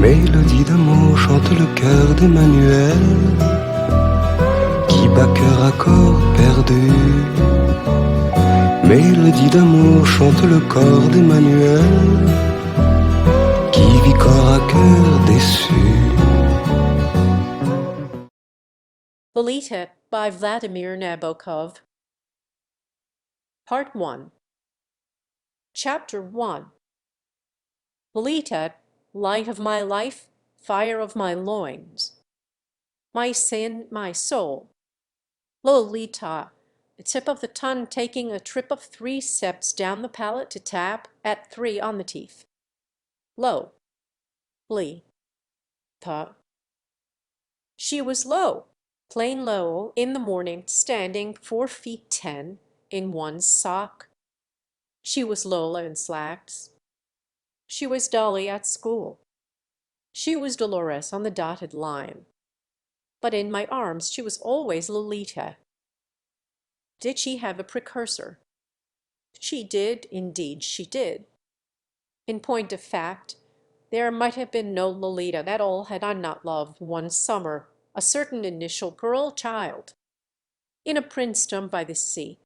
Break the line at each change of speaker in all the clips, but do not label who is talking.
Mélodie d'amour chante le cœur d'Emmanuel, qui bat cœur à corps perdu. Mélodie d'amour chante le corps d'Emmanuel, qui vit corps à cœur déçu.
Lolita by Vladimir Nabokov. Part 1. Chapter 1. Lolita, light of my life, fire of my loins. My sin, my soul. Lolita, the tip of the tongue taking a trip of 3 steps down the palate to tap at 3 on the teeth. Low. Lee. Ta. She was low, plain low, in the morning, standing 4 feet 10 in one sock. She was Lola in slacks. She was Dolly at school. She was Dolores on the dotted line. But in my arms she was always Lolita. Did she have a precursor? She did, indeed she did. In point of fact, there might have been no Lolita at all had I not loved one summer a certain initial girl child in a princedom by the sea.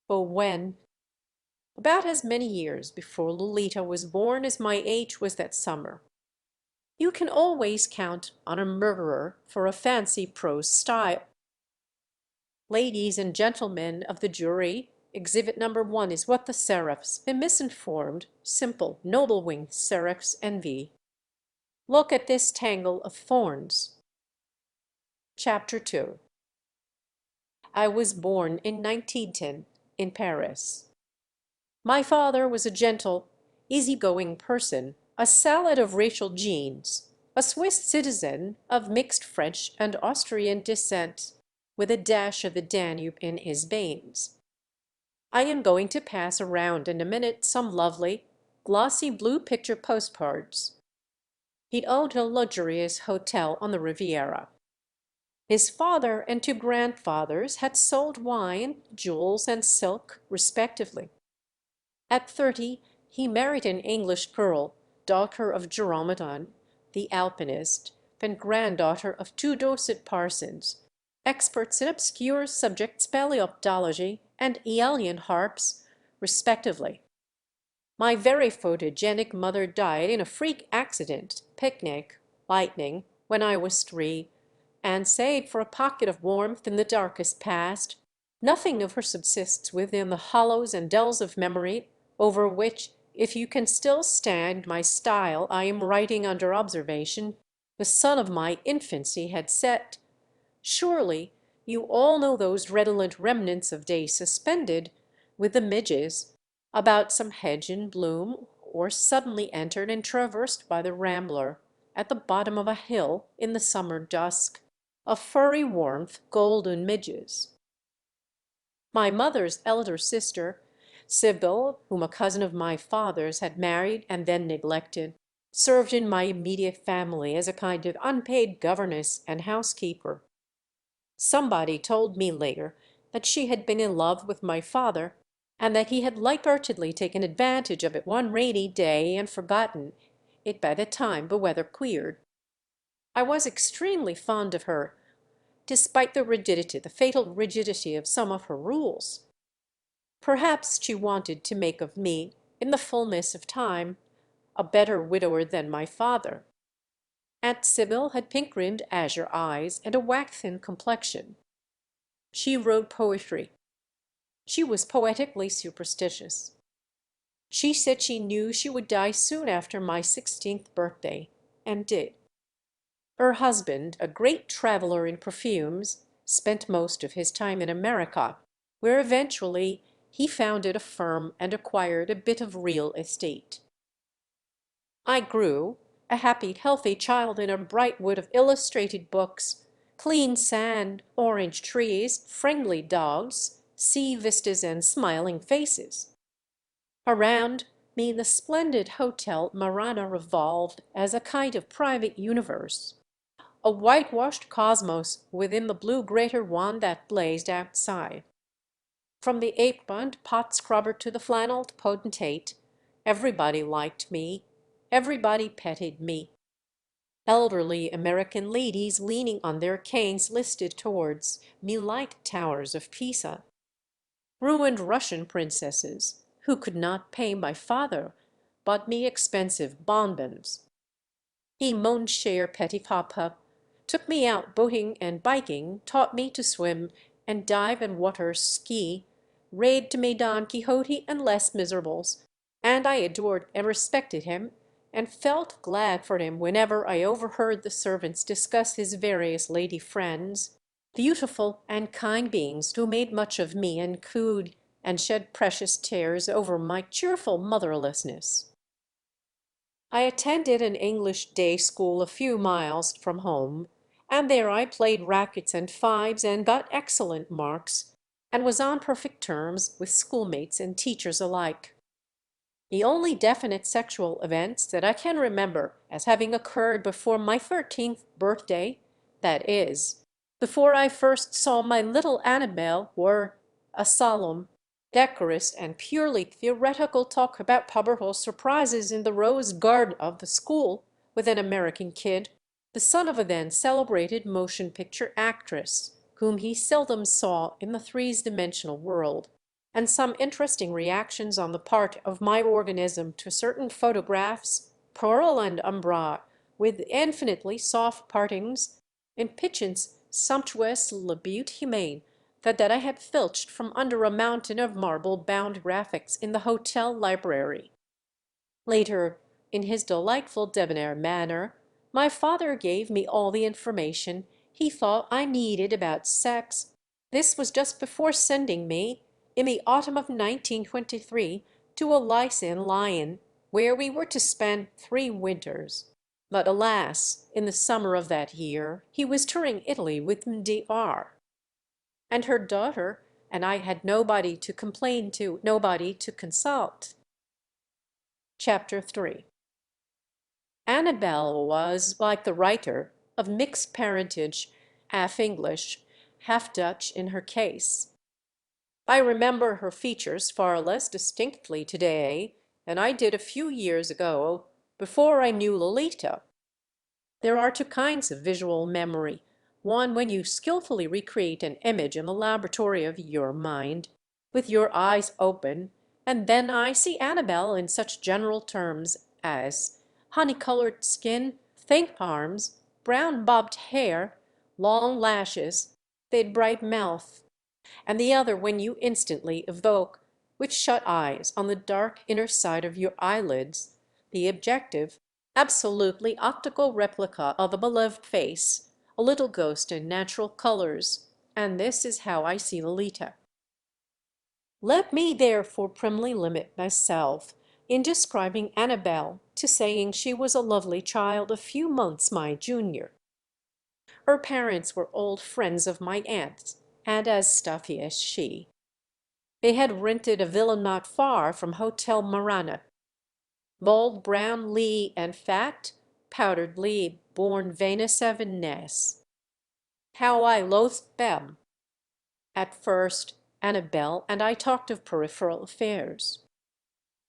Oh, when? About as many years before Lolita was born as my age was that summer. You can always count on a murderer for a fancy prose style. Ladies and gentlemen of the jury, exhibit number 1 is what the seraphs, the misinformed, simple, noble-winged seraphs envy. Look at this tangle of thorns. Chapter 2. I was born in 1910 in Paris. My father was a gentle, easy-going person, a salad of racial genes, a Swiss citizen of mixed French and Austrian descent, with a dash of the Danube in his veins. I am going to pass around in a minute some lovely, glossy blue picture postcards. He owned a luxurious hotel on the Riviera. His father and 2 grandfathers had sold wine, jewels, and silk, respectively. At 30 he married an English girl, daughter of Giromedon, the alpinist, and granddaughter of 2 Dorset parsons, experts in obscure subjects, paleontology and Aeolian harps, respectively. My very photogenic mother died in a freak accident, picnic, lightning, when I was 3, and save for a pocket of warmth in the darkest past, nothing of her subsists within the hollows and dells of memory, over which, if you can still stand my style, I am writing under observation, the sun of my infancy had set. Surely you all know those redolent remnants of day suspended, with the midges, about some hedge in bloom, or suddenly entered and traversed by the rambler, at the bottom of a hill, in the summer dusk, of furry warmth, golden midges. My mother's elder sister, Sybil, whom a cousin of my father's had married and then neglected, served in my immediate family as a kind of unpaid governess and housekeeper. Somebody told me later that she had been in love with my father, and that he had light-heartedly taken advantage of it one rainy day and forgotten it by the time the weather cleared. I was extremely fond of her, despite the rigidity, the fatal rigidity of some of her rules. Perhaps she wanted to make of me, in the fullness of time, a better widower than my father. Aunt Sybil had pink-rimmed azure eyes and a waxen complexion. She wrote poetry. She was poetically superstitious. She said she knew she would die soon after my 16th birthday, and did. Her husband, a great traveler in perfumes, spent most of his time in America, where eventually he founded a firm and acquired a bit of real estate. I grew, a happy, healthy child in a bright wood of illustrated books, clean sand, orange trees, friendly dogs, sea vistas, and smiling faces. Around me the splendid Hotel Marana revolved as a kind of private universe, a whitewashed cosmos within the blue greater one that blazed outside. From the aproned pot scrubber to the flannelled potentate, everybody liked me, everybody petted me. elderly American ladies leaning on their canes listed towards me like towers of Pisa, ruined Russian princesses who could not pay my father bought me expensive bonbons. He, mon cher petit papa, took me out boating and biking, taught me to swim and dive and water ski, raved to me Don Quixote and Les Miserables, and I adored and respected him, and felt glad for him whenever I overheard the servants discuss his various lady friends, beautiful and kind beings who made much of me and cooed and shed precious tears over my cheerful motherlessness. I attended an English day school a few miles from home, and there I played rackets and fives and got excellent marks, and was on perfect terms with schoolmates and teachers alike. The only definite sexual events that I can remember as having occurred before my 13th birthday, that is, before I first saw my little Annabel, were a solemn, decorous, and purely theoretical talk about probable surprises in the rose garden of the school with an American kid, the son of a then celebrated motion picture actress, whom he seldom saw in the three-dimensional world, and some interesting reactions on the part of my organism to certain photographs, pearl and umbra, with infinitely soft partings, in Pichin's sumptuous Le But Humain that I had filched from under a mountain of marble-bound graphics in the hotel library. Later, in his delightful debonair manner, my father gave me all the information he thought I needed about sex. This was just before sending me, in the autumn of 1923, to a Lycean Lion, where we were to spend 3 winters. But alas, in the summer of that year he was touring Italy with Mdr. And her daughter and I had nobody to complain to, nobody to consult. Chapter 3. Annabel was, like the writer, of mixed parentage, half English, half Dutch in her case. I remember her features far less distinctly today than I did a few years ago, before I knew Lolita. There are 2 kinds of visual memory. One when you skillfully recreate an image in the laboratory of your mind, with your eyes open, and then I see Annabel in such general terms as honey-colored skin, thick arms, brown bobbed hair, long lashes, thin bright mouth, and the other when you instantly evoke, with shut eyes on the dark inner side of your eyelids, the objective, absolutely optical replica of a beloved face, a little ghost in natural colors, and this is how I see Lolita. Let me therefore primly limit myself in describing Annabel to saying she was a lovely child a few months my junior. Her parents were old friends of my aunt's, and as stuffy as she. They had rented a villa not far from Hotel Marana. Bold brown Lee and fat, powdered Lee born 27 Ness. How I loathed them! At first, Annabel and I talked of peripheral affairs.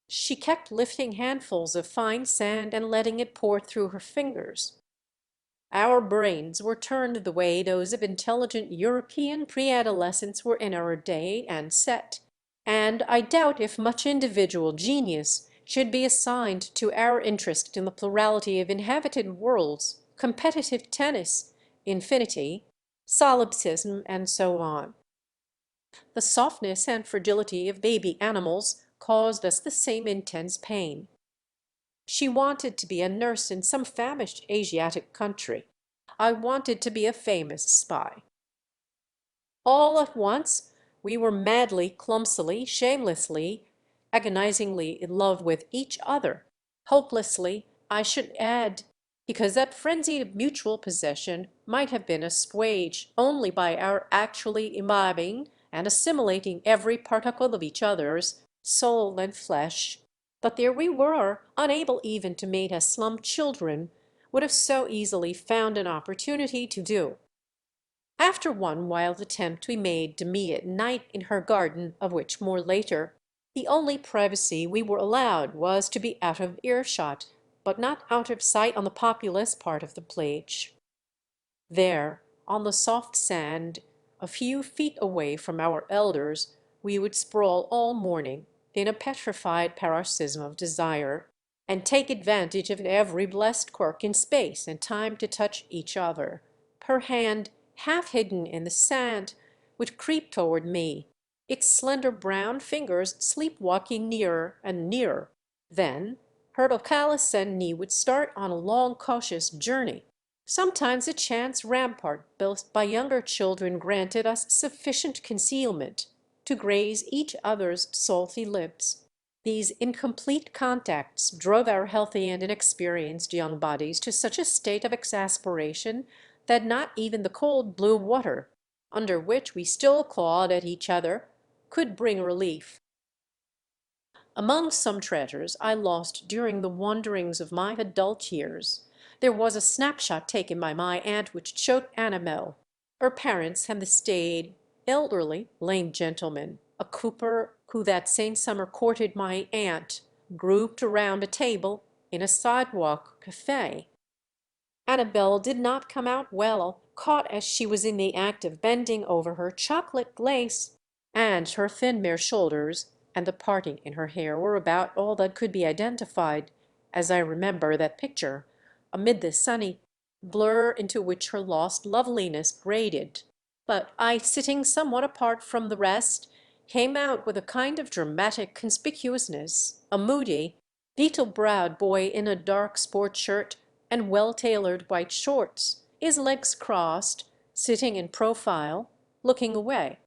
She kept lifting handfuls of fine sand and letting it pour through her fingers. Our brains were turned the way those of intelligent European pre-adolescents were in our day and set, and I doubt if much individual genius should be assigned to our interest in the plurality of inhabited worlds, competitive tennis, infinity, solipsism, and so on. The softness and fragility of baby animals caused us the same intense pain. She wanted to be a nurse in some famished Asiatic country. I wanted to be a famous spy. All at once we were madly, clumsily, shamelessly, agonizingly in love with each other, hopelessly, I should add, because that frenzy of mutual possession might have been assuaged only by our actually imbibing and assimilating every particle of each other's soul and flesh. But there we were, unable even to mate as slum children would have so easily found an opportunity to do. After one wild attempt we made to meet at night in her garden, of which more later, the only privacy we were allowed was to be out of earshot. but not out of sight on the populous part of the Plage. There, on the soft sand, a few feet away from our elders, we would sprawl all morning in a petrified paroxysm of desire, and take advantage of every blessed quirk in space and time to touch each other. Her hand, half hidden in the sand, would creep toward me, its slender brown fingers sleep-walking nearer and nearer. Then her opalescent knee would start on a long cautious journey. Sometimes a chance rampart built by younger children granted us sufficient concealment to graze each other's salty lips. These incomplete contacts drove our healthy and inexperienced young bodies to such a state of exasperation that not even the cold blue water, under which we still clawed at each other, could bring relief. Among some treasures I lost during the wanderings of my adult years, there was a snapshot taken by my aunt which showed Annabel, her parents, and the staid, elderly, lame gentleman, a cooper who that same summer courted my aunt, grouped around a table in a sidewalk cafe. Annabel did not come out well, caught as she was in the act of bending over her chocolate lace, and her thin bare shoulders and the parting in her hair were about all that could be identified, as I remember that picture, amid the sunny blur into which her lost loveliness graded. But I, sitting somewhat apart from the rest, came out with a kind of dramatic conspicuousness, a moody, beetle-browed boy in a dark sport shirt and well-tailored white shorts, his legs crossed, sitting in profile, looking away.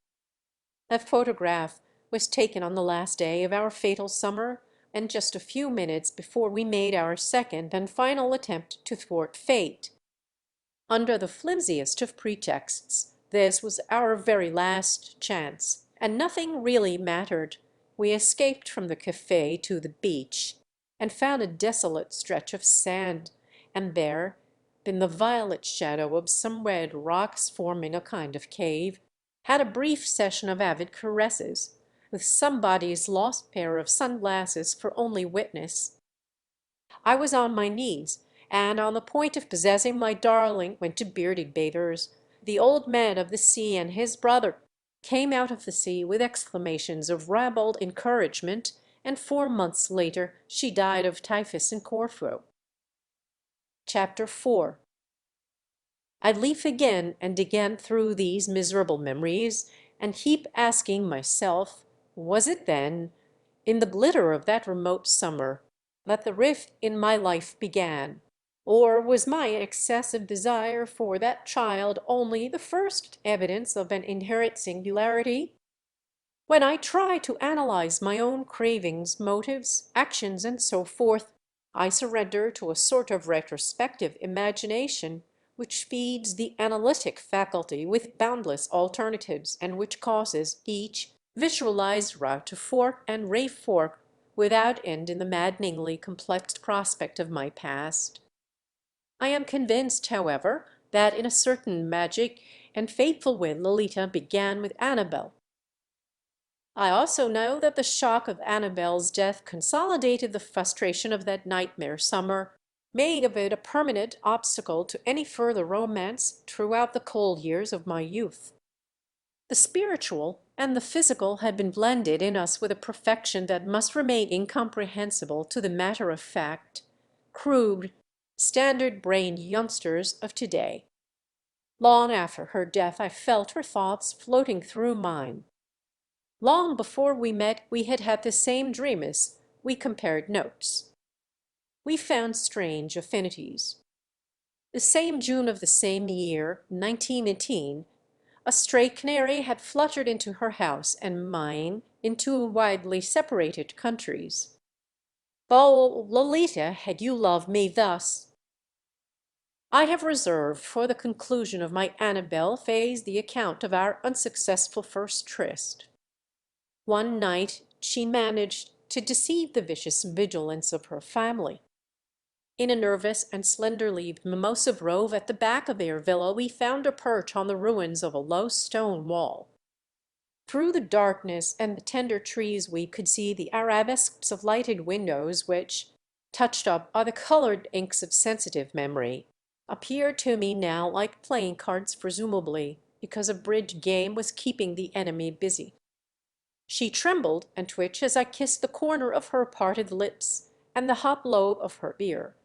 That photograph was taken on the last day of our fatal summer, and just a few minutes before we made our second and final attempt to thwart fate. Under the flimsiest of pretexts, this was our very last chance, and nothing really mattered. We escaped from the cafe to the beach, and found a desolate stretch of sand, and there, in the violet shadow of some red rocks forming a kind of cave, had a brief session of avid caresses, with somebody's lost pair of sunglasses for only witness. I was on my knees, and on the point of possessing my darling, when two bearded bathers, the old man of the sea and his brother, came out of the sea with exclamations of ribald encouragement, and 4 months later she died of typhus in Corfu. Chapter 4. I leaf again and again through these miserable memories, and keep asking myself, was it then, in the glitter of that remote summer, that the rift in my life began? Or was my excessive desire for that child only the first evidence of an inherent singularity? When I try to analyze my own cravings, motives, actions, and so forth, I surrender to a sort of retrospective imagination which feeds the analytic faculty with boundless alternatives, and which causes each visualized route to fork and re-fork without end in the maddeningly complex prospect of my past. I am convinced, however, that in a certain magic and fateful way Lolita began with Annabel. I also know that the shock of Annabel's death consolidated the frustration of that nightmare summer, made of it a permanent obstacle to any further romance throughout the cold years of my youth. The spiritual and the physical had been blended in us with a perfection that must remain incomprehensible to the matter-of-fact, crude, standard-brained youngsters of today. Long after her death I felt her thoughts floating through mine. Long before we met we had had the same dreams, we compared notes. We found strange affinities. The same June of the same year, 1918, a stray canary had fluttered into her house and mine in two widely separated countries. Oh, Lolita, had you loved me thus! I have reserved for the conclusion of my Annabel phase the account of our unsuccessful first tryst. One night she managed to deceive the vicious vigilance of her family. In a nervous and slender-leaved mimosa grove at the back of their villa we found a perch on the ruins of a low stone wall. Through the darkness and the tender trees we could see the arabesques of lighted windows which, touched up by the colored inks of sensitive memory, appeared to me now like playing cards, presumably because a bridge game was keeping the enemy busy. She trembled and twitched as I kissed the corner of her parted lips and the hot lobe of her ear.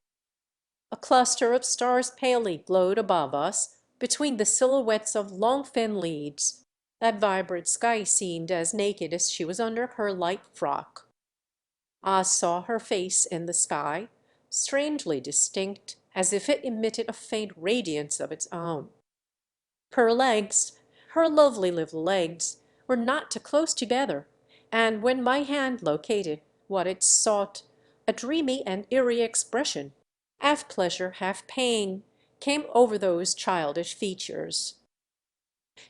A cluster of stars palely glowed above us between the silhouettes of long thin leads. That vibrant sky seemed as naked as she was under her light frock. I saw her face in the sky, strangely distinct, as if it emitted a faint radiance of its own. Her legs, her lovely little legs, were not too close together, and when my hand located what it sought, a dreamy and eerie expression, half pleasure, half pain, came over those childish features.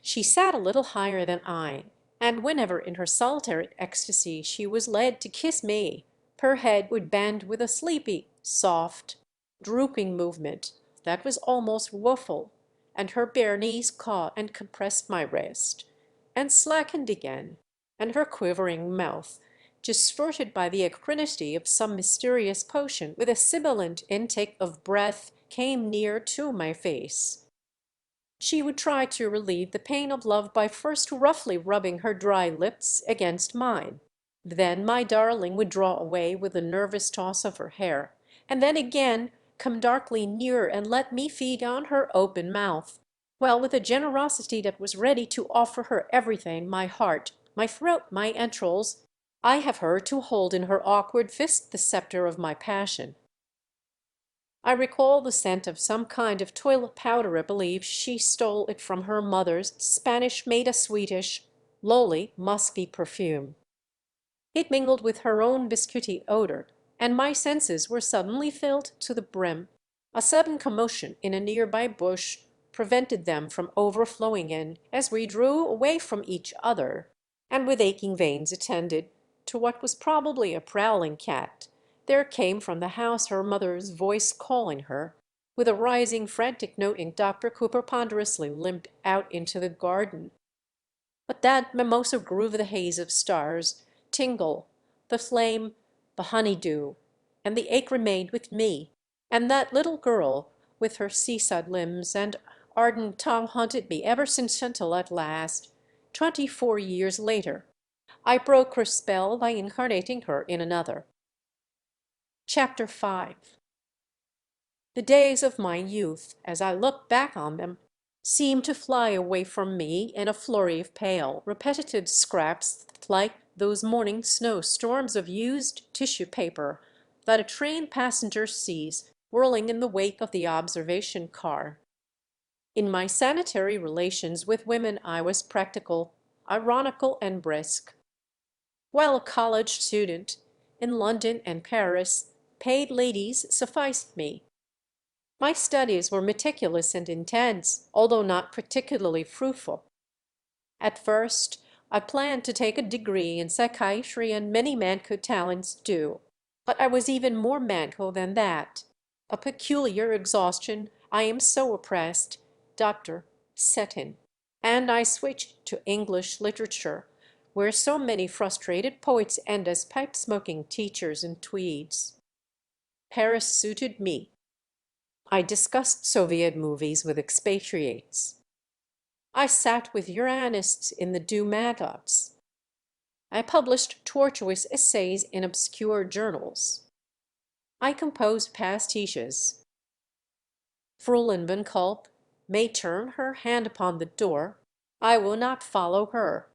She sat a little higher than I, and whenever in her solitary ecstasy she was led to kiss me, her head would bend with a sleepy, soft, drooping movement that was almost woeful, and her bare knees caught and compressed my wrist, and slackened again, and her quivering mouth, distorted by the acridity of some mysterious potion, with a sibilant intake of breath, came near to my face. She would try to relieve the pain of love by first roughly rubbing her dry lips against mine. Then my darling would draw away with a nervous toss of her hair, and then again come darkly nearer and let me feed on her open mouth, while with a generosity that was ready to offer her everything, my heart, my throat, my entrails, I have her to hold in her awkward fist the scepter of my passion. I recall the scent of some kind of toilet powder. I believe she stole it from her mother's Spanish-made a sweetish, lowly, musky perfume. It mingled with her own biscuity odor, and my senses were suddenly filled to the brim. A sudden commotion in a nearby bush prevented them from overflowing in as we drew away from each other, and with aching veins attended to what was probably a prowling cat, there came from the house her mother's voice calling her. With a rising, frantic note, Dr. Cooper ponderously limped out into the garden. But that mimosa grew the haze of stars, tingle, the flame, the honeydew, and the ache remained with me, and that little girl with her seaside limbs and ardent tongue haunted me ever since until at last, 24 years later, I broke her spell by incarnating her in another. Chapter 5. The days of my youth, as I look back on them, seem to fly away from me in a flurry of pale, repetitive scraps like those morning snow storms of used tissue paper that a train passenger sees whirling in the wake of the observation car. In my sanitary relations with women I was practical, ironical, and brisk. While a college student, in London and Paris, paid ladies sufficed me. My studies were meticulous and intense, although not particularly fruitful. At first, I planned to take a degree in psychiatry, and many manco talents do. But I was even more manco than that. A peculiar exhaustion, I am so oppressed, doctor, set in, and I switched to English literature, where so many frustrated poets end as pipe-smoking teachers in tweeds. Paris suited me. I discussed Soviet movies with expatriates. I sat with Uranists in the Dumagots. I published tortuous essays in obscure journals. I composed pastiches. Fraulein von Kulp may turn her hand upon the door, I will not follow her,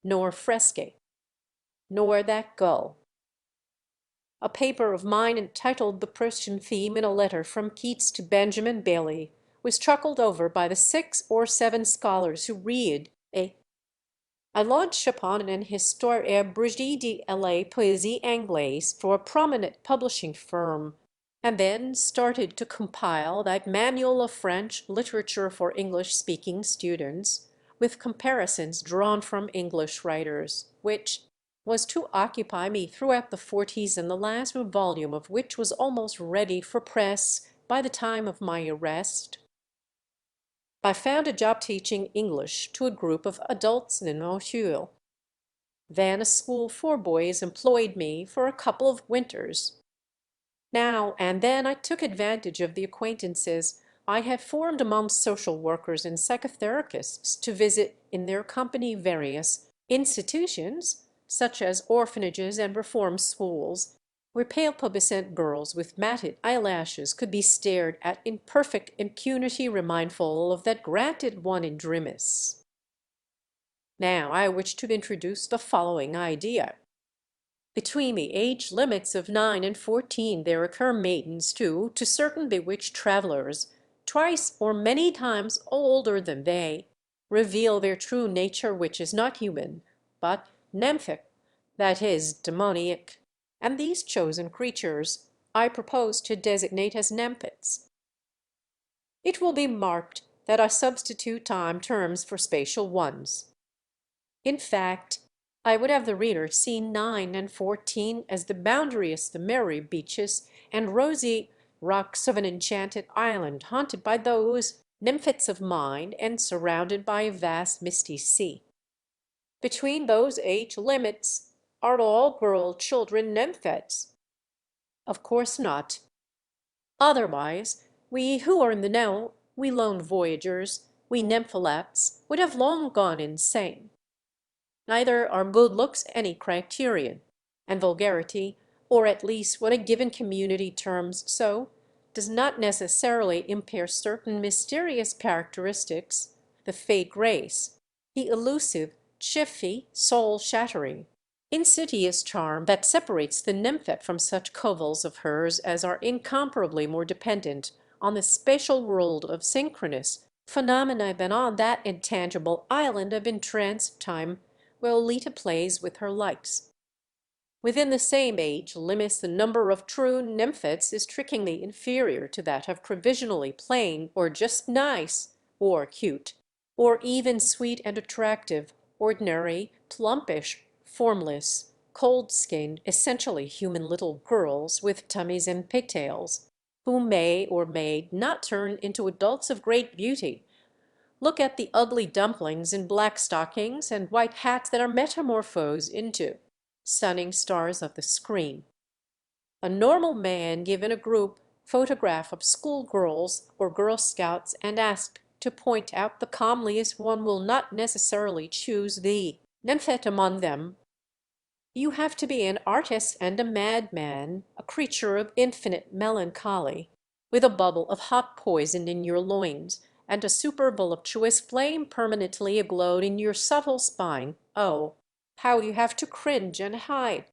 nor Fresque, nor that gull. A paper of mine entitled The Prussian Theme in a Letter from Keats to Benjamin Bailey was chuckled over by the 6 or 7 scholars who read a. I launched upon an Histoire abrégée de la Poésie Anglaise for a prominent publishing firm, and then started to compile that manual of French literature for English-speaking students, with comparisons drawn from English writers, which was to occupy me throughout the 40s, and the last volume of which was almost ready for press by the time of my arrest. I found a job teaching English to a group of adults in Montreal. Then a school for boys employed me for a couple of winters. Now and then I took advantage of the acquaintances I had formed among social workers and psychotherapists to visit in their company various institutions, such as orphanages and reform schools, where pale pubescent girls with matted eyelashes could be stared at in perfect impunity, remindful of that granted one in Drimis. Now I wish to introduce the following idea. Between the age limits of 9 and 14 there occur maidens too, to certain bewitched travelers, twice or many times older than they, reveal their true nature, which is not human, but nymphic, that is, demoniac, and these chosen creatures I propose to designate as nymphets. It will be marked that I substitute time terms for spatial ones. In fact, I would have the reader see 9 and 14 as the boundaries, the merry beaches and rosy rocks of an enchanted island haunted by those nymphets of mind and surrounded by a vast misty sea. Between those age limits are all girl children nymphets? Of course not. Otherwise, we who are in the know, we lone voyagers, we nympholepts, would have long gone insane. Neither are good looks any criterion, and vulgarity, or at least what a given community terms so, does not necessarily impair certain mysterious characteristics, the fake grace, the elusive, chiffy, soul-shattering, insidious charm that separates the nymphet from such covels of hers as are incomparably more dependent on the spatial world of synchronous phenomena than on that intangible island of entranced time where Lolita plays with her lights. Within the same age limits the number of true nymphets is trickingly inferior to that of provisionally plain or just nice, or cute, or even sweet and attractive, ordinary, plumpish, formless, cold-skinned, essentially human little girls with tummies and pigtails, who may or may not turn into adults of great beauty. Look at the ugly dumplings in black stockings and white hats that are metamorphosed into stunning stars of the screen. A normal man given a group photograph of schoolgirls or Girl Scouts and asked to point out the comeliest one will not necessarily choose the nymphette among them. You have to be an artist and a madman, a creature of infinite melancholy, with a bubble of hot poison in your loins, and a supervoluptuous flame permanently aglow in your subtle spine. Oh, how you have to cringe and hide,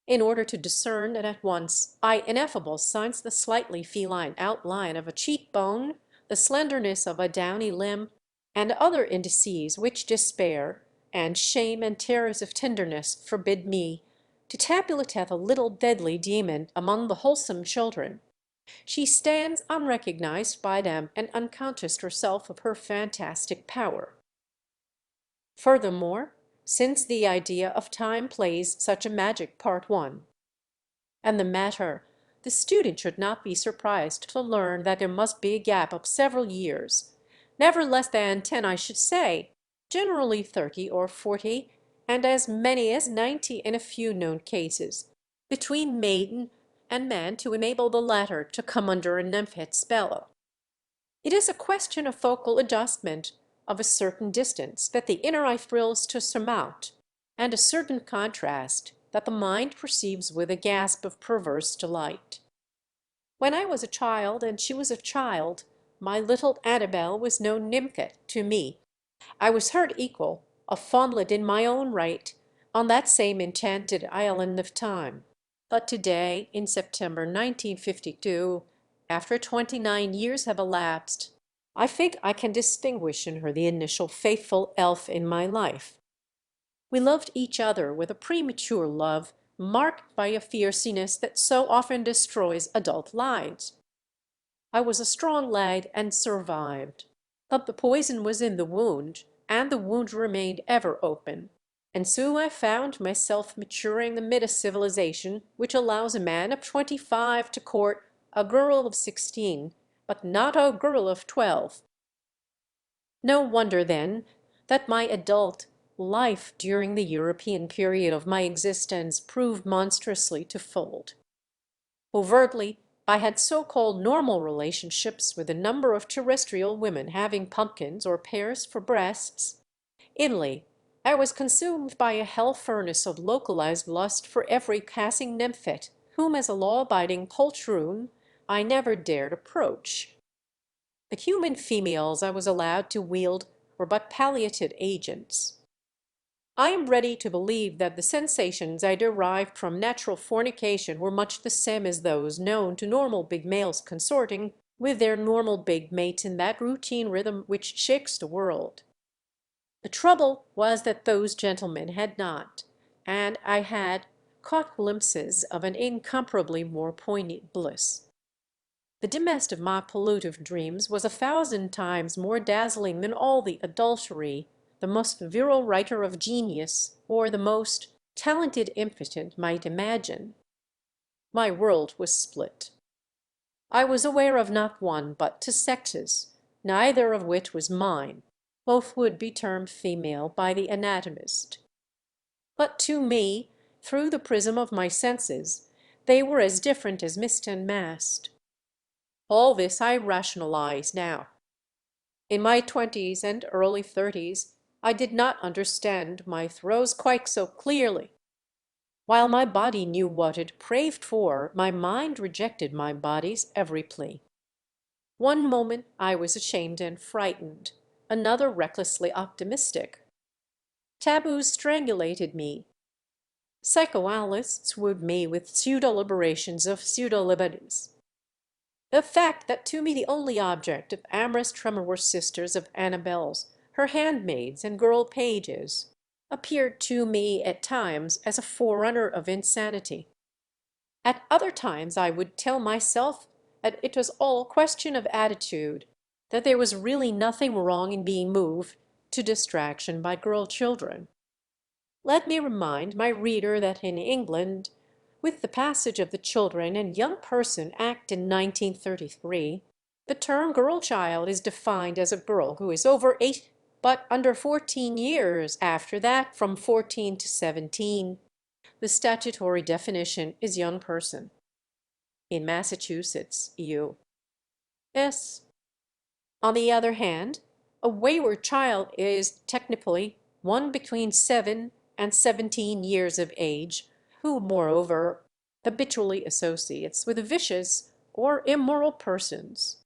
in order to discern at once ineffable signs, the slightly feline outline of a cheekbone, the slenderness of a downy limb, and other indices which despair, and shame and tears of tenderness forbid me to tabulate a little deadly demon among the wholesome children. She stands unrecognized by them and unconscious herself of her fantastic power. Furthermore, since the idea of time plays such a magic part one, and the matter, the student should not be surprised to learn that there must be a gap of several years, never less than 10 I should say, generally 30 or 40, and as many as 90 in a few known cases, between maiden and man to enable the latter to come under a nymphet spell. It is a question of focal adjustment, of a certain distance that the inner eye thrills to surmount, and a certain contrast that the mind perceives with a gasp of perverse delight. When I was a child and she was a child, my little Annabel was no nymphet to me. I was her equal, a faunlet in my own right, on that same enchanted island of time. But today, in September 1952, after 29 years have elapsed, I think I can distinguish in her the initial faithful elf in my life. We loved each other with a premature love marked by a fierceness that so often destroys adult lives. I was a strong lad and survived, but the poison was in the wound, and the wound remained ever open. And so I found myself maturing amid a civilization which allows a man of 25 to court a girl of 16, but not a girl of 12. No wonder, then, that my adult life during the European period of my existence proved monstrously to fold. Overtly, I had so-called normal relationships with a number of terrestrial women having pumpkins or pears for breasts. Inly, I was consumed by a hell furnace of localized lust for every passing nymphet, whom as a law-abiding poltroon I never dared approach. The human females I was allowed to wield were but palliative agents. I am ready to believe that the sensations I derived from natural fornication were much the same as those known to normal big males consorting with their normal big mates in that routine rhythm which shakes the world. The trouble was that those gentlemen had not, and I had, caught glimpses of an incomparably more poignant bliss. The dimmest of my pollutive dreams was 1,000 times more dazzling than all the adultery the most virile writer of genius or the most talented impotent might imagine. My world was split. I was aware of not one but two sexes, neither of which was mine. Both would be termed female by the anatomist. But to me, through the prism of my senses, they were as different as mist and mast. All this I rationalize now. In my 20s and early 30s, I did not understand my throes quite so clearly. While my body knew what it craved for, my mind rejected my body's every plea. One moment I was ashamed and frightened, another recklessly optimistic. Taboos strangulated me. Psychoanalysts wooed me with pseudo-liberations of pseudo-liberties. The fact that to me the only object of amorous tremor were sisters of Annabels, her handmaids and girl pages, appeared to me at times as a forerunner of insanity. At other times I would tell myself that it was all question of attitude, that there was really nothing wrong in being moved to distraction by girl children. Let me remind my reader that in England, with the passage of the Children and Young Person Act in 1933, the term girl child is defined as a girl who is over 8 but under 14 years. After that, from 14 to 17, the statutory definition is young person. In Massachusetts, U.S. On the other hand, a wayward child is technically one between 7 and 17 years of age, who, moreover, habitually associates with vicious or immoral persons.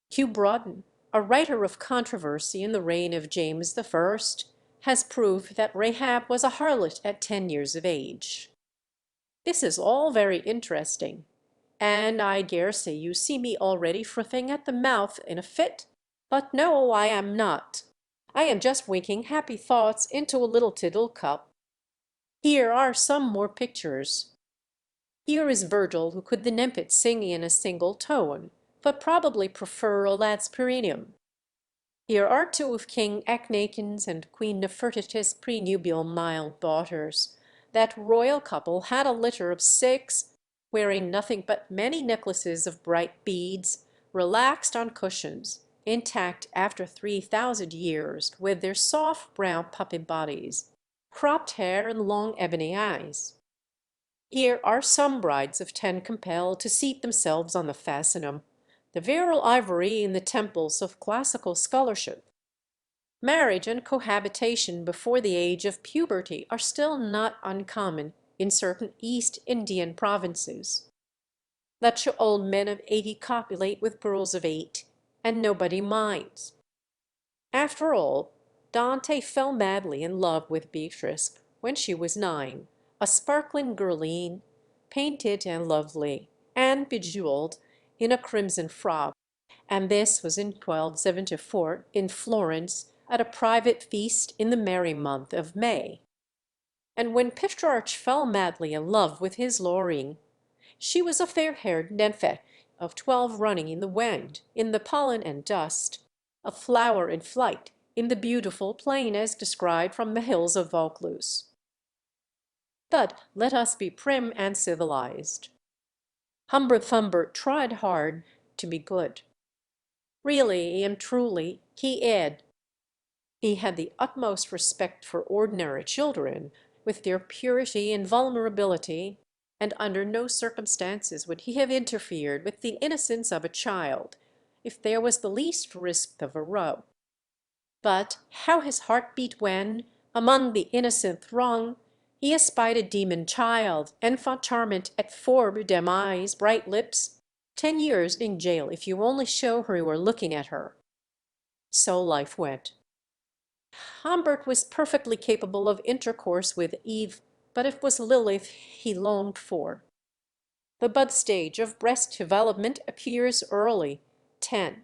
Hugh Broughton, a writer of controversy in the reign of James I, has proved that Rahab was a harlot at 10 years of age. This is all very interesting, and I dare say you see me already frothing at the mouth in a fit. But no, I am not. I am just winking happy thoughts into a little tiddle cup. Here are some more pictures. Here is Virgil, who could the Nempit sing in a single tone, but probably prefer a latsperinium. Here are two of King Achnakens and Queen Nefertiti's prenuptial mild daughters. That royal couple had a litter of 6, wearing nothing but many necklaces of bright beads, relaxed on cushions, intact after 3,000 years, with their soft brown puppy bodies, cropped hair, and long ebony eyes. Here are some brides of 10 compelled to seat themselves on the fascinum, the virile ivory in the temples of classical scholarship. Marriage and cohabitation before the age of puberty are still not uncommon in certain East Indian provinces. Let your old men of 80 copulate with girls of 8, and nobody minds. After all, Dante fell madly in love with Beatrice when she was 9, a sparkling girline, painted and lovely, and bejewelled in a crimson frock, and this was in 1274 in Florence at a private feast in the merry month of May. And when Petrarch fell madly in love with his Laurine, she was a fair-haired nymphet of 12 running in the wind, in the pollen and dust, a flower in flight in the beautiful plain as described from the hills of Vaucluse. But let us be prim and civilized. Humbert Humbert tried hard to be good. Really and truly he had. He had the utmost respect for ordinary children, with their purity and vulnerability, and under no circumstances would he have interfered with the innocence of a child, if there was the least risk of a row. But how his heart beat when, among the innocent throng, he espied a demon child, enfant charmant at forbe Demais's bright lips, 10 years in jail if you only show her you are looking at her. So life went. Humbert was perfectly capable of intercourse with Eve, but it was Lilith he longed for. The bud stage of breast development appears early, 10.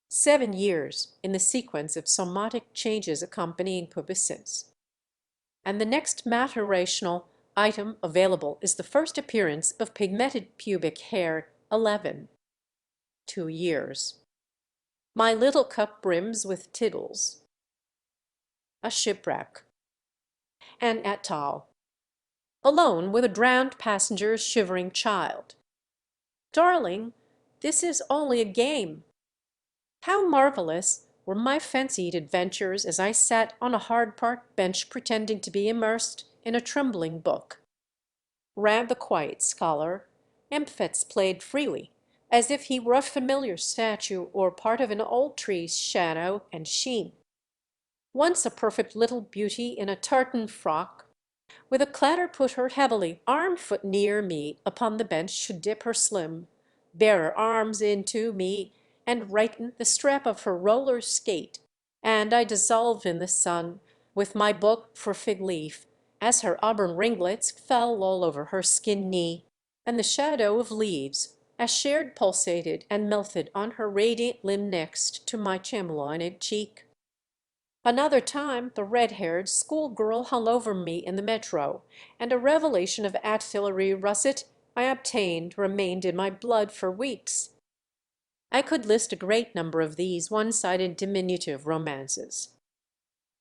7 years in the sequence of somatic changes accompanying pubescence. And the next maturational item available is the first appearance of pigmented pubic hair, 11. 2 years. My little cup brims with tiddles. A shipwreck. An atoll. Alone with a drowned passenger's shivering child. Darling, this is only a game. How marvelous were my fancied adventures as I sat on a hard park bench pretending to be immersed in a trembling book. Ran the quiet scholar, Empfetz played freely, as if he were a familiar statue or part of an old tree's shadow and sheen. Once a perfect little beauty in a tartan frock, with a clatter put her heavily arm-foot near me upon the bench to dip her slim, barer arms into me and righten the strap of her roller skate, and I dissolved in the sun, with my book for fig-leaf, as her auburn ringlets fell all over her skin knee, and the shadow of leaves, as shared pulsated and melted on her radiant limb next to my chamolined cheek. Another time the red-haired schoolgirl hung over me in the metro, and a revelation of axillary russet I obtained remained in my blood for weeks. I could list a great number of these one-sided diminutive romances.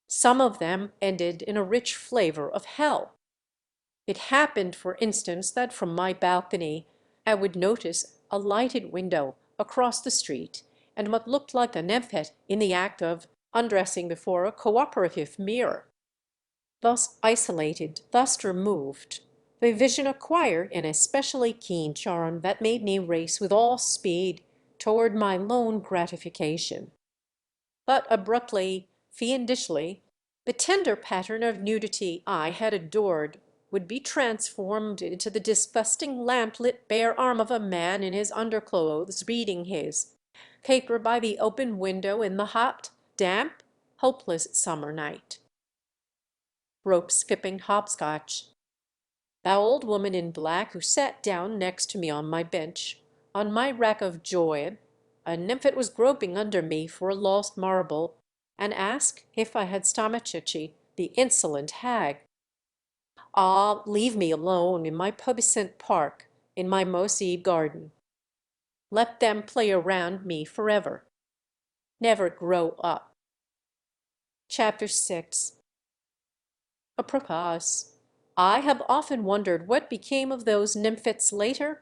Some of them ended in a rich flavor of hell. It happened, for instance, that from my balcony I would notice a lighted window across the street and what looked like a nymphet in the act of undressing before a cooperative mirror. Thus isolated, thus removed, the vision acquired an especially keen charm that made me race with all speed toward my lone gratification. But abruptly, fiendishly, the tender pattern of nudity I had adored would be transformed into the disgusting lamp-lit bare arm of a man in his underclothes reading his paper by the open window in the hot, damp, hopeless summer night. Rope skipping hopscotch. The old woman in black who sat down next to me on my bench, on my rack of joy, a nymphet was groping under me for a lost marble, and asked if I had stomachicci, the insolent hag. Ah, leave me alone in my pubescent park, in my mossy garden. Let them play around me forever. Never grow up. Chapter 6. Apropos, I have often wondered what became of those nymphets later.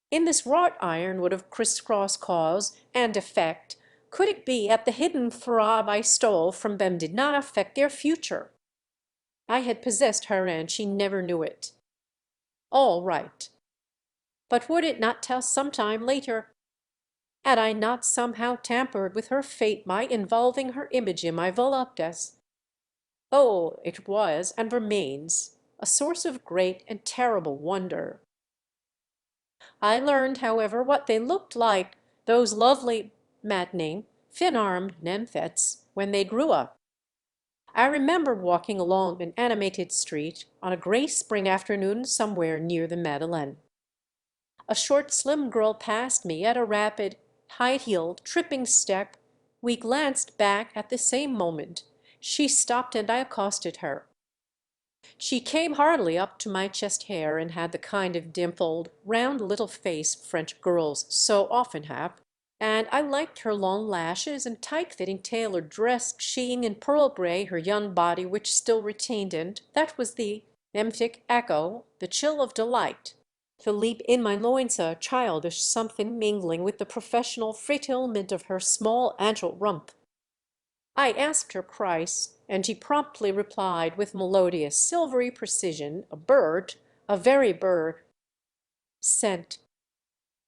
In this wrought ironwood of criss-cross cause and effect, could it be that the hidden throb I stole from them did not affect their future? I had possessed her and she never knew it. All right. But would it not tell some time later? Had I not somehow tampered with her fate by involving her image in my voluptas? Oh, it was and remains a source of great and terrible wonder. I learned, however, what they looked like, those lovely, maddening, fin-armed nymphets, when they grew up. I remember walking along an animated street on a gray spring afternoon somewhere near the Madeleine. A short, slim girl passed me at a rapid, high-heeled, tripping step. We glanced back at the same moment. She stopped and I accosted her. She came hardly up to my chest hair and had the kind of dimpled, round little face French girls so often have, and I liked her long lashes and tight-fitting tailored dress, sheeing in pearl gray her young body which still retained, and that was the emphatic echo, the chill of delight, the leap in my loins, a childish something mingling with the professional frétillement of her small agile rump. I asked her price, and she promptly replied with melodious silvery precision, a bird, a very bird. Scent.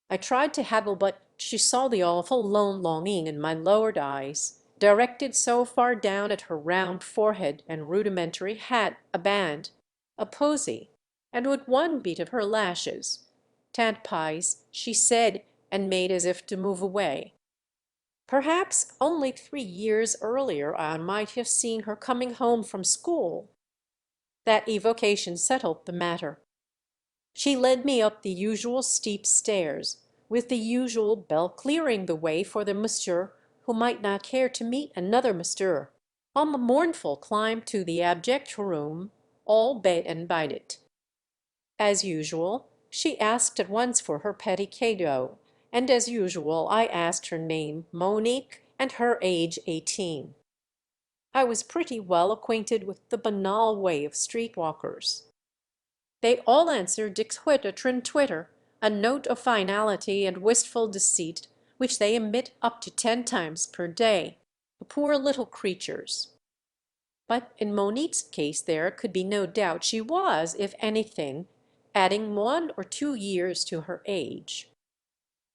I tried to haggle, but she saw the awful lone longing in my lowered eyes, directed so far down at her round forehead and rudimentary hat, a band, a posy, and with one beat of her lashes, "Tant pies," she said, and made as if to move away. Perhaps only 3 years earlier I might have seen her coming home from school. That evocation settled the matter. She led me up the usual steep stairs, with the usual bell clearing the way for the monsieur who might not care to meet another monsieur, on the mournful climb to the abject room, all bait and bited. As usual, she asked at once for her petit cadeau, and as usual I asked her name, Monique, and her age, 18. I was pretty well acquainted with the banal way of street walkers. They all answer Dixwhitter Trintwitter, a note of finality and wistful deceit which they emit up to 10 times per day, the poor little creatures. But in Monique's case there could be no doubt she was, if anything, adding 1 or 2 years to her age.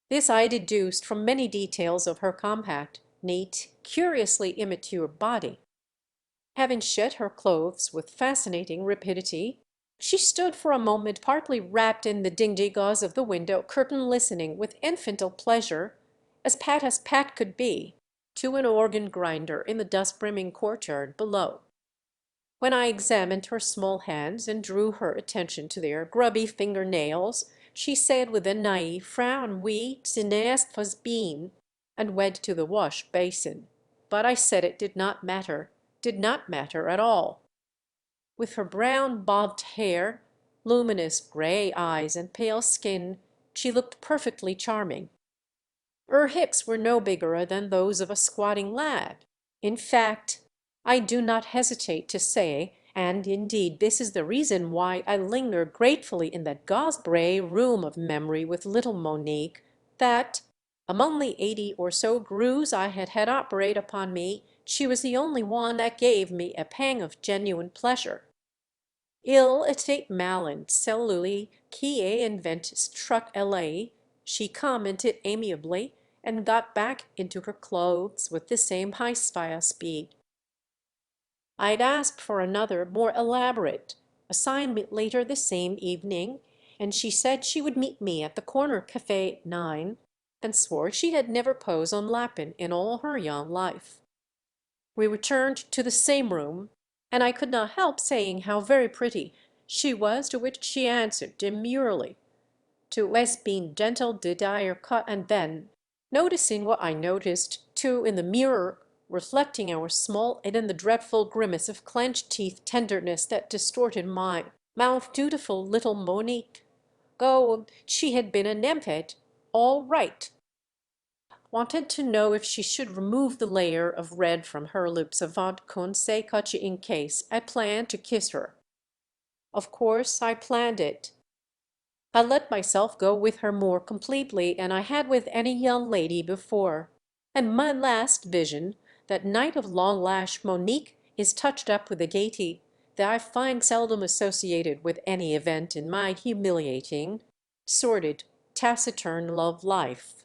This I deduced from many details of her compact, neat, curiously immature body. Having shed her clothes with fascinating rapidity, she stood for a moment partly wrapped in the dingy gauze of the window curtain, listening with infantile pleasure, as Pat could be, to an organ grinder in the dust-brimming courtyard below. When I examined her small hands and drew her attention to their grubby finger-nails, she said with a naïve frown, "Oui, ce n'est pas bien," and went to the wash-basin. But I said it did not matter at all. With her brown bobbed hair, luminous gray eyes, and pale skin, she looked perfectly charming. Her hips were no bigger than those of a squatting lad. In fact, I do not hesitate to say, and indeed this is the reason why I linger gratefully in that gauze-bray room of memory with little Monique, that, among the 80 or so greuze I had had operate upon me, she was the only one that gave me a pang of genuine pleasure. "Il était malin, celui qui inventis truc elle," she commented amiably, and got back into her clothes with the same high-style speed. I'd asked for another, more elaborate, assignment later the same evening, and she said she would meet me at the corner Café 9, and swore she had never posed on Lapin in all her young life. We returned to the same room, and I could not help saying how very pretty she was, to which she answered demurely, "Tu es bien gentle de dire que," and then, noticing what I noticed too in the mirror reflecting our small and in the dreadful grimace of clenched teeth tenderness that distorted my mouth, dutiful little Monique, go, she had been a nymphet, all right. Wanted to know if she should remove the layer of red from her lips avant qu'on se couche in case I planned to kiss her. Of course I planned it. I let myself go with her more completely than I had with any young lady before, and my last vision, that night of long lash Monique, is touched up with a gaiety that I find seldom associated with any event in my humiliating, sordid, taciturn love life.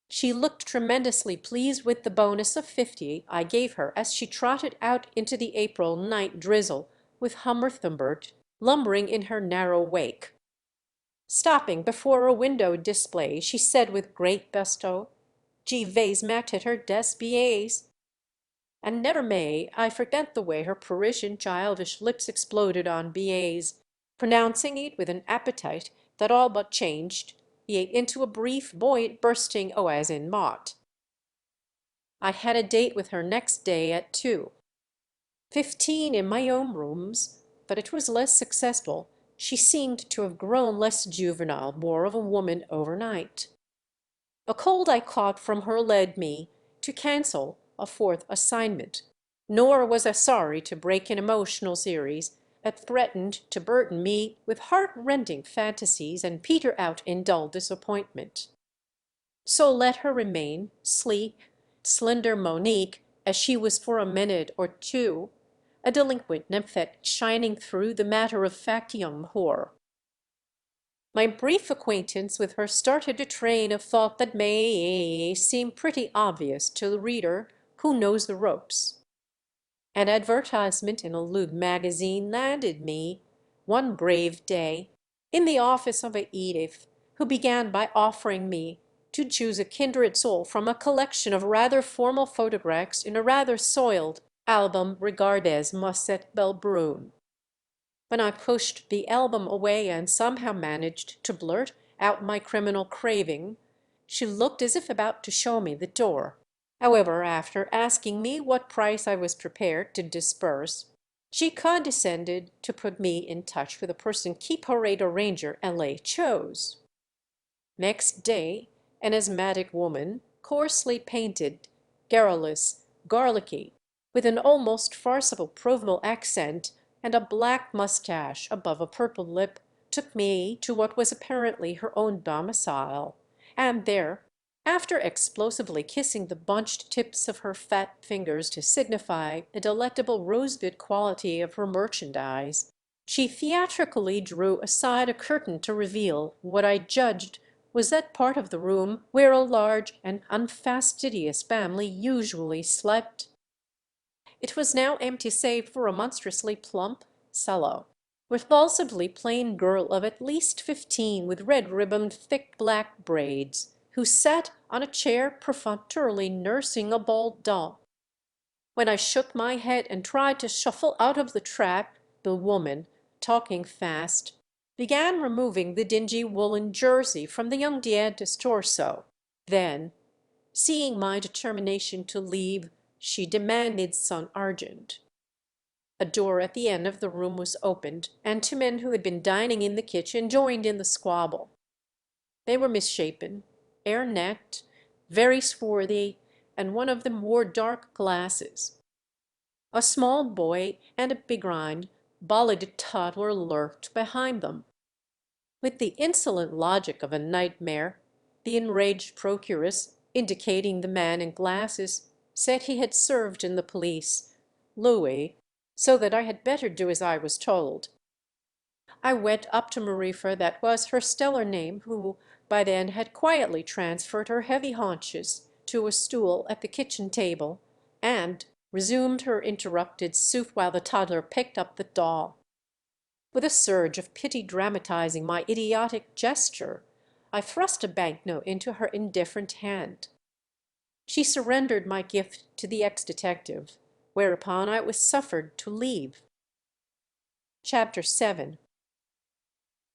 She looked tremendously pleased with the bonus of 50 I gave her as she trotted out into the April night drizzle with Humberthumbert lumbering in her narrow wake. Stopping before a window display, she said with great gusto, "Je vais mettre des billets." And never may I forget the way her Parisian childish lips exploded on billets, pronouncing it with an appetite that all but changed yet into a brief, buoyant bursting as in Mott. I had a date with her next day at 2. 15 in my own rooms, but it was less successful. She seemed to have grown less juvenile, more of a woman overnight. A cold I caught from her led me to cancel a 4th assignment, nor was I sorry to break an emotional series that threatened to burden me with heart-rending fantasies and peter out in dull disappointment. So let her remain, sleek, slender Monique as she was for a minute or two, a delinquent nymphette shining through the matter-of-fact young whore. My brief acquaintance with her started a train of thought that may seem pretty obvious to the reader who knows the ropes. An advertisement in a lewd magazine landed me, one brave day, in the office of a Edith, who began by offering me to choose a kindred soul from a collection of rather formal photographs in a rather soiled album regarded as Musset Belbrune. When I pushed the album away and somehow managed to blurt out my criminal craving, she looked as if about to show me the door. However, after asking me what price I was prepared to disburse, she condescended to put me in touch with a person qui pourrait arranger LA chose. Next day, an asthmatic woman, coarsely painted, garrulous, garlicky, with an almost farcical Provençal accent and a black mustache above a purple lip, took me to what was apparently her own domicile, and there, after explosively kissing the bunched tips of her fat fingers to signify the delectable rosebud quality of her merchandise, she theatrically drew aside a curtain to reveal what I judged was that part of the room where a large and unfastidious family usually slept. It was now empty save for a monstrously plump, sallow, repulsively plain girl of at least 15 with red-ribboned thick black braids, who sat on a chair perfunctorily nursing a bald doll. When I shook my head and tried to shuffle out of the trap, the woman, talking fast, began removing the dingy woolen jersey from the young Dianthus torso. Then, seeing my determination to leave, she demanded some argent. A door at the end of the room was opened, and two men who had been dining in the kitchen joined in the squabble. They were misshapen, air-necked, very swarthy, and one of them wore dark glasses. A small boy and a begrimed, bolid toddler lurked behind them. With the insolent logic of a nightmare, the enraged procuress, indicating the man in glasses, said he had served in the police, Louis, so that I had better do as I was told. I went up to Marifa, that was her stellar name, who by then had quietly transferred her heavy haunches to a stool at the kitchen table, and resumed her interrupted suit while the toddler picked up the doll. With a surge of pity dramatizing my idiotic gesture, I thrust a banknote into her indifferent hand. She surrendered my gift to the ex-detective, whereupon I was suffered to leave. Chapter 7.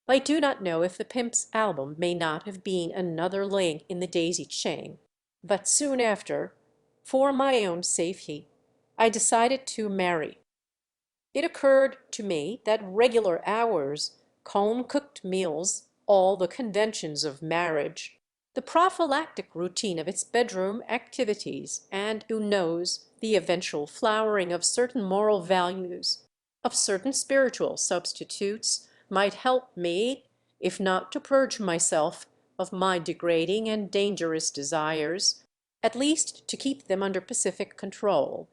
I do not know if the Pimp's album may not have been another link in the daisy chain, but soon after, for my own safety, I decided to marry. It occurred to me that regular hours, home-cooked meals, all the conventions of marriage, the prophylactic routine of its bedroom activities, and, who knows, the eventual flowering of certain moral values, of certain spiritual substitutes, might help me, if not to purge myself of my degrading and dangerous desires, at least to keep them under pacific control.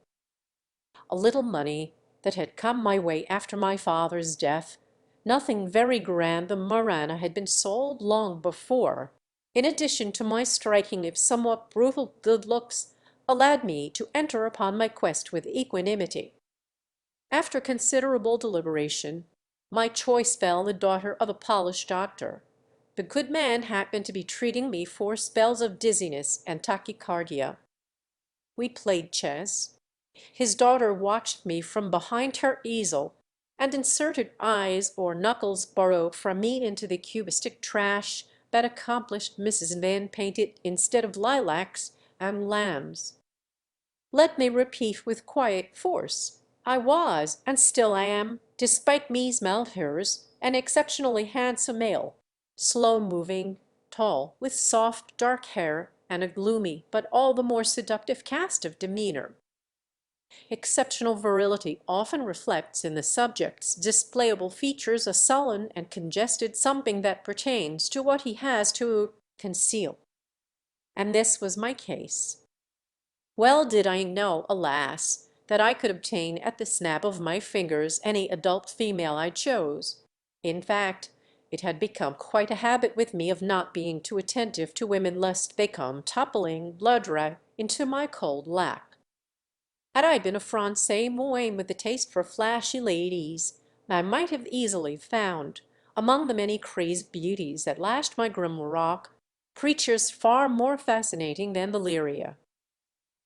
A little money that had come my way after my father's death, nothing very grand, the Marana had been sold long before, in addition to my striking if somewhat brutal good looks, allowed me to enter upon my quest with equanimity. After considerable deliberation, my choice fell the daughter of a polished doctor. The good man happened to be treating me for spells of dizziness and tachycardia. We played chess. His daughter watched me from behind her easel and inserted eyes or knuckles borrowed from me into the cubistic trash that accomplished Mrs. Van painted instead of lilacs and lambs. Let me repeat with quiet force, I was, and still I am, despite Mies Malheurs, an exceptionally handsome male, slow-moving, tall, with soft dark hair and a gloomy but all the more seductive cast of demeanor. Exceptional virility often reflects in the subject's displayable features a sullen and congested something that pertains to what he has to conceal. And this was my case. Well did I know, alas, that I could obtain at the snap of my fingers any adult female I chose. In fact, It had become quite a habit with me of not being too attentive to women lest they come toppling blood-red into my cold lap. Had I been a Francais moine with a taste for flashy ladies, I might have easily found, among the many crazed beauties that lashed my grim rock, creatures far more fascinating than the Lyria.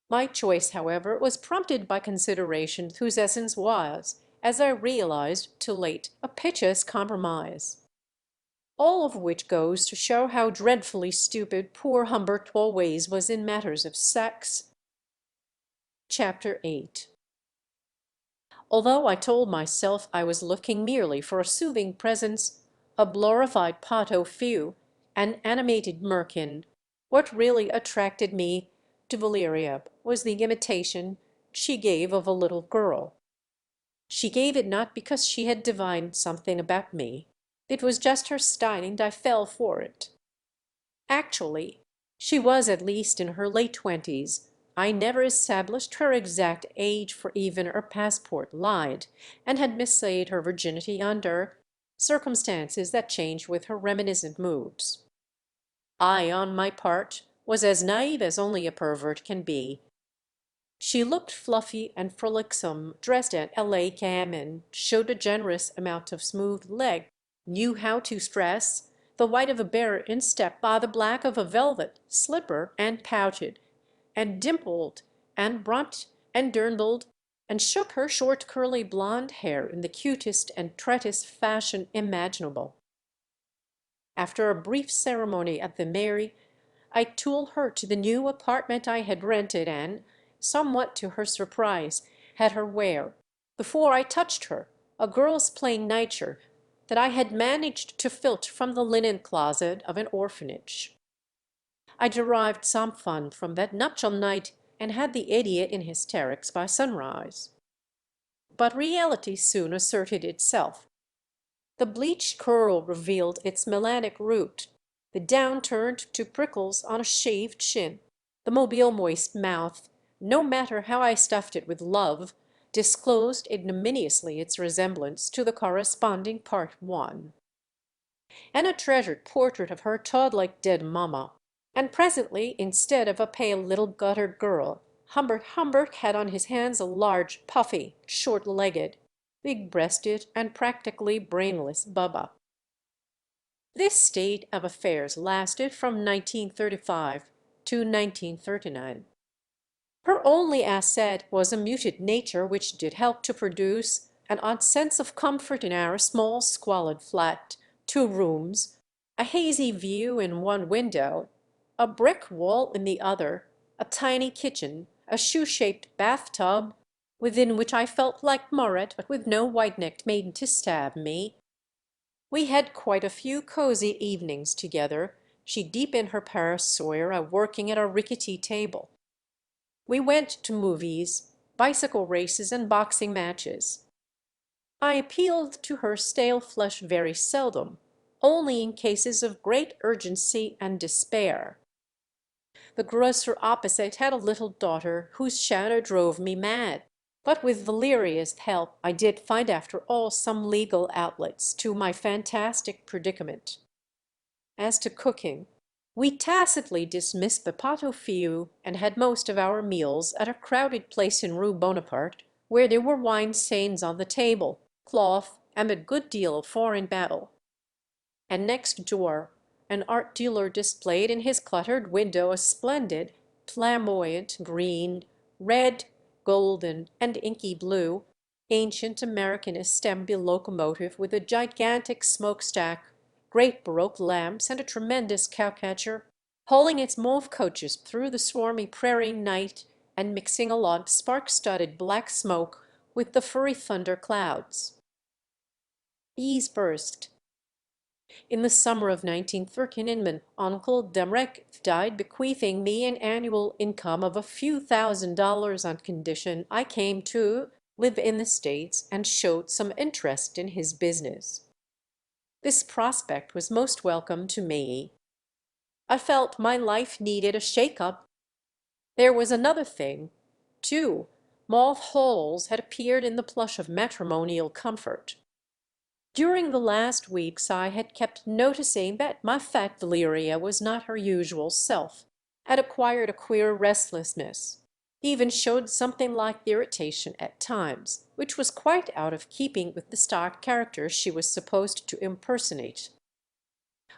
My choice, however, was prompted by consideration whose essence was, as I realized too late, a piteous compromise. All of which goes to show how dreadfully stupid poor Humbert always was in matters of sex. Chapter 8. Although I told myself I was looking merely for a soothing presence, a glorified pot au feu, an animated merkin, what really attracted me to Valeria was the imitation she gave of a little girl. She gave it not because she had divined something about me. It was just her style, and I fell for it. Actually, she was at least in her late 20s. I never established her exact age, for even her passport lied, and had mislaid her virginity under circumstances that changed with her reminiscent moods. I, on my part, was as naive as only a pervert can be. She looked fluffy and frolicsome, dressed at la gamin, showed a generous amount of smooth leg, knew how to stress the white of a bare instep by the black of a velvet slipper, and pouted, and dimpled, and brumped, and dirndled, and shook her short curly blonde hair in the cutest and treatest fashion imaginable. After a brief ceremony at the mairie, I tooled her to the new apartment I had rented, and, somewhat to her surprise, had her wear, before I touched her, a girl's plain nighture that I had managed to filch from the linen closet of an orphanage. I derived some fun from that nuptial night and had the idiot in hysterics by sunrise. But reality soon asserted itself. The bleached curl revealed its melanic root, the down turned to prickles on a shaved chin, the mobile moist mouth, no matter how I stuffed it with love, disclosed ignominiously its resemblance to the corresponding part one, and a treasured portrait of her todd like dead mamma. And presently, instead of a pale little guttered girl, Humbert had on his hands a large, puffy, short-legged, big-breasted, and practically brainless Bubba. This state of affairs lasted from 1935 to 1939. Her only asset was a muted nature which did help to produce an odd sense of comfort in our small squalid flat, 2 rooms, a hazy view in one window, a brick wall in the other, a tiny kitchen, a shoe-shaped bathtub, within which I felt like Moret, but with no white-necked maiden to stab me. We had quite a few cozy evenings together, she deep in her Paris soyer, working at a rickety table. We went to movies, bicycle races, and boxing matches. I appealed to her stale flesh very seldom, only in cases of great urgency and despair. The grocer opposite had a little daughter whose shadow drove me mad, but with Valeria's help I did find after all some legal outlets to my fantastic predicament. As to cooking, we tacitly dismissed the pot au feu and had most of our meals at a crowded place in Rue Bonaparte, where there were wine stains on the table, cloth, and a good deal of foreign battle. And next door, an art dealer displayed in his cluttered window a splendid, flamboyant green, red, golden, and inky blue, ancient American Estembe locomotive with a gigantic smokestack, great Baroque lamps, and a tremendous cowcatcher, hauling its mauve coaches through the swarmy prairie night and mixing a lot of spark-studded black smoke with the furry thunder clouds. Bees burst. In the summer of 1913, my uncle Demrek died, bequeathing me an annual income of a few $1,000s on condition I came to live in the States and showed some interest in his business. This prospect was most welcome to me. I felt my life needed a shake-up. There was another thing, too. Moth holes had appeared in the plush of matrimonial comfort. During the last weeks I had kept noticing that my fat Valeria was not her usual self, had acquired a queer restlessness, even showed something like irritation at times, which was quite out of keeping with the stock character she was supposed to impersonate.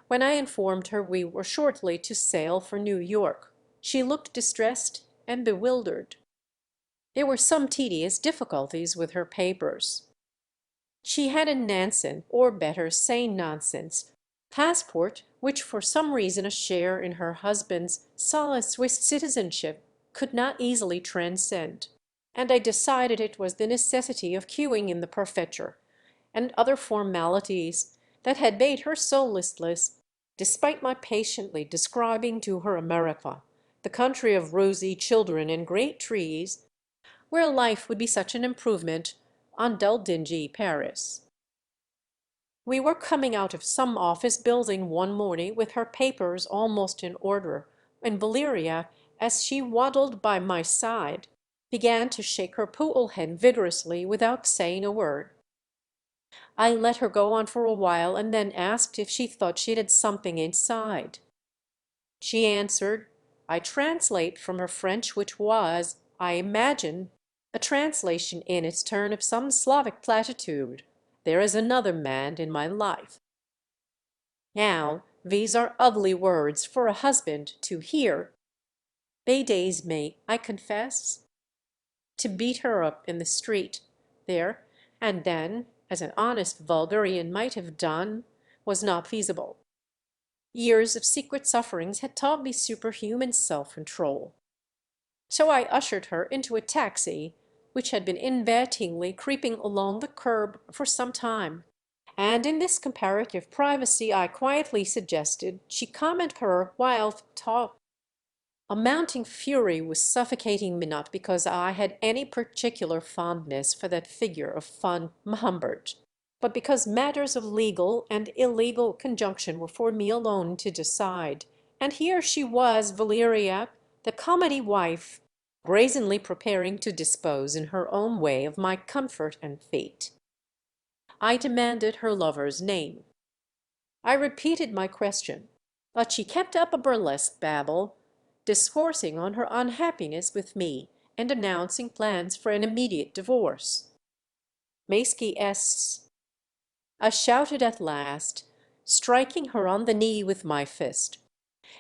When I informed her we were shortly to sail for New York, she looked distressed and bewildered. There were some tedious difficulties with her papers. She had a Nansen, or better, sane nonsense, passport which for some reason a share in her husband's solid Swiss citizenship could not easily transcend, and I decided it was the necessity of queuing in the prefecture, and other formalities, that had made her so listless, despite my patiently describing to her America, the country of rosy children and great trees, where life would be such an improvement on dull dingy Paris. We were coming out of some office building one morning with her papers almost in order, when Valeria, as she waddled by my side, began to shake her poodle head vigorously without saying a word. I let her go on for a while and then asked if she thought she had something inside. She answered, I translate from her French, which was, I imagine, a translation in its turn of some Slavic platitude, "There is another man in my life." Now, these are ugly words for a husband to hear. They daze me, I confess. To beat her up in the street, there and then, as an honest vulgarian might have done, was not feasible. Years of secret sufferings had taught me superhuman self-control. So I ushered her into a taxi which had been invitingly creeping along the curb for some time, and in this comparative privacy I quietly suggested she comment her while talk. A mounting fury was suffocating me, not because I had any particular fondness for that figure of Von Humbert, but because matters of legal and illegal conjunction were for me alone to decide. And here she was, Valeria, the comedy wife, brazenly preparing to dispose in her own way of my comfort and fate. I demanded her lover's name. I repeated my question, but she kept up a burlesque babble, discoursing on her unhappiness with me and announcing plans for an immediate divorce. Mesky s. I shouted at last, striking her on the knee with my fist,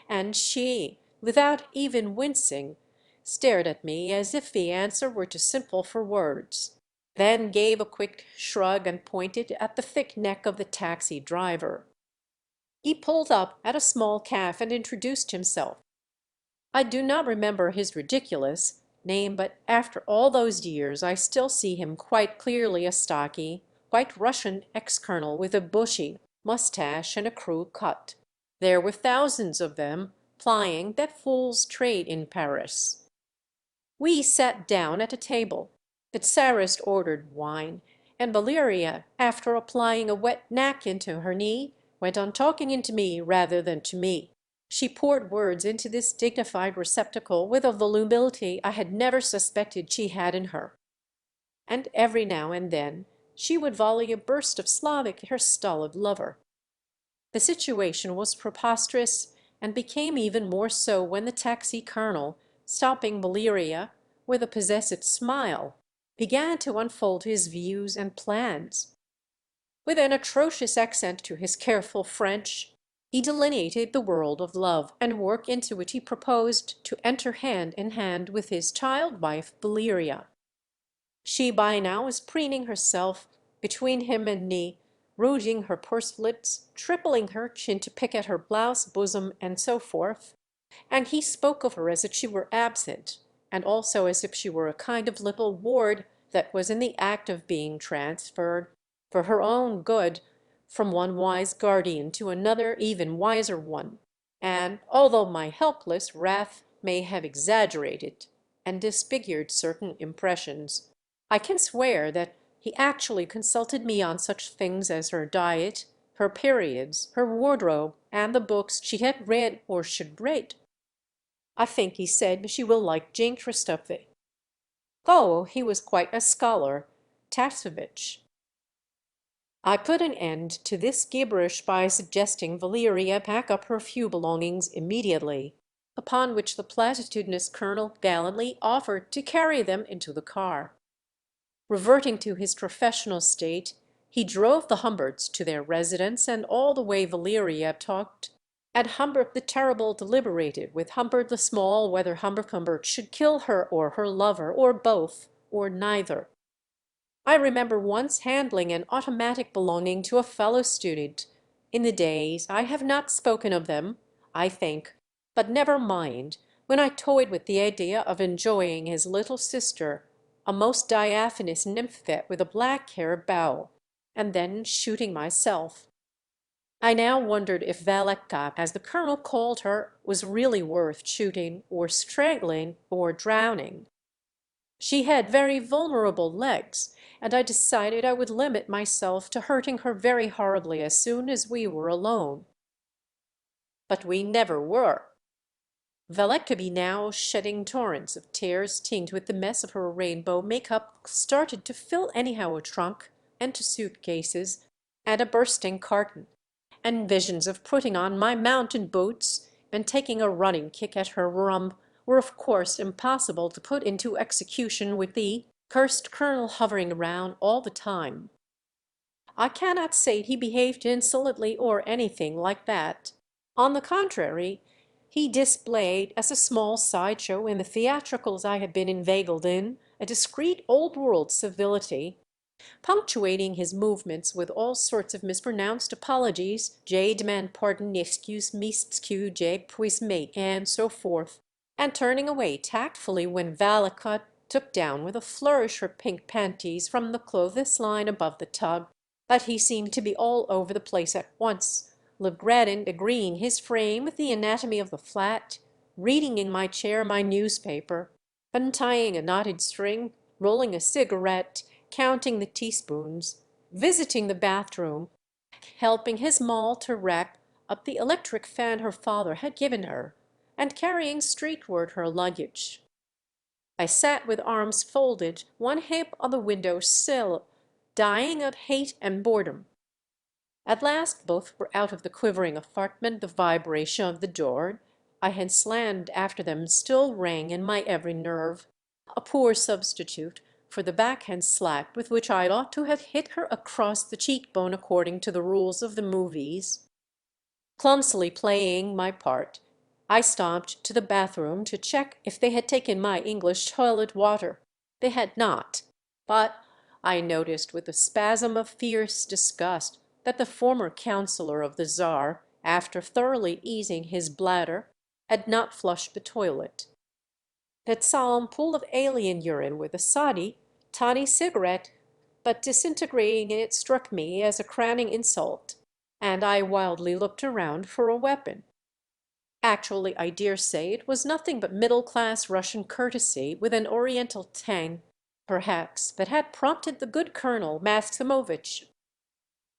and she, without even wincing, stared at me as if the answer were too simple for words, then gave a quick shrug and pointed at the thick neck of the taxi driver. He pulled up at a small cafe and introduced himself. I do not remember his ridiculous name, but after all those years I still see him quite clearly, a stocky, White Russian ex-colonel with a bushy mustache and a crew cut. There were thousands of them plying that fool's trade in Paris. We sat down at a table. The Tsarist ordered wine, and Valeria, after applying a wet napkin to her knee, went on talking into me rather than to me. She poured words into this dignified receptacle with a volubility I had never suspected she had in her. And every now and then she would volley a burst of Slavic at her stolid lover. The situation was preposterous, and became even more so when the taxi colonel, stopping Valeria with a possessive smile, began to unfold his views and plans. With an atrocious accent to his careful French, he delineated the world of love and work into which he proposed to enter hand in hand with his child wife Valeria. She by now was preening herself between him and me, rouging her pursed lips, tripling her chin to pick at her blouse bosom, and so forth, and he spoke of her as if she were absent, and also as if she were a kind of little ward that was in the act of being transferred, for her own good, from one wise guardian to another even wiser one. And although my helpless wrath may have exaggerated and disfigured certain impressions, I can swear that he actually consulted me on such things as her diet, her periods, her wardrobe, and the books she had read or should read. I think he said she will like Jane Christophe. Oh, he was quite a scholar, Tassovich. I put an end to this gibberish by suggesting Valeria pack up her few belongings immediately, upon which the platitudinous colonel gallantly offered to carry them into the car. Reverting to his professional state, he drove the Humberts to their residence, and all the way Valeria talked and Humbert the Terrible deliberated with Humbert the Small whether Humbert should kill her or her lover, or both, or neither. I remember once handling an automatic belonging to a fellow student. In the days, I have not spoken of them, I think, but never mind, when I toyed with the idea of enjoying his little sister, a most diaphanous nymphette with a black hair bow, and then shooting myself. I now wondered if Vallecca, as the colonel called her, was really worth shooting, or strangling, or drowning. She had very vulnerable legs, and I decided I would limit myself to hurting her very horribly as soon as we were alone. But we never were. Valleccaby, now shedding torrents of tears tinged with the mess of her rainbow make-up, started to fill anyhow a trunk, and to suitcases, and a bursting carton, and visions of putting on my mountain boots and taking a running kick at her rum were of course impossible to put into execution with the cursed colonel hovering around all the time. I cannot say he behaved insolently or anything like that. On the contrary, he displayed, as a small sideshow in the theatricals I had been inveigled in, a discreet old-world civility, punctuating his movements with all sorts of mispronounced apologies, "Je demand pardon, excuse me, je puis me," and so forth, and turning away tactfully when Vallecott took down with a flourish her pink panties from the clothes line above the tug. But he seemed to be all over the place at once, Legradin agreeing his frame with the anatomy of the flat, reading in my chair my newspaper, untying a knotted string, rolling a cigarette, counting the teaspoons, visiting the bathroom, helping his Moll to wrap up the electric fan her father had given her, and carrying streetward her luggage. I sat with arms folded, one hip on the window sill, dying of hate and boredom. At last both were out of the quivering apartment. The vibration of the door I had slammed after them still rang in my every nerve, a poor substitute for the backhand slap with which I ought to have hit her across the cheekbone according to the rules of the movies. Clumsily playing my part, I stomped to the bathroom to check if they had taken my English toilet water. They had not, but I noticed with a spasm of fierce disgust that the former counselor of the Czar, after thoroughly easing his bladder, had not flushed the toilet. That solemn pool of alien urine with a tawny cigarette, but disintegrating it struck me as a crowning insult, and I wildly looked around for a weapon. Actually, I dare say it was nothing but middle-class Russian courtesy with an Oriental tang, perhaps, that had prompted the good Colonel Maximovitch.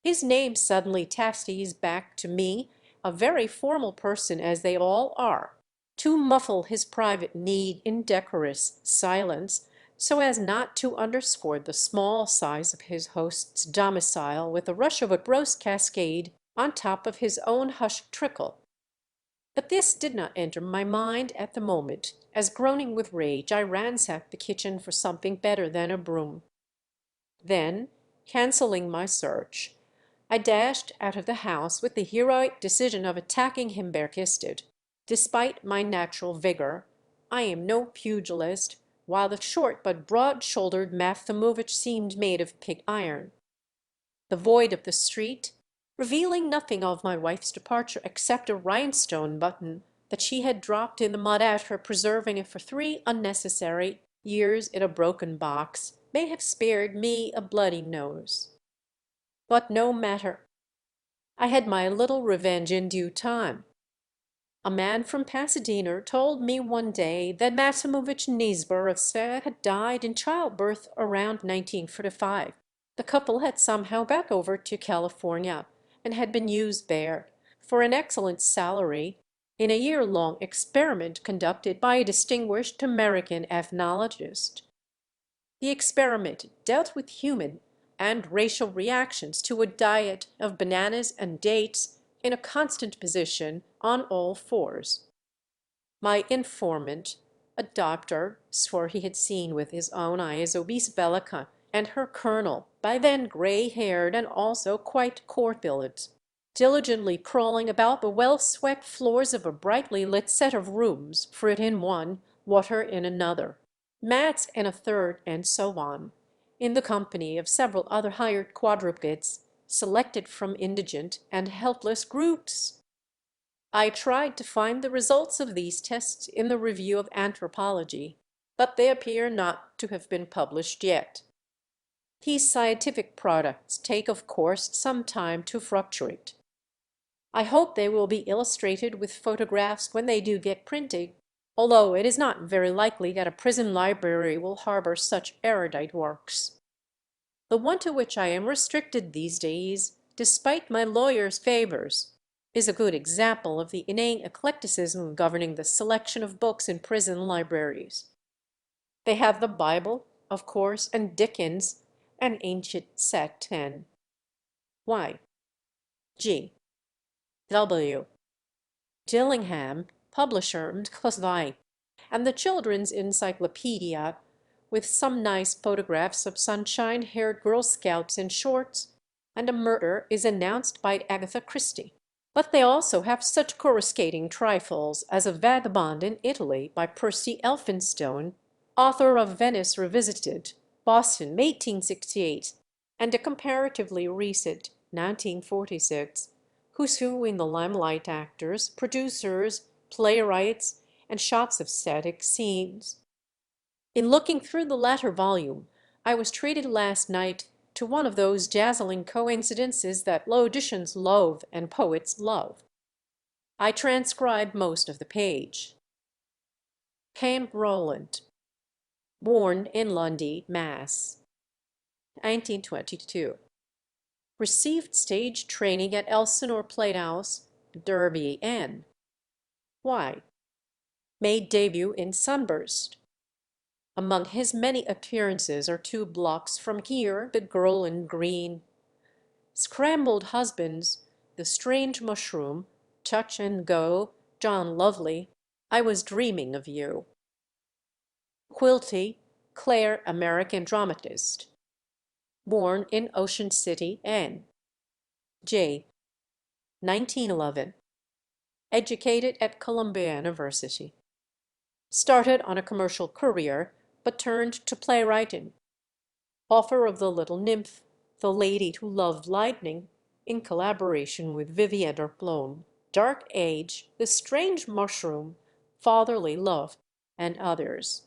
His name suddenly taxies back to me, a very formal person as they all are, to muffle his private need in decorous silence, so as not to underscore the small size of his host's domicile with the rush of a gross cascade on top of his own hushed trickle. But this did not enter my mind at the moment, as groaning with rage I ransacked the kitchen for something better than a broom. Then, cancelling my search, I dashed out of the house with the heroic decision of attacking him barefisted. Despite my natural vigor, I am no pugilist, while the short but broad-shouldered Maximovitch seemed made of pig iron. The void of the street, revealing nothing of my wife's departure except a rhinestone button that she had dropped in the mud after preserving it for 3 unnecessary years in a broken box, may have spared me a bloody nose. But no matter. I had my little revenge in due time. A man from Pasadena told me one day that Maximovitch Nisber of Serre had died in childbirth around 1945. The couple had somehow back over to California and had been used there, for an excellent salary, in a year-long experiment conducted by a distinguished American ethnologist. The experiment dealt with human, and racial reactions to a diet of bananas and dates in a constant position on all fours. My informant, a doctor, swore he had seen with his own eyes obese Bellica and her colonel, by then gray-haired and also quite corpulent, diligently crawling about the well-swept floors of a brightly lit set of rooms, fruit in one, water in another, mats in a third, and so on, in the company of several other hired quadrupeds, selected from indigent and helpless groups. I tried to find the results of these tests in the Review of Anthropology, but they appear not to have been published yet. These scientific products take, of course, some time to fructuate. I hope they will be illustrated with photographs when they do get printed, although it is not very likely that a prison library will harbor such erudite works. The one to which I am restricted these days, despite my lawyer's favors, is a good example of the inane eclecticism governing the selection of books in prison libraries. They have the Bible, of course, and Dickens, an ancient Satin. Y. G. W. Dillingham, publisher, and the Children's Encyclopedia, with some nice photographs of sunshine-haired Girl Scouts in shorts, and a murder is announced by Agatha Christie. But they also have such coruscating trifles as a Vagabond in Italy by Percy Elphinstone, author of Venice Revisited, Boston, 1868, and a comparatively recent 1946, Who's Who in the Limelight actors, producers, playwrights, and shots of static scenes. In looking through the latter volume, I was treated last night to one of those dazzling coincidences that logicians loathe and poets love. I transcribed most of the page. Cain Rowland, born in Lundy, Mass. 1922. Received stage training at Elsinore Playhouse, Derby, N. Y. Made debut in Sunburst. Among his many appearances are 2 blocks from here, The Girl in Green, Scrambled Husbands, The Strange Mushroom, Touch and Go, John Lovely, I Was Dreaming of You. Quilty, Clare, American dramatist. Born in Ocean City, N. J. 1911. Educated at Columbia University. Started on a commercial career, but turned to playwriting. Author of The Little Nymph, The Lady Who Loved Lightning, in collaboration with Vivienne Arplon, Dark Age, The Strange Mushroom, Fatherly Love, and others.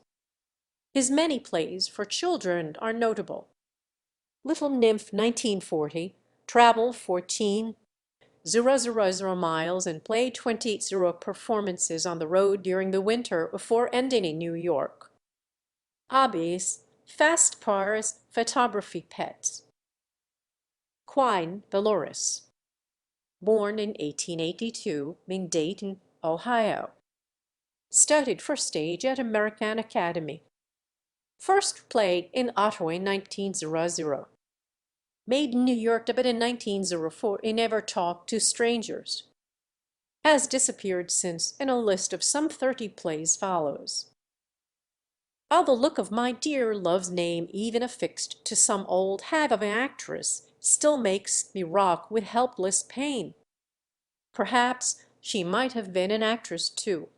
His many plays for children are notable. Little Nymph, 1940, Travel 14,000 miles and played 20 performances on the road during the winter before ending in New York. Hobbies: fast cars, photography, pets. Quine Valoris, born in 1882 in Dayton, Ohio. Studied for stage at American Academy. First played in Ottawa in 1900. Made in New York debut in 1904 in Never Talk to Strangers. Has disappeared since, and a list of some 30 plays follows. How the look of my dear love's name, even affixed to some old hag of an actress, still makes me rock with helpless pain. Perhaps she might have been an actress too.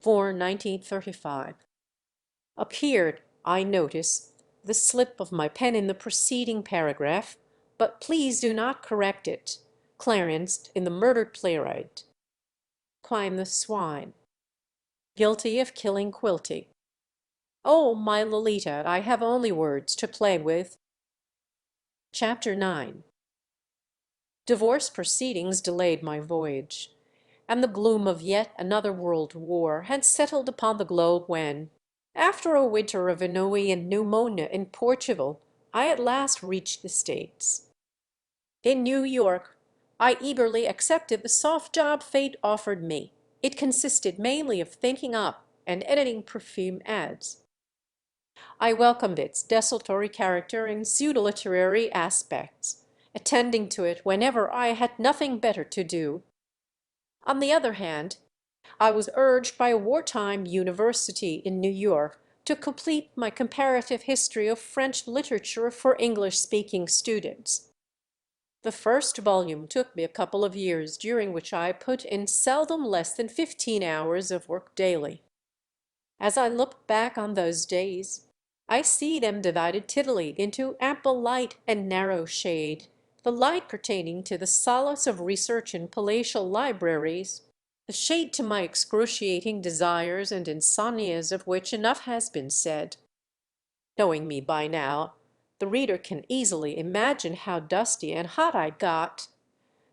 For 1935. Appeared, I notice, the slip of my pen in the preceding paragraph, but please do not correct it. Clarence in The Murdered Playwright. Quine the Swine. Guilty of killing Quilty. Oh, my Lolita, I have only words to play with. Chapter 9. Divorce proceedings delayed my voyage, and the gloom of yet another world war had settled upon the globe when, after a winter of ennui and pneumonia in Portugal, I at last reached the States. In New York, I eagerly accepted the soft job fate offered me. It consisted mainly of thinking up and editing perfume ads. I welcomed its desultory character and pseudo-literary aspects, attending to it whenever I had nothing better to do. On the other hand, I was urged by a wartime university in New York to complete my comparative history of French literature for English-speaking students. The first volume took me a couple of years, during which I put in seldom less than 15 hours of work daily. As I look back on those days, I see them divided tittily into ample light and narrow shade, the light pertaining to the solace of research in palatial libraries, the shade to my excruciating desires and insomnias, of which enough has been said. Knowing me by now, the reader can easily imagine how dusty and hot I got,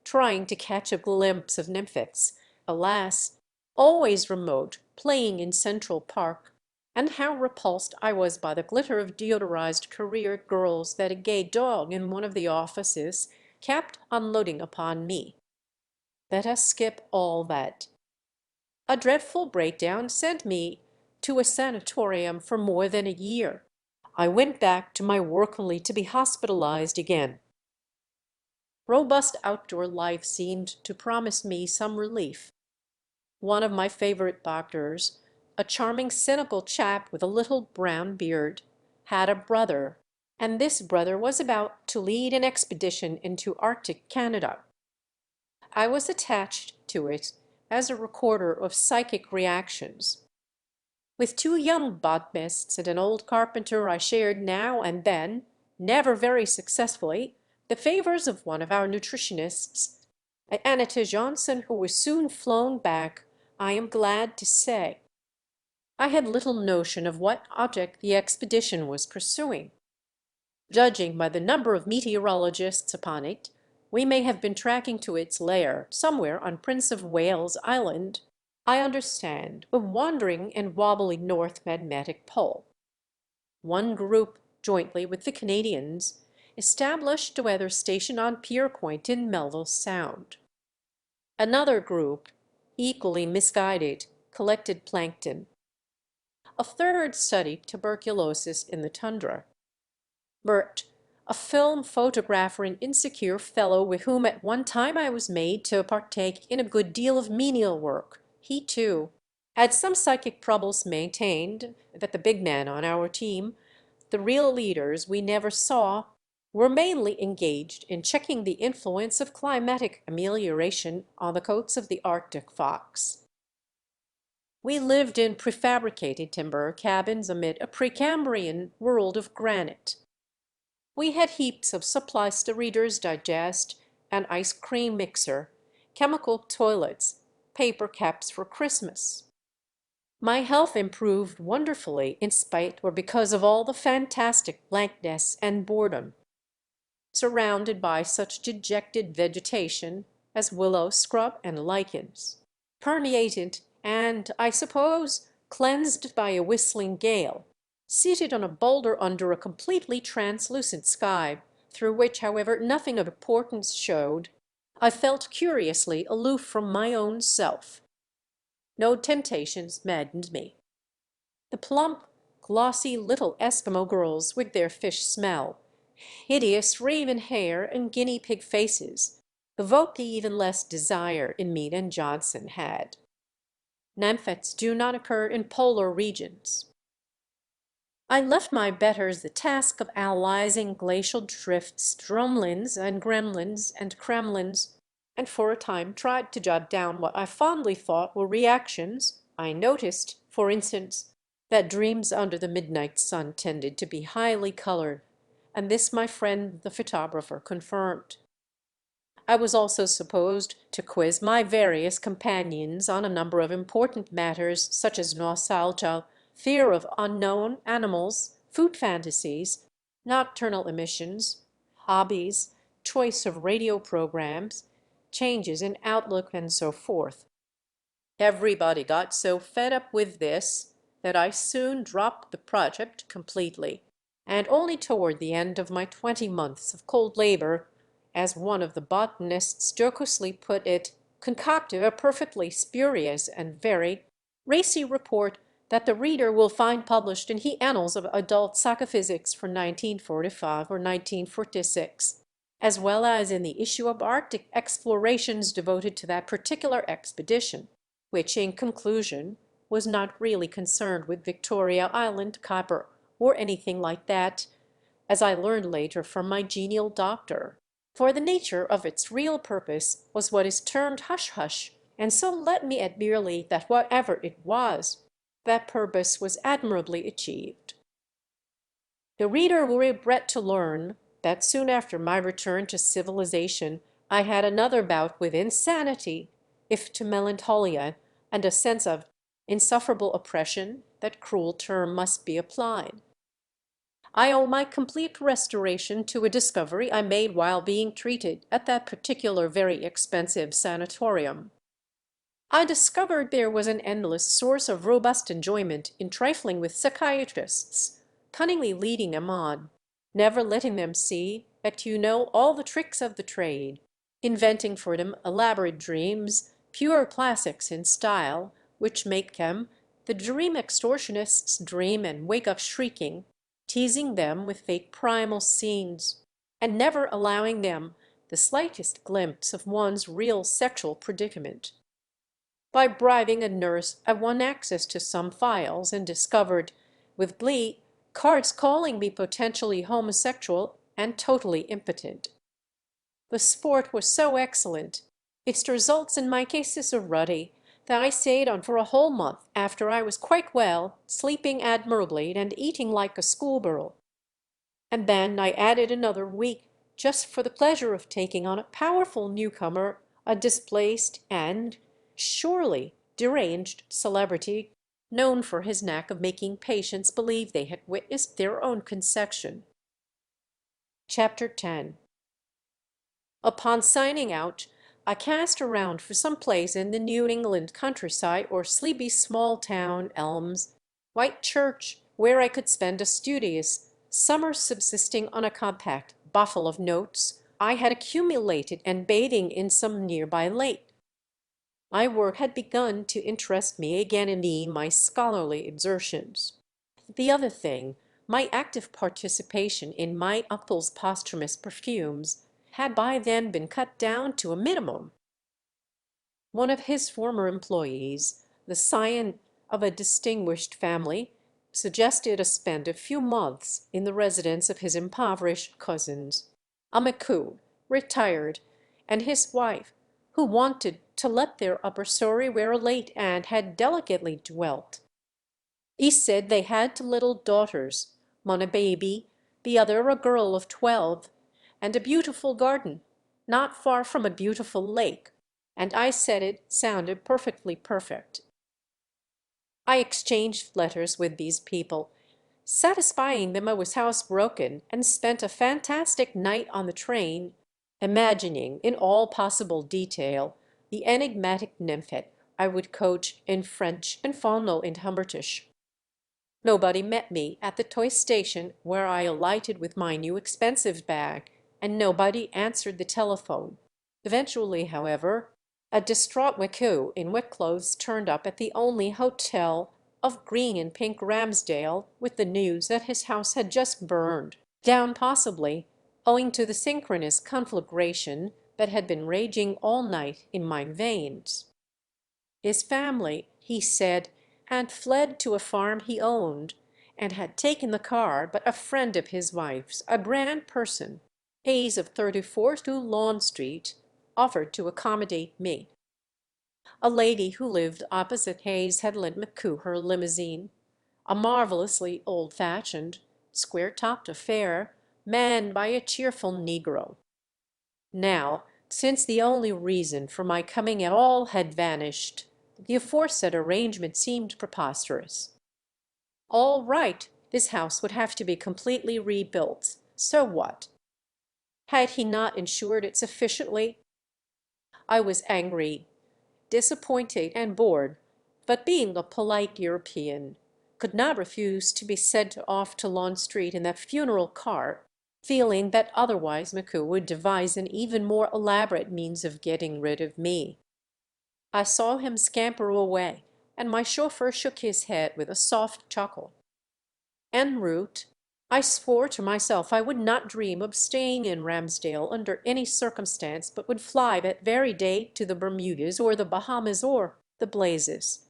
trying to catch a glimpse of nymphets, alas, always remote, playing in Central Park, and how repulsed I was by the glitter of deodorized career girls that a gay dog in one of the offices kept unloading upon me. Let us skip all that. A dreadful breakdown sent me to a sanatorium for more than a year. I went back to my work only to be hospitalized again. Robust outdoor life seemed to promise me some relief. One of my favorite doctors, a charming cynical chap with a little brown beard, had a brother, and this brother was about to lead an expedition into Arctic Canada. I was attached to it as a recorder of psychic reactions. With two young botanists and an old carpenter I shared now and then, never very successfully, the favors of one of our nutritionists, Anita Johnson, who was soon flown back, I am glad to say. I had little notion of what object the expedition was pursuing. Judging by the number of meteorologists upon it, we may have been tracking to its lair somewhere on Prince of Wales Island, I understand, of wandering and wobbly North Magnetic Pole. One group, jointly with the Canadians, established a weather station on Pier Point in Melville Sound. Another group, equally misguided, collected plankton. A third studied tuberculosis in the tundra. Bert, a film photographer and insecure fellow with whom at one time I was made to partake in a good deal of menial work, he too had some psychic troubles, maintained that the big men on our team, the real leaders we never saw, were mainly engaged in checking the influence of climatic amelioration on the coats of the Arctic fox. We lived in prefabricated timber cabins amid a Precambrian world of granite. We had heaps of supplies to Reader's Digest, an ice cream mixer, chemical toilets, paper caps for Christmas. My health improved wonderfully in spite or because of all the fantastic blankness and boredom. Surrounded by such dejected vegetation as willow, scrub, and lichens, permeated and, I suppose, cleansed by a whistling gale, seated on a boulder under a completely translucent sky, through which, however, nothing of importance showed, I felt curiously aloof from my own self. No temptations maddened me. The plump, glossy little Eskimo girls with their fish smell, hideous raven hair, and guinea pig faces evoked even less desire in me than Johnson had. Nymphets do not occur in polar regions. I left my betters the task of analyzing glacial drifts, drumlins and gremlins and kremlins, and for a time tried to jot down what I fondly thought were reactions. I noticed, for instance, that dreams under the midnight sun tended to be highly colored, and this my friend the photographer confirmed. I was also supposed to quiz my various companions on a number of important matters such as nostalgia, fear of unknown animals, food fantasies, nocturnal emissions, hobbies, choice of radio programs, changes in outlook, and so forth. Everybody got so fed up with this that I soon dropped the project completely, and only toward the end of my 20 months of cold labor, as one of the botanists jocosely put it, concocted a perfectly spurious and very racy report that the reader will find published in the Annals of Adult Psychophysics for 1945 or 1946, as well as in the issue of Arctic explorations devoted to that particular expedition, which, in conclusion, was not really concerned with Victoria Island copper or anything like that, as I learned later from my genial doctor, for the nature of its real purpose was what is termed hush-hush, and so let me add merely that whatever it was, that purpose was admirably achieved. The reader will regret to learn that soon after my return to civilization I had another bout with insanity, if to melancholia and a sense of insufferable oppression that cruel term must be applied. I owe my complete restoration to a discovery I made while being treated at that particular very expensive sanatorium. I discovered there was an endless source of robust enjoyment in trifling with psychiatrists, cunningly leading them on, never letting them see that you know all the tricks of the trade, inventing for them elaborate dreams, pure classics in style, which make them, the dream extortionists, dream and wake up shrieking, teasing them with fake primal scenes, and never allowing them the slightest glimpse of one's real sexual predicament. By bribing a nurse I won access to some files and discovered, with glee, cards calling me potentially homosexual and totally impotent. The sport was so excellent, its results in my cases so ruddy, that I stayed on for a whole month after I was quite well, sleeping admirably and eating like a schoolgirl. And then I added another week just for the pleasure of taking on a powerful newcomer, a displaced and surely deranged celebrity, known for his knack of making patients believe they had witnessed their own conception. Chapter 10. Upon signing out, I cast around for some place in the New England countryside or sleepy small town, elms, white church, where I could spend a studious summer subsisting on a compact bottle of notes I had accumulated and bathing in some nearby lake. My work had begun to interest me again in my scholarly exertions. The other thing, my active participation in my uncle's posthumous perfumes, had by then been cut down to a minimum. One of his former employees, the scion of a distinguished family, suggested I spend a few months in the residence of his impoverished cousins, a McCoo, retired, and his wife, who wanted to let their upper story where a late aunt had delicately dwelt. He said they had two little daughters, one a baby, the other a girl of 12, and a beautiful garden, not far from a beautiful lake, and I said it sounded perfectly perfect. I exchanged letters with these people, satisfying them I was housebroken, and spent a fantastic night on the train, imagining in all possible detail the enigmatic nymphet I would coach in French and fondle in Humbertish. Nobody met me at the toy station where I alighted with my new expensive bag, and nobody answered the telephone. Eventually, however, a distraught McCoo in wet clothes turned up at the only hotel of green and pink Ramsdale with the news that his house had just burned down, possibly owing to the synchronous conflagration that had been raging all night in my veins. His family, he said, had fled to a farm he owned, and had taken the car, but a friend of his wife's, a grand person, Hayes of 34 to Lawn Street, offered to accommodate me. A lady who lived opposite Hayes had lent McCoo her limousine, a marvelously old-fashioned, square-topped affair, manned by a cheerful Negro. Now, since the only reason for my coming at all had vanished, the aforesaid arrangement seemed preposterous. All right, this house would have to be completely rebuilt. So what? Had he not insured it sufficiently? I was angry, disappointed, and bored, but being a polite European, could not refuse to be sent off to Lawn Street in that funeral car, feeling that otherwise McCoo would devise an even more elaborate means of getting rid of me. I saw him scamper away, and my chauffeur shook his head with a soft chuckle. En route, I swore to myself I would not dream of staying in Ramsdale under any circumstance, but would fly that very day to the Bermudas or the Bahamas or the Blazes.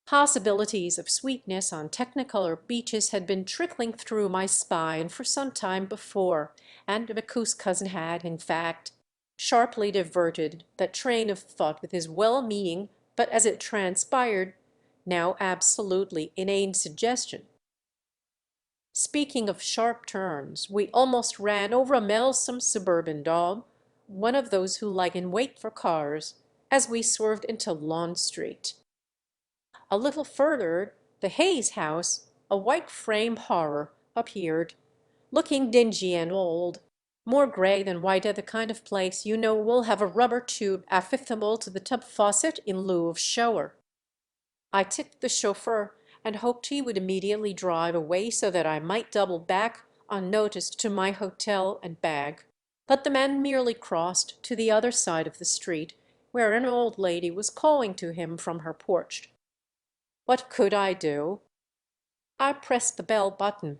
Possibilities of sweetness on technicolor beaches had been trickling through my spine for some time before, and Decoud's cousin had, in fact, sharply diverted that train of thought with his well-meaning, but as it transpired, now absolutely inane suggestion. Speaking of sharp turns, we almost ran over a meddlesome suburban dog, one of those who lie in wait for cars, as we swerved into Lawn Street. A little further, the Hayes house, a white frame horror, appeared, looking dingy and old, more gray than white at the kind of place you know will have a rubber tube affixable to the tub faucet in lieu of shower. I tipped the chauffeur and hoped he would immediately drive away so that I might double back unnoticed to my hotel and bag. But the man merely crossed to the other side of the street, where an old lady was calling to him from her porch. What could I do? I pressed the bell button.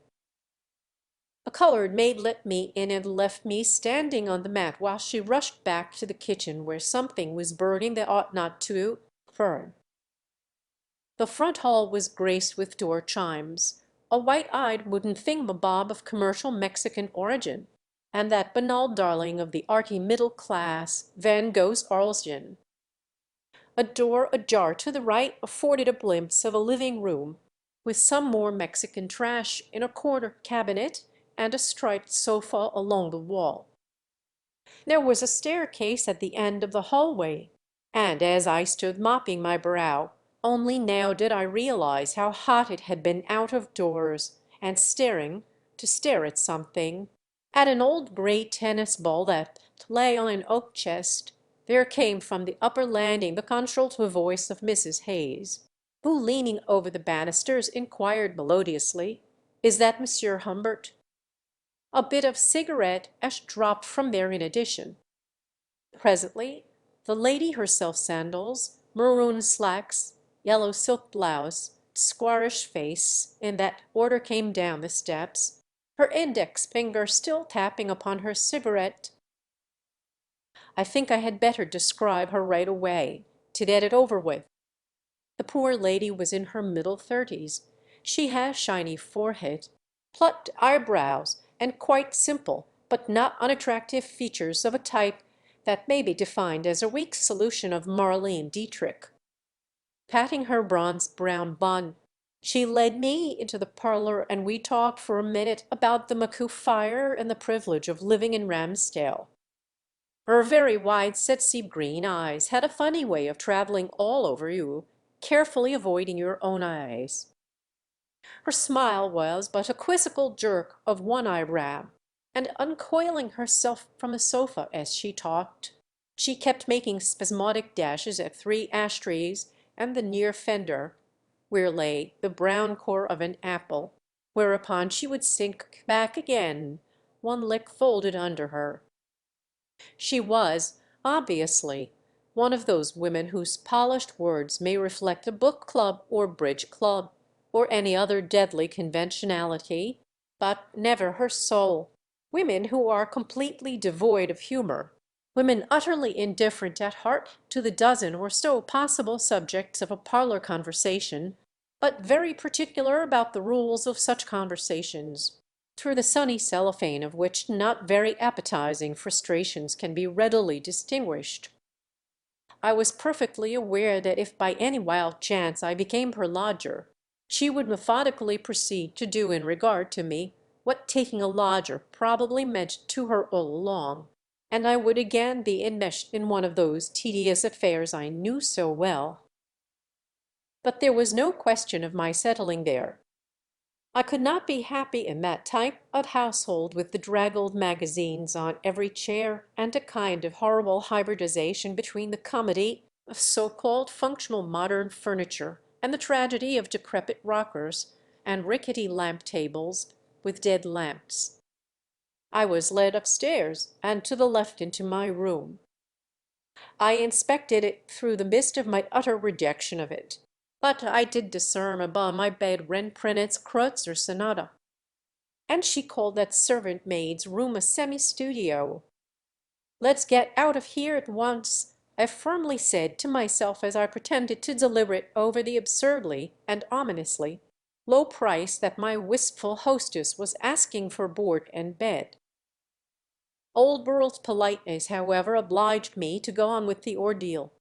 A colored maid let me in and left me standing on the mat while she rushed back to the kitchen where something was burning that ought not to burn. The front hall was graced with door chimes, a white-eyed wooden thingamabob of commercial Mexican origin, and that banal darling of the arty middle class, Van Gogh's origin. A door ajar to the right afforded a glimpse of a living room, with some more Mexican trash in a corner cabinet and a striped sofa along the wall. There was a staircase at the end of the hallway, and as I stood mopping my brow, only now did I realize how hot it had been out of doors, and staring, to stare at something, at an old gray tennis ball that lay on an oak chest, there came from the upper landing the contralto voice of Mrs. Hayes, who, leaning over the banisters, inquired melodiously, "Is that Monsieur Humbert?" A bit of cigarette ash dropped from there in addition. Presently the lady herself, sandals, maroon slacks, yellow silk blouse, squarish face, in that order came down the steps, her index finger still tapping upon her cigarette. I think I had better describe her right away, to get it over with. The poor lady was in her middle 30s. She has shiny forehead, plucked eyebrows, and quite simple but not unattractive features of a type that may be defined as a weak solution of Marlene Dietrich. Patting her bronze brown bun, she led me into the parlor and we talked for a minute about the Macouf fire and the privilege of living in Ramsdale. Her very wide-set sea-green eyes had a funny way of traveling all over you, carefully avoiding your own eyes. Her smile was but a quizzical jerk of one eyebrow, and uncoiling herself from a sofa as she talked, she kept making spasmodic dashes at 3 ashtrays and the near fender, where lay the brown core of an apple, whereupon she would sink back again, one leg folded under her. She was, obviously, one of those women whose polished words may reflect a book club or bridge club, or any other deadly conventionality, but never her soul. Women who are completely devoid of humor, women utterly indifferent at heart to the dozen or so possible subjects of a parlor conversation, but very particular about the rules of such conversations, through the sunny cellophane of which not very appetizing frustrations can be readily distinguished. I was perfectly aware that if by any wild chance I became her lodger, she would methodically proceed to do in regard to me what taking a lodger probably meant to her all along, and I would again be enmeshed in one of those tedious affairs I knew so well. But there was no question of my settling there. I could not be happy in that type of household with the draggled magazines on every chair and a kind of horrible hybridization between the comedy of so-called functional modern furniture and the tragedy of decrepit rockers and rickety lamp tables with dead lamps. I was led upstairs and to the left into my room. I inspected it through the mist of my utter rejection of it, but I did discern above my bed Renprenet's Kreutzer Sonata, and she called that servant maid's room a semi-studio. Let's get out of here at once, I firmly said to myself as I pretended to deliver it over the absurdly and ominously low price that my wistful hostess was asking for board and bed. Old Burl's politeness, however, obliged me to go on with the ordeal.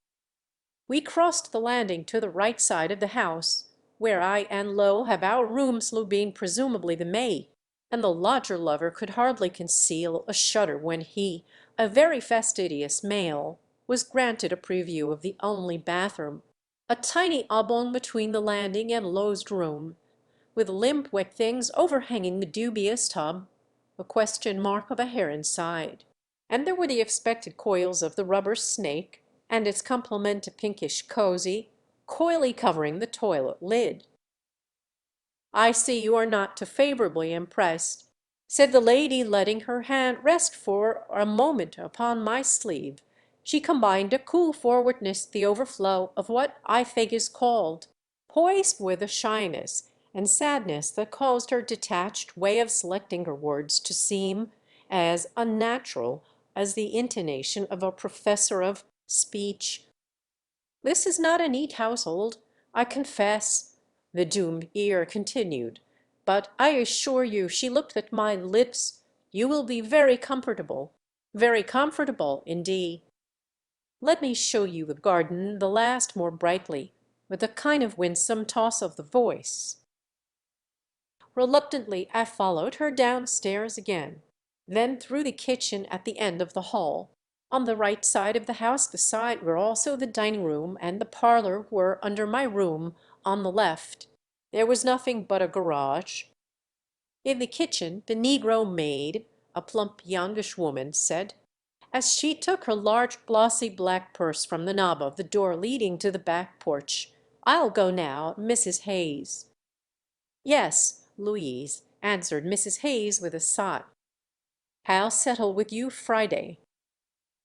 We crossed the landing to the right side of the house, where I and Low have our rooms, Lou being presumably the maid, and the lodger lover could hardly conceal a shudder when he, a very fastidious male, was granted a preview of the only bathroom, a tiny oblong between the landing and Low's room, with limp wet things overhanging the dubious tub, a question mark of a hair inside. And there were the expected coils of the rubber snake, and its complement a pinkish cozy, coyly covering the toilet lid. "I see you are not too favorably impressed," said the lady, letting her hand rest for a moment upon my sleeve. She combined a cool forwardness, the overflow of what I think is called poise, with a shyness and sadness that caused her detached way of selecting her words to seem as unnatural as the intonation of a professor of speech. "This is not a neat household, I confess," the doomed ear continued, "but I assure you," she looked at my lips, "you will be very comfortable indeed. Let me show you the garden," the last more brightly, with a kind of winsome toss of the voice. Reluctantly I followed her downstairs again, then through the kitchen at the end of the hall. On the right side of the house beside were also the dining room and the parlor were under my room on the left. There was nothing but a garage. In the kitchen the negro maid, a plump youngish woman, said, as she took her large glossy black purse from the knob of the door leading to the back porch, "I'll go now, Mrs. Hayes." "Yes, Louise," answered Mrs. Hayes with a sigh. "I'll settle with you Friday."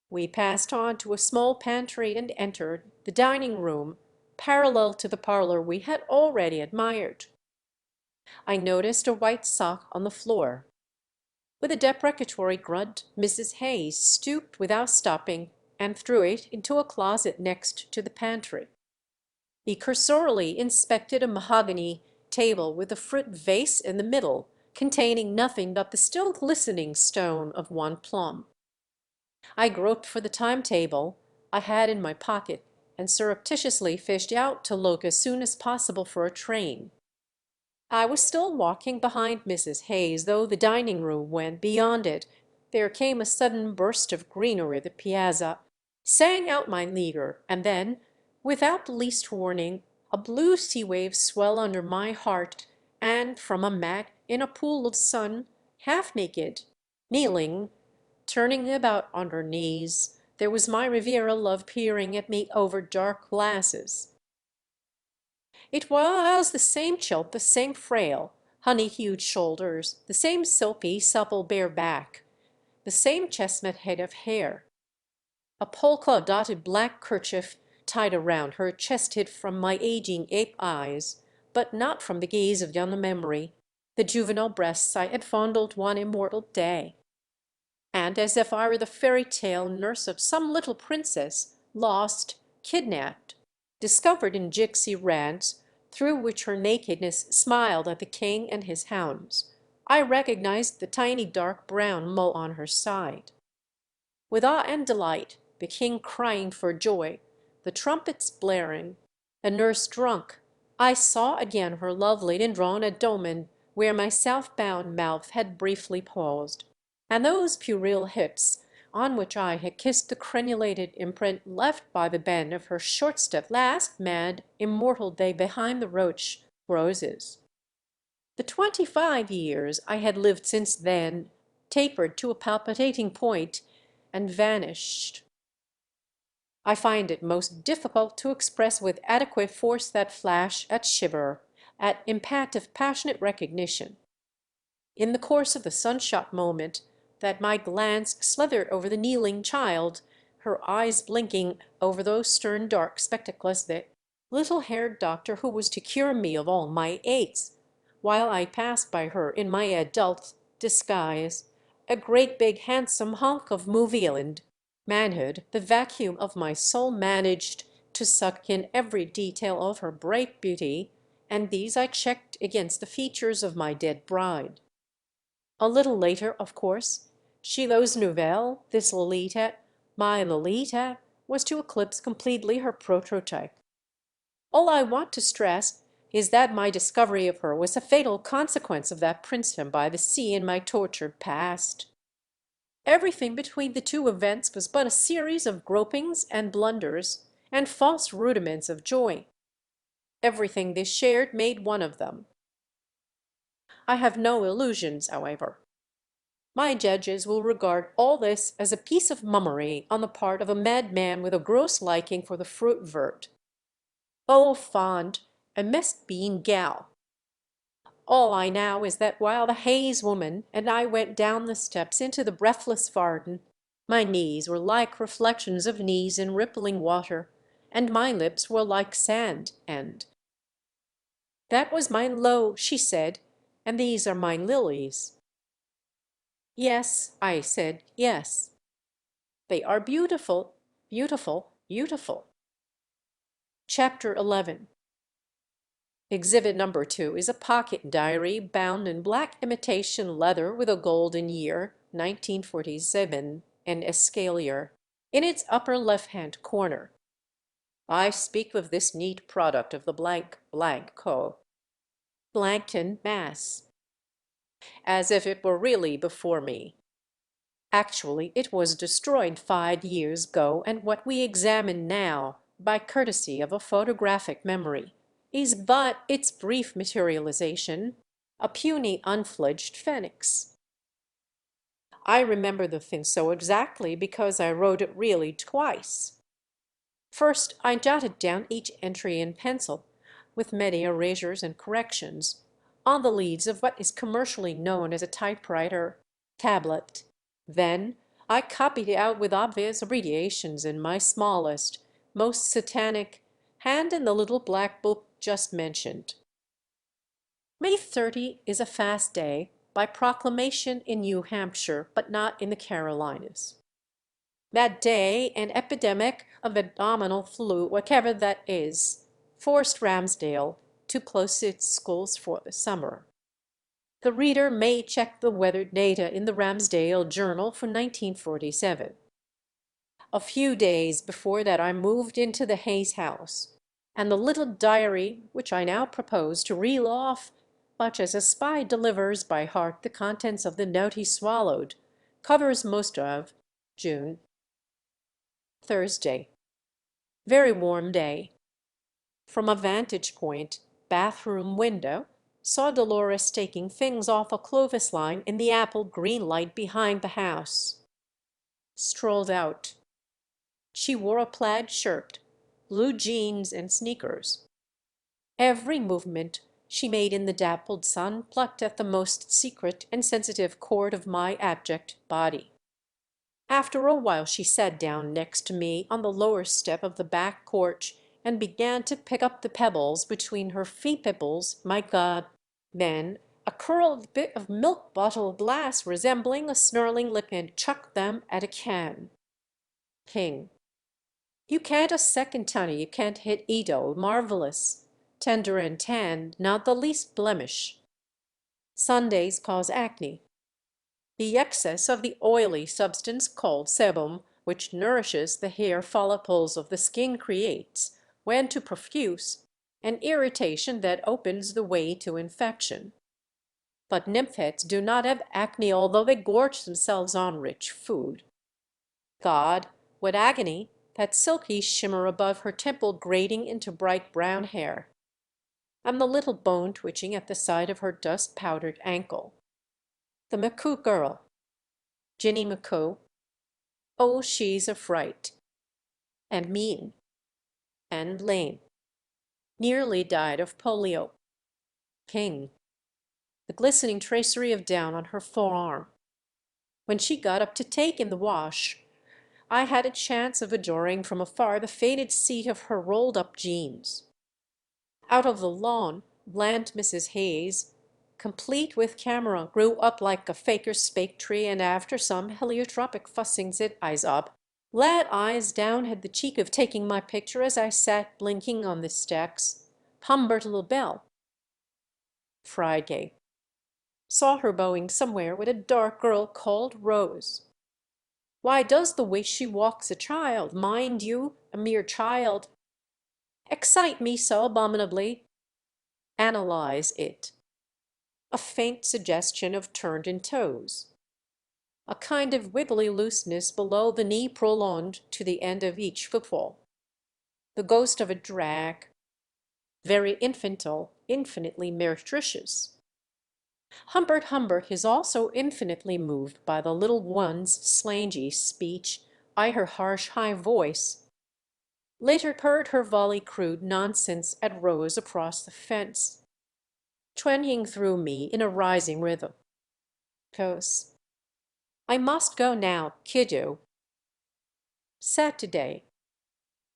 We passed on to a small pantry and entered the dining room, parallel to the parlor we had already admired. I noticed a white sock on the floor. With a deprecatory grunt, Mrs. Hayes stooped without stopping and threw it into a closet next to the pantry. He cursorily inspected a mahogany table with a fruit vase in the middle, containing nothing but the still glistening stone of one plum. I groped for the timetable I had in my pocket and surreptitiously fished out to look as soon as possible for a train. I was still walking behind Mrs. Hayes, though the dining room, when, beyond it, there came a sudden burst of greenery. The piazza sang out my leaguer, and then, without the least warning, a blue sea wave swelled under my heart, and from a mat in a pool of sun, half naked, kneeling, turning about on her knees, there was my Riviera love peering at me over dark glasses. It was the same chilt, the same frail, honey-hued shoulders, the same silky, supple bare back, the same chestnut head of hair. A polka-dotted black kerchief tied around her chest hid from my aging ape eyes, but not from the gaze of young memory, the juvenile breasts I had fondled one immortal day. And as if I were the fairy tale nurse of some little princess, lost, kidnapped, discovered in gypsy rants, through which her nakedness smiled at the king and his hounds, I recognized the tiny dark brown mole on her side. With awe and delight, the king crying for joy, the trumpets blaring, the nurse drunk, I saw again her love-laden drawn abdomen where my south-bound mouth had briefly paused, and those puerile hips on which I had kissed the crenulated imprint left by the bend of her short-stepped last mad, immortal day behind the roach roses. The 25 years I had lived since then tapered to a palpitating point and vanished. I find it most difficult to express with adequate force that flash, at shiver, at impact of passionate recognition. In the course of the sunshot moment that my glance slithered over the kneeling child, her eyes blinking over those stern dark spectacles that little-haired doctor who was to cure me of all my aches, while I passed by her in my adult disguise, a great big handsome hunk of Movieland manhood. The vacuum of my soul managed to suck in every detail of her bright beauty, and these I checked against the features of my dead bride. A little later, of course, Chilot's Nouvelle, this Lolita, my Lolita, was to eclipse completely her prototype. All I want to stress is that my discovery of her was a fatal consequence of that princedom by the sea in my tortured past. Everything between the two events was but a series of gropings and blunders and false rudiments of joy. Everything they shared made one of them. I have no illusions, however. My judges will regard all this as a piece of mummery on the part of a madman with a gross liking for the fruit vert. Oh, fond, a mist bean gal! All I know is that while the Hayes woman and I went down the steps into the breathless garden, my knees were like reflections of knees in rippling water, and my lips were like sand, and "That was my low," she said, "and these are my lilies." "Yes," I said, "yes. They are beautiful, beautiful, beautiful." Chapter 11. Exhibit number 2 is a pocket diary bound in black imitation leather with a golden year, 1947, and escalier, in its upper left-hand corner. I speak of this neat product of the blank blank Co. Blankton, Mass., as if it were really before me. Actually, it was destroyed 5 years ago, and what we examine now, by courtesy of a photographic memory, is but its brief materialization, a puny unfledged phoenix. I remember the thing so exactly because I wrote it really twice. First, I jotted down each entry in pencil, with many erasures and corrections, on the leaves of what is commercially known as a typewriter tablet. Then I copied it out with obvious abbreviations in my smallest, most satanic hand in the little black book just mentioned. May 30 is a fast day by proclamation in New Hampshire, but not in the Carolinas. That day an epidemic of abdominal flu, whatever that is, forced Ramsdale to close its schools for the summer. The reader may check the weather data in the Ramsdale Journal for 1947. A few days before that I moved into the Hayes house, and the little diary which I now propose to reel off, much as a spy delivers by heart the contents of the note he swallowed, covers most of June. Thursday. Very warm day. From a vantage point, bathroom window, saw Dolores taking things off a clothesline in the apple green light behind the house. Strolled out. She wore a plaid shirt, blue jeans, and sneakers. Every movement she made in the dappled sun plucked at the most secret and sensitive chord of my abject body. After a while she sat down next to me on the lower step of the back porch and began to pick up the pebbles between her feet. Pebbles, my God! Then a curled bit of milk bottle glass resembling a snarling lip, and chucked them at a can. King. You can't a second, Tony, you can't hit Edo. Marvelous. Tender and tanned, not the least blemish. Sundays cause acne. The excess of the oily substance called sebum, which nourishes the hair follicles of the skin, creates, when too profuse, an irritation that opens the way to infection. But nymphets do not have acne, although they gorge themselves on rich food. God, what agony, that silky shimmer above her temple grading into bright brown hair, and the little bone twitching at the side of her dust-powdered ankle. The McCoo girl. Ginny McCoo. Oh, she's a fright. And mean. And lame. Nearly died of polio. King. The glistening tracery of down on her forearm. When she got up to take in the wash, I had a chance of adoring from afar the faded seat of her rolled-up jeans. Out of the lawn, bland Mrs. Hayes, complete with camera, grew up like a faker's spake tree, and after some heliotropic fussings it eyes up, glad eyes down, had the cheek of taking my picture as I sat blinking on the stacks. Humbert little bell. Friday. Saw her bowing somewhere with a dark girl called Rose. Why does the way she walks a child, mind you, a mere child, excite me so abominably? Analyze it. A faint suggestion of turned-in toes, a kind of wibbly looseness below the knee prolonged to the end of each footfall, the ghost of a drag, very infantile, infinitely meretricious. Humbert is also infinitely moved by the little one's slangy speech, by her harsh high voice. Later purred her volley crude nonsense at Rose across the fence, twanging through me in a rising rhythm. Cos. I must go now, kiddo. Saturday.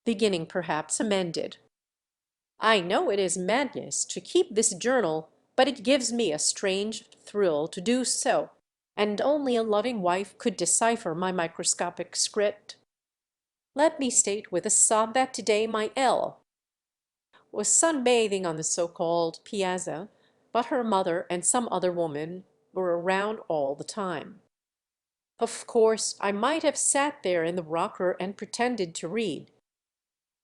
Beginning perhaps amended. I know it is madness to keep this journal, but it gives me a strange thrill to do so, and only a loving wife could decipher my microscopic script. Let me state with a sob that today my L was sunbathing on the so-called piazza, but her mother and some other woman were around all the time. Of course, I might have sat there in the rocker and pretended to read.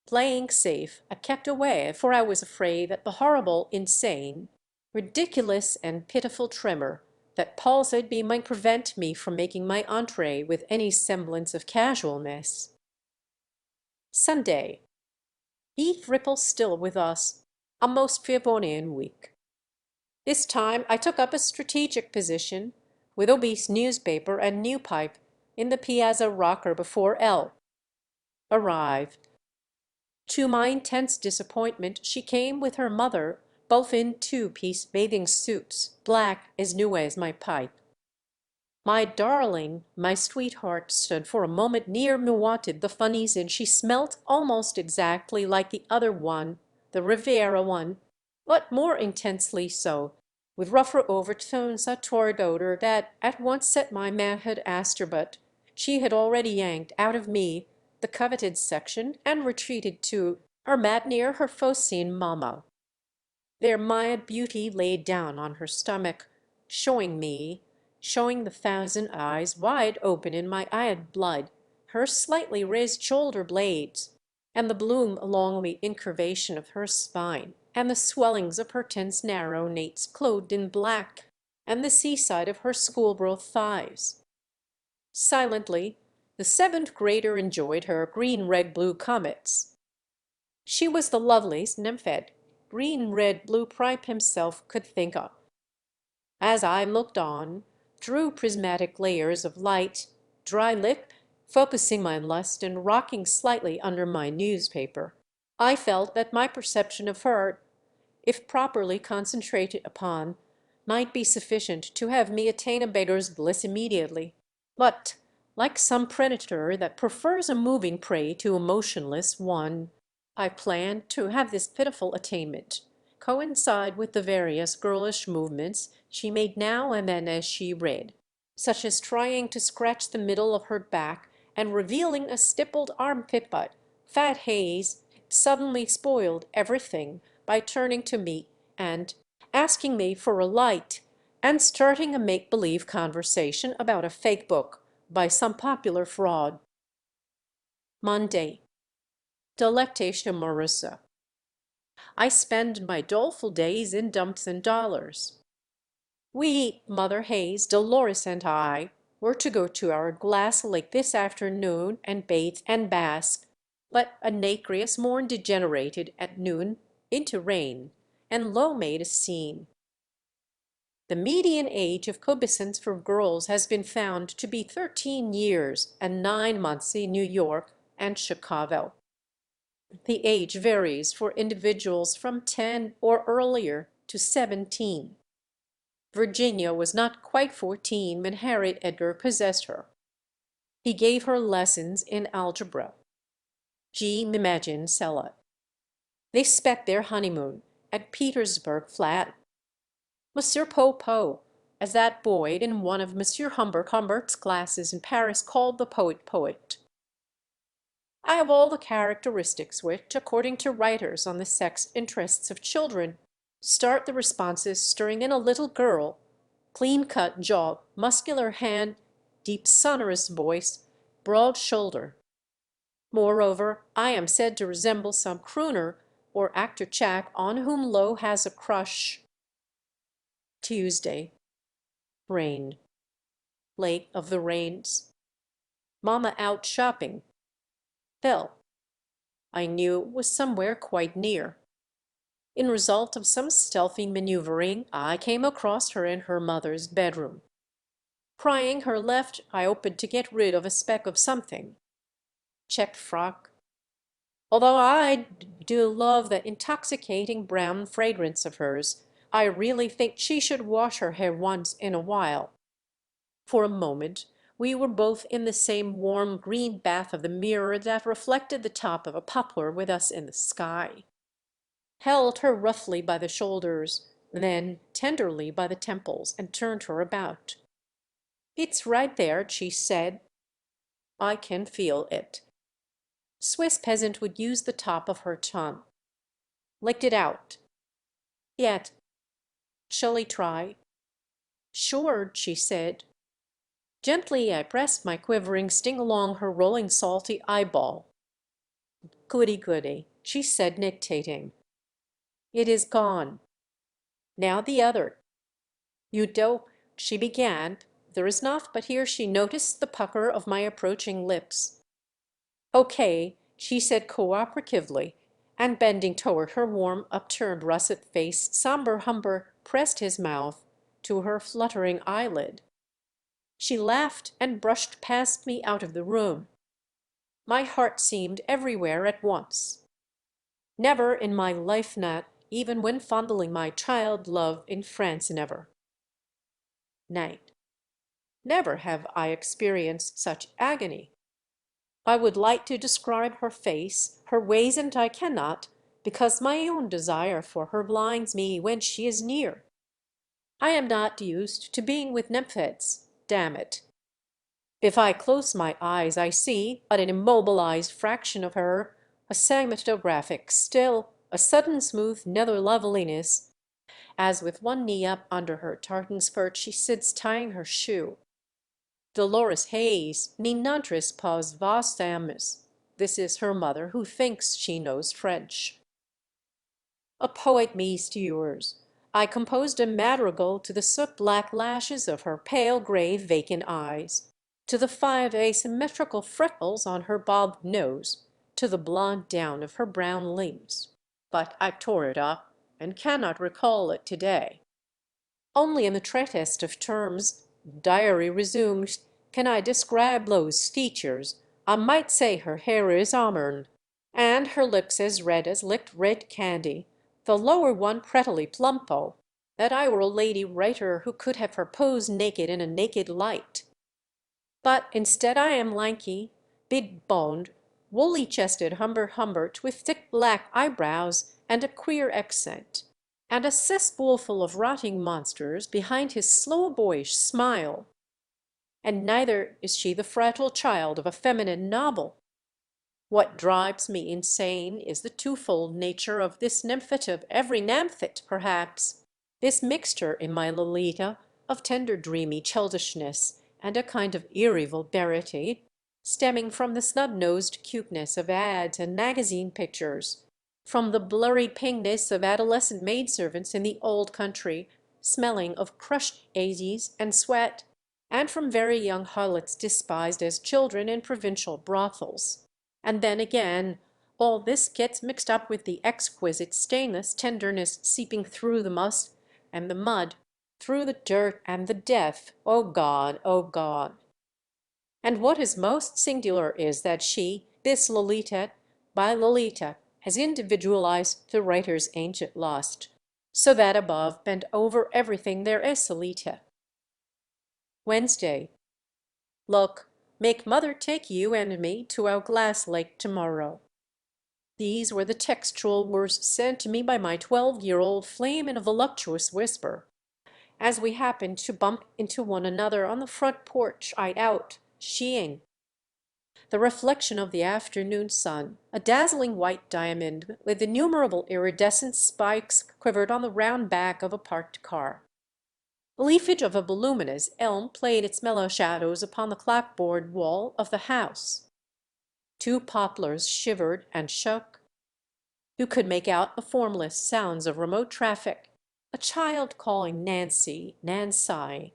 Playing safe, I kept away, for I was afraid that the horrible, insane, ridiculous and pitiful tremor that palsied me might prevent me from making my entree with any semblance of casualness. Sunday. Eve ripples still with us, a most Fierbonian week. This time I took up a strategic position, with obese newspaper and new pipe, in the piazza rocker before L. Arrived. To my intense disappointment, she came with her mother, both in two-piece bathing suits, black as new as my pipe. My darling, my sweetheart, stood for a moment near me, wanted the funnies, and she smelt almost exactly like the other one, the Riviera one, but more intensely so, with rougher overtones, a torrid odor that at once set my manhood astir, but she had already yanked out of me the coveted section and retreated to her near her Phocene mamma. There Maya beauty laid down on her stomach, showing the thousand eyes wide open in my eyed blood, her slightly raised shoulder blades, and the bloom along the incurvation of her spine, and the swellings of her tense narrow nates clothed in black, and the seaside of her schoolgirl thighs. Silently, the seventh grader enjoyed her green-red-blue comets. She was the loveliest nymphet green-red-blue Pripe himself could think of. As I looked on, drew prismatic layers of light, dry lip, focusing my lust and rocking slightly under my newspaper, I felt that my perception of her, if properly concentrated upon, might be sufficient to have me attain a beggar's bliss immediately. But, like some predator that prefers a moving prey to a motionless one, I planned to have this pitiful attainment coincide with the various girlish movements she made now and then as she read, such as trying to scratch the middle of her back and revealing a stippled armpit, but fat Hayes suddenly spoiled everything by turning to me and asking me for a light, and starting a make-believe conversation about a fake book by some popular fraud. Monday. Delectatio amorosa. I spend my doleful days in dumps and dollars. We, Mother Hayes, Dolores, and I, were to go to our glass lake this afternoon and bathe and bask, but a nacreous morn degenerated at noon into rain, and lo made a scene. The median age of coubescence for girls has been found to be 13 years and 9 months in New York and Chicago. The age varies for individuals from 10 or earlier to 17. Virginia was not quite 14 when Harriet Edgar possessed her. He gave her lessons in algebra. G. Imagine Sella. They spent their honeymoon, at Petersburg Flat. Monsieur Po, as that boy in one of Monsieur Humbert's classes in Paris called the poet. I have all the characteristics which, according to writers on the sex interests of children, start the responses stirring in a little girl: clean-cut jaw, muscular hand, deep sonorous voice, broad shoulder. Moreover, I am said to resemble some crooner or actor chap on whom Lowe has a crush. Tuesday. Rain. Lake of the Rains. Mamma out shopping. Fell. I knew it was somewhere quite near. In result of some stealthy maneuvering, I came across her in her mother's bedroom. Prying her left, I opened to get rid of a speck of something. Checked frock. Although I do love that intoxicating brown fragrance of hers, I really think she should wash her hair once in a while. For a moment we were both in the same warm green bath of the mirror that reflected the top of a poplar with us in the sky. Held her roughly by the shoulders, then tenderly by the temples, and turned her about. "It's right there," she said. "I can feel it." Swiss peasant would use the top of her tongue. Licked it out. Yet. Shall we try? "Sure," she said. Gently I pressed my quivering sting along her rolling salty eyeball. "Goody," she said, dictating. "It is gone. Now the other." "You do," she began. There is not, but here she noticed the pucker of my approaching lips. "Okay," she said cooperatively, and bending toward her warm, upturned russet face, somber Humber pressed his mouth to her fluttering eyelid. She laughed and brushed past me out of the room. My heart seemed everywhere at once. Never in my life, Nat, even when fondling my child love in France, never. Night. Never have I experienced such agony. I would like to describe her face, her ways, and I cannot, because my own desire for her blinds me when she is near. I am not used to being with nymphets, damn it. If I close my eyes I see but an immobilized fraction of her, a cinematographic still, a sudden smooth nether loveliness, as with one knee up under her tartan skirt she sits tying her shoe. Dolores Hayes, ni n'entres pas vos amis. This is her mother, who thinks she knows French. A poet me's to yours. I composed a madrigal to the soot-black lashes of her pale gray vacant eyes, to the 5 asymmetrical freckles on her bobbed nose, to the blonde down of her brown limbs. But I tore it up, and cannot recall it today. Only in the treatest of terms, diary resumed, can I describe Lowe's features. I might say her hair is auburn, and her lips as red as licked red candy, the lower one prettily plumpo, that I were a lady writer who could have her pose naked in a naked light. But instead I am lanky, big-boned, woolly-chested Humbert with thick black eyebrows and a queer accent, and a cesspoolful of rotting monsters behind his slow boyish smile. And neither is she the fragile child of a feminine novel. What drives me insane is the twofold nature of this nymphet of every nymphet, perhaps, this mixture in my Lolita of tender dreamy childishness and a kind of eerie vulgarity, stemming from the snub-nosed cuteness of ads and magazine pictures, from the blurry pingness of adolescent maidservants in the old country, smelling of crushed daisies and sweat, and from very young harlots despised as children in provincial brothels. And then again, all this gets mixed up with the exquisite stainless tenderness seeping through the must and the mud, through the dirt and the death. Oh God, oh God! And what is most singular is that she, this Lolita, by Lolita, has individualized the writer's ancient lust, so that above and over everything there is Lolita. Wednesday. Look, make mother take you and me to our glass lake tomorrow. These were the textual words sent to me by my 12-year-old flame in a voluptuous whisper, as we happened to bump into one another on the front porch out, sheeing. The reflection of the afternoon sun, a dazzling white diamond with innumerable iridescent spikes, quivered on the round back of a parked car. The leafage of a voluminous elm played its mellow shadows upon the clapboard wall of the house. Two poplars shivered and shook. You could make out the formless sounds of remote traffic, a child calling Nancy, Nancy.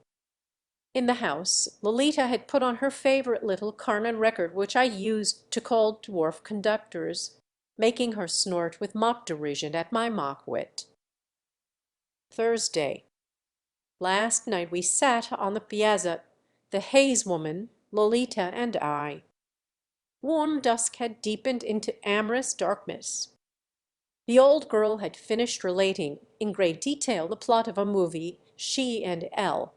In the house, Lolita had put on her favorite little Carmen record which I used to call dwarf conductors, making her snort with mock derision at my mock wit. Thursday. Last night we sat on the piazza, the Hayes woman, Lolita, and I. Warm dusk had deepened into amorous darkness. The old girl had finished relating in great detail the plot of a movie she and L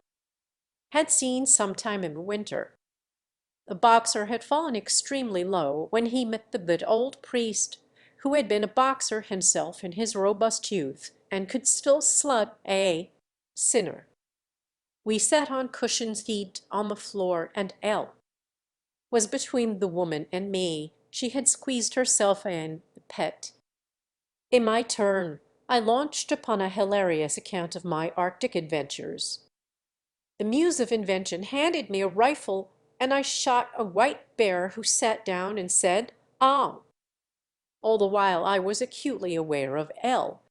had seen sometime in winter. The boxer had fallen extremely low when he met the good old priest, who had been a boxer himself in his robust youth and could still slut a sinner. We sat on cushions heaped on the floor, and L was between the woman and me. She had squeezed herself in, the pet. In my turn, I launched upon a hilarious account of my Arctic adventures. The muse of invention handed me a rifle, and I shot a white bear who sat down and said, "Ah!" All the while I was acutely aware of L.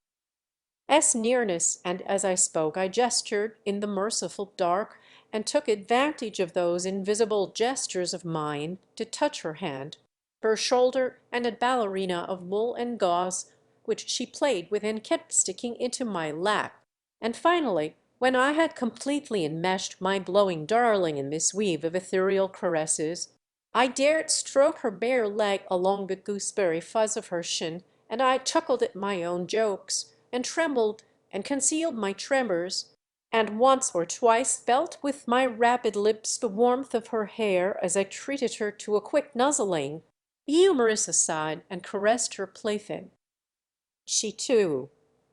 S nearness, and as I spoke I gestured in the merciful dark and took advantage of those invisible gestures of mine to touch her hand, her shoulder, and a ballerina of wool and gauze which she played with and kept sticking into my lap, and finally, when I had completely enmeshed my glowing darling in this weave of ethereal caresses, I dared stroke her bare leg along the gooseberry fuzz of her shin, and I chuckled at my own jokes, and trembled and concealed my tremors, and once or twice felt with my rapid lips the warmth of her hair as I treated her to a quick nuzzling, humorous aside, and caressed her plaything. She, too,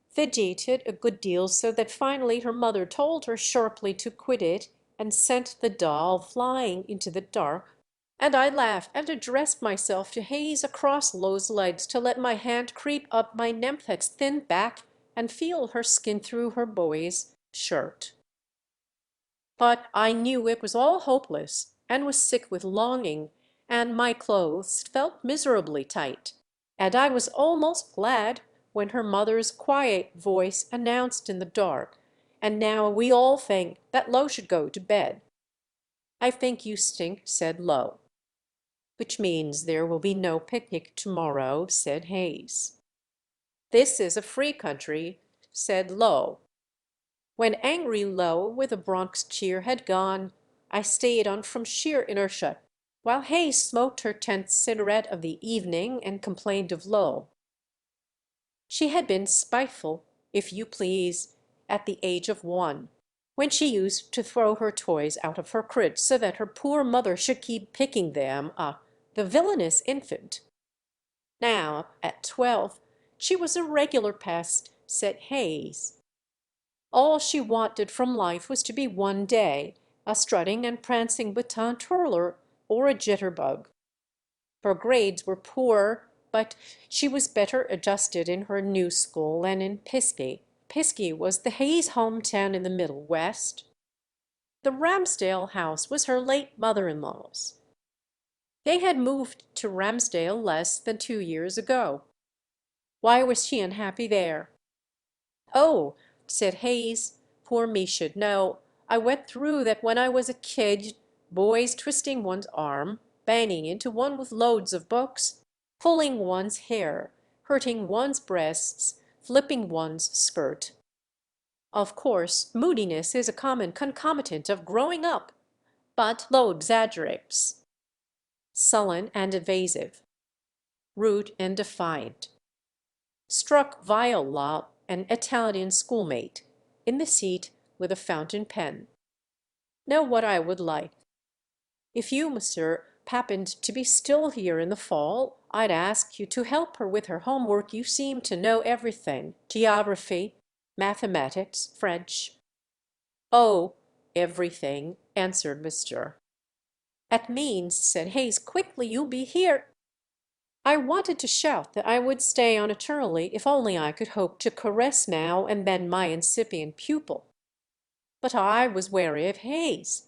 fidgeted a good deal, so that finally her mother told her sharply to quit it and sent the doll flying into the dark, and I laughed and addressed myself to Hayes across Lo's legs to let my hand creep up my nymphet's thin back and feel her skin through her boy's shirt. But I knew it was all hopeless, and was sick with longing, and my clothes felt miserably tight, and I was almost glad when her mother's quiet voice announced in the dark, "And now we all think that Lo should go to bed." "I think you stink," said Lo. "Which means there will be no picnic tomorrow," said Hayes. "This is a free country," said Lo. When angry Lo, with a Bronx cheer, had gone, I stayed on from sheer inertia, while Hayes smoked her 10th cigarette of the evening and complained of Lo. She had been spiteful, if you please, at the age of 1, when she used to throw her toys out of her crib so that her poor mother should keep picking them, the villainous infant. Now, at 12, she was a regular pest, said Hayes. All she wanted from life was to be one day a strutting and prancing baton twirler or a jitterbug. Her grades were poor, but she was better adjusted in her new school than in Piskey. Piskey was the Hayes hometown in the Middle West. The Ramsdale house was her late mother-in-law's. They had moved to Ramsdale less than 2 years ago. Why was she unhappy there? "Oh," said Hayes, "poor me should know. I went through that when I was a kid, boys twisting one's arm, banging into one with loads of books, pulling one's hair, hurting one's breasts, flipping one's skirt. Of course, moodiness is a common concomitant of growing up, but Lo exaggerates. Sullen and evasive, rude and defiant. Struck Viola, an Italian schoolmate, in the seat with a fountain pen. Know what I would like? If you, monsieur, happened to be still here in the fall, I'd ask you to help her with her homework. You seem to know everything. Geography, mathematics, French." "Oh, everything," answered Mr. "At means," said Hayes quickly, "you'll be here—" I wanted to shout that I would stay on eternally if only I could hope to caress now and then my incipient pupil. But I was wary of Hayes.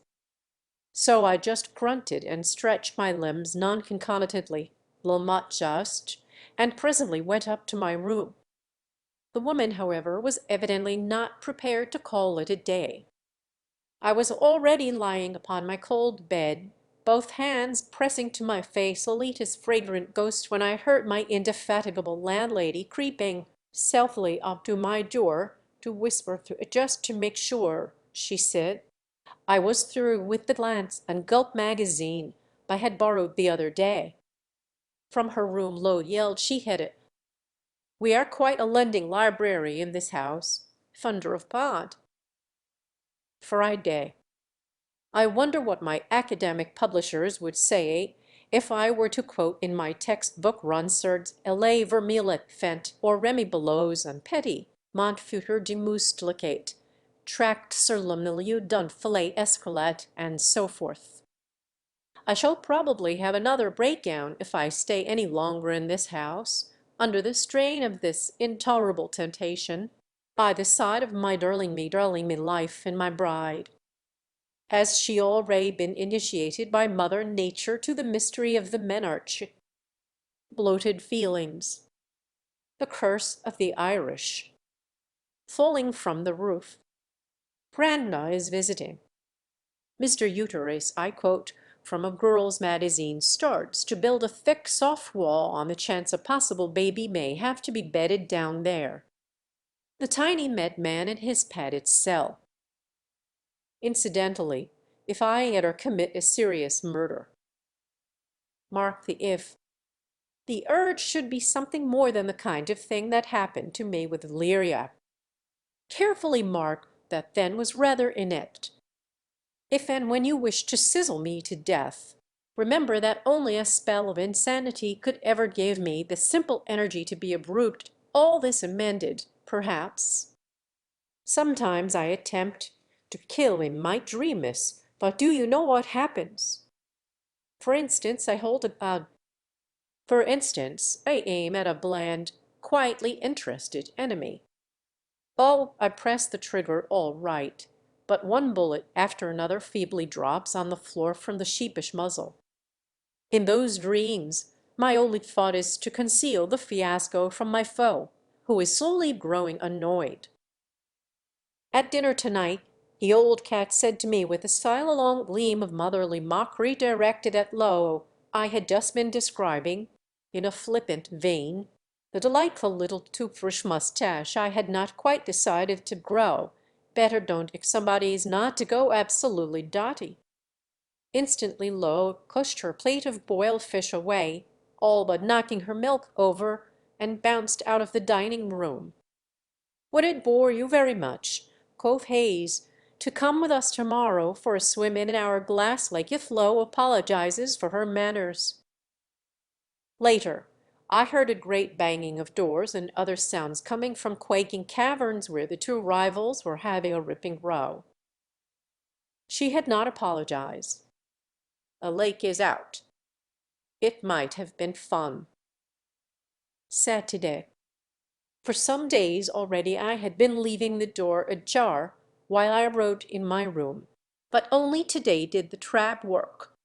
So I just grunted and stretched my limbs non-concomitantly, Wilmot just, and presently went up to my room. The woman, however, was evidently not prepared to call it a day. I was already lying upon my cold bed, both hands pressing to my face Olita's fragrant ghost, when I heard my indefatigable landlady creeping stealthily up to my door to whisper through, "Just to make sure," she said. I was through with the glance and gulp magazine I had borrowed the other day. From her room, low yelled she headed, "We are quite a lending library in this house. Thunder of Pod." Friday. I wonder what my academic publishers would say if I were to quote in my textbook Ronsard's "Elay Vermeulet Fent" or Remy Below's and Petty Montfutur de Moustlicate, Tract sur le milieu d'un filet escarlate, and so forth. I shall probably have another breakdown if I stay any longer in this house, under the strain of this intolerable temptation, by the side of my darling me life and my bride. Has she already been initiated by Mother Nature to the mystery of the menarche? Bloated feelings. The curse of the Irish. Falling from the roof. Grandma is visiting. Mr. Uterus, I quote from a girl's magazine, starts to build a thick soft wall on the chance a possible baby may have to be bedded down there. The tiny med man in his padded cell. Incidentally, if I ever commit a serious murder. Mark the if. The urge should be something more than the kind of thing that happened to me with Lyria. Carefully mark that then was rather inept. If and when you wish to sizzle me to death, remember that only a spell of insanity could ever give me the simple energy to be a brute. All this amended, perhaps. Sometimes I attempt to kill in my dreams, but do you know what happens? For instance, I aim at a bland, quietly interested enemy. Oh, I press the trigger all right, but one bullet after another feebly drops on the floor from the sheepish muzzle. In those dreams, my only thought is to conceal the fiasco from my foe, who is slowly growing annoyed. At dinner tonight, the old cat said to me with a sidelong gleam of motherly mockery directed at Lo I had just been describing, in a flippant vein, the delightful little touffish mustache I had not quite decided to grow. "Better don't if somebody's not to go absolutely dotty." Instantly Lo pushed her plate of boiled fish away, all but knocking her milk over, and bounced out of the dining room. "Would it bore you very much," quoth Hayes, "to come with us tomorrow for a swim in our Glass Lake if Lo apologizes for her manners?" Later, I heard a great banging of doors and other sounds coming from quaking caverns where the two rivals were having a ripping row. She had not apologized. A lake is out. It might have been fun. Saturday. For some days already I had been leaving the door ajar while I wrote in my room, but only today did the trap work.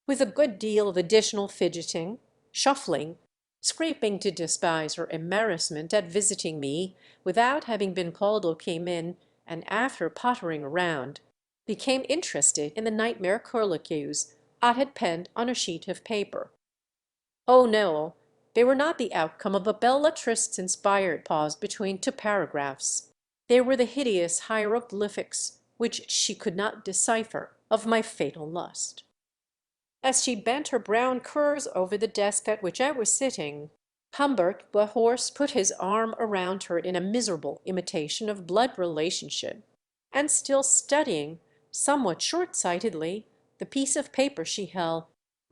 With a good deal of additional fidgeting, shuffling, scraping to despise her embarrassment at visiting me without having been called, or came in, and after pottering around, became interested in the nightmare curlicues I had penned on a sheet of paper. Oh no, they were not the outcome of a Bellatrist's inspired pause between two paragraphs. They were the hideous hieroglyphics, which she could not decipher, of my fatal lust. As she bent her brown curves over the desk at which I was sitting, Humbert the horse put his arm around her in a miserable imitation of blood relationship, and still studying, somewhat short-sightedly, the piece of paper she held,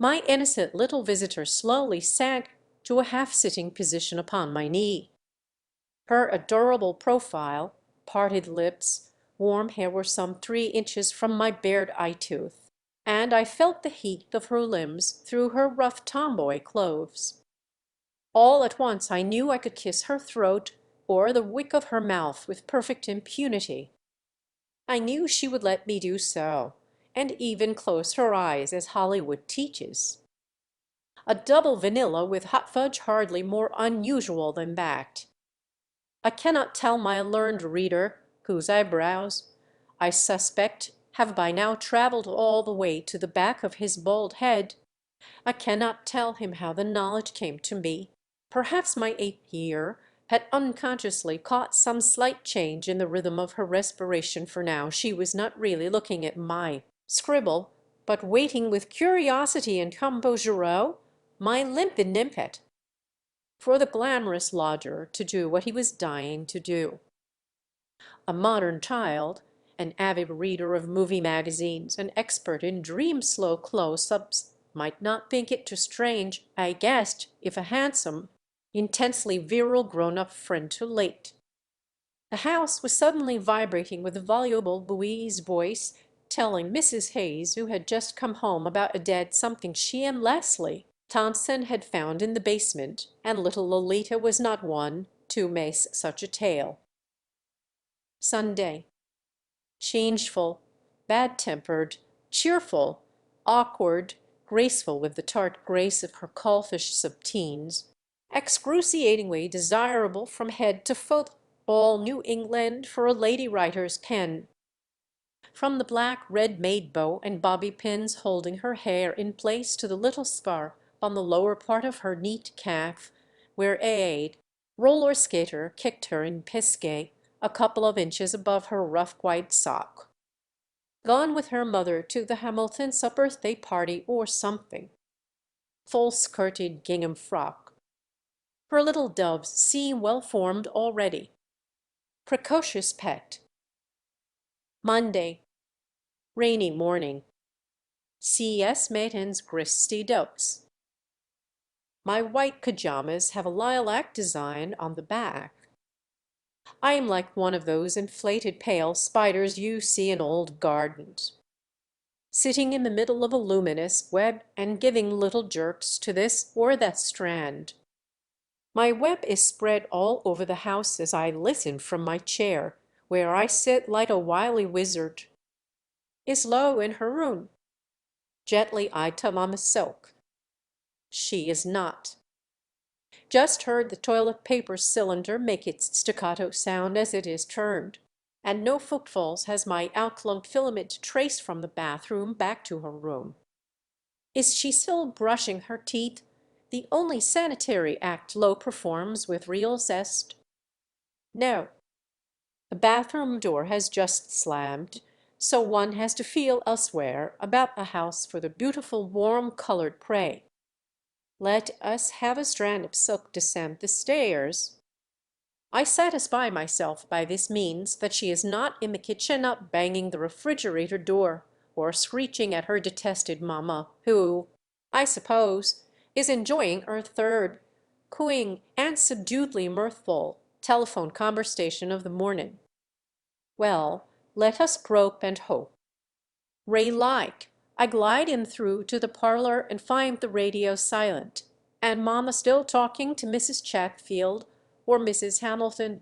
My innocent little visitor slowly sank to a half-sitting position upon my knee. Her adorable profile, parted lips, warm hair were some 3 inches from my bared eye-tooth, and I felt the heat of her limbs through her rough tomboy clothes. All at once I knew I could kiss her throat or the wick of her mouth with perfect impunity. I knew she would let me do so, and even close her eyes as Hollywood teaches. A double vanilla with hot fudge hardly more unusual than that. I cannot tell my learned reader, whose eyebrows, I suspect, have by now traveled all the way to the back of his bald head, I cannot tell him how the knowledge came to me. Perhaps my 8th year had unconsciously caught some slight change in the rhythm of her respiration, for now she was not really looking at my scribble, but waiting with curiosity and composure my limpet for the glamorous lodger to do what he was dying to do. A modern child, an avid reader of movie magazines, an expert in dream-slow close-ups, might not think it too strange, I guessed, if a handsome, intensely virile grown-up friend too late. The house was suddenly vibrating with voluble Louise's voice telling Mrs. Hayes, who had just come home, about a dead something she and Leslie Thompson had found in the basement, and little Lolita was not one to mace such a tale. Sunday. Changeful, bad-tempered, cheerful, awkward, graceful with the tart grace of her colfish subteens, excruciatingly desirable from head to foot, all New England for a lady writer's pen. From the black red-made bow and bobby pins holding her hair in place to the little scarf on the lower part of her neat calf, where Aade, roller skater, kicked her in pisquet a couple of inches above her rough white sock. Gone with her mother to the Hamiltons' birthday party or something. Full-skirted gingham frock. Her little doves seem well-formed already. Precocious pet. Monday. Rainy morning. C.S. Maitins' gristy dose. My white pajamas have a lilac design on the back. I am like one of those inflated pale spiders you see in old gardens, sitting in the middle of a luminous web and giving little jerks to this or that strand. My web is spread all over the house as I listen from my chair, where I sit like a wily wizard. Is Lo in her room? Gently I tug on the silk. She is not. Just heard the toilet paper cylinder make its staccato sound as it is turned, and no footfalls has my outflung filament traced from the bathroom back to her room. Is she still brushing her teeth, the only sanitary act Lo performs with real zest? No. The bathroom door has just slammed, so one has to feel elsewhere about the house for the beautiful warm-colored prey. Let us have a strand of silk descend the stairs. I satisfy myself by this means that she is not in the kitchen up banging the refrigerator door, or screeching at her detested mamma, who, I suppose, is enjoying her third, cooing and subduedly mirthful, telephone conversation of the morning. Well, let us grope and hope. Ray-like, I glide in through to the parlor and find the radio silent, and mamma still talking to Mrs. Chatfield or Mrs. Hamilton,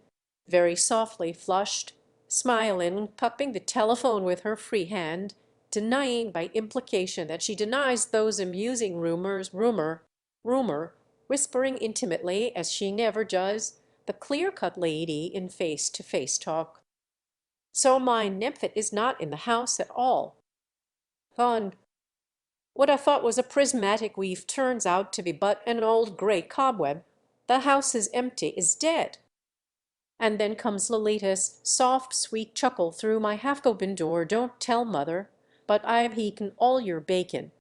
very softly flushed, smiling, cupping the telephone with her free hand, denying by implication that she denies those amusing rumor, whispering intimately, as she never does, the clear-cut lady in face-to-face talk. So my nymphet is not in the house at all. Gone. What I thought was a prismatic weave turns out to be but an old gray cobweb. The house is empty, is dead. And then comes Lolita's soft, sweet chuckle through my half-open door. Don't tell, mother, but I've eaten all your bacon.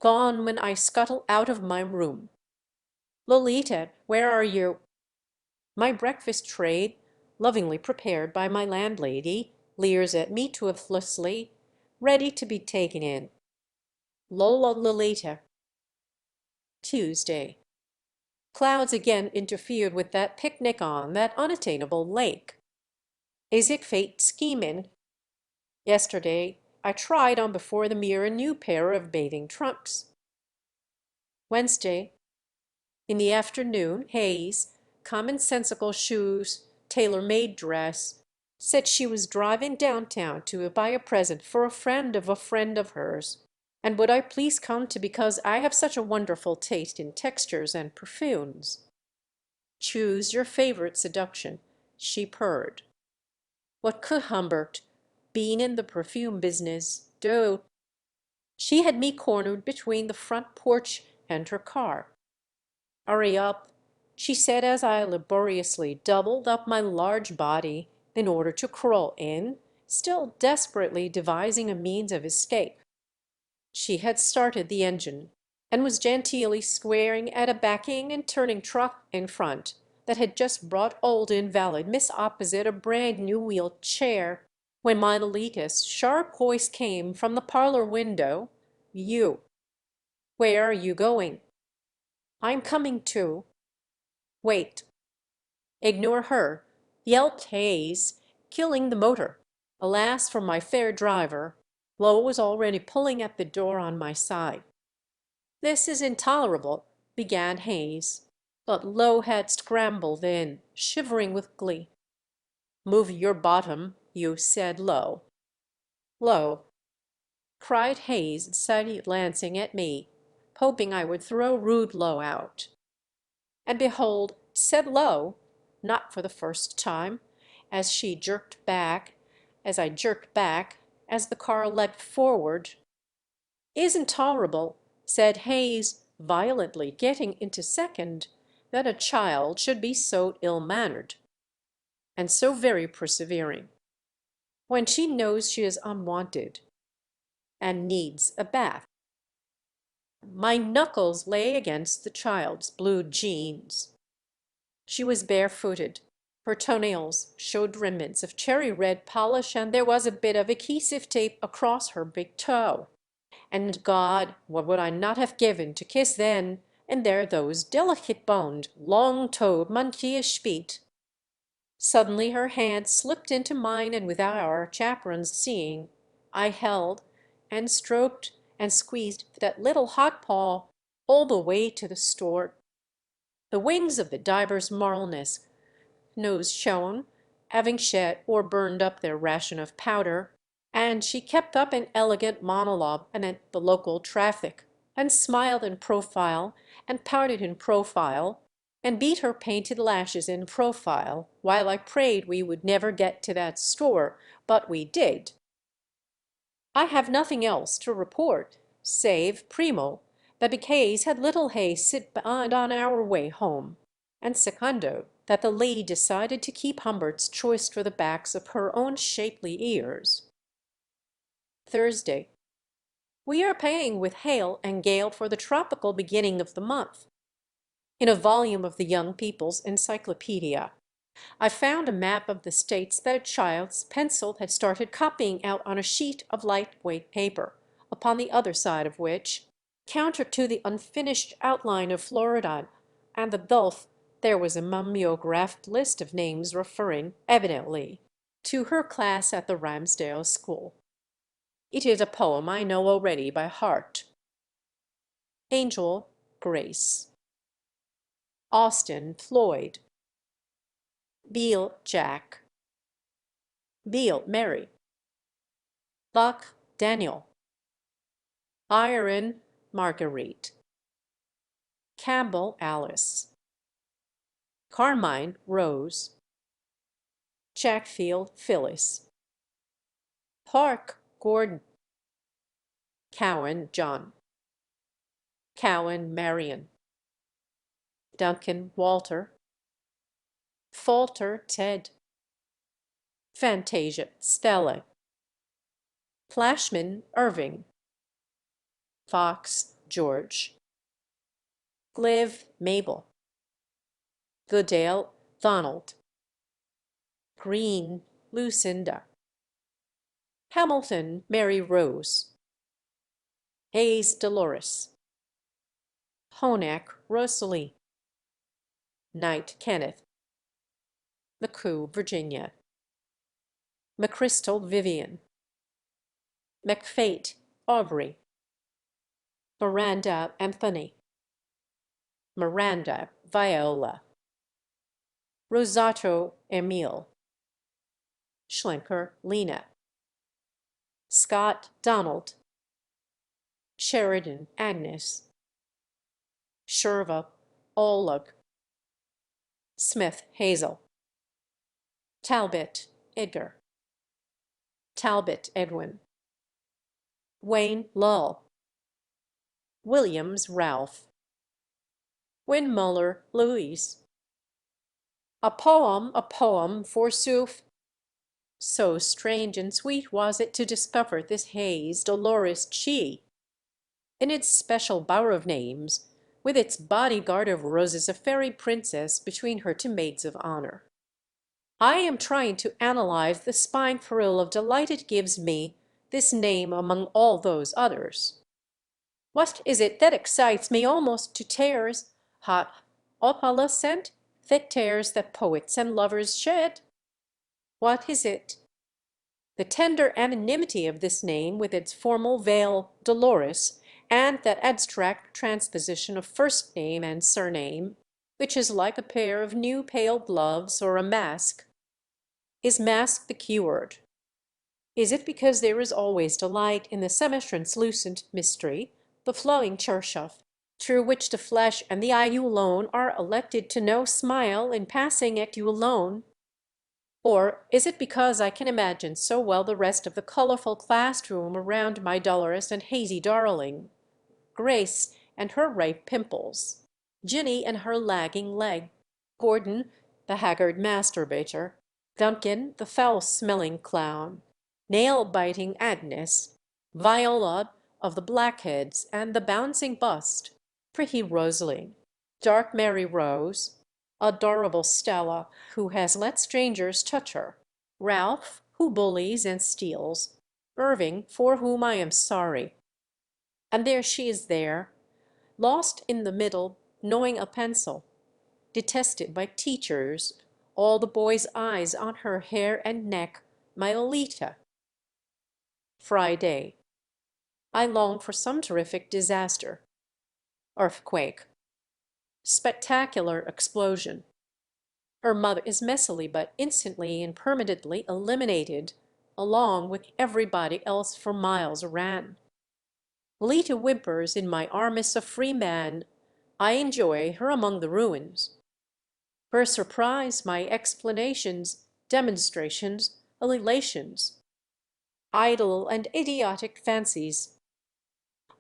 Gone when I scuttle out of my room. Lolita, where are you? My breakfast tray, lovingly prepared by my landlady, leers at me toothlessly, ready to be taken in. Lola Lolita. Tuesday. Clouds again interfered with that picnic on that unattainable lake. Is it fate scheming? Yesterday I tried on before the mirror a new pair of bathing trunks. Wednesday. In the afternoon, Hayes, commonsensical shoes, tailor-made dress, said she was driving downtown to buy a present for a friend of hers, and would I please come to because I have such a wonderful taste in textures and perfumes. Choose your favorite seduction, she purred. What could Humbert, being in the perfume business, do? She had me cornered between the front porch and her car. "Hurry up," she said as I laboriously doubled up my large body in order to crawl in, still desperately devising a means of escape. She had started the engine, and was genteelly swearing at a backing and turning truck in front that had just brought old invalid Miss Opposite a brand-new wheeled chair, when my Lolita's sharp voice came from the parlor window, "You." "Where are you going?" "I'm coming too." "Wait." "Ignore her," yelped Hayes, killing the motor. Alas for my fair driver! Lowe was already pulling at the door on my side. "This is intolerable," began Hayes, but Lowe had scrambled in, shivering with glee. "Move your bottom," you said, Lowe. "Lowe," cried Hayes, side glancing at me, hoping I would throw rude Lowe out. And behold, said Lowe, not for the first time, as I jerked back, as the car leapt forward. "Is intolerable," said Hayes, violently getting into second, "that a child should be so ill-mannered, and so very persevering, when she knows she is unwanted, and needs a bath." My knuckles lay against the child's blue jeans. She was barefooted. Her toenails showed remnants of cherry red polish, and there was a bit of adhesive tape across her big toe. And God, what would I not have given to kiss then and there those delicate-boned, long-toed monkeish feet! Suddenly her hand slipped into mine, and without our chaperon's seeing, I held and stroked and squeezed that little hot paw all the way to the store. The wings of the diver's marlness nose shone, having shed or burned up their ration of powder, and she kept up an elegant monologue anent the local traffic, and smiled in profile, and pouted in profile, and beat her painted lashes in profile, while I prayed we would never get to that store, but we did. I have nothing else to report, save, primo, that Hayes had little hay sit behind on our way home, and secundo, that the lady decided to keep Humbert's choice for the backs of her own shapely ears. Thursday. We are paying with hail and gale for the tropical beginning of the month. In a volume of the Young People's Encyclopedia, I found a map of the states that a child's pencil had started copying out on a sheet of light-weight paper, upon the other side of which, counter to the unfinished outline of Florida and the Gulf, there was a mimeographed list of names referring, evidently, to her class at the Ramsdale School. It is a poem I know already by heart. Angel, Grace. Austin, Floyd. Beale, Jack. Beale, Mary. Buck, Daniel. Iron, Marguerite. Campbell, Alice. Carmine, Rose. Chatfield, Phyllis. Park, Gordon. Cowan, John. Cowan, Marion. Duncan, Walter. Falter, Ted. Fantasia, Stella. Flashman, Irving. Fox, George. Glive, Mabel. Goodale, Donald. Green, Lucinda. Hamilton, Mary Rose. Hayes Dolores, Honak Rosalie, Knight Kenneth, McCoo Virginia, McChrystal Vivian, McFate Aubrey, Miranda Anthony, Miranda Viola, Rosato Emile, Schlenker Lena, Scott Donald, Sheridan Agnes, Sherva Oleg, Smith Hazel, Talbot Edgar, Talbot Edwin, Wayne Lull, Williams Ralph, Windmuller Louise. A poem, forsooth. So strange and sweet was it to discover this Hayes Dolores she, in its special bower of names, with its bodyguard of roses, a fairy princess between her two maids of honor. I am trying to analyze the spine thrill of delight it gives me, this name among all those others. What is it that excites me almost to tears, hot opalescent, thick tears that poets and lovers shed? What is it? The tender anonymity of this name with its formal veil Dolores, and that abstract transposition of first name and surname, which is like a pair of new pale gloves or a mask. Is mask the keyword? Is it because there is always delight in the semi-translucent mystery, the flowing Kirchhoff, through which the flesh and the eye you alone are elected to know smile in passing at you alone? Or is it because I can imagine so well the rest of the colorful classroom around my Dolores and hazy darling, Grace and her ripe pimples, Ginny and her lagging leg, Gordon, the haggard masturbator, Duncan, the foul-smelling clown, nail-biting Agnes, Viola of the blackheads and the bouncing bust, pretty Rosalie, dark Mary Rose, adorable Stella, who has let strangers touch her, Ralph, who bullies and steals, Irving, for whom I am sorry. And there she is there, lost in the middle, knowing a pencil, detested by teachers, all the boys' eyes on her hair and neck, my Lolita. Friday. I long for some terrific disaster. Earthquake. Spectacular explosion. Her mother is messily but instantly and permanently eliminated, along with everybody else for miles around. Lita whimpers in my arm as a free man. I enjoy her among the ruins. Her surprise, my explanations, demonstrations, elations. Idle and idiotic fancies.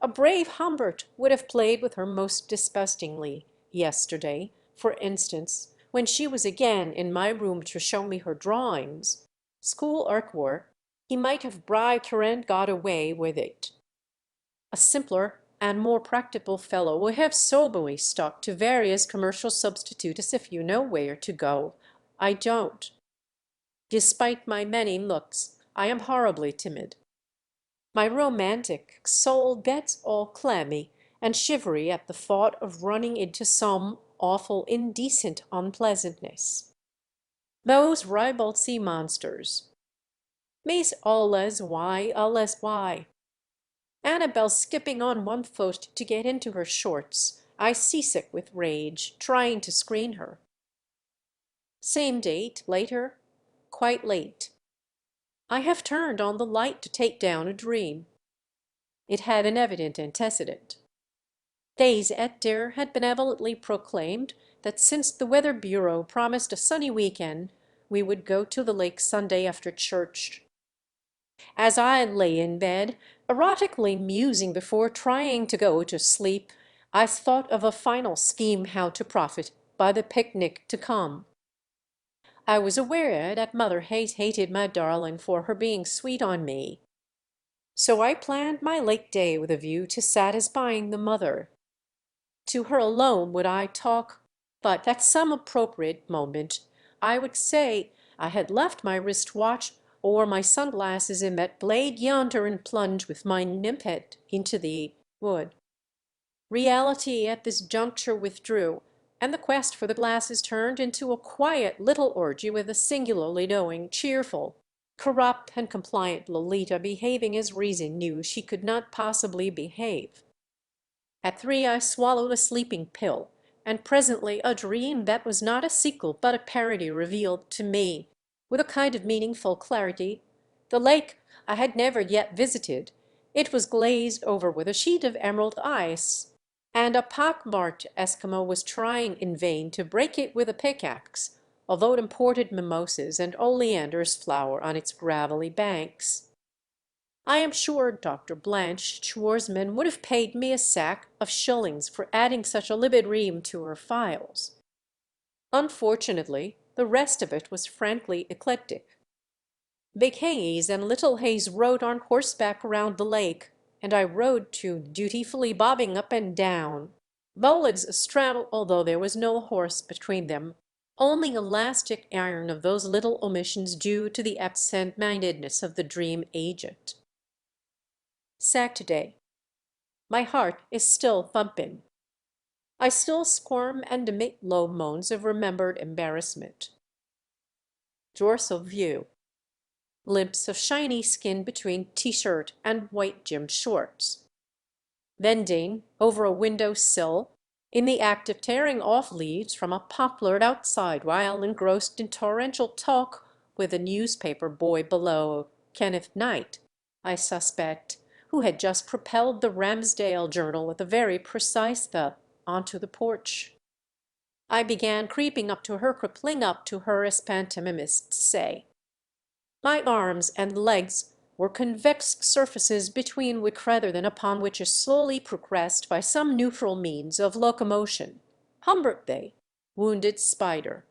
A brave Humbert would have played with her most disgustingly yesterday, for instance, when she was again in my room to show me her drawings. School work, he might have bribed her and got away with it. A simpler and more practical fellow would have soberly stuck to various commercial substitutes as if you know where to go. I don't. Despite my many looks, I am horribly timid. My romantic soul gets all clammy and shivery at the thought of running into some awful indecent unpleasantness. Those ribald sea monsters. Miss Alles why. Annabel skipping on one foot to get into her shorts. I seasick with rage, trying to screen her. Same date, later, quite late. I have turned on the light to take down a dream. It had an evident antecedent. Days et der had benevolently proclaimed that since the Weather Bureau promised a sunny weekend, we would go to the lake Sunday after church. As I lay in bed, erotically musing before trying to go to sleep, I thought of a final scheme how to profit by the picnic to come. I was aware that Mother Hayes hated my darling for her being sweet on me. So I planned my late day with a view to satisfying the mother. To her alone would I talk, but at some appropriate moment I would say I had left my wrist-watch or my sunglasses in that blade yonder and plunge with my nymphet into the Wood. Reality at this juncture withdrew, and the quest for the glasses turned into a quiet little orgy with a singularly knowing, cheerful, corrupt and compliant Lolita behaving as reason knew she could not possibly behave. At 3 I swallowed a sleeping pill, and presently a dream that was not a sequel but a parody revealed to me, with a kind of meaningful clarity, the lake I had never yet visited. It was glazed over with a sheet of emerald ice, and a pock-marked Eskimo was trying in vain to break it with a pickaxe, although it imported mimosas and oleanders flower on its gravelly banks. I am sure Dr. Blanche Schwarzman would have paid me a sack of shillings for adding such a libidinum to her files. Unfortunately, the rest of it was frankly eclectic. Big Hayes and Little Hayes rode on horseback around the lake, and I rode too, dutifully bobbing up and down. Bowlegs astraddle, although there was no horse between them, only elastic iron of those little omissions due to the absent-mindedness of the dream agent. Saturday. My heart is still thumping. I still squirm and emit low moans of remembered embarrassment. Dorsal view. Glimpse of shiny skin between t-shirt and white gym shorts. Bending over a window sill, in the act of tearing off leaves from a poplar outside while engrossed in torrential talk with a newspaper boy below, Kenneth Knight, I suspect, who had just propelled the Ramsdale Journal with a very precise thud onto the porch. I began creeping up to her, crippling up to her, as pantomimists say. My arms and legs were convex surfaces between which rather than upon which is slowly progressed by some neutral means of locomotion. Humbert they, wounded spider.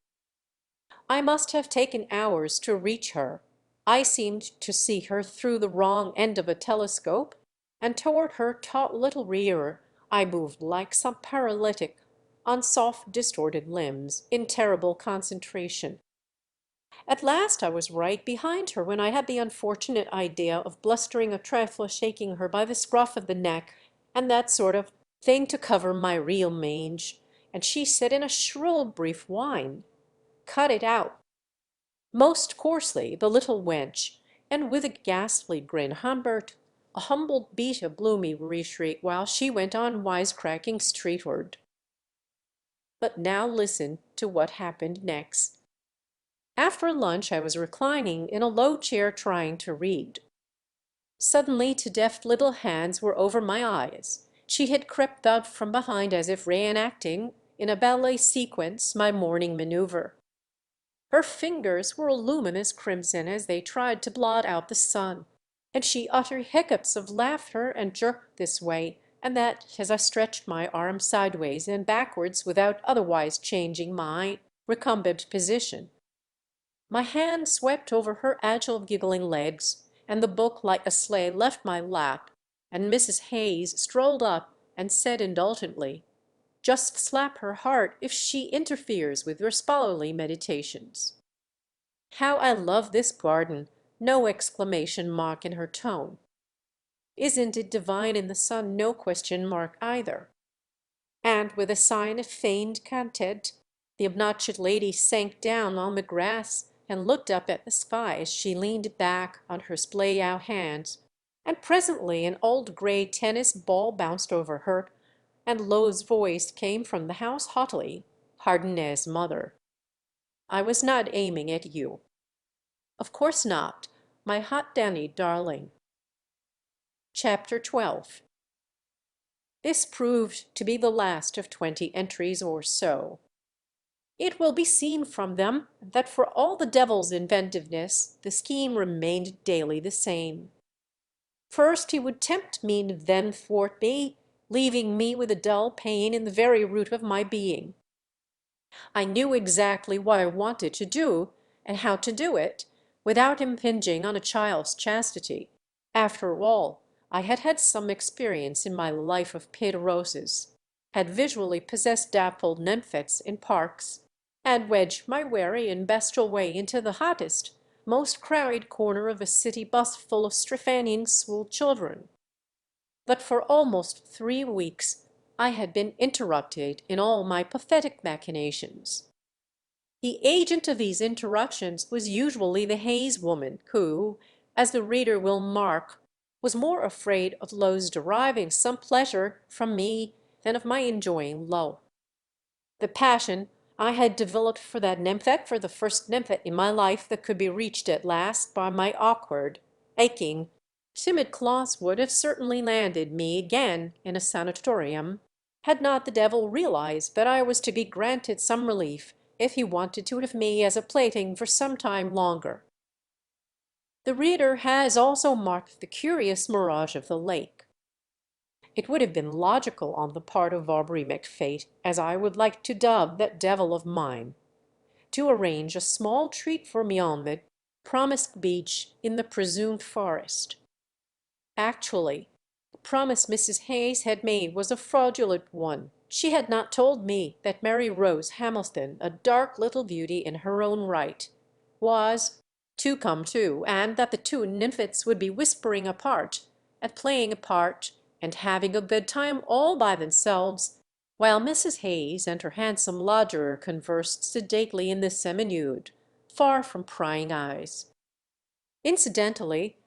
I must have taken hours to reach her. I seemed to see her through the wrong end of a telescope, and toward her taut little rear I moved like some paralytic, on soft distorted limbs, in terrible concentration. At last I was right behind her when I had the unfortunate idea of blustering a trifle, shaking her by the scruff of the neck and that sort of thing to cover my real mange, and she said in a shrill brief whine, "Cut it out!" Most coarsely the little wench, and with a ghastly grin, Humbert, a humbled beat a bloomy reshriek while she went on wisecracking streetward. But now listen to what happened next. After lunch I was reclining in a low chair trying to read. Suddenly two deft little hands were over my eyes. She had crept out from behind as if reenacting, in a ballet sequence, my morning maneuver. Her fingers were a luminous crimson as they tried to blot out the sun, and she uttered hiccups of laughter and jerked this way and that as I stretched my arm sideways and backwards without otherwise changing my recumbent position. My hand swept over her agile giggling legs, and the book like a sleigh left my lap, and Mrs. Hayes strolled up and said indulgently, "Just slap her heart if she interferes with your scholarly meditations." How I love this garden! No exclamation mark in her tone. Isn't it divine in the sun? No question mark either. And with a sign of feigned content, the obnoxious lady sank down on the grass and looked up at the sky as she leaned back on her splay-out hands, and presently an old gray tennis ball bounced over her, and Lo's voice came from the house haughtily, "Hardinet's mother. I was not aiming at you." "Of course not, my hot Danny darling." Chapter 12. This proved to be the last of 20 entries or so. It will be seen from them that for all the devil's inventiveness, the scheme remained daily the same. First he would tempt me, then thwart me, leaving me with a dull pain in the very root of my being. I knew exactly what I wanted to do and how to do it without impinging on a child's chastity. After all, I had had some experience in my life of Péderoses, had visually possessed dappled nymphets in parks, and wedged my wary and bestial way into the hottest, most crowded corner of a city bus full of Strephanian school children. that for almost 3 weeks I had been interrupted in all my pathetic machinations. The agent of these interruptions was usually the Hayes woman, who, as the reader will mark, was more afraid of Lowe's deriving some pleasure from me than of my enjoying Lowe. The passion I had developed for that nymphet, for the first nymphet in my life that could be reached at last by my awkward, aching, timid claws, would have certainly landed me again in a sanatorium, had not the devil realized that I was to be granted some relief if he wanted to have me as a plaything for some time longer. The reader has also marked the curious mirage of the lake. It would have been logical on the part of Aubrey McFate, as I would like to dub that devil of mine, to arrange a small treat for me on the promised beach in the presumed forest. Actually, the promise Mrs. Hayes had made was a fraudulent one. She had not told me that Mary Rose Hamilton, a dark little beauty in her own right, was to come too, and that the two nymphets would be whispering apart, and playing apart, and having a good time all by themselves, while Mrs. Hayes and her handsome lodger conversed sedately in the semi-nude, far from prying eyes. Incidentally,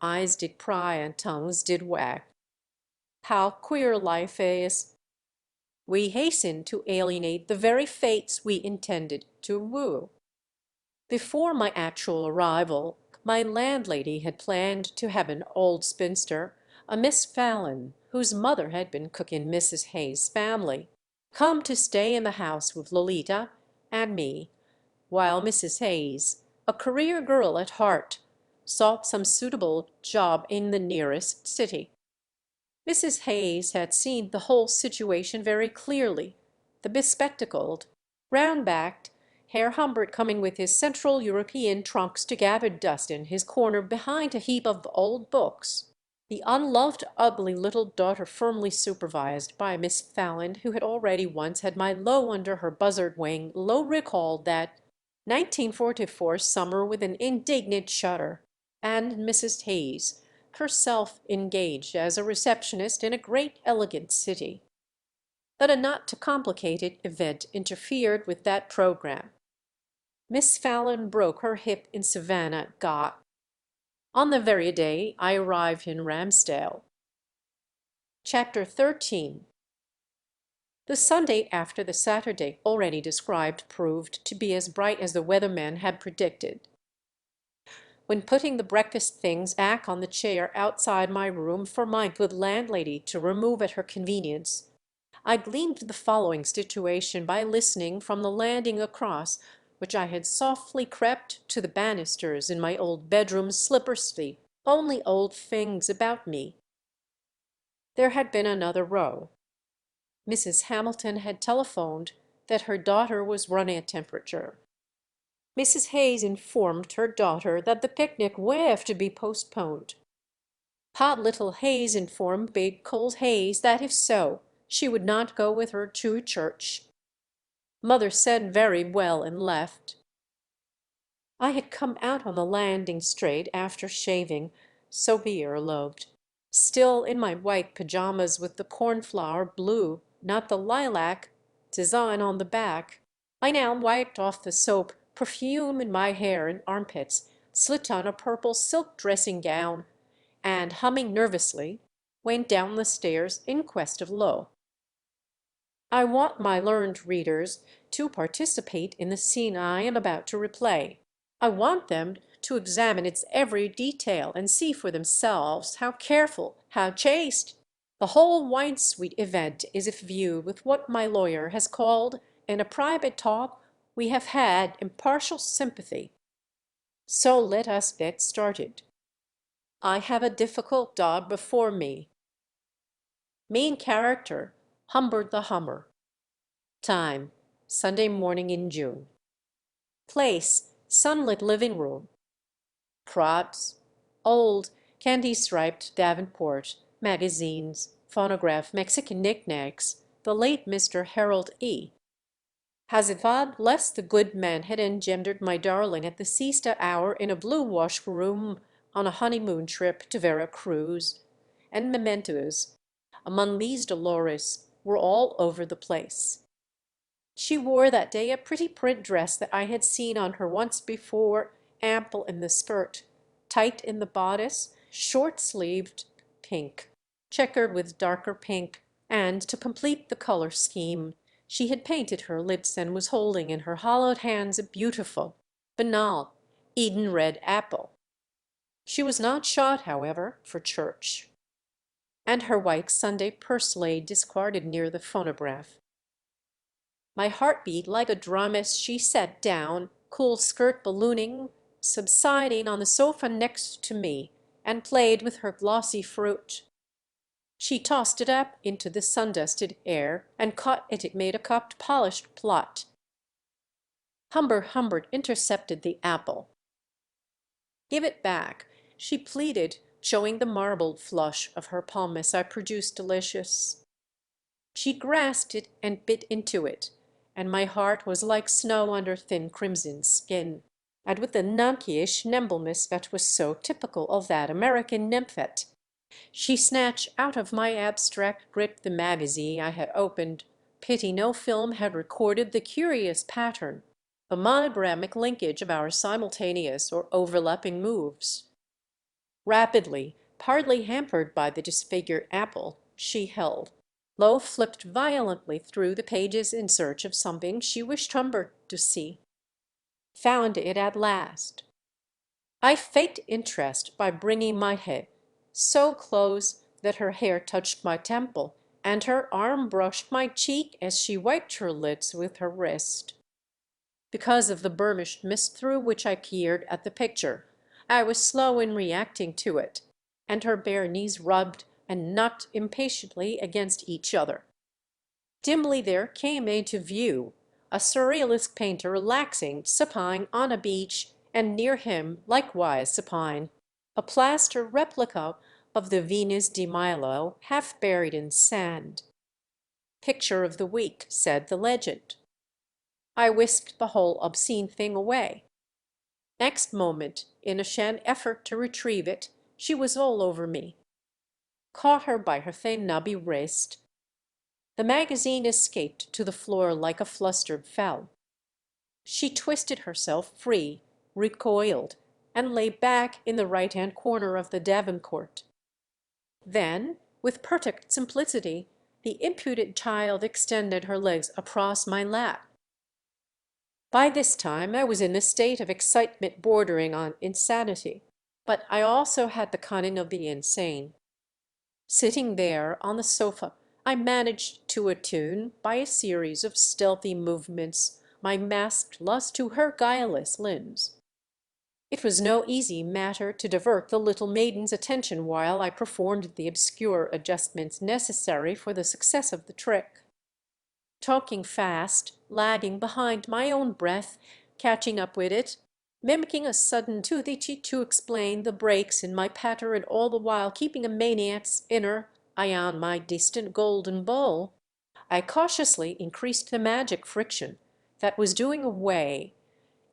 eyes did pry and tongues did wag. How queer life is! We hastened to alienate the very fates we intended to woo. Before my actual arrival, my landlady had planned to have an old spinster, a Miss Fallon, whose mother had been cook in Mrs. Hayes' family, come to stay in the house with Lolita and me, while Mrs. Hayes, a career girl at heart, sought some suitable job in the nearest city. Mrs. Hayes had seen the whole situation very clearly, the bespectacled, round-backed Herr Humbert coming with his Central European trunks to gather dust in his corner behind a heap of old books, the unloved, ugly little daughter firmly supervised by Miss Fallon, who had already once had my Lowe under her buzzard wing. Lowe recalled that 1944 summer with an indignant shudder, and Mrs. Hayes, herself engaged as a receptionist in a great elegant city. But a not too complicated event interfered with that program. Miss Fallon broke her hip in Savannah, Got. On the very day I arrived in Ramsdale. Chapter 13. The Sunday after the Saturday already described proved to be as bright as the weatherman had predicted. When putting the breakfast things back on the chair outside my room for my good landlady to remove at her convenience, I gleaned the following situation by listening from the landing across which I had softly crept to the banisters in my old bedroom slipper-sleep, only old things about me. There had been another row. Mrs. Hamilton had telephoned that her daughter was running a temperature. Mrs. Hayes informed her daughter that the picnic would have to be postponed. Pot little Hayes informed big cold Hayes that if so, she would not go with her to church. Mother said very well and left. I had come out on the landing straight after shaving, so be eloped, still in my white pajamas with the cornflower blue, not the lilac, design on the back. I now wiped off the soap, perfume in my hair and armpits, slit on a purple silk dressing gown, and, humming nervously, went down the stairs in quest of Lowe. I want my learned readers to participate in the scene I am about to replay. I want them to examine its every detail and see for themselves how careful, how chaste, the whole wine-sweet event is if viewed with what my lawyer has called, in a private talk we have had, impartial sympathy. So let us get started. I have a difficult job before me. Main character, Humbert the Hummer. Time, Sunday morning in June. Place, sunlit living room. Props, old, candy-striped Davenport, magazines, phonograph, Mexican knickknacks, the late Mr. Harold E. Hazavad, bless the good man, had engendered my darling at the siesta hour in a blue washroom on a honeymoon trip to Vera Cruz, and mementos among these dolores were all over the place. She wore that day a pretty print dress that I had seen on her once before, ample in the skirt, tight in the bodice, short-sleeved, pink, checkered with darker pink, and to complete the color scheme, she had painted her lips and was holding in her hollowed hands a beautiful, banal, Eden red apple. She was not shod, however, for church, and her white Sunday purse lay discarded near the phonograph. My heart beat like a drum as she sat down, cool skirt ballooning, subsiding on the sofa next to me, and played with her glossy fruit. She tossed it up into the sun-dusted air and caught it made a cupped, polished plot. Humbert intercepted the apple. "Give it back," she pleaded, showing the marbled flush of her palm as I produced delicious. She grasped it and bit into it, and my heart was like snow under thin crimson skin, and with the Nankiish nimbleness that was so typical of that American nymphette, she snatched out of my abstract grip the magazine I had opened. Pity no film had recorded the curious pattern, the monogrammic linkage of our simultaneous or overlapping moves. Rapidly, partly hampered by the disfigured apple, she held. Lo flipped violently through the pages in search of something she wished Humbert to see. Found it at last. I faked interest by bringing my head so close that her hair touched my temple, and her arm brushed my cheek as she wiped her lips with her wrist. Because of the burnished mist through which I peered at the picture, I was slow in reacting to it, and her bare knees rubbed and knocked impatiently against each other. Dimly there came into view a surrealist painter relaxing supine on a beach, and near him, likewise supine, a plaster replica of the Venus de Milo half buried in sand. "Picture of the week," said the legend. I whisked the whole obscene thing away. Next moment, in a sham effort to retrieve it, she was all over me. Caught her by her thin knobby wrist. The magazine escaped to the floor like a flustered fowl. She twisted herself free, recoiled, and lay back in the right-hand corner of the davenport. Then, with perfect simplicity, the impudent child extended her legs across my lap. By this time I was in a state of excitement bordering on insanity, but I also had the cunning of the insane. Sitting there on the sofa, I managed to attune, by a series of stealthy movements, my masked lust to her guileless limbs. It was no easy matter to divert the little maiden's attention while I performed the obscure adjustments necessary for the success of the trick. Talking fast, lagging behind my own breath, catching up with it, mimicking a sudden to explain the breaks in my patter, and all the while keeping a maniac's inner eye on my distant golden bowl, I cautiously increased the magic friction that was doing away,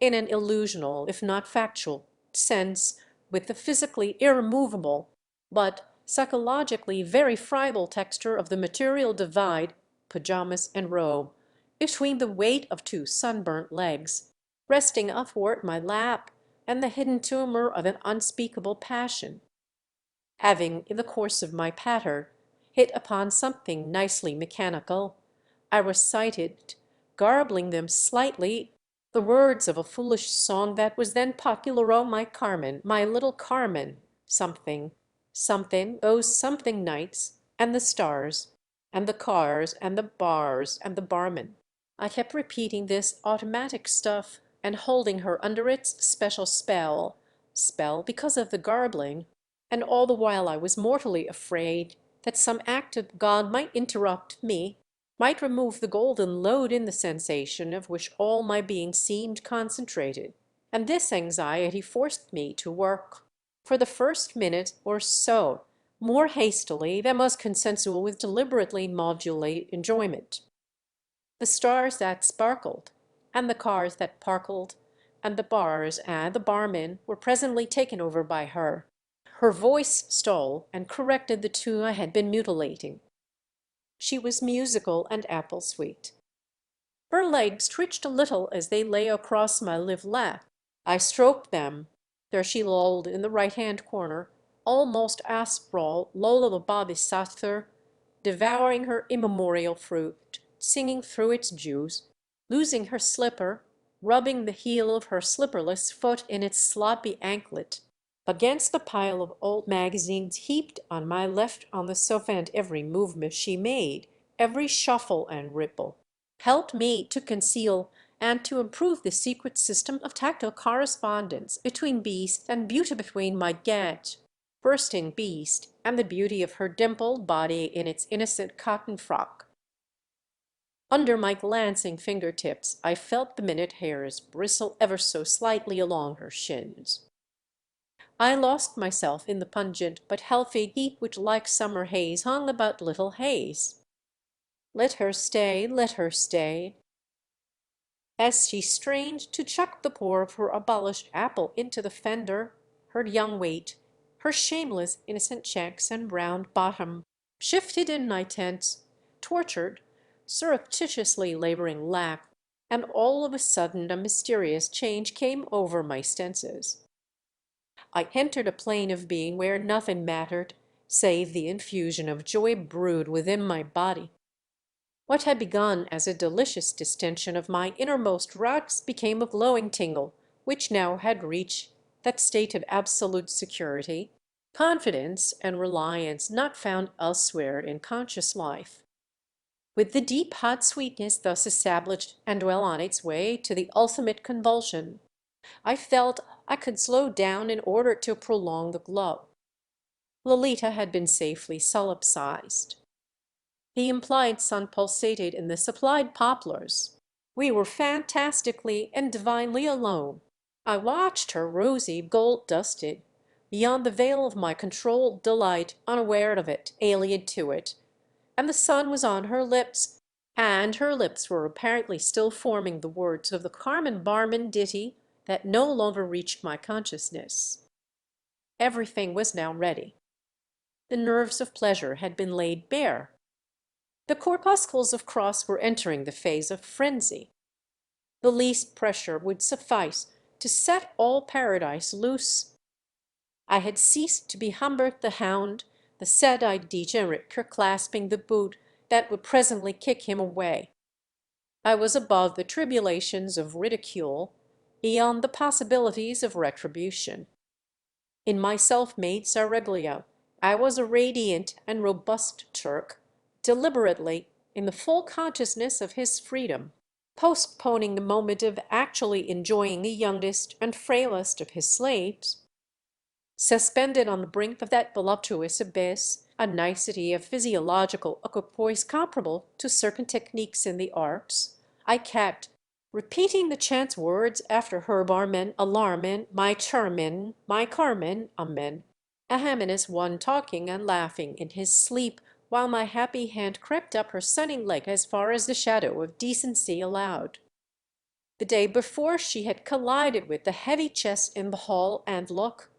in an illusional if not factual sense, with the physically irremovable but psychologically verifiable texture of the material divide, pajamas and robe, between the weight of two sunburnt legs, resting athwart my lap, and the hidden tumor of an unspeakable passion. Having, in the course of my patter, hit upon something nicely mechanical, I recited, garbling them slightly, the words of a foolish song that was then popular. "Oh, my Carmen, my little Carmen, something, something, those something nights, and the stars, and the cars, and the bars, and the barman." I kept repeating this automatic stuff and holding her under its special spell because of the garbling, and all the while I was mortally afraid that some act of God might interrupt me, might remove the golden load in the sensation of which all my being seemed concentrated. And this anxiety forced me to work, for the first minute or so, more hastily than was consensual with deliberately modulate enjoyment. The stars that sparkled, and the cars that parkled, and the bars and the barmen were presently taken over by her. Her voice stole and corrected the two I had been mutilating. She was musical and apple-sweet. Her legs twitched a little as they lay across my live lap. I stroked them. There she lolled in the right-hand corner, almost asprawl, Lola the Bodhisattva, devouring her immemorial fruit, singing through its juice, losing her slipper, rubbing the heel of her slipperless foot in its sloppy anklet against the pile of old magazines heaped on my left on the sofa, and every movement she made, every shuffle and ripple, helped me to conceal and to improve the secret system of tactile correspondence between beast and beauty, between my gaunt, bursting beast and the beauty of her dimpled body in its innocent cotton frock. Under my glancing fingertips I felt the minute hairs bristle ever so slightly along her shins. I lost myself in the pungent but healthy heat which like summer haze hung about little Hayes. Let her stay, let her stay. As she strained to chuck the core of her abolished apple into the fender, her young weight, her shameless innocent checks and round bottom, shifted in my tense, tortured, surreptitiously laboring lap, and all of a sudden a mysterious change came over my senses. I entered a plane of being where nothing mattered save the infusion of joy brewed within my body. What had begun as a delicious distension of my innermost rocks became a glowing tingle, which now had reached that state of absolute security, confidence, and reliance not found elsewhere in conscious life. With the deep hot sweetness thus established and well on its way to the ultimate convulsion, I felt I could slow down in order to prolong the glow. Lolita had been safely solipsized. The implied sun pulsated in the supplied poplars. We were fantastically and divinely alone. I watched her rosy, gold-dusted, beyond the veil of my controlled delight, unaware of it, alien to it, and the sun was on her lips, and her lips were apparently still forming the words of the Carmen Barman ditty that no longer reached my consciousness. Everything was now ready. The nerves of pleasure had been laid bare. The corpuscles of cross were entering the phase of frenzy. The least pressure would suffice to set all paradise loose. I had ceased to be Humbert the hound, the sad-eyed degenerate clasping the boot that would presently kick him away. I was above the tribulations of ridicule, beyond the possibilities of retribution. In my self-made Seraglio I was a radiant and robust Turk, deliberately, in the full consciousness of his freedom, postponing the moment of actually enjoying the youngest and frailest of his slaves. Suspended on the brink of that voluptuous abyss, a nicety of physiological equipoise comparable to certain techniques in the arts, I kept repeating the chance words after her: barmen, alarmen, my charmin, my Carmen, amen. A haminous one talking and laughing in his sleep while my happy hand crept up her sunny leg as far as the shadow of decency allowed. The day before she had collided with the heavy chest in the hall, and look,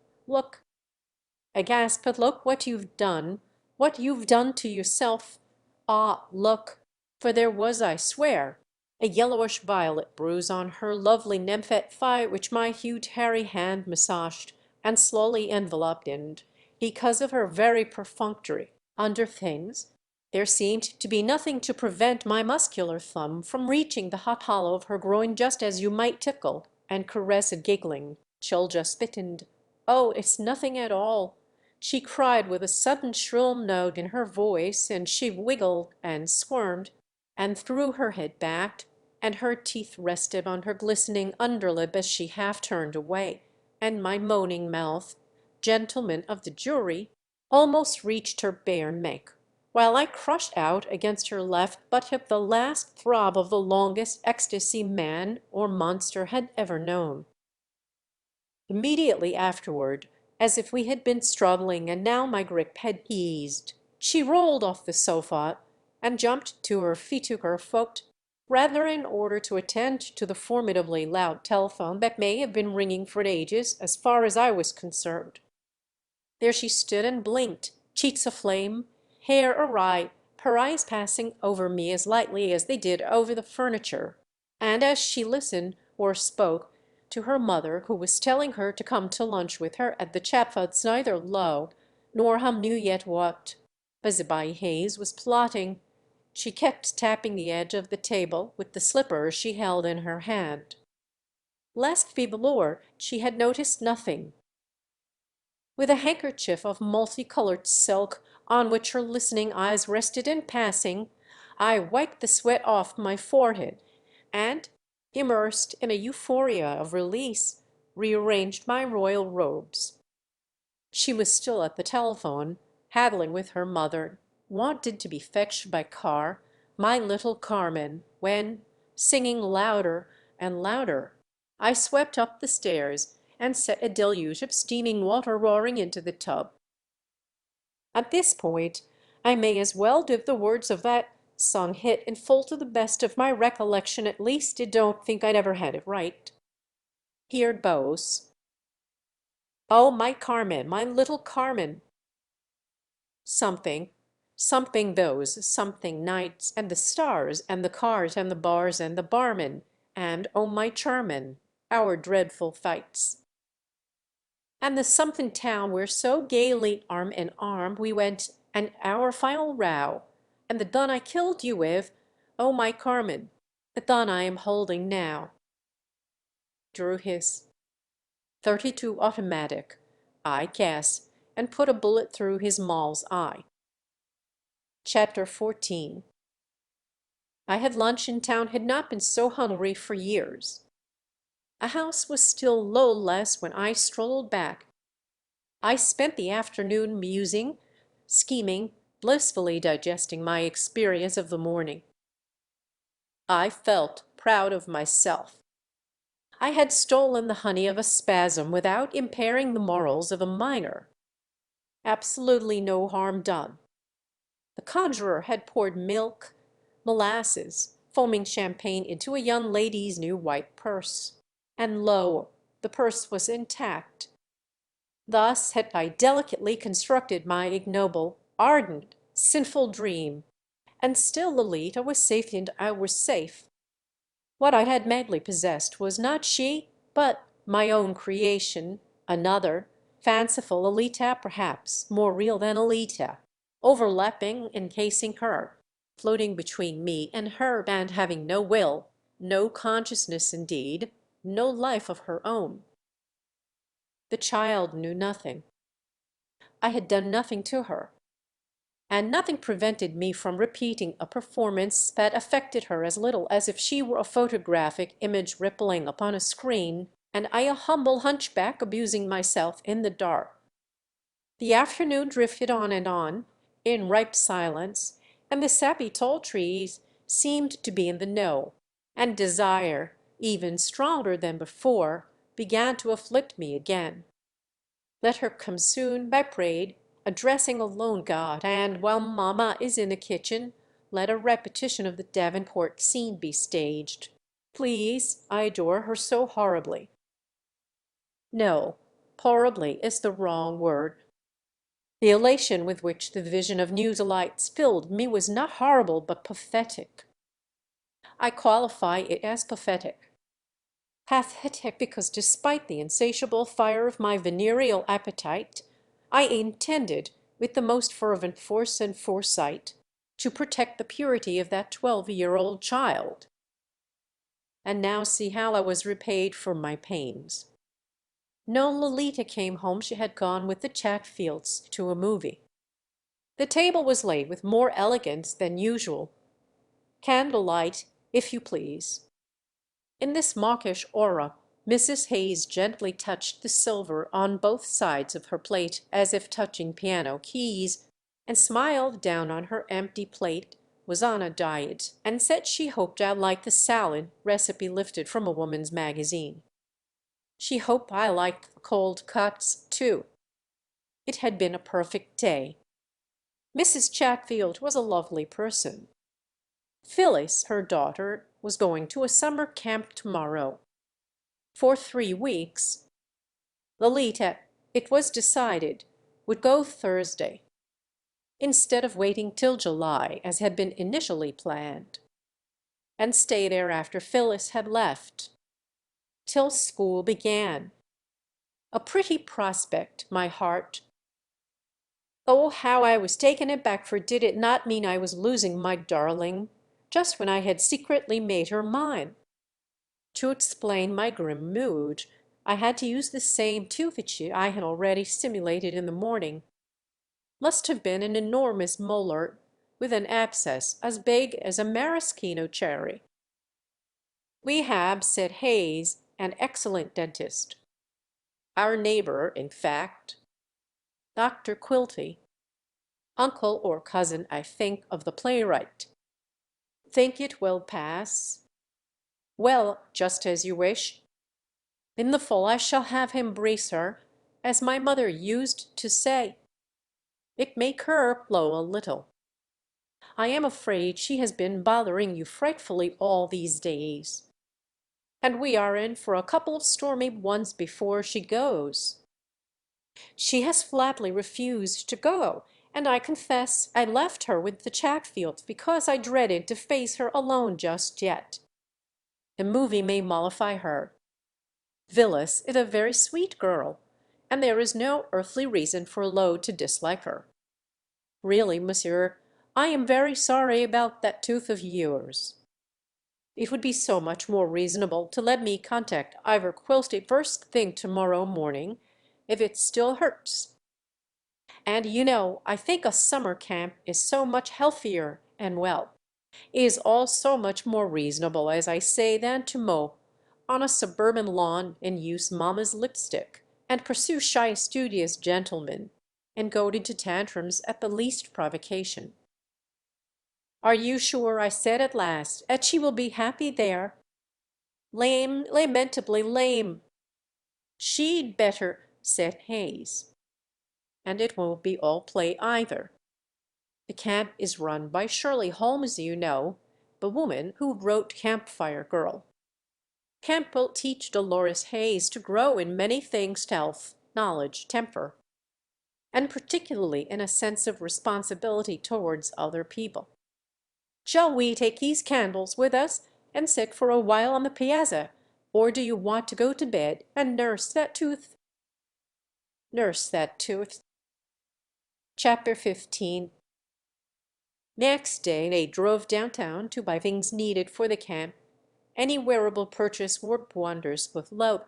I gasped, but look what you've done, what you've done to yourself. Ah, look, for there was, I swear, a yellowish violet bruise on her lovely nymphette thigh which my huge hairy hand massaged and slowly enveloped, and because of her very perfunctory under-things, there seemed to be nothing to prevent my muscular thumb from reaching the hot hollow of her groin, just as you might tickle and caress a giggling Chulja spittened. Oh, it's nothing at all, she cried with a sudden shrill note in her voice, and she wiggled and squirmed and threw her head back, and her teeth rested on her glistening underlip as she half turned away, and my moaning mouth, gentlemen of the jury, almost reached her bare neck, while I crushed out against her left butt hip the last throb of the longest ecstasy man or monster had ever known. Immediately afterward, as if we had been struggling and now my grip had eased, she rolled off the sofa and jumped to her feet, to her foot, rather in order to attend to the formidably loud telephone that may have been ringing for ages as far as I was concerned. There she stood and blinked, cheeks aflame, hair awry, her eyes passing over me as lightly as they did over the furniture. And as she listened or spoke to her mother, who was telling her to come to lunch with her at the Chapfoots, neither Low nor Hum knew yet what Bezabai Hayes was plotting. She kept tapping the edge of the table with the slippers she held in her hand. Lest Vibelore she had noticed nothing. With a handkerchief of multicolored silk on which her listening eyes rested in passing, I wiped the sweat off my forehead and, immersed in a euphoria of release, rearranged my royal robes. She was still at the telephone, haggling with her mother, wanted to be fetched by car, my little Carmen, when, singing louder and louder, I swept up the stairs and set a deluge of steaming water roaring into the tub. At this point, I may as well give the words of that song hit in full to the best of my recollection. At least I don't think I'd ever had it right. Here it goes. Oh, my Carmen, my little Carmen. Something, something those, something nights, and the stars, and the cars, and the bars, and the barmen, and, oh, my Charmin, our dreadful fights. And the something town where so gaily arm in arm we went, and our final row, and the gun I killed you with, oh, my Carmen, the gun I am holding now. Drew his .32 automatic, I guess, and put a bullet through his Moll's eye. Chapter 14. I had lunch in town, had not been so hungry for years. A house was still low less when I strolled back. I spent the afternoon musing, scheming, blissfully digesting my experience of the morning. I felt proud of myself. I had stolen the honey of a spasm without impairing the morals of a minor. Absolutely no harm done. The conjurer had poured milk, molasses, foaming champagne into a young lady's new white purse. And lo, the purse was intact. Thus had I delicately constructed my ignoble, ardent, sinful dream, and still Lolita was safe and I was safe. What I had madly possessed was not she, but my own creation, another, fanciful Alita perhaps, more real than Alita, overlapping, encasing her, floating between me and her, and having no will, no consciousness indeed, no life of her own. The child knew nothing. I had done nothing to her, and nothing prevented me from repeating a performance that affected her as little as if she were a photographic image rippling upon a screen, and I a humble hunchback abusing myself in the dark. The afternoon drifted on, in ripe silence, and the sappy tall trees seemed to be in the know, and desire, even stronger than before, began to afflict me again. Let her come soon, I prayed, addressing alone God, and while mamma is in the kitchen, let a repetition of the Davenport scene be staged. Please, I adore her so horribly. No, horribly is the wrong word. The elation with which the vision of new delights filled me was not horrible but pathetic. I qualify it as pathetic. Pathetic because despite the insatiable fire of my venereal appetite, I intended, with the most fervent force and foresight, to protect the purity of that 12-year-old child. And now see how I was repaid for my pains. No Lolita came home. She had gone with the Chatfields to a movie. The table was laid with more elegance than usual. Candlelight, if you please. In this mawkish aura, Mrs. Hayes gently touched the silver on both sides of her plate as if touching piano keys, and smiled down on her empty plate, was on a diet, and said she hoped I liked the salad recipe lifted from a woman's magazine. She hoped I liked the cold cuts, too. It had been a perfect day. Mrs. Chatfield was a lovely person. Phyllis, her daughter, was going to a summer camp tomorrow. For 3 weeks. Lolita, it was decided, would go Thursday, instead of waiting till July as had been initially planned, and stay there after Phyllis had left, till school began. A pretty prospect, my heart. Oh, how I was taken aback, for did it not mean I was losing my darling, just when I had secretly made her mine? To explain my grim mood, I had to use the same toothage I had already simulated in the morning. Must have been an enormous molar with an abscess as big as a maraschino cherry. We have, said Hayes, an excellent dentist. Our neighbor, in fact, Dr. Quilty, uncle or cousin, I think, of the playwright. Think it will pass? Well, just as you wish. In the fall I shall have him brace her, as my mother used to say. It make her blow a little. I am afraid she has been bothering you frightfully all these days. And we are in for a couple of stormy ones before she goes. She has flatly refused to go, and I confess I left her with the Chatfields because I dreaded to face her alone just yet. The movie may mollify her. Phyllis is a very sweet girl, and there is no earthly reason for Lowe to dislike her. Really, monsieur, I am very sorry about that tooth of yours. It would be so much more reasonable to let me contact Ivor Quilty first thing tomorrow morning, if it still hurts. And you know, I think a summer camp is so much healthier, and well, is all so much more reasonable, as I say, than to mow on a suburban lawn and use mamma's lipstick, and pursue shy studious gentlemen, and go into tantrums at the least provocation. Are you sure, I said at last, that she will be happy there? Lame, lamentably lame. She'd better, said Hayes. And it won't be all play either. The camp is run by Shirley Holmes, you know, the woman who wrote Campfire Girl. Camp will teach Dolores Hayes to grow in many things, health, knowledge, temper, and particularly in a sense of responsibility towards other people. Shall we take these candles with us and sit for a while on the piazza, or do you want to go to bed and nurse that tooth? Nurse that tooth. Chapter 15. Next day they drove downtown to buy things needed for the camp. Any wearable purchase worked wonders with Lowe.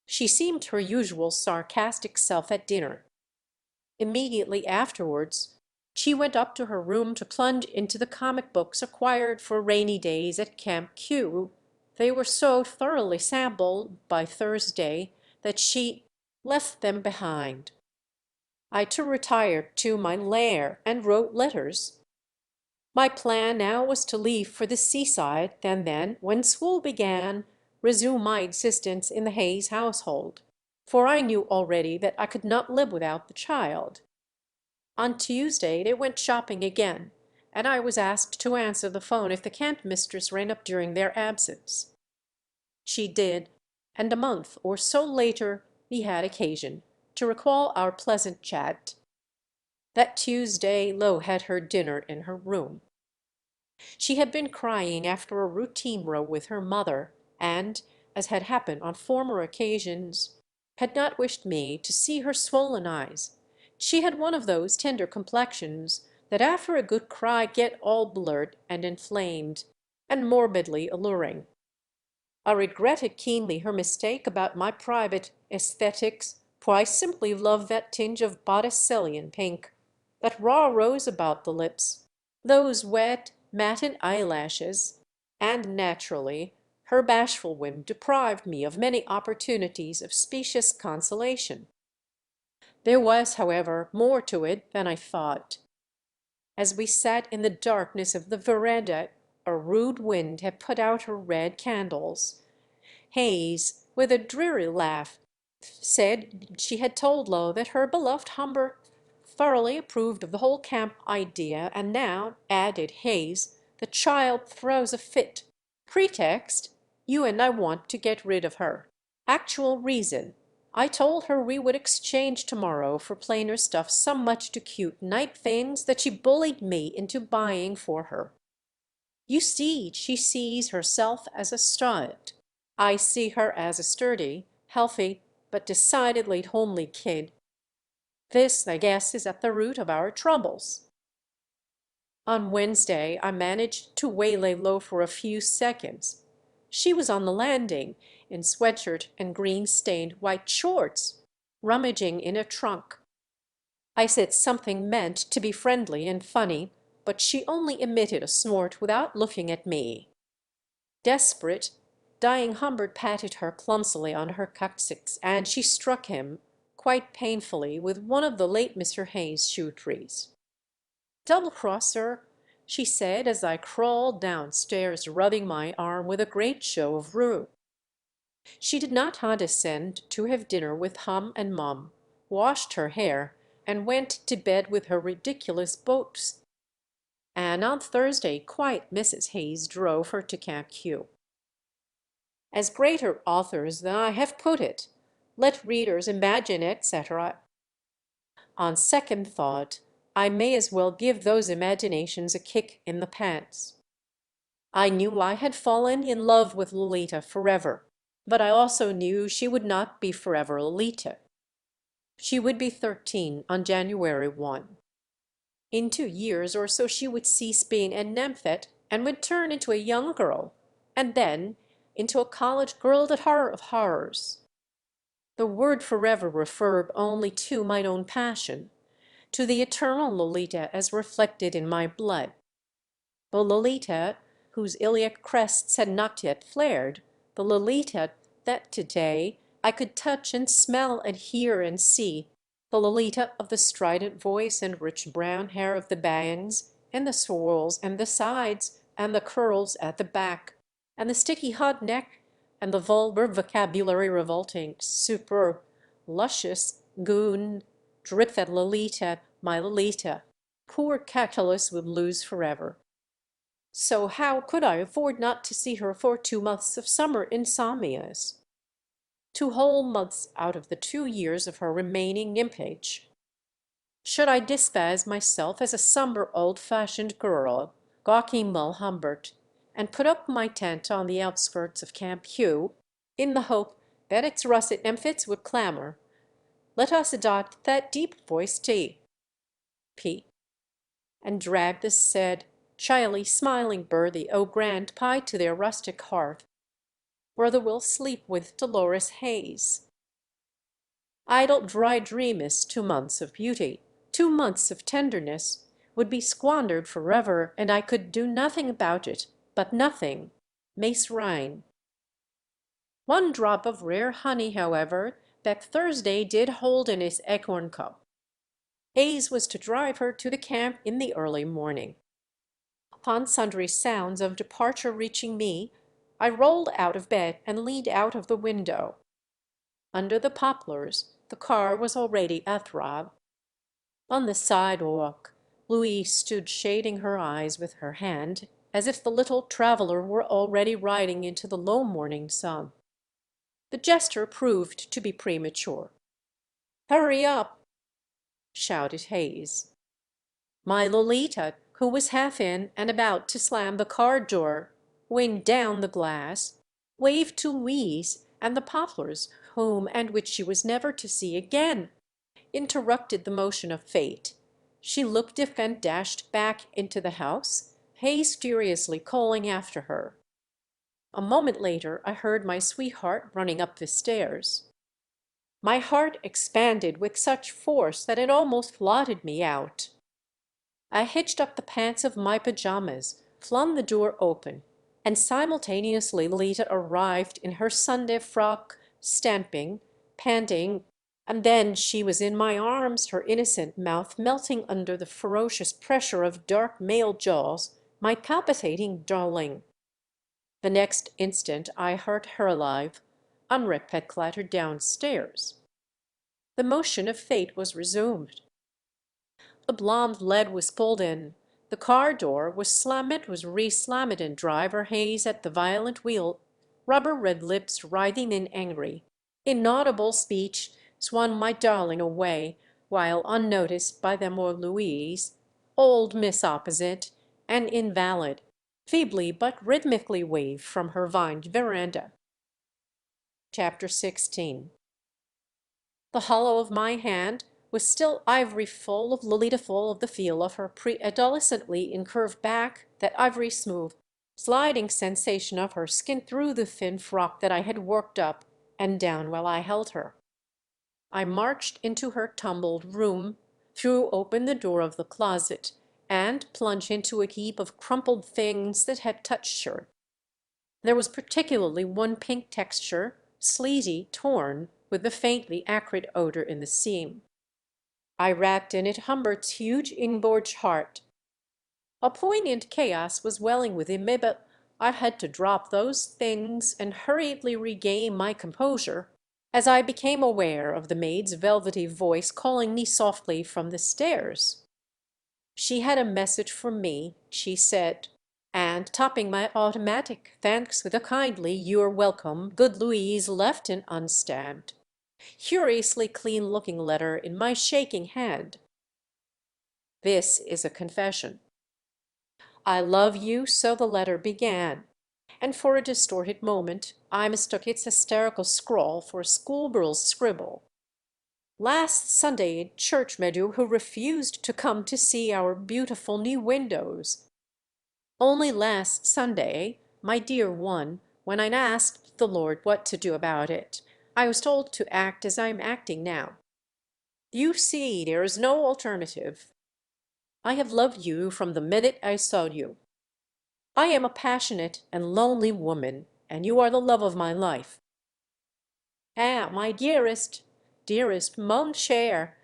She seemed her usual sarcastic self at dinner. Immediately afterwards, she went up to her room to plunge into the comic books acquired for rainy days at Camp Kew. They were so thoroughly sampled by Thursday that she left them behind. I too retired to my lair and wrote letters. My plan now was to leave for the seaside, and then, when school began, resume my existence in the Hayes household, for I knew already that I could not live without the child. On Tuesday they went shopping again, and I was asked to answer the phone if the camp mistress ran up during their absence. She did, and a month or so later we had occasion to recall our pleasant chat. That Tuesday Lowe had her dinner in her room. She had been crying after a routine row with her mother, and, as had happened on former occasions, had not wished me to see her swollen eyes. She had one of those tender complexions that after a good cry get all blurred and inflamed, and morbidly alluring. I regretted keenly her mistake about my private aesthetics, for I simply love that tinge of Botticellian pink, that raw rose about the lips, those wet, matted eyelashes, and naturally her bashful whim deprived me of many opportunities of specious consolation. There was, however, more to it than I thought. As we sat in the darkness of the veranda, a rude wind had put out her red candles. Hayes, with a dreary laugh, said she had told Lowe that her beloved Humber thoroughly approved of the whole camp idea, and now, added Hayes, the child throws a fit. Pretext, you and I want to get rid of her. Actual reason, I told her we would exchange tomorrow for plainer stuff so much too cute night things that she bullied me into buying for her. You see, she sees herself as a stud. I see her as a sturdy, healthy, but decidedly homely kid. This, I guess, is at the root of our troubles. On Wednesday I managed to waylay Lo for a few seconds. She was on the landing, in sweatshirt and green-stained white shorts, rummaging in a trunk. I said something meant to be friendly and funny, but she only emitted a snort without looking at me. Desperate, dying Humbert patted her clumsily on her coccyx, and she struck him, quite painfully, with one of the late Mr. Hayes' shoe trees. "Double-crosser," she said as I crawled downstairs, rubbing my arm with a great show of rue. She did not condescend to have dinner with Hum and Mum, washed her hair, and went to bed with her ridiculous books. And on Thursday quite Mrs. Hayes drove her to Camp Kew. As greater authors than I have put it, let readers imagine, etc. On second thought, I may as well give those imaginations a kick in the pants. I knew I had fallen in love with Lolita forever, but I also knew she would not be forever Lolita. She would be 13 on January 1. In 2 years or so she would cease being a nymphet and would turn into a young girl, and then into a college girl at horror of horrors. The word forever referred only to my own passion, to the eternal Lolita as reflected in my blood. The Lolita whose iliac crests had not yet flared, the Lolita that today I could touch and smell and hear and see, the Lolita of the strident voice and rich brown hair of the bangs, and the swirls and the sides and the curls at the back, and the sticky hot neck, and the vulgar vocabulary revolting, superb, luscious, goon, drip that Lolita, my Lolita, poor Catullus would lose forever. So how could I afford not to see her for 2 months of summer insomnias? 2 whole months out of the 2 years of her remaining nymphage. Should I disguise myself as a sombre old-fashioned girl, gawky Mull Humbert, and put up my tent on the outskirts of Camp Kew, in the hope that its russet nymphets would clamor, "Let us adopt that deep-voiced P," and drag the said shyly smiling Berthy O'Grand Pye to their rustic hearth, where they will sleep with Dolores Hayes. Idle dry dreamist 2 months of beauty, 2 months of tenderness, would be squandered forever, and I could do nothing about it, but nothing, Mace Rhine. 1 drop of rare honey, however, Beck Thursday did hold in his acorn cup. Hayes was to drive her to the camp in the early morning. Upon sundry sounds of departure reaching me, I rolled out of bed and leaned out of the window. Under the poplars the car was already athrob. On the sidewalk Louise stood shading her eyes with her hand, as if the little traveler were already riding into the low morning sun. The gesture proved to be premature. "Hurry up!" shouted Hayes. My Lolita, who was half in and about to slam the car door, wind down the glass, waved to Louise and the poplars whom and which she was never to see again, interrupted the motion of fate. She looked if and dashed back into the house, Hayes furiously calling after her. A moment later I heard my sweetheart running up the stairs. My heart expanded with such force that it almost blotted me out. I hitched up the pants of my pajamas, flung the door open, and simultaneously Lolita arrived in her Sunday frock, stamping, panting, and then she was in my arms, her innocent mouth melting under the ferocious pressure of dark male jaws, my palpitating darling. The next instant I heard her alive. Unrep had clattered downstairs. The motion of fate was resumed. The blonde lead was pulled in, the car door was re-slammed, and driver Hayes at the violent wheel, rubber red lips writhing in angry, Inaudible speech swung my darling away, while unnoticed by them or Louise, old Miss Opposite, an invalid, feebly but rhythmically waved from her vined veranda. Chapter 16. The hollow of my hand was still ivory full of Lolita, full of the feel of her pre-adolescently incurved back, that ivory smooth, sliding sensation of her skin through the thin frock that I had worked up and down while I held her. I marched into her tumbled room, threw open the door of the closet, and plunged into a heap of crumpled things that had touched her. There was particularly one pink texture, sleazy, torn, with the faintly acrid odor in the seam. I wrapped in it Humbert's huge ingorged heart. A poignant chaos was welling within me, but I had to drop those things and hurriedly regain my composure as I became aware of the maid's velvety voice calling me softly from the stairs. She had a message for me, she said, and topping my automatic thanks with a kindly "You're welcome, good Louise," left an unstamped, curiously clean-looking letter in my shaking hand. This is a confession. I love you, so the letter began, and for a distorted moment I mistook its hysterical scrawl for a schoolgirl's scribble. Last Sunday in church, Medu, who refused to come to see our beautiful new windows. Only last Sunday, my dear one, when I asked the Lord what to do about it, I was told to act as I am acting now. You see, there is no alternative. I have loved you from the minute I saw you. I am a passionate and lonely woman, and you are the love of my life. Ah, my dearest, dearest mon cher,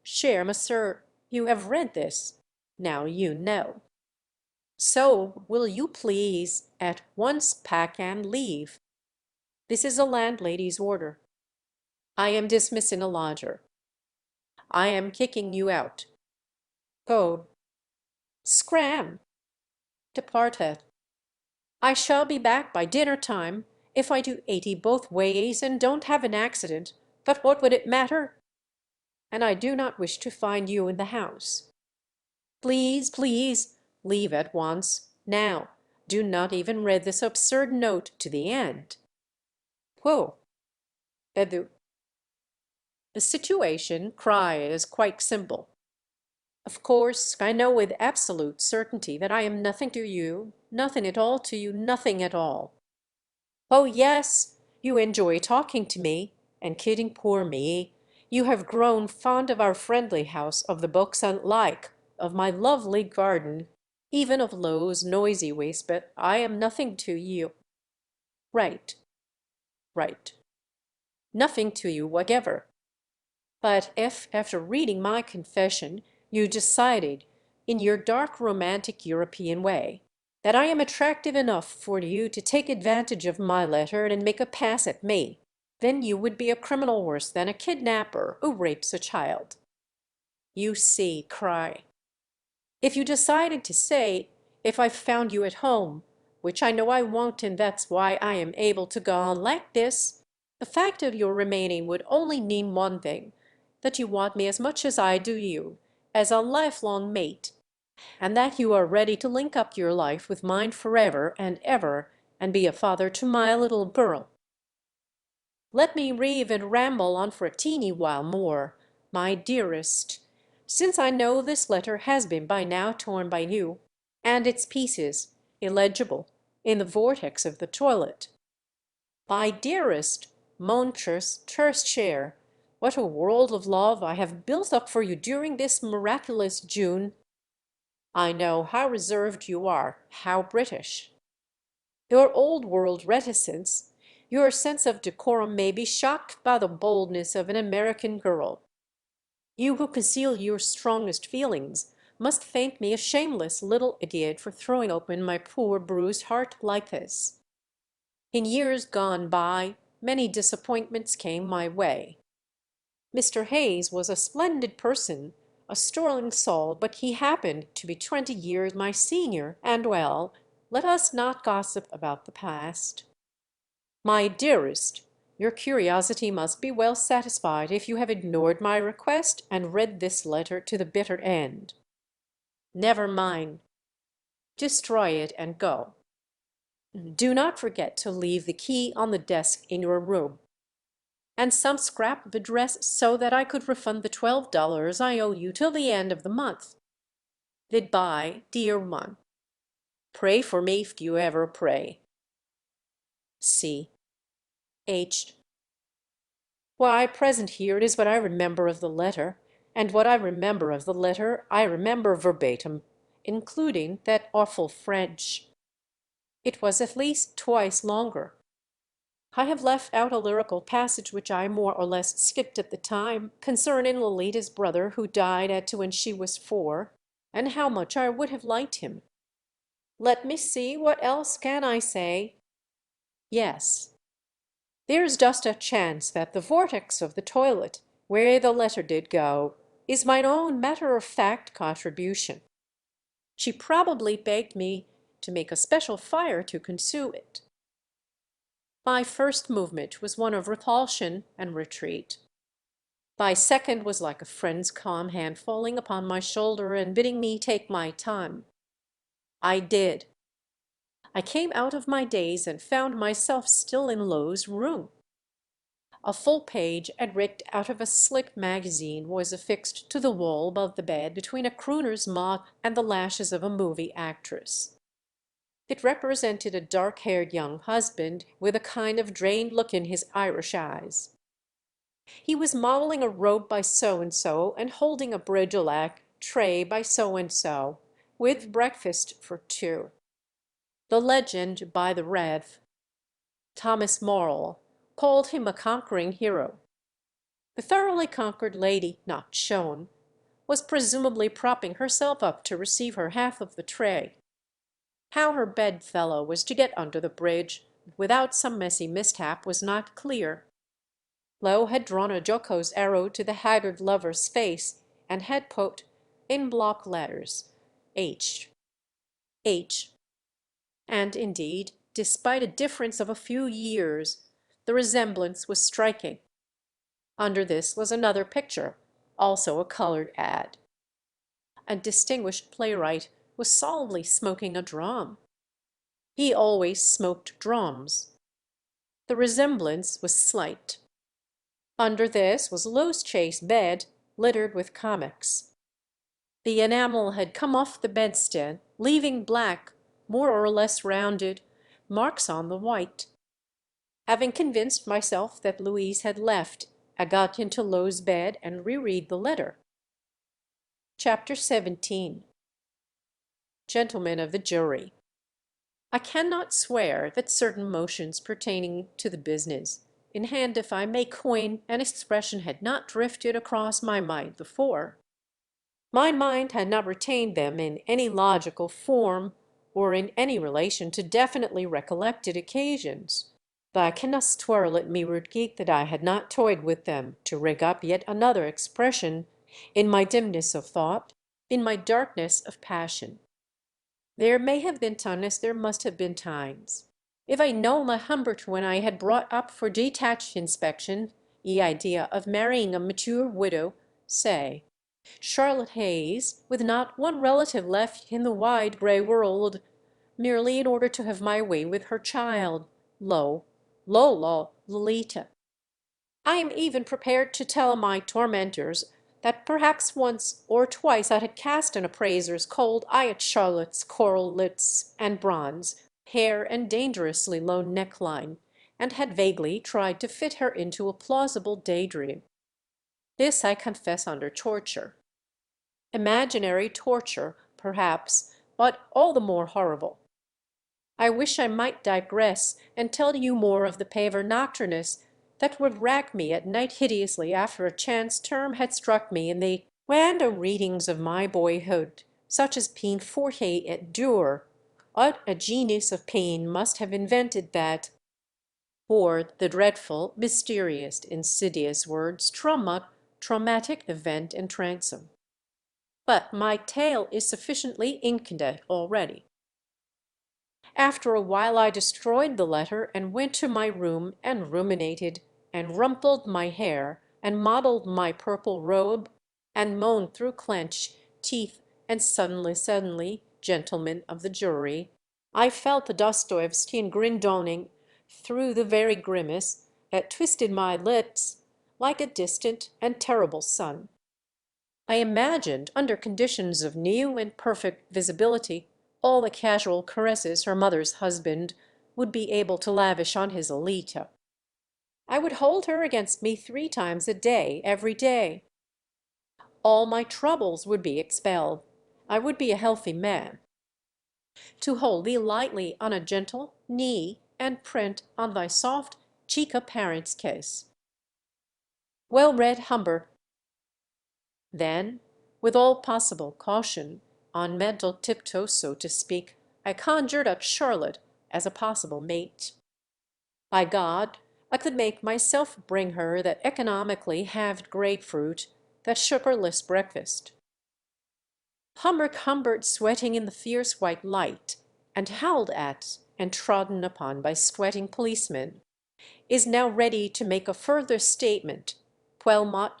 cher monsieur, you have read this. Now you know. So will you please at once pack and leave? This is a landlady's order. I am dismissing a lodger. I am kicking you out. Go. Scram. Departeth. I shall be back by dinner time, if I do 80 both ways and don't have an accident, but what would it matter? And I do not wish to find you in the house. Please, please, leave at once. Now, do not even read this absurd note to the end. Whoa. Bedu. The situation, cry, is quite simple. Of course, I know with absolute certainty that I am nothing to you, nothing at all to you, nothing at all. Oh yes, you enjoy talking to me and kidding poor me. You have grown fond of our friendly house, of the books and like, of my lovely garden, even of Lowe's noisy ways, but I am nothing to you. Right, right. Nothing to you whatever. But if, after reading my confession, you decided, in your dark romantic European way, that I am attractive enough for you to take advantage of my letter and make a pass at me, then you would be a criminal worse than a kidnapper who rapes a child. You see, cry. If you decided to say, if I found you at home, which I know I won't, and that's why I am able to go on like this, the fact of your remaining would only mean one thing, that you want me as much as I do you, as a lifelong mate, and that you are ready to link up your life with mine forever and ever, and be a father to my little girl. Let me rave and ramble on for a teeny while more, my dearest, since I know this letter has been by now torn by you, and its pieces, illegible, in the vortex of the toilet. My dearest, mon cher, what a world of love I have built up for you during this miraculous June. I know how reserved you are, how British. Your old world reticence, your sense of decorum may be shocked by the boldness of an American girl. You who conceal your strongest feelings must think me a shameless little idiot for throwing open my poor bruised heart like this. In years gone by, many disappointments came my way. Mr. Hayes was a splendid person, a sterling soul, but he happened to be 20 years my senior, and well, let us not gossip about the past. My dearest, Your curiosity must be well satisfied if you have ignored my request and read this letter to the bitter end. Never mind. Destroy it and go. Do not forget to leave the key on the desk in your room, and some scrap of address so that I could refund the $12 I owe you till the end of the month. Goodbye, dear one. Pray for me if you ever pray. C. H. Why, present here it is what I remember of the letter, and what I remember of the letter I remember verbatim, including that awful French. It was at least twice longer. I have left out a lyrical passage which I more or less skipped at the time, concerning Lolita's brother who died at when she was 4, and how much I would have liked him. Let me see, what else can I say? Yes. There's just a chance that the vortex of the toilet, where the letter did go, is mine own matter-of-fact contribution. She probably begged me to make a special fire to consume it. My first movement was one of repulsion and retreat. My second was like a friend's calm hand falling upon my shoulder and bidding me take my time. I did. I came out of my daze and found myself still in Lowe's room. A full page and ripped out of a slick magazine was affixed to the wall above the bed between a crooner's mop and the lashes of a movie actress. It represented a dark-haired young husband with a kind of drained look in his Irish eyes. He was modeling a robe by so-and-so and holding a bridge-lac tray by so-and-so, with breakfast for 2. The legend by the Rev. Thomas Morell called him a conquering hero. The thoroughly conquered lady, not shown, was presumably propping herself up to receive her half of the tray. How her bedfellow was to get under the bridge without some messy mishap was not clear. Lowe had drawn a jocose arrow to the haggard lover's face, and had put, in block letters, H. H. And indeed, despite a difference of a few years, the resemblance was striking. Under this was another picture, also a colored ad. A distinguished playwright was solemnly smoking a drum. He always smoked drums. The resemblance was slight. Under this was Lowe's chaise bed, littered with comics. The enamel had come off the bedstead, leaving black, more or less rounded, marks on the white. Having convinced myself that Louise had left, I got into Lowe's bed and reread the letter. Chapter 17. Gentlemen of the jury, I cannot swear that certain motions pertaining to the business in hand, if I may coin an expression, had not drifted across my mind before. My mind had not retained them in any logical form or in any relation to definitely recollected occasions, but I cannot swear let me repeat that I had not toyed with them to rig up yet another expression in my dimness of thought, in my darkness of passion. There may have been times, there must have been times. If I know my Humbert when I had brought up for detached inspection the idea of marrying a mature widow, say, Charlotte Hayes, with not one relative left in the wide gray world, merely in order to have my way with her child, Lolita. I am even prepared to tell my tormentors that perhaps once or twice I had cast an appraiser's cold eye at Charlotte's coral lips and bronze hair and dangerously low neckline, and had vaguely tried to fit her into a plausible daydream. This I confess under torture. Imaginary torture, perhaps, but all the more horrible. I wish I might digress and tell you more of the paver nocturnus that would rack me at night hideously after a chance term had struck me in the random readings of my boyhood, such as Pine Forte et Dure. What a genius of pain must have invented that, or the dreadful, mysterious, insidious words trauma, traumatic event and transom. But my tale is sufficiently incandescent already. After a while I destroyed the letter and went to my room and ruminated and rumpled my hair, and mottled my purple robe, and moaned through clenched teeth, and suddenly, gentlemen of the jury, I felt the Dostoevskian grin dawning through the very grimace that twisted my lips like a distant and terrible sun. I imagined, under conditions of new and perfect visibility, all the casual caresses her mother's husband would be able to lavish on his Alita. I would hold her against me 3 times a day, every day. All my troubles would be expelled. I would be a healthy man. To hold thee lightly on a gentle knee, and print on thy soft cheek a parent's kiss. Well read, Humbert. Then, with all possible caution, on mental tiptoe so to speak, I conjured up Charlotte as a possible mate. By God, I could make myself bring her that economically halved grapefruit, that sugarless breakfast. Humbert, sweating in the fierce white light, and howled at and trodden upon by sweating policemen, is now ready to make a further statement, Puelmot,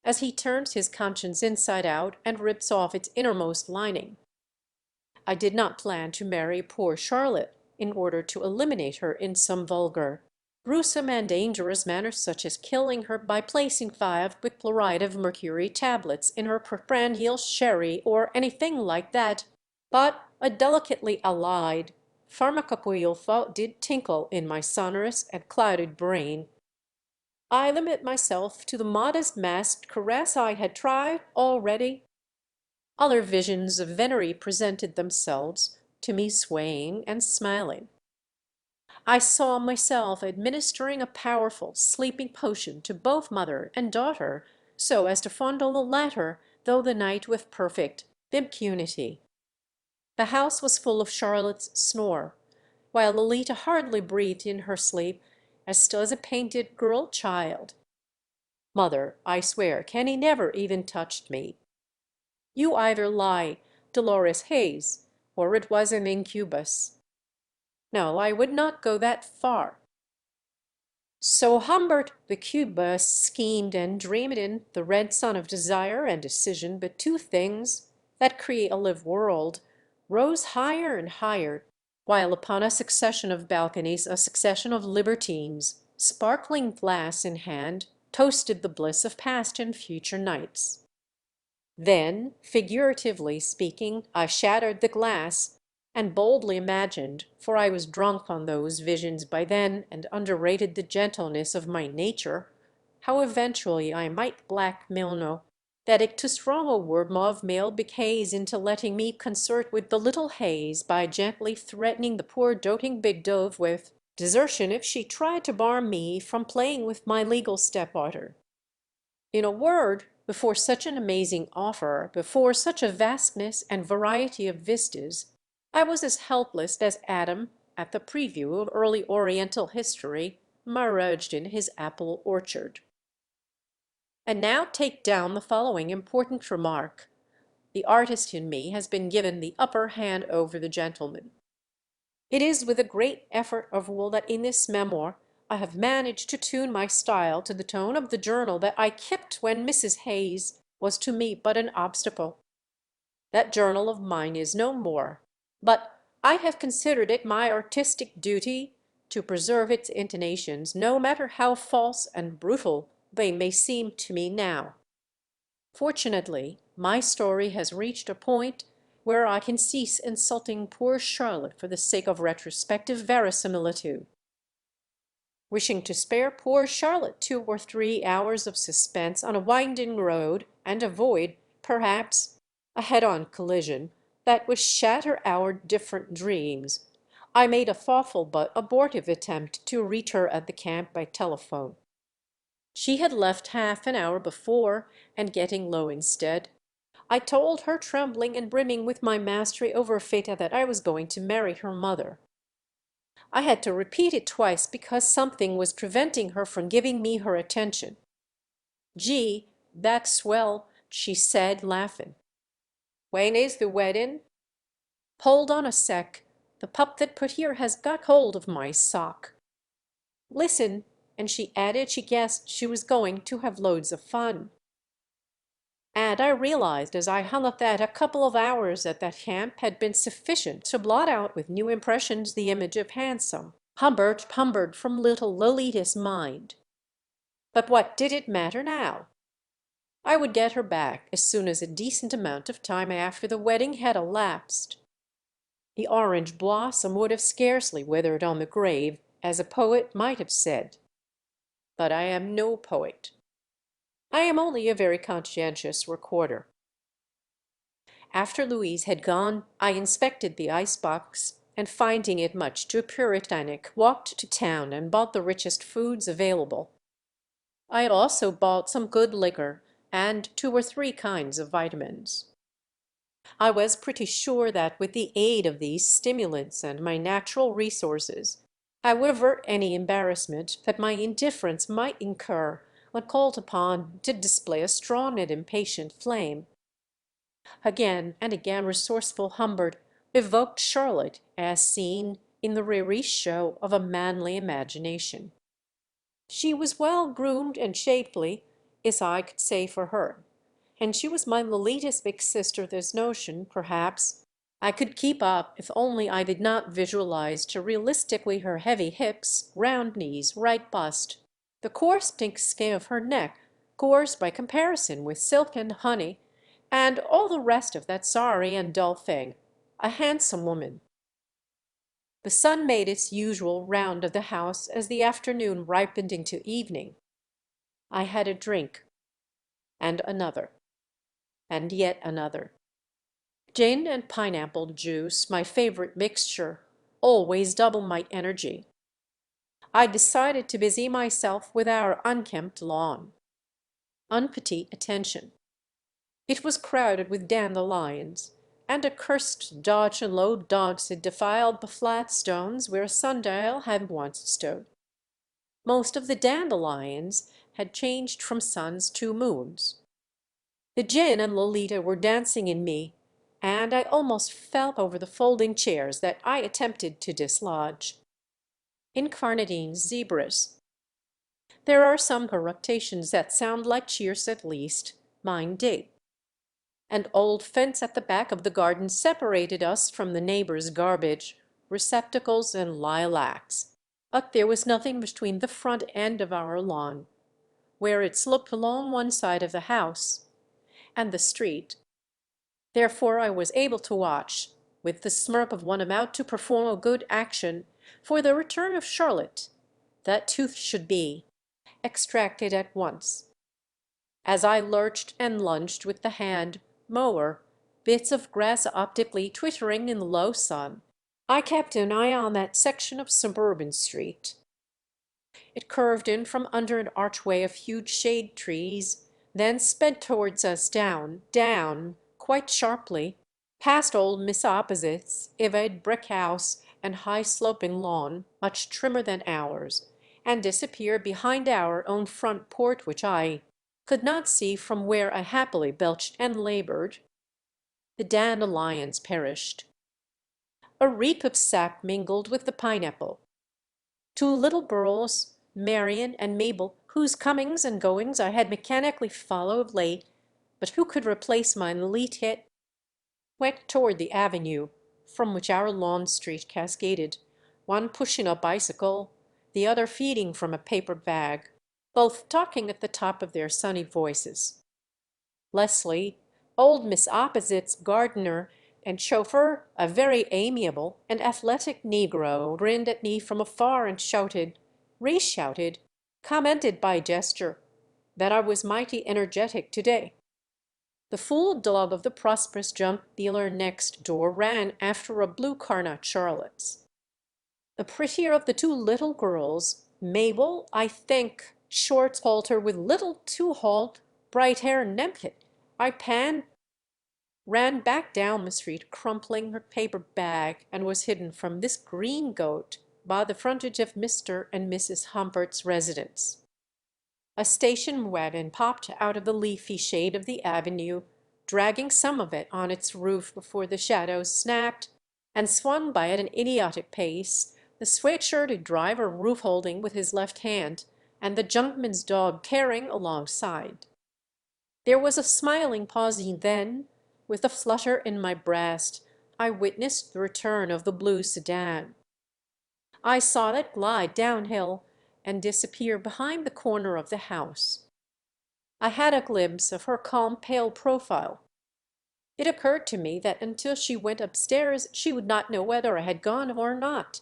as he turns his conscience inside out and rips off its innermost lining. I did not plan to marry poor Charlotte in order to eliminate her in some vulgar, gruesome, and dangerous manner, such as killing her by placing 5 bichloride of mercury tablets in her prandial sherry or anything like that, but a delicately allied pharmacopoeial thought did tinkle in my sonorous and clouded brain. I limit myself to the modest masked caress I had tried already. Other visions of venery presented themselves to me, swaying and smiling. I saw myself administering a powerful sleeping potion to both mother and daughter, so as to fondle the latter though the night with perfect impunity. The house was full of Charlotte's snore, while Lolita hardly breathed in her sleep, as still as a painted girl child. Mother, I swear, Kenny never even touched me. You either lie, Dolores Hayes, or it was an incubus. No, I would not go that far. So Humbert the Cubus schemed and dreamed in the red sun of desire and decision, but 2 things that create a live world rose higher and higher, while upon a succession of balconies a succession of libertines, sparkling glass in hand, toasted the bliss of past and future nights. Then, figuratively speaking, I shattered the glass and boldly imagined, for I was drunk on those visions by then and underrated the gentleness of my nature, how eventually I might blackmail no that it too strong a word of male becays into letting me consort with the little Hayes by gently threatening the poor doting big dove with desertion if she tried to bar me from playing with my legal stepdaughter. In a word, before such an amazing offer, before such a vastness and variety of vistas, I was as helpless as Adam at the preview of early Oriental history merged in his apple orchard. And now take down the following important remark. The artist in me has been given the upper hand over the gentleman. It is with a great effort of will that in this memoir I have managed to tune my style to the tone of the journal that I kept when Mrs. Hayes was to me but an obstacle. That journal of mine is no more, but I have considered it my artistic duty to preserve its intonations, no matter how false and brutal they may seem to me now. Fortunately, my story has reached a point where I can cease insulting poor Charlotte for the sake of retrospective verisimilitude. Wishing to spare poor Charlotte 2 or 3 hours of suspense on a winding road, and avoid, perhaps, a head-on collision that would shatter our different dreams, I made a thoughtful but abortive attempt to reach her at the camp by telephone. She had left half an hour before, and getting low instead. I told her, trembling and brimming with my mastery over Feta, that I was going to marry her mother. I had to repeat it twice because something was preventing her from giving me her attention. "Gee, that's swell," she said, laughing. "When is the wedding?" "Hold on a sec. The pup that put here has got hold of my sock." "Listen. and she added she guessed she was going to have loads of fun. And I realized as I hung up that a couple of hours at that camp had been sufficient to blot out with new impressions the image of handsome Humbert from little Lolita's mind. But what did it matter now? I would get her back as soon as a decent amount of time after the wedding had elapsed. The orange blossom would have scarcely withered on the grave, as a poet might have said. But I am no poet. I am only a very conscientious recorder. After Louise had gone, I inspected the icebox, and finding it much too puritanic, walked to town and bought the richest foods available. I also bought some good liquor and 2 or 3 kinds of vitamins. I was pretty sure that with the aid of these stimulants and my natural resources, I would avert any embarrassment that my indifference might incur when called upon to display a strong and impatient flame. Again and again resourceful Humbert evoked Charlotte as seen in the raree show of a manly imagination. She was well groomed and shapely, as I could say for her, and she was my Lolita's big sister. This notion, perhaps, I could keep up if only I did not visualize too realistically her heavy hips, round knees, right bust, the coarse pink skin of her neck, coarse by comparison with silk and honey, and all the rest of that sorry and dull thing, a handsome woman. The sun made its usual round of the house as the afternoon ripened into evening. I had a drink, and another, and yet another. Gin and pineapple juice, my favorite mixture, always double my energy. I decided to busy myself with our unkempt lawn. Unpetite attention. It was crowded with dandelions, and a cursed Dodge and low dogs had defiled the flat stones where a sundial had once stood. Most of the dandelions had changed from suns to moons. The gin and Lolita were dancing in me, and I almost fell over the folding chairs that I attempted to dislodge. Incarnadine zebras. There are some eructations that sound like cheers at least. Mine did. An old fence at the back of the garden separated us from the neighbors' garbage, receptacles, and lilacs. But there was nothing between the front end of our lawn, where it sloped along one side of the house, and the street. Therefore I was able to watch, with the smirk of one about to perform a good action, for the return of Charlotte. That tooth should be extracted at once. As I lurched and lunged with the hand mower, bits of grass optically twittering in the low sun, I kept an eye on that section of suburban street. It curved in from under an archway of huge shade trees, then sped towards us down, quite sharply, past old Miss Opposite's evade brick house and high sloping lawn, much trimmer than ours, and disappeared behind our own front porch, which I could not see from where I happily belched and labored. The dandelions perished. A reek of sap mingled with the pineapple. 2 little girls, Marian and Mabel, whose comings and goings I had mechanically followed late, but who could replace my Lolita, went toward the avenue from which our lawn street cascaded, one pushing a bicycle, the other feeding from a paper bag, both talking at the top of their sunny voices. Leslie, old Miss Opposite's gardener and chauffeur, a very amiable and athletic Negro, grinned at me from afar and shouted, re-shouted, commented by gesture, that I was mighty energetic today. The fool dog of the prosperous junk dealer next door ran after a blue Carnot Charlotte's. The prettier of the 2 little girls, Mabel, I think, short halter with little two-halt, bright hair nempit, ran back down the street crumpling her paper bag, and was hidden from this green goat by the frontage of Mr. and Mrs. Humbert's residence. A station wagon popped out of the leafy shade of the avenue, dragging some of it on its roof before the shadows snapped, and swung by at an idiotic pace, the sweat-shirted driver roof-holding with his left hand, and the junkman's dog tearing alongside. There was a smiling pausing then. With a flutter in my breast, I witnessed the return of the blue sedan. I saw it glide downhill and disappear behind the corner of the house. I had a glimpse of her calm, pale profile. It occurred to me that until she went upstairs she would not know whether I had gone or not.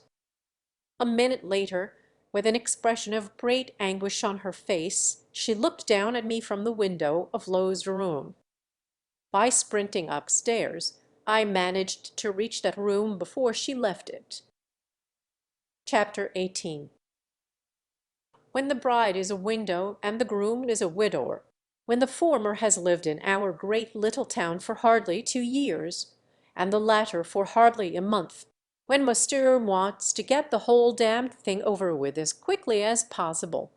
A minute later, with an expression of great anguish on her face, she looked down at me from the window of Lowe's room. By sprinting upstairs, I managed to reach that room before she left it. Chapter 18. When the bride is a widow and the groom is a widower, when the former has lived in our great little town for hardly 2 years, and the latter for hardly a month, when Monsieur wants to get the whole damned thing over with as quickly as possible,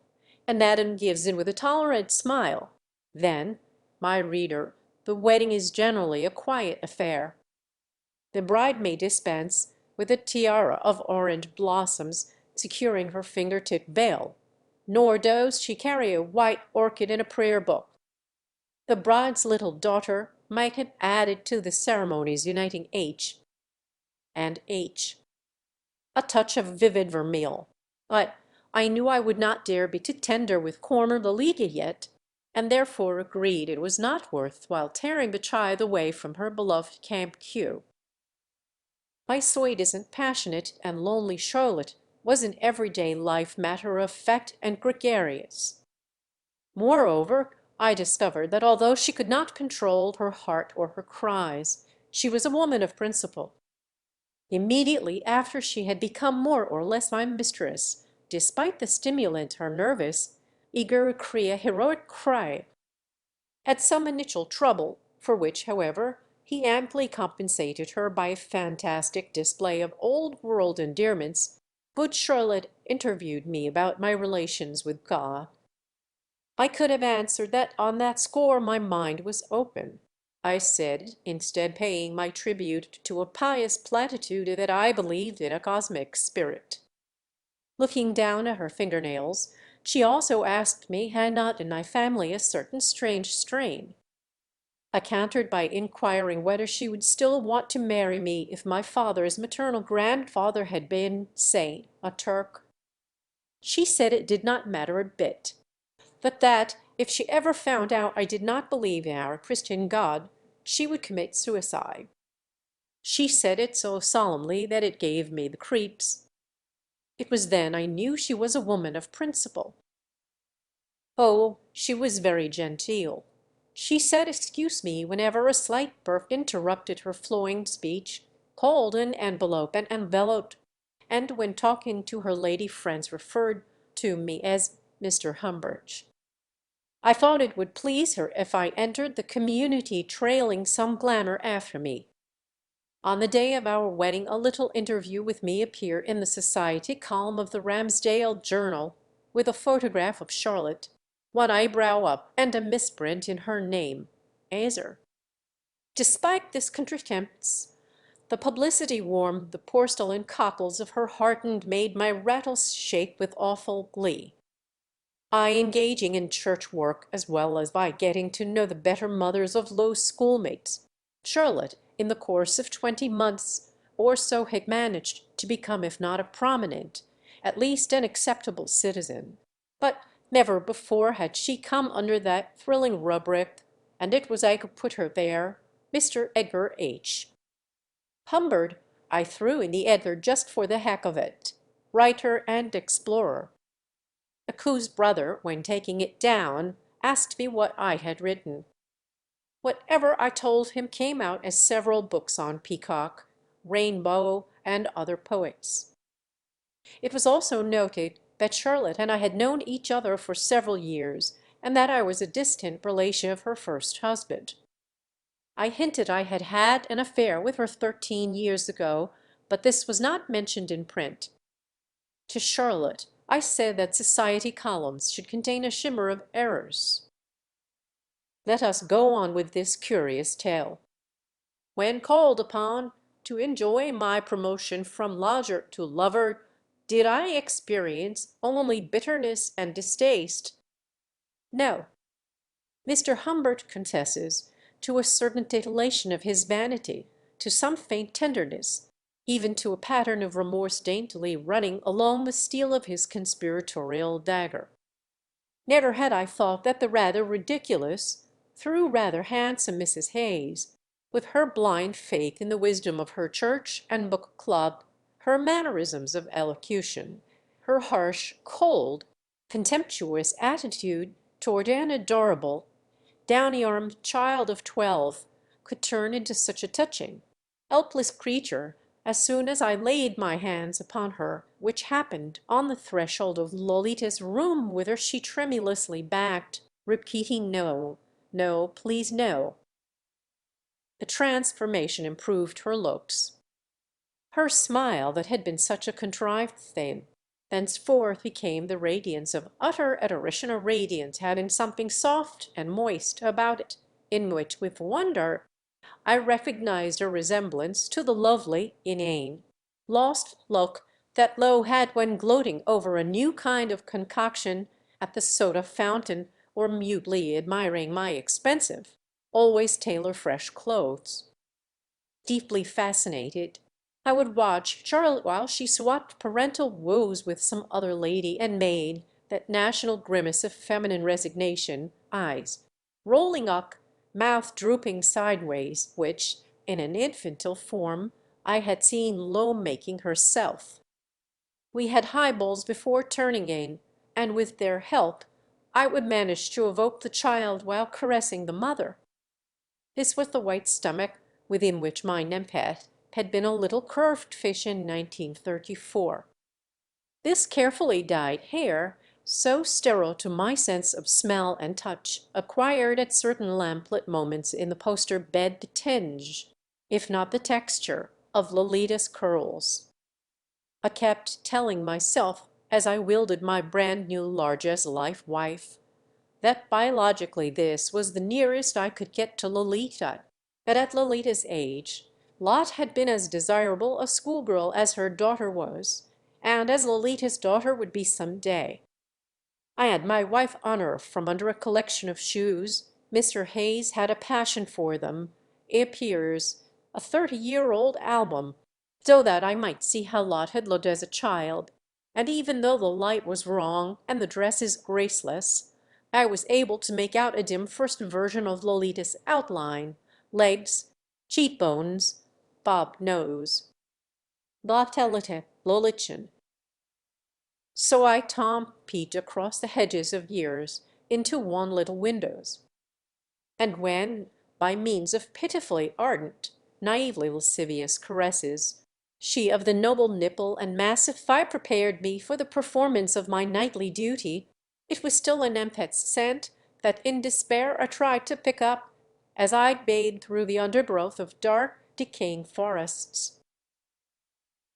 and Adam gives in with a tolerant smile, then, my reader, the wedding is generally a quiet affair. The bride may dispense with a tiara of orange blossoms securing her finger-tip veil, nor does she carry a white orchid in a prayer book. The bride's little daughter might have added to the ceremonies uniting H and H a touch of vivid vermeil, but I knew I would not dare be too tender with Corner Lolita yet, and therefore agreed it was not worth while tearing the child away from her beloved Camp Kew. My soi-disant, passionate, and lonely Charlotte was in everyday life matter-of-fact and gregarious. Moreover, I discovered that although she could not control her heart or her cries, she was a woman of principle. Immediately after she had become more or less my mistress, despite the stimulant her nervous, eager cria heroic cry, at some initial trouble, for which, however, he amply compensated her by a fantastic display of old-world endearments, good Charlotte interviewed me about my relations with God. I could have answered that on that score my mind was open. I said, instead paying my tribute to a pious platitude, that I believed in a cosmic spirit. Looking down at her fingernails, she also asked me had not in my family a certain strange strain. I countered by inquiring whether she would still want to marry me if my father's maternal grandfather had been, say, a Turk. She said it did not matter a bit, but that if she ever found out I did not believe in our Christian God, she would commit suicide. She said it so solemnly that it gave me the creeps. It was then I knew she was a woman of principle. Oh, she was very genteel. She said excuse me whenever a slight burp interrupted her flowing speech, called an envelope and enveloped, and when talking to her lady friends referred to me as Mr. Humbert. I thought it would please her if I entered the community trailing some glamour after me. On the day of our wedding a little interview with me appeared in the society column of the Ramsdale Journal, with a photograph of Charlotte, one eyebrow up, and a misprint in her name, Azer. Despite this contretemps, the publicity warmed the porcelain cockles of her heart and made my rattles shake with awful glee. I engaging in church work as well as by getting to know the better mothers of low schoolmates. Charlotte, in the course of 20 months or so, had managed to become, if not a prominent, at least an acceptable citizen. But never before had she come under that thrilling rubric, and it was I could put her there, Mr. Edgar H. Humbert I threw in the ether just for the heck of it, writer and explorer. Aku's brother, when taking it down, asked me what I had written. Whatever I told him came out as several books on Peacock, Rainbow, and other poets. It was also noted that Charlotte and I had known each other for several years, and that I was a distant relation of her first husband. I hinted I had had an affair with her 13 years ago, but this was not mentioned in print. To Charlotte I said that society columns should contain a shimmer of errors. Let us go on with this curious tale. When called upon to enjoy my promotion from lodger to lover, Did I experience only bitterness and distaste? No. Mr. Humbert confesses to a certain titillation of his vanity, to some faint tenderness, even to a pattern of remorse daintily running along the steel of his conspiratorial dagger. Never had I thought that the rather ridiculous, through rather handsome Mrs. Hayes, with her blind faith in the wisdom of her church and book club, her mannerisms of elocution, her harsh, cold, contemptuous attitude toward an adorable, downy-armed child of 12, could turn into such a touching, helpless creature as soon as I laid my hands upon her, which happened on the threshold of Lolita's room, whither she tremulously backed, repeating no, no, please no. The transformation improved her looks. Her smile, that had been such a contrived thing, thenceforth became the radiance of utter adoration. A radiance having something soft and moist about it, in which, with wonder, I recognized a resemblance to the lovely, inane, lost look that Lowe had when gloating over a new kind of concoction at the soda fountain, or mutely admiring my expensive, always tailor-fresh clothes. Deeply fascinated, I would watch Charlotte while she swapped parental woes with some other lady, and made that national grimace of feminine resignation, eyes rolling up, mouth drooping sideways, which, in an infantile form, I had seen Lowe making herself. We had highballs before turning in, and with their help I would manage to evoke the child while caressing the mother. This was the white stomach within which my Nepenthe had been a little curved fish in 1934. This carefully dyed hair, so sterile to my sense of smell and touch, acquired at certain lamplit moments in the poster bed the tinge, if not the texture, of Lolita's curls. I kept telling myself, as I wielded my brand new large-as-life wife, that biologically this was the nearest I could get to Lolita, that at Lolita's age Lot had been as desirable a schoolgirl as her daughter was, and as Lolita's daughter would be some day. I had my wife unearthed from under a collection of shoes. Mr. Hayes had a passion for them. It appears a 30-year-old album, so that I might see how Lot had looked as a child, and even though the light was wrong and the dresses graceless, I was able to make out a dim first version of Lolita's outline, legs, cheekbones, bobbed nose. Lotelite, Lolichin. So I Tom peeped across the hedges of years into one little windows. And when, by means of pitifully ardent, naively lascivious caresses, she of the noble nipple and massive thigh prepared me for the performance of my knightly duty, it was still a Nepenth's scent that in despair I tried to pick up as I bayed through the undergrowth of dark, decaying forests.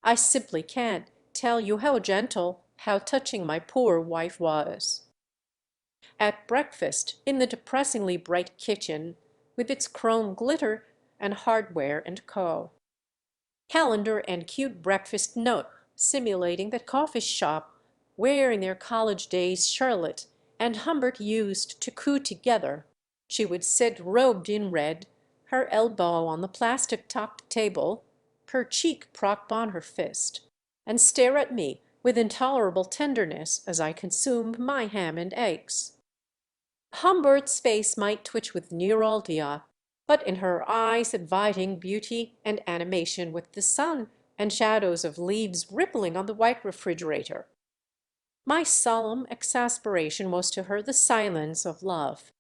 I simply can't tell you how gentle, how touching my poor wife was. At breakfast, in the depressingly bright kitchen, with its chrome glitter and hardware and co. Calendar and cute breakfast note simulating that coffee shop where in their college days Charlotte and Humbert used to coo together, she would sit robed in red, her elbow on the plastic-topped table, her cheek propped on her fist, and stare at me with intolerable tenderness as I consumed my ham and eggs. Humbert's face might twitch with neuralgia, but in her eyes inviting beauty and animation with the sun and shadows of leaves rippling on the white refrigerator. My solemn exasperation was to her the silence of love.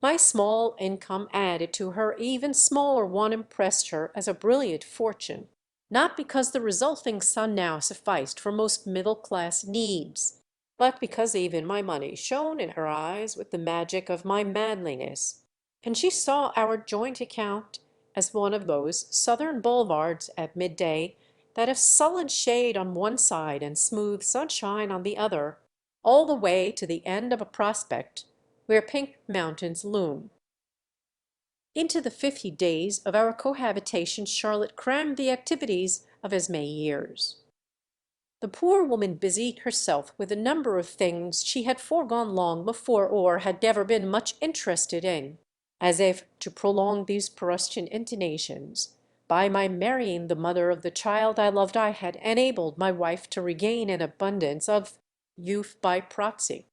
My small income added to her even smaller one impressed her as a brilliant fortune, not because the resulting sum now sufficed for most middle-class needs, but because even my money shone in her eyes with the magic of my manliness, and she saw our joint account as one of those southern boulevards at midday that have sullen shade on one side and smooth sunshine on the other, all the way to the end of a prospect where pink mountains loom. Into the 50 days of our cohabitation Charlotte crammed the activities of as many years. The poor woman busied herself with a number of things she had foregone long before or had never been much interested in, as if to prolong these Proustian intonations, by my marrying the mother of the child I loved I had enabled my wife to regain an abundance of youth by proxy.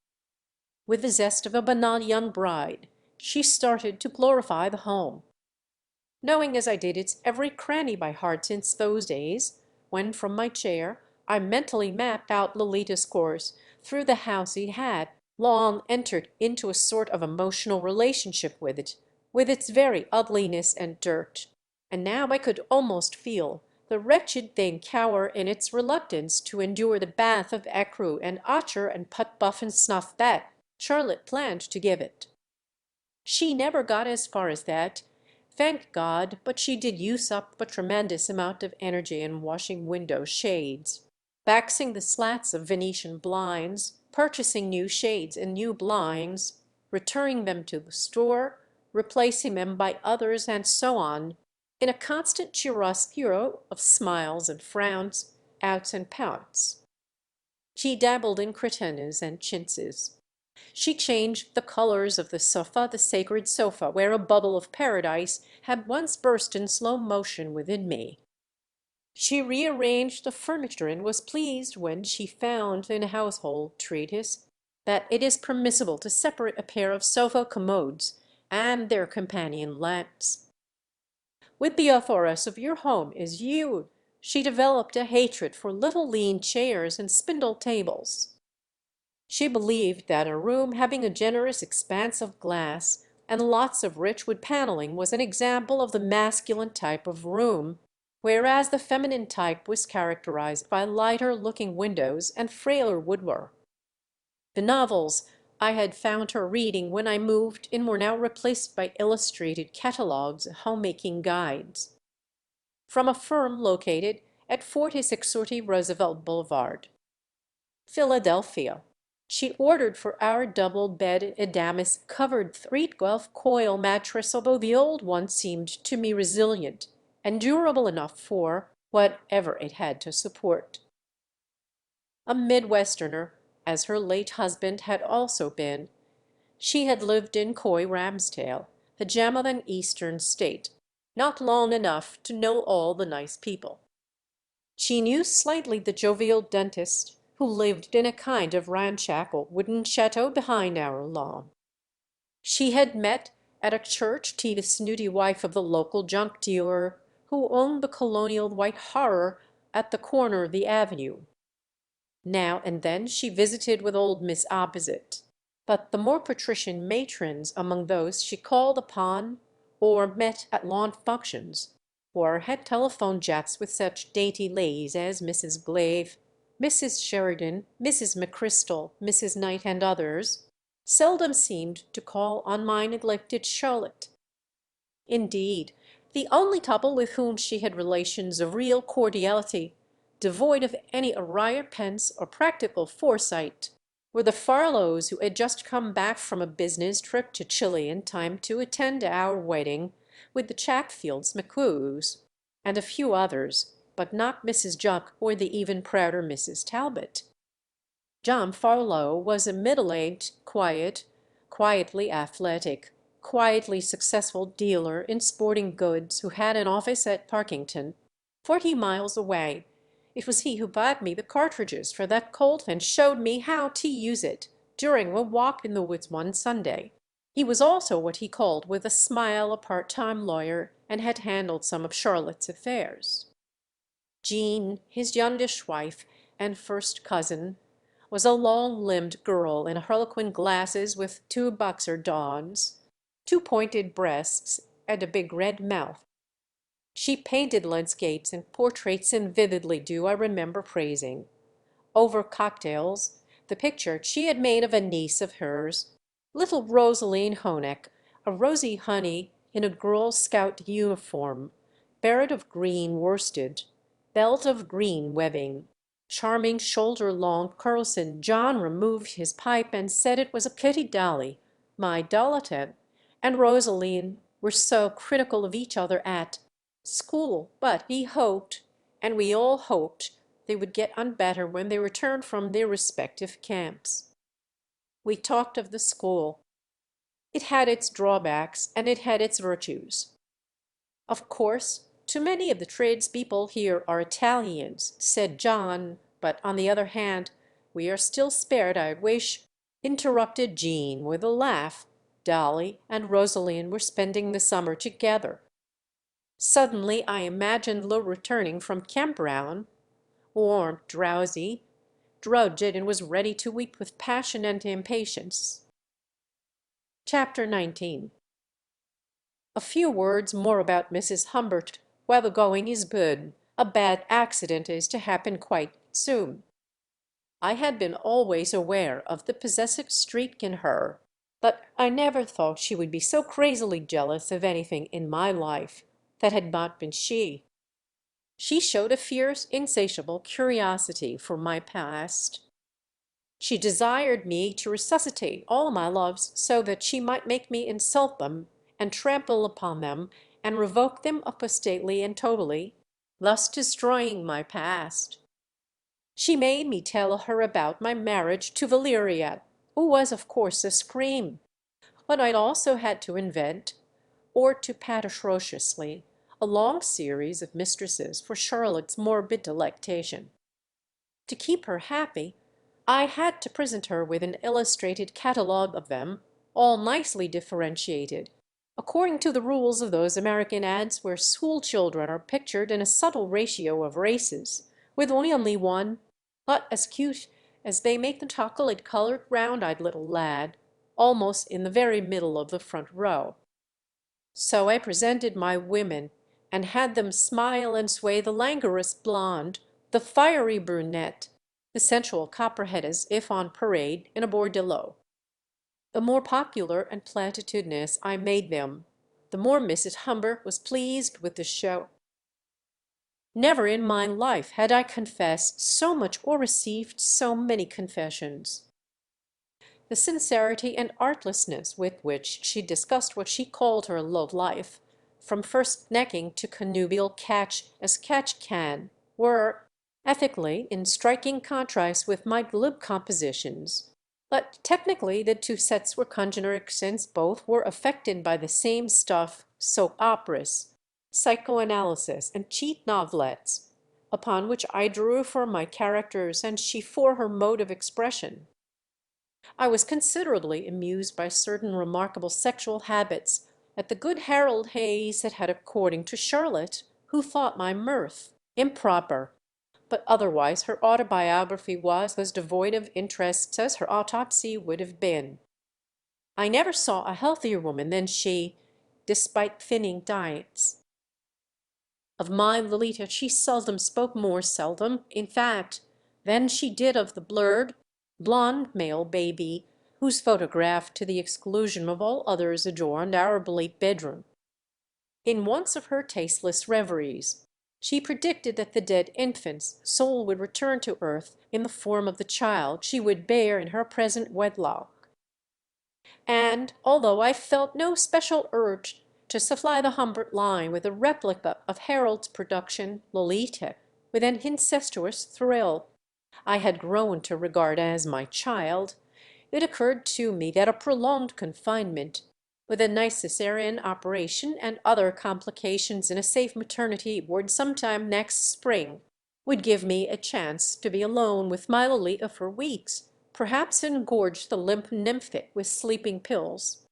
With the zest of a banal young bride, she started to glorify the home. Knowing as I did its every cranny by heart since those days, when from my chair I mentally mapped out Lolita's course through the house, he had long entered into a sort of emotional relationship with it, with its very ugliness and dirt, and now I could almost feel the wretched thing cower in its reluctance to endure the bath of ecru and otcher and put-buff and snuff that Charlotte planned to give it. She never got as far as that, thank God, but she did use up a tremendous amount of energy in washing window shades, waxing the slats of Venetian blinds, purchasing new shades and new blinds, returning them to the store, replacing them by others, and so on, in a constant chiaroscuro of smiles and frowns, outs and pouts. She dabbled in cretonnes and chintzes. She changed the colors of the sofa, the sacred sofa, where a bubble of paradise had once burst in slow motion within me. She rearranged the furniture and was pleased when she found in a household treatise that it is permissible to separate a pair of sofa commodes and their companion lamps. With the authoress of your home as you, she developed a hatred for little lean chairs and spindle tables. She believed that a room having a generous expanse of glass and lots of rich wood paneling was an example of the masculine type of room, whereas the feminine type was characterized by lighter-looking windows and frailer woodwork. The novels I had found her reading when I moved in were now replaced by illustrated catalogues and homemaking guides. From a firm located at 4640 Roosevelt Boulevard, Philadelphia, she ordered for our double-bed Adamas-covered 312-coil mattress, although the old one seemed to me resilient and durable enough for whatever it had to support. A Midwesterner, as her late husband had also been, she had lived in Coy Ramsdale, the gem of an Eastern state, not long enough to know all the nice people. She knew slightly the jovial dentist, who lived in a kind of ramshackle wooden chateau behind our lawn. She had met at a church tea the snooty wife of the local junk dealer who owned the colonial white horror at the corner of the avenue. Now and then she visited with old Miss Opposite, but the more patrician matrons among those she called upon or met at lawn functions, or had telephone chats with such dainty ladies as Mrs. Glave, Mrs. Sheridan, Mrs. McChrystal, Mrs. Knight, and others, seldom seemed to call on my neglected Charlotte. Indeed, the only couple with whom she had relations of real cordiality, devoid of any awry pence or practical foresight, were the Farlows, who had just come back from a business trip to Chile in time to attend our wedding with the Chatfields McCoos, and a few others, but not Mrs. Juck or the even prouder Mrs. Talbot. John Farlow was a middle-aged, quietly athletic, quietly successful dealer in sporting goods who had an office at Parkington, 40 miles away. It was he who bought me the cartridges for that Colt and showed me how to use it during a walk in the woods one Sunday. He was also what he called with a smile a part-time lawyer, and had handled some of Charlotte's affairs. Jean, his youngish wife and first cousin, was a long-limbed girl in harlequin glasses with 2 boxer dawns, 2 pointed breasts, and a big red mouth. She painted landscapes and portraits, and vividly do I remember praising, over cocktails, the picture she had made of a niece of hers, little Rosaline Honeck, a rosy honey in a Girl Scout uniform, barret of green worsted, belt of green webbing, charming shoulder-long curls, and John removed his pipe and said it was a Kitty Dolly, my Dollatan, and Rosaline were so critical of each other at school, but he hoped, and we all hoped, they would get on better when they returned from their respective camps. We talked of the school. It had its drawbacks and it had its virtues. Of course, too many of the tradespeople here are Italians, said John, but on the other hand, we are still spared, I wish, interrupted Jean with a laugh. Dolly and Rosaline were spending the summer together. Suddenly I imagined Lo returning from Campbrown, warm, drowsy, drudged, and was ready to weep with passion and impatience. Chapter 19. A few words more about Mrs. Humbert while the going is good. A bad accident is to happen quite soon. I had been always aware of the possessive streak in her, but I never thought she would be so crazily jealous of anything in my life that had not been she. She showed a fierce, insatiable curiosity for my past. She desired me to resuscitate all my loves so that she might make me insult them and trample upon them and revoke them apostately and totally, thus destroying my past. She made me tell her about my marriage to Valeria, who was of course a scream, but I also had to invent, or to pat atrociously, a long series of mistresses for Charlotte's morbid delectation. To keep her happy, I had to present her with an illustrated catalogue of them, all nicely differentiated, according to the rules of those American ads where school children are pictured in a subtle ratio of races, with only one, but as cute as they make the chocolate-colored, round-eyed little lad, almost in the very middle of the front row. So I presented my women, and had them smile and sway the languorous blonde, the fiery brunette, the sensual copperhead as if on parade in a bordello. The more popular and platitudinous I made them, the more Mrs. Humbert was pleased with the show. Never in my life had I confessed so much or received so many confessions. The sincerity and artlessness with which she discussed what she called her love life, from first necking to connubial catch as catch can, were, ethically, in striking contrast with my glib compositions. But technically the two sets were congeneric since both were affected by the same stuff, soap operas, psychoanalysis, and cheap novelettes, upon which I drew for my characters and she for her mode of expression. I was considerably amused by certain remarkable sexual habits that the good Harold Hayes had had according to Charlotte, who thought my mirth improper, but otherwise her autobiography was as devoid of interests as her autopsy would have been. I never saw a healthier woman than she, despite thinning diets. Of my Lolita she seldom spoke, more seldom, in fact, than she did of the blurred, blonde male baby whose photograph to the exclusion of all others adorned our bleak bedroom. In once of her tasteless reveries, she predicted that the dead infant's soul would return to earth in the form of the child she would bear in her present wedlock. And although I felt no special urge to supply the Humbert line with a replica of Harold's production, Lolita, with an incestuous thrill I had grown to regard as my child, it occurred to me that a prolonged confinement, with a nice Caesarean operation and other complications in a safe maternity ward sometime next spring, would give me a chance to be alone with my Lolita for weeks, perhaps engorge the limp nymphet with sleeping pills.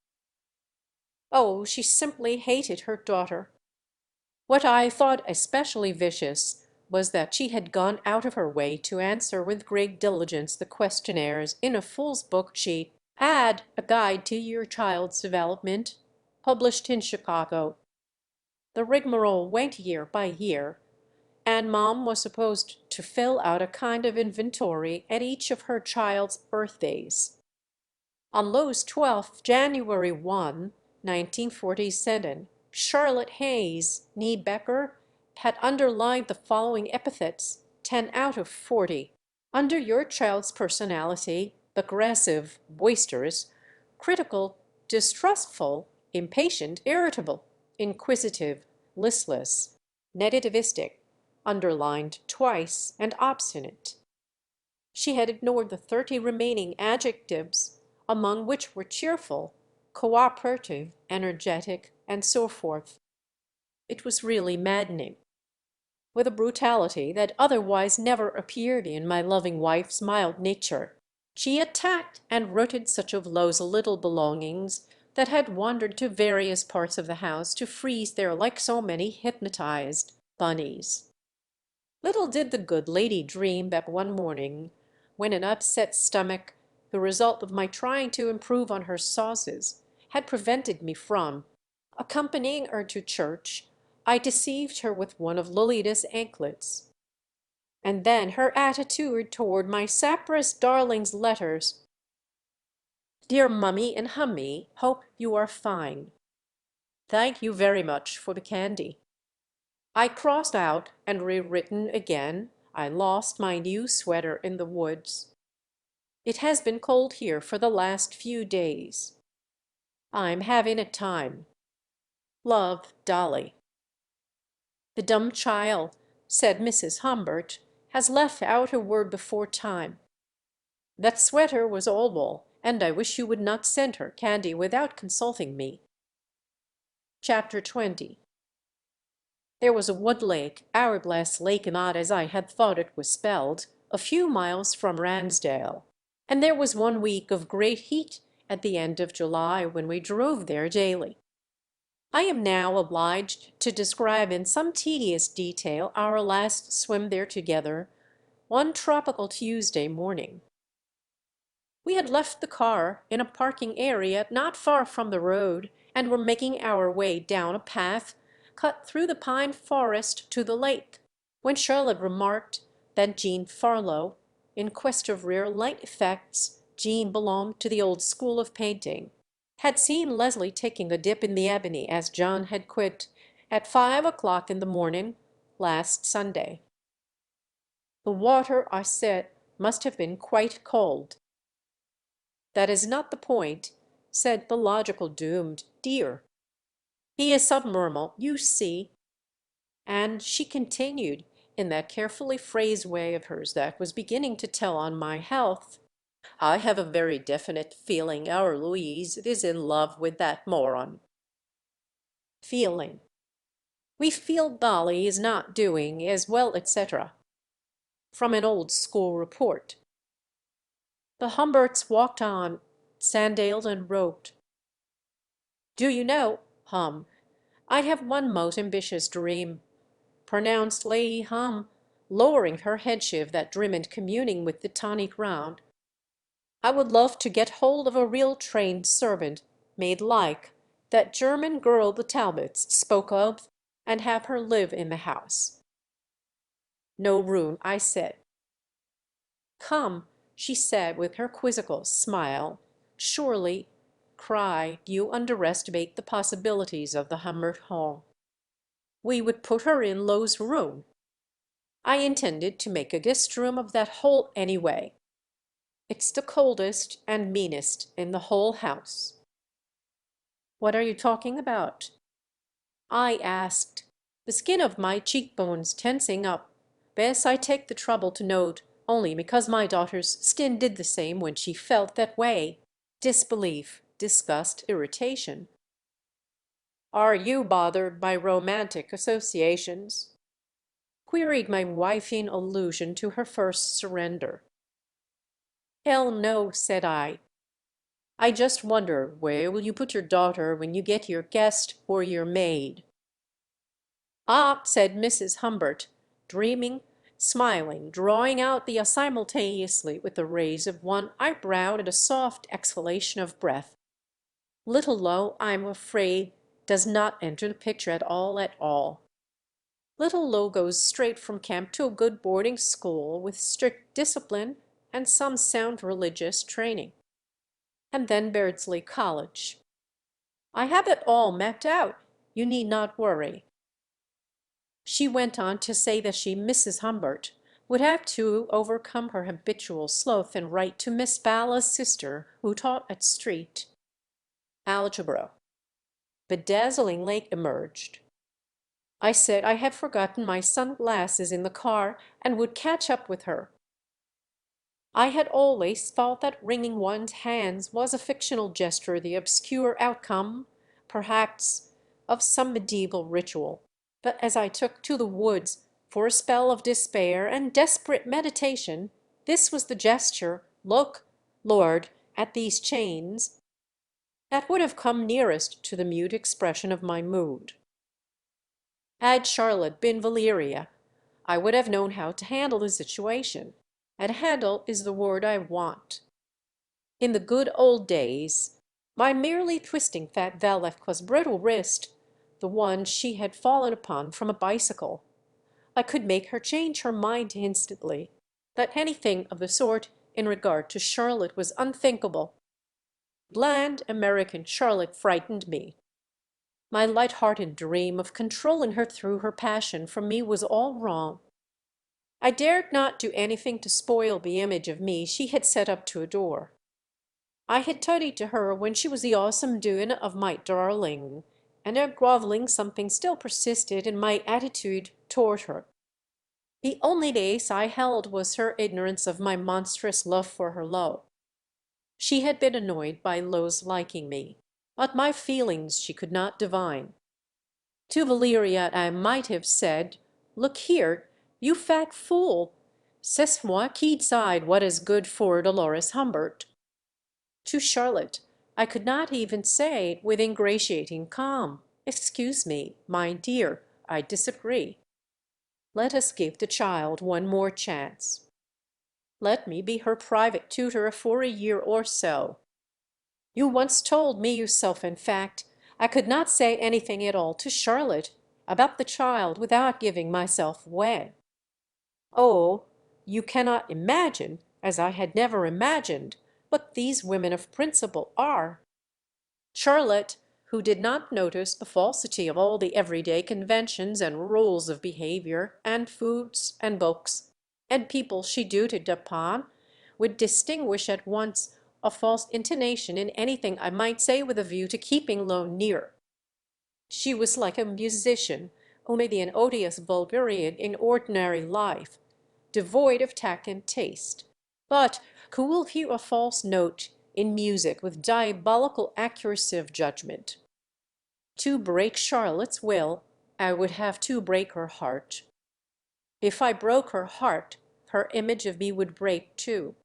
Oh, she simply hated her daughter. What I thought especially vicious was that she had gone out of her way to answer with great diligence the questionnaires in a fool's book she had, A Guide to Your Child's Development, published in Chicago. The rigmarole went year by year, and Mom was supposed to fill out a kind of inventory at each of her child's birthdays. On Lo's 12th, January 1, 1947, Charlotte Hayes, née Becker, had underlined the following epithets, 10 out of 40, under your child's personality: aggressive, boisterous, critical, distrustful, impatient, irritable, inquisitive, listless, negativistic, underlined twice, and obstinate. She had ignored the 30 remaining adjectives, among which were cheerful, cooperative, energetic, and so forth. It was really maddening. With a brutality that otherwise never appeared in my loving wife's mild nature, she attacked and rooted such of Lo's little belongings that had wandered to various parts of the house to freeze there like so many hypnotized bunnies. Little did the good lady dream that one morning, when an upset stomach, the result of my trying to improve on her sauces, had prevented me from accompanying her to church, I deceived her with one of Lolita's anklets. And then her attitude toward my saprous darling's letters. Dear Mummy and Hummy, hope you are fine. Thank you very much for the candy. I crossed out and rewritten again. I lost my new sweater in the woods. It has been cold here for the last few days. I'm having a time. Love, Dolly. The dumb child, said Mrs. Humbert, has left out a word before time. That sweater was all wool, and I wish you would not send her candy without consulting me. Chapter 20. There was a wood lake, Hourglass Lake not as I had thought it was spelled, a few miles from Ransdale, and there was 1 week of great heat at the end of July when we drove there daily. I am now obliged to describe in some tedious detail our last swim there together, one tropical Tuesday morning. We had left the car in a parking area not far from the road and were making our way down a path cut through the pine forest to the lake, when Charlotte remarked that Jean Farlow, in quest of rare light effects, Jean belonged to the old school of painting, had seen Leslie taking a dip in the Ebony as John had quit at 5 o'clock in the morning last Sunday. The water, I said, must have been quite cold. That is not the point, said the logical doomed, dear. He is submermal, you see. And she continued, in that carefully phrased way of hers that was beginning to tell on my health, I have a very definite feeling our Louise is in love with that moron. Feeling. We feel Dolly is not doing as well, etc. From an old school report. The Humberts walked on, sandaled and roped. Do you know, I have one most ambitious dream, pronounced Lady lowering her headshave that dreamed communing with the tawny ground. I would love to get hold of a real trained servant, made like that German girl the Talbots spoke of, and have her live in the house. No room, I said. Come, she said with her quizzical smile, surely, you underestimate the possibilities of the Humbert home. We would put her in Lo's room. I intended to make a guest room of that hole anyway. It's the coldest and meanest in the whole house. What are you talking about? I asked, the skin of my cheekbones tensing up. Bess, I take the trouble to note, only because my daughter's skin did the same when she felt that way. Disbelief, disgust, irritation. Are you bothered by romantic associations? Queried my wife in allusion to her first surrender. Hell no, said I. I just wonder where will you put your daughter when you get your guest or your maid? Ah, said Mrs. Humbert, dreaming, smiling, drawing out the simultaneously with the raise of one eyebrow and a soft exhalation of breath. Little Lo, I'm afraid, does not enter the picture at all. Little Lo goes straight from camp to a good boarding school with strict discipline and some sound religious training. And then Beardsley College. I have it all mapped out. You need not worry. She went on to say that she, Mrs. Humbert, would have to overcome her habitual sloth and write to Miss Balla's sister, who taught at Street. Algebra. Bedazzling Lake emerged. I said I had forgotten my sunglasses in the car and would catch up with her. I had always thought that wringing one's hands was a fictional gesture, the obscure outcome, perhaps, of some medieval ritual. But as I took to the woods for a spell of despair and desperate meditation, this was the gesture, look, Lord, at these chains, that would have come nearest to the mute expression of my mood. Had Charlotte been Valeria, I would have known how to handle the situation, and handle is the word I want. In the good old days, by merely twisting Fat Vallecqua's brittle wrist, the one she had fallen upon from a bicycle, I could make her change her mind instantly. That anything of the sort in regard to Charlotte was unthinkable. Bland American Charlotte frightened me. My light-hearted dream of controlling her through her passion for me was all wrong. I dared not do anything to spoil the image of me she had set up to adore. I had tutted to her when she was the awesome doing of my darling, and a groveling something still persisted in my attitude toward her. The only ace I held was her ignorance of my monstrous love for her Lowe. She had been annoyed by Lowe's liking me, but my feelings she could not divine. To Valeria I might have said, "Look here, you fat fool, c'est moi qui decide what is good for Dolores Humbert." To Charlotte I could not even say with ingratiating calm, "Excuse me, my dear, I disagree. Let us give the child one more chance. Let me be her private tutor for a year or so. You once told me yourself, in fact, I could not say anything at all to Charlotte about the child without giving myself away. Oh, you cannot imagine, as I had never imagined, what these women of principle are." Charlotte, who did not notice the falsity of all the everyday conventions and rules of behavior, and foods, and books, and people she duted upon, would distinguish at once a false intonation in anything I might say with a view to keeping Lowe near. She was like a musician who may be an odious vulgarian in ordinary life, devoid of tact and taste, but who will hear a false note in music with diabolical accuracy of judgment. To break Charlotte's will, I would have to break her heart. If I broke her heart, her image of me would break too.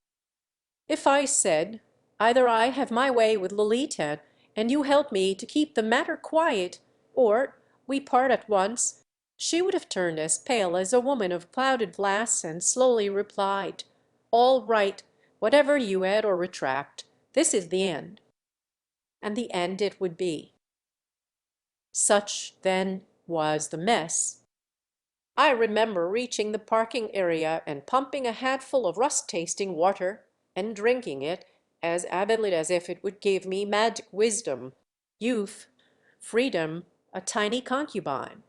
If I said, "Either I have my way with Lolita, and you help me to keep the matter quiet, or we part at once," she would have turned as pale as a woman of clouded glass and slowly replied, "All right, whatever you add or retract, this is the end." And the end it would be. Such, then, was the mess. I remember reaching the parking area and pumping a hatful of rust-tasting water and drinking it as avidly as if it would give me magic wisdom, youth, freedom, a tiny concubine.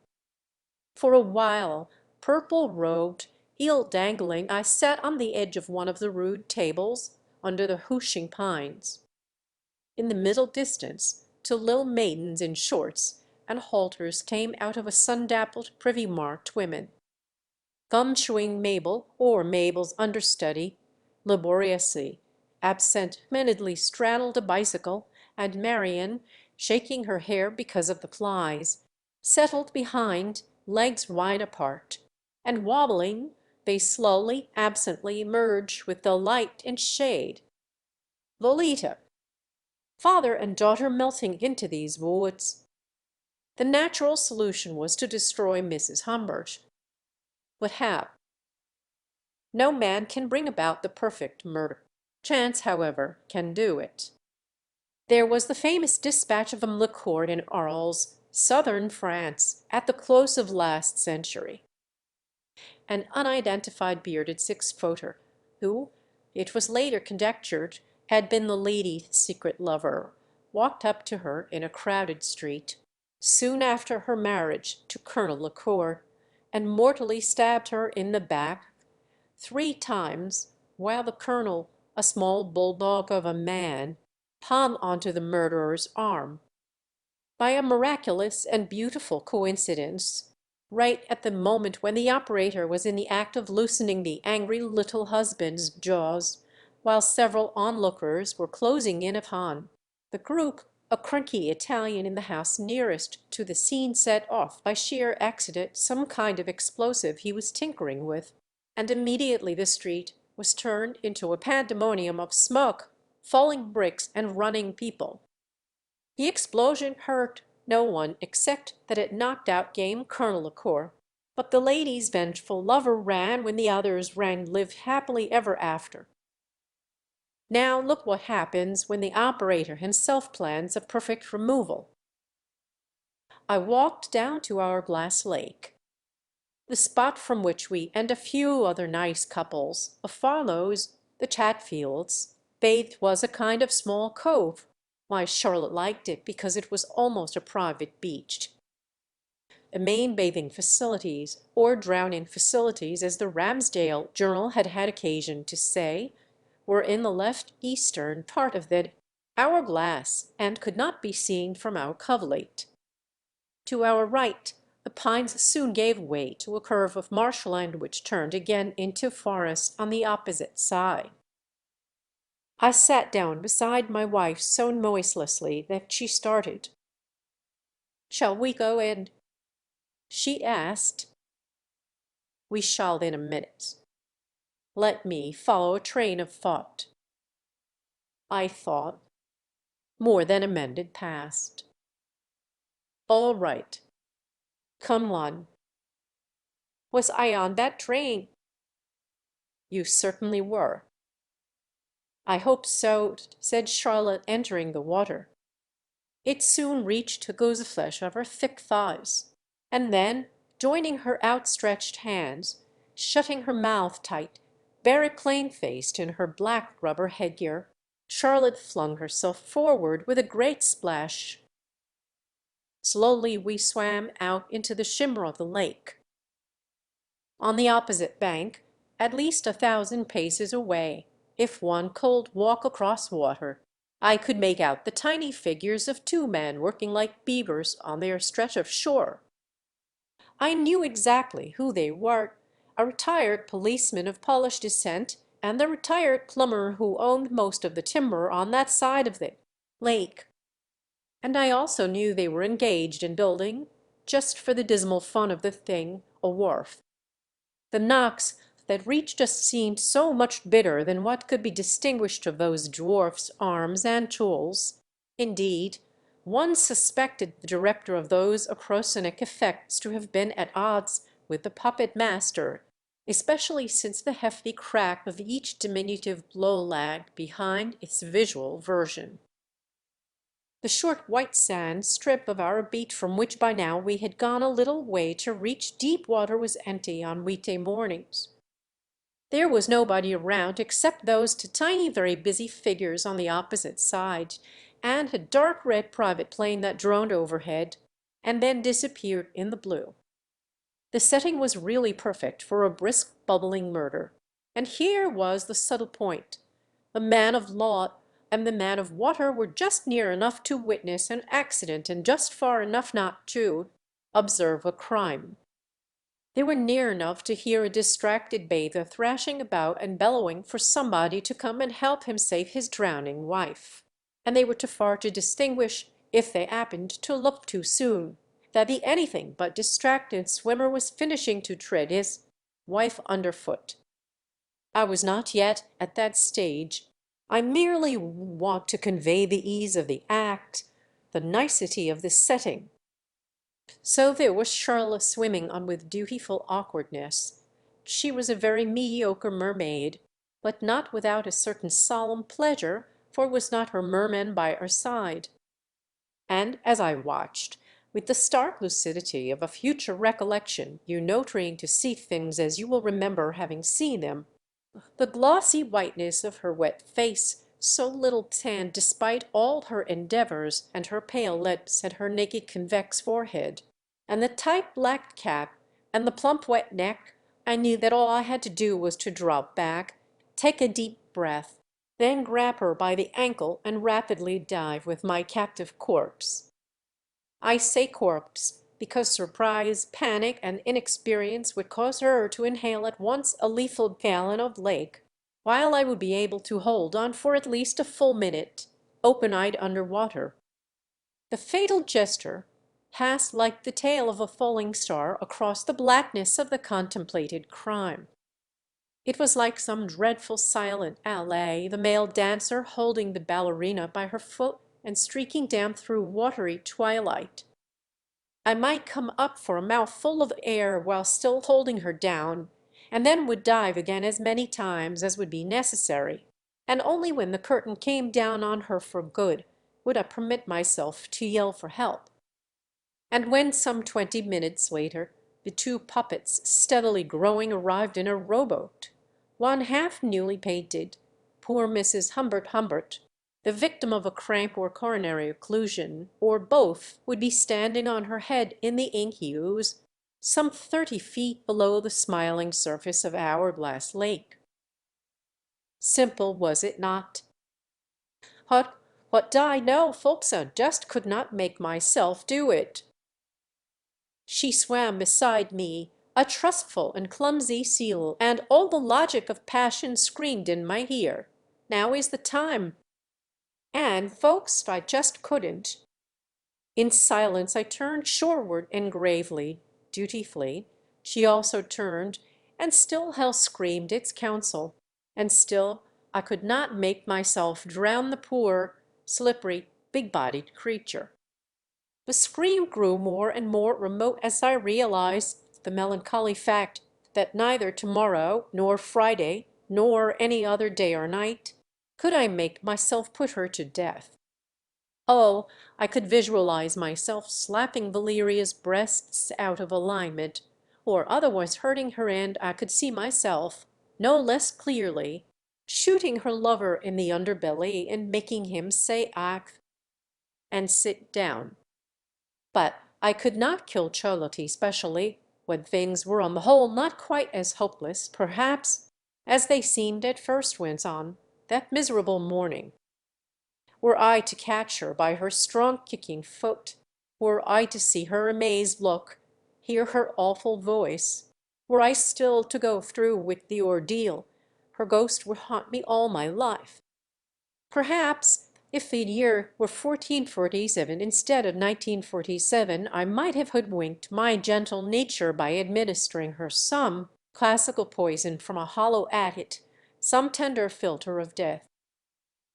For a while, purple-robed, heel-dangling, I sat on the edge of one of the rude tables under the whooshing pines. In the middle distance, two little maidens in shorts and halters came out of a sun-dappled privy-marked women. Gum-chewing Mabel, or Mabel's understudy, laboriously, absent-mindedly straddled a bicycle, and Marian, shaking her hair because of the flies, settled behind, legs wide apart, and wobbling, they slowly, absently merged with the light and shade. Lolita, father and daughter melting into these woods. The natural solution was to destroy Mrs. Humbert. But how? No man can bring about the perfect murder. Chance, however, can do it. There was the famous dispatch of Mlicourt in Arles, southern France, at the close of last century. An unidentified bearded six-footer, who, it was later conjectured, had been the lady's secret lover, walked up to her in a crowded street, soon after her marriage to Colonel Lecourt, and mortally stabbed her in the back 3 times, while the colonel, a small bulldog of a man, hung onto the murderer's arm. By a miraculous and beautiful coincidence, right at the moment when the operator was in the act of loosening the angry little husband's jaws, while several onlookers were closing in upon the group. A cranky Italian in the house nearest to the scene set off by sheer accident some kind of explosive he was tinkering with, and immediately the street was turned into a pandemonium of smoke, falling bricks, and running people. The explosion hurt no one except that it knocked out game Colonel Lacour, but the lady's vengeful lover ran when the others ran lived happily ever after. Now look what happens when the operator himself plans a perfect removal. I walked down to our glass lake, the spot from which we and a few other nice couples of Farlows, the Chatfields, bathed was a kind of small cove. Why, Charlotte liked it because it was almost a private beach. The main bathing facilities, or drowning facilities as the Ramsdale Journal had had occasion to say, were in the left eastern part of the hourglass, and could not be seen from our coverlete. To our right the pines soon gave way to a curve of marshland which turned again into forest on the opposite side. I sat down beside my wife so noiselessly that she started. "Shall we go in?" she asked. "We shall in a minute. Let me follow a train of thought." I thought. More than a minute passed. "All right. Come on." "Was I on that train?" "You certainly were." "I hope so," said Charlotte, entering the water. It soon reached the goose flesh of her thick thighs, and then, joining her outstretched hands, shutting her mouth tight, very plain-faced in her black rubber headgear, Charlotte flung herself forward with a great splash. Slowly we swam out into the shimmer of the lake. On the opposite bank, at least 1,000 paces away, if one could walk across water, I could make out the tiny figures of 2 men working like beavers on their stretch of shore. I knew exactly who they were, a retired policeman of Polish descent and the retired plumber who owned most of the timber on that side of the lake. And I also knew they were engaged in building, just for the dismal fun of the thing, a wharf. The knocks that reached us seemed so much bitter than what could be distinguished of those dwarfs' arms and tools. Indeed, one suspected the director of those acrosonic effects to have been at odds with the puppet master, especially since the hefty crack of each diminutive blow lagged behind its visual version. The short white sand strip of our beat from which by now we had gone a little way to reach deep water was empty on weekday mornings. There was nobody around except those 2 tiny, very busy figures on the opposite side, and a dark red private plane that droned overhead and then disappeared in the blue. The setting was really perfect for a brisk, bubbling murder, and here was the subtle point. The man of law and the man of water were just near enough to witness an accident and just far enough not to observe a crime. They were near enough to hear a distracted bather thrashing about and bellowing for somebody to come and help him save his drowning wife. And they were too far to distinguish, if they happened to look too soon, that the anything but distracted swimmer was finishing to tread his wife underfoot. I was not yet at that stage. I merely want to convey the ease of the act, the nicety of the setting. So there was Charlotte swimming on with dutiful awkwardness. She was a very mediocre mermaid, but not without a certain solemn pleasure, for was not her merman by her side? And as I watched, with the stark lucidity of a future recollection, you know, trained to see things as you will remember having seen them, the glossy whiteness of her wet face, so little tanned despite all her endeavors, and her pale lips and her naked convex forehead, and the tight black cap and the plump wet neck, I knew that all I had to do was to drop back, take a deep breath, then grab her by the ankle and rapidly dive with my captive corpse. I say corpse, because surprise, panic, and inexperience would cause her to inhale at once a lethal gallon of lake, while I would be able to hold on for at least a full minute, open-eyed under water. The fatal gesture passed like the tail of a falling star across the blackness of the contemplated crime. It was like some dreadful silent alley, the male dancer holding the ballerina by her foot and streaking down through watery twilight. I might come up for a mouthful of air while still holding her down, and then would dive again as many times as would be necessary, and only when the curtain came down on her for good would I permit myself to yell for help. And when some 20 minutes later the two puppets steadily growing arrived in a rowboat, one half newly painted, poor Mrs. Humbert Humbert, the victim of a cramp or coronary occlusion, or both, would be standing on her head in the ink hues, some 30 feet below the smiling surface of Hourglass Lake. Simple, was it not? What Di know, folks just could not make myself do it. She swam beside me, a trustful and clumsy seal, and all the logic of passion screamed in my ear, "Now is the time!" And, folks, I just couldn't. In silence I turned shoreward, and gravely, dutifully, she also turned, and still hell screamed its counsel, and still I could not make myself drown the poor, slippery, big-bodied creature. The scream grew more and more remote as I realized the melancholy fact that neither tomorrow, nor Friday, nor any other day or night, could I make myself put her to death. Oh, I could visualize myself slapping Valeria's breasts out of alignment, or otherwise hurting her, and I could see myself, no less clearly, shooting her lover in the underbelly and making him say "Ach" and sit down. But I could not kill Charlotte specially, when things were on the whole not quite as hopeless, perhaps, as they seemed at first went on that miserable morning. Were I to catch her by her strong kicking foot, were I to see her amazed look, hear her awful voice, were I still to go through with the ordeal, her ghost would haunt me all my life. Perhaps if the year were 1447 instead of 1947, I might have hoodwinked my gentle nature by administering her some classical poison from a hollow attic, some tender philtre of death.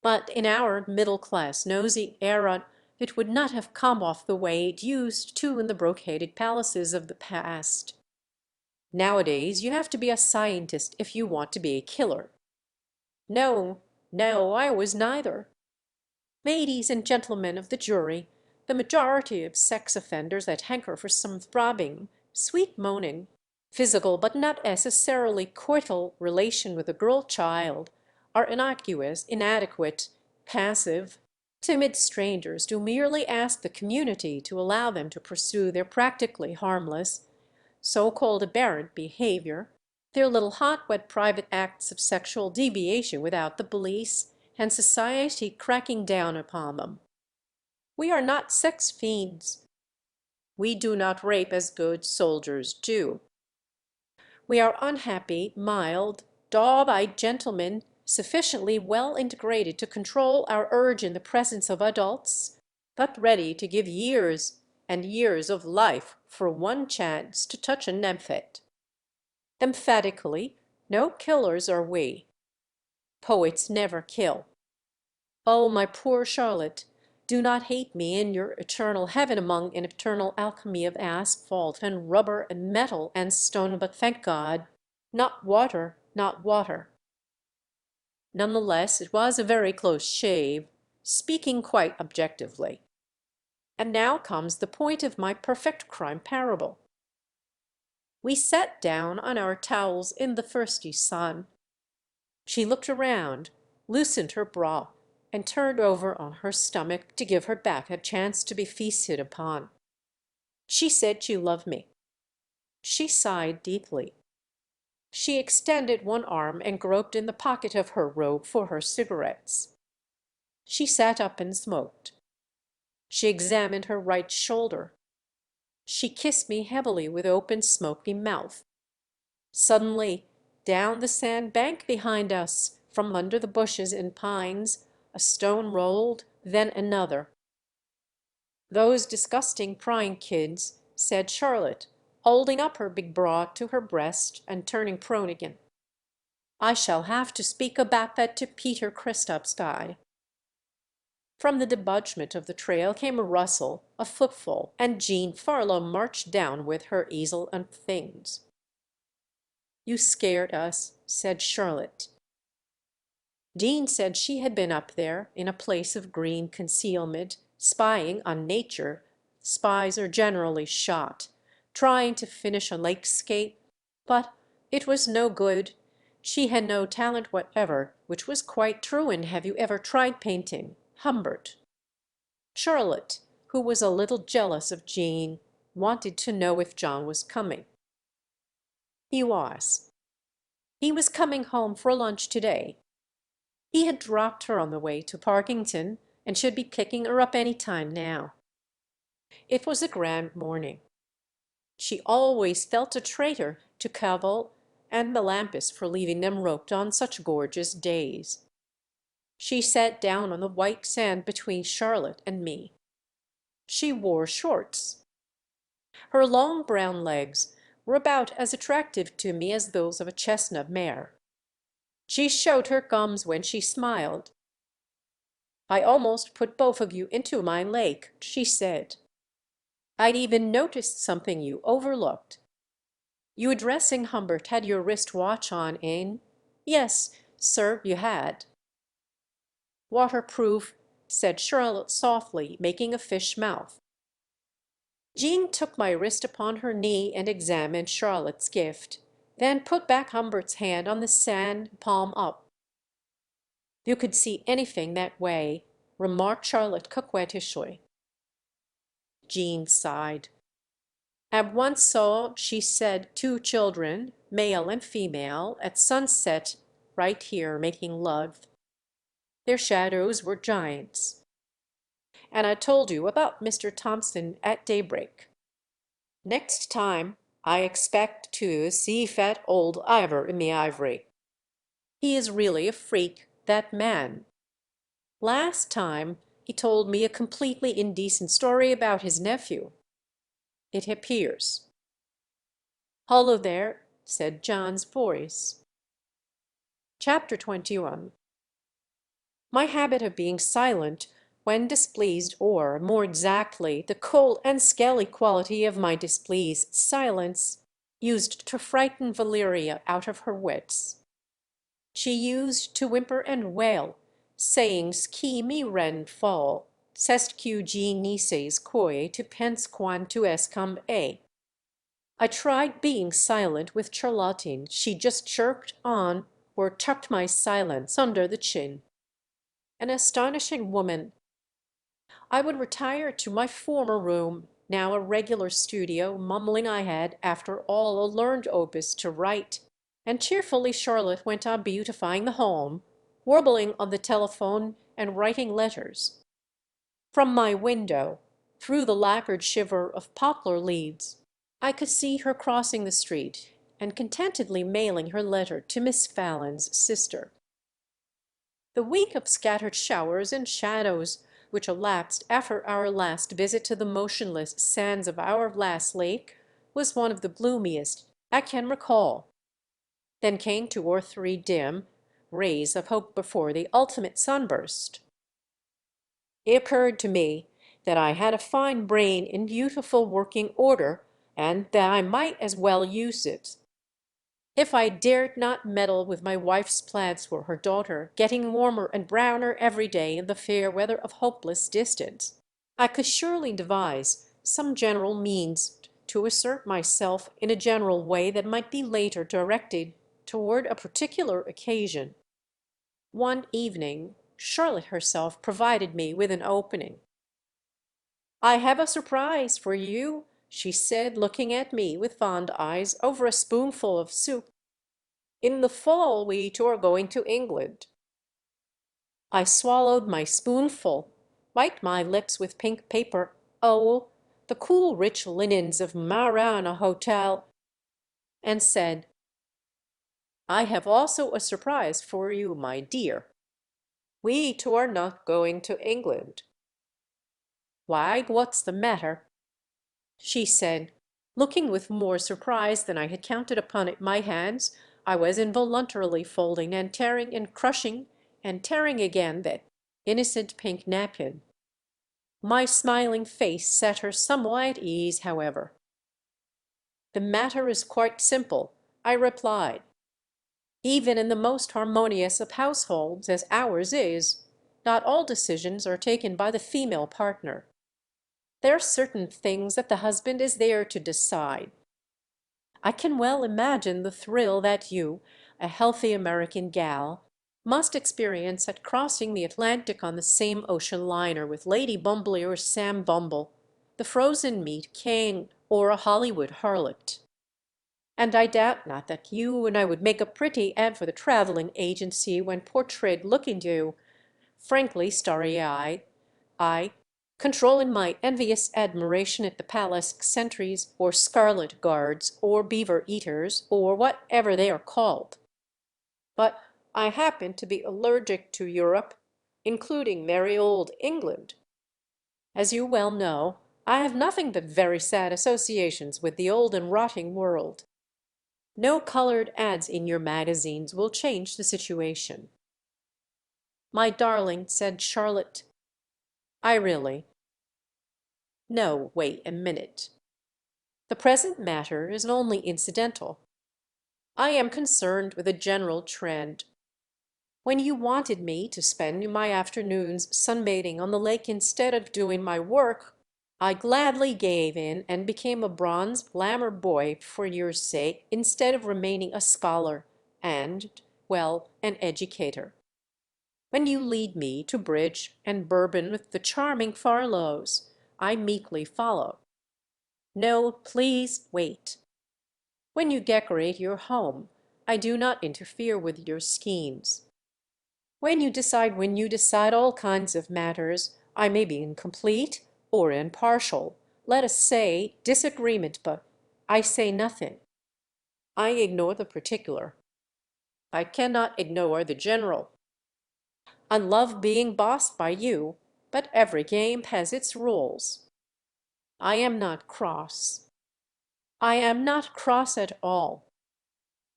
But in our middle-class nosy era it would not have come off the way it used to in the brocaded palaces of the past. Nowadays you have to be a scientist if you want to be a killer. No, no, I was neither. Ladies and gentlemen of the jury, the majority of sex offenders that hanker for some throbbing, sweet moaning, physical but not necessarily coital relation with a girl child are innocuous, inadequate, passive, timid strangers who merely ask the community to allow them to pursue their practically harmless, so-called aberrant behavior, their little hot, wet private acts of sexual deviation without the police and society cracking down upon them. We are not sex fiends. We do not rape as good soldiers do. We are unhappy, mild, daub-eyed gentlemen sufficiently well integrated to control our urge in the presence of adults, but ready to give years and years of life for one chance to touch a nymphet. Emphatically, no killers are we. Poets never kill. Oh, my poor Charlotte, do not hate me in your eternal heaven among an eternal alchemy of asphalt and rubber and metal and stone, but thank God, not water, not water. None the less, it was a very close shave, speaking quite objectively. And now comes the point of my perfect crime parable. We sat down on our towels in the thirsty sun. She looked around, loosened her bra, and turned over on her stomach to give her back a chance to be feasted upon. She said she loved me. She sighed deeply. She extended one arm and groped in the pocket of her robe for her cigarettes. She sat up and smoked. She examined her right shoulder. She kissed me heavily with open smoky mouth. Suddenly, down the sand bank behind us, from under the bushes and pines, a stone rolled, then another. "Those disgusting prying kids," said Charlotte, holding up her big bra to her breast and turning prone again. "I shall have to speak about that to Peter Christopsky." From the debudgement of the trail came a rustle, a footfall, and Jean Farlow marched down with her easel and things. "You scared us," said Charlotte. Jean said she had been up there in a place of green concealment, spying on nature. Spies are generally shot, trying to finish a lakescape, but it was no good. She had no talent whatever, which was quite true in Have You Ever Tried Painting, Humbert. Charlotte, who was a little jealous of Jean, wanted to know if John was coming. He was. He was coming home for lunch today. He had dropped her on the way to Parkington and should be picking her up any time now. It was a grand morning. She always felt a traitor to Cavell and Melampus for leaving them roped on such gorgeous days. She sat down on the white sand between Charlotte and me. She wore shorts. Her long brown legs were about as attractive to me as those of a chestnut mare. She showed her gums when she smiled. "I almost put both of you into my lake," she said. "I'd even noticed something you overlooked. You addressing Humbert had your wrist watch on, Ain?" "Yes, sir, you had." "Waterproof," said Charlotte softly, making a fish mouth. Jean took my wrist upon her knee and examined Charlotte's gift, then put back Humbert's hand on the sand, palm up. "You could see anything that way," remarked Charlotte coquettishly. Jean sighed. "I once saw," she said, "two children, male and female, at sunset right here making love. Their shadows were giants. And I told you about Mr. Thompson at daybreak. Next time I expect to see fat old Ivor in the ivory. He is really a freak, that man. Last time he told me a completely indecent story about his nephew. It appears." "Hullo there," said John's voice. Chapter 21. My habit of being silent when displeased, or, more exactly, the cold and scaly quality of my displeased silence, used to frighten Valeria out of her wits. She used to whimper and wail, sayings qui me rend folle, sestque G nices quae to pens quan tu escam e. I tried being silent with Charlottine. She just chirked on or tucked my silence under the chin. An astonishing woman. I would retire to my former room, now a regular studio, mumbling I had, after all, a learned opus to write, and cheerfully Charlotte went on beautifying the home, warbling on the telephone and writing letters. From my window, through the lacquered shiver of poplar leaves, I could see her crossing the street and contentedly mailing her letter to Miss Fallon's sister. The week of scattered showers and shadows which elapsed after our last visit to the motionless sands of our last lake was one of the gloomiest I can recall. Then came 2 or 3 dim rays of hope before the ultimate sunburst. It occurred to me that I had a fine brain in beautiful working order, and that I might as well use it. If I dared not meddle with my wife's plans for her daughter, getting warmer and browner every day in the fair weather of hopeless distance, I could surely devise some general means to assert myself in a general way that might be later directed toward a particular occasion. One evening Charlotte herself provided me with an opening. "I have a surprise for you," she said, looking at me with fond eyes over a spoonful of soup. "In the fall we two are going to England." I swallowed my spoonful, wiped my lips with pink paper. Oh, the cool rich linens of Marana Hotel, and said, "I have also a surprise for you, my dear. We two are not going to England." "Why, what's the matter?" she said, looking with more surprise than I had counted upon at my hands. I was involuntarily folding and tearing and crushing and tearing again that innocent pink napkin. My smiling face set her somewhat at ease, however. "The matter is quite simple," I replied. "Even in the most harmonious of households, as ours is, not all decisions are taken by the female partner. There are certain things that the husband is there to decide. I can well imagine the thrill that you, a healthy American gal, must experience at crossing the Atlantic on the same ocean liner with Lady Bumbly or Sam Bumble, the frozen meat king or a Hollywood harlot. And I doubt not that you and I would make a pretty ad for the traveling agency when portrayed looking to, frankly starry-eyed, I controlling my envious admiration at the palace sentries or scarlet guards or beaver eaters or whatever they are called. But I happen to be allergic to Europe, including merry old England. As you well know, I have nothing but very sad associations with the old and rotting world. No colored ads in your magazines will change the situation." "My darling," said Charlotte, "I really—" "No, wait a minute. The present matter is only incidental. I am concerned with a general trend. When you wanted me to spend my afternoons sunbathing on the lake instead of doing my work, I gladly gave in and became a bronze glamour boy for your sake instead of remaining a scholar and, well, an educator. When you lead me to bridge and Bourbon with the charming Farlows, I meekly follow. No, please wait. When you decorate your home, I do not interfere with your schemes. When you decide all kinds of matters, I may be incomplete or impartial, let us say disagreement, but I say nothing. I ignore the particular. I cannot ignore the general. I love being bossed by you, but every game has its rules. I am not cross. I am not cross at all.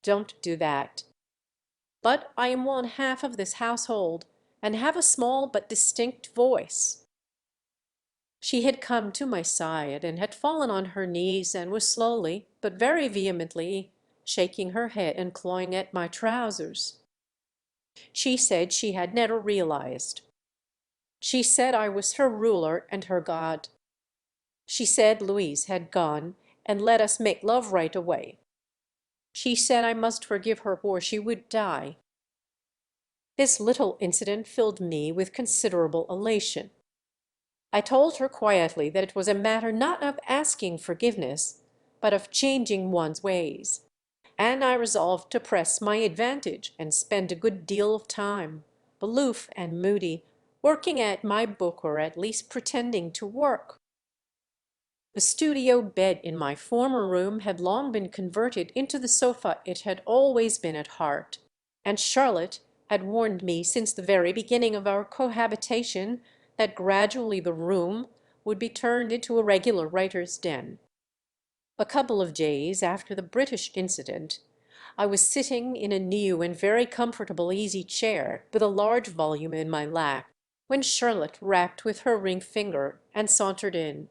Don't do that. But I am one half of this household and have a small but distinct voice." She had come to my side and had fallen on her knees and was slowly, but very vehemently, shaking her head and clawing at my trousers. She said she had never realized. She said I was her ruler and her god. She said Louise had gone and let us make love right away. She said I must forgive her or she would die. This little incident filled me with considerable elation. I told her quietly that it was a matter not of asking forgiveness, but of changing one's ways, and I resolved to press my advantage and spend a good deal of time, aloof and moody, working at my book or at least pretending to work. The studio bed in my former room had long been converted into the sofa it had always been at heart, and Charlotte had warned me since the very beginning of our cohabitation that gradually the room would be turned into a regular writer's den. A couple of days after the British incident, I was sitting in a new and very comfortable easy chair with a large volume in my lap, when Charlotte rapped with her ring finger and sauntered in.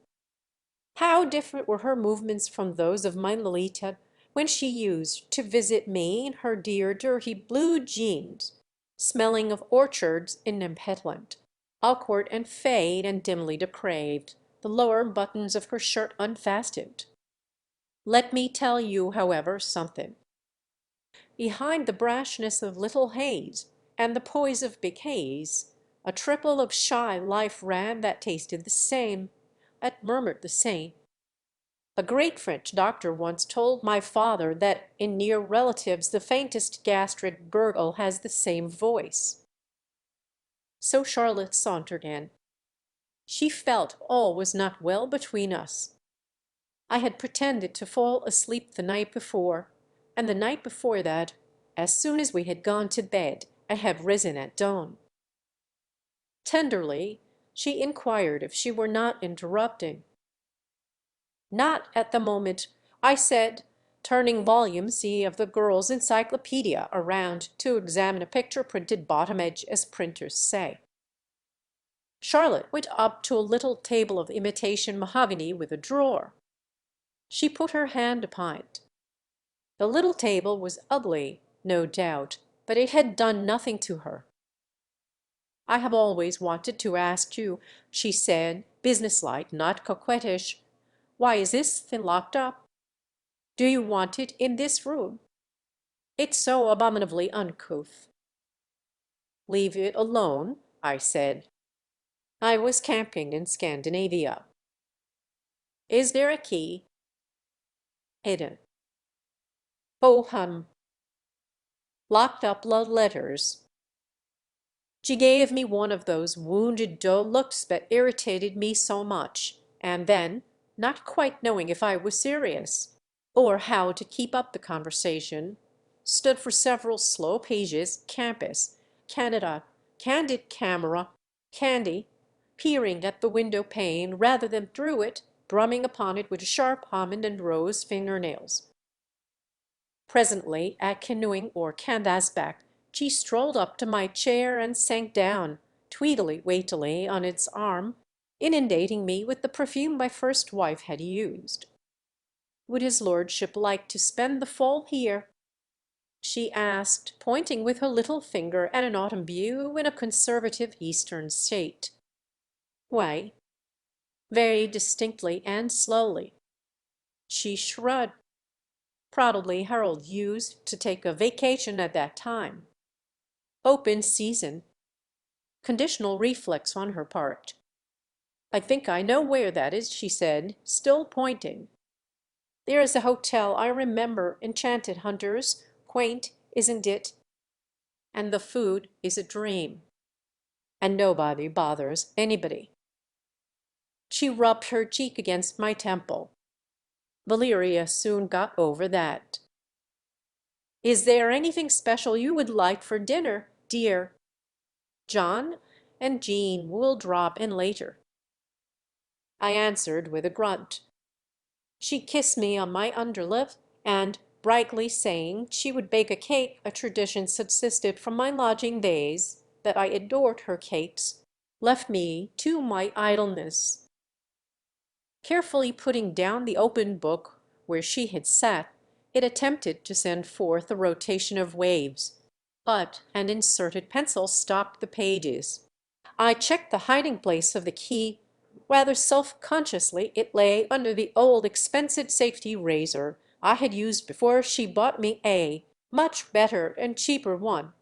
How different were her movements from those of my Lolita when she used to visit me in her dear dirty blue jeans, smelling of orchards in Nempetland, awkward and fade and dimly depraved, the lower buttons of her shirt unfastened. Let me tell you, however, something. Behind the brashness of little Hayes and the poise of big Hayes, a trickle of shy life ran that tasted the same, that murmured the same. A great French doctor once told my father that in near relatives the faintest gastric gurgle has the same voice. So Charlotte sauntered in. She felt all was not well between us. I had pretended to fall asleep the night before, and the night before that, as soon as we had gone to bed, I had risen at dawn. Tenderly, she inquired if she were not interrupting. "Not at the moment," I said, turning volume C of the girl's encyclopedia around to examine a picture printed bottom edge, as printers say. Charlotte went up to a little table of imitation mahogany with a drawer. She put her hand upon it. The little table was ugly, no doubt, but it had done nothing to her. "I have always wanted to ask you," she said, businesslike, not coquettish, "why is this thing locked up? Do you want it in this room? It's so abominably uncouth." "Leave it alone," I said. I was camping in Scandinavia. "Is there a key?" "Hidden." "Oh, hum." "Locked up love letters." She gave me one of those wounded doe looks that irritated me so much, and then, not quite knowing if I was serious, or how to keep up the conversation, stood for several slow pages, campus, Canada, candid camera, candy, peering at the window pane rather than through it, drumming upon it with sharp almond and rose fingernails. Presently, at canoeing or canvas back, she strolled up to my chair and sank down, tweedily weightily, on its arm, inundating me with the perfume my first wife had used. "Would his lordship like to spend the fall here?" she asked, pointing with her little finger at an autumn view in a conservative eastern state. "Why?" Very distinctly and slowly. She shrugged. Probably Harold used to take a vacation at that time. Open season. Conditional reflex on her part. "I think I know where that is," she said, still pointing. "There is a hotel I remember, Enchanted Hunters. Quaint, isn't it? And the food is a dream. And nobody bothers anybody." She rubbed her cheek against my temple. Valeria soon got over that. "Is there anything special you would like for dinner, dear?" "John and Jean will drop in later," I answered with a grunt. She kissed me on my underlip, and, brightly saying she would bake a cake, a tradition subsisted from my lodging days, that I adored her cakes, left me to my idleness. Carefully putting down the open book where she had sat, it attempted to send forth a rotation of waves, but an inserted pencil stopped the pages. I checked the hiding place of the key. Rather self-consciously it lay under the old expensive safety razor I had used before she bought me a much better and cheaper one.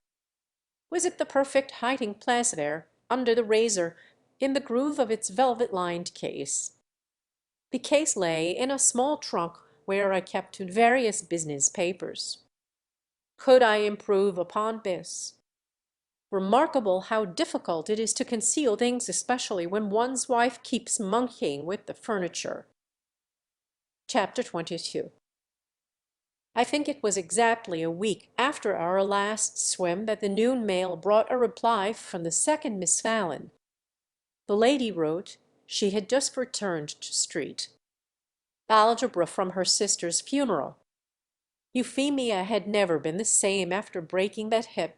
Was it the perfect hiding place there, under the razor, in the groove of its velvet-lined case? The case lay in a small trunk where I kept various business papers. Could I improve upon this? Remarkable how difficult it is to conceal things, especially when one's wife keeps monkeying with the furniture. Chapter 22. I think it was exactly a week after our last swim that the noon mail brought a reply from the second Miss Fallon. The lady wrote she had just returned to Street. Algebra from her sister's funeral. Euphemia had never been the same after breaking that hip.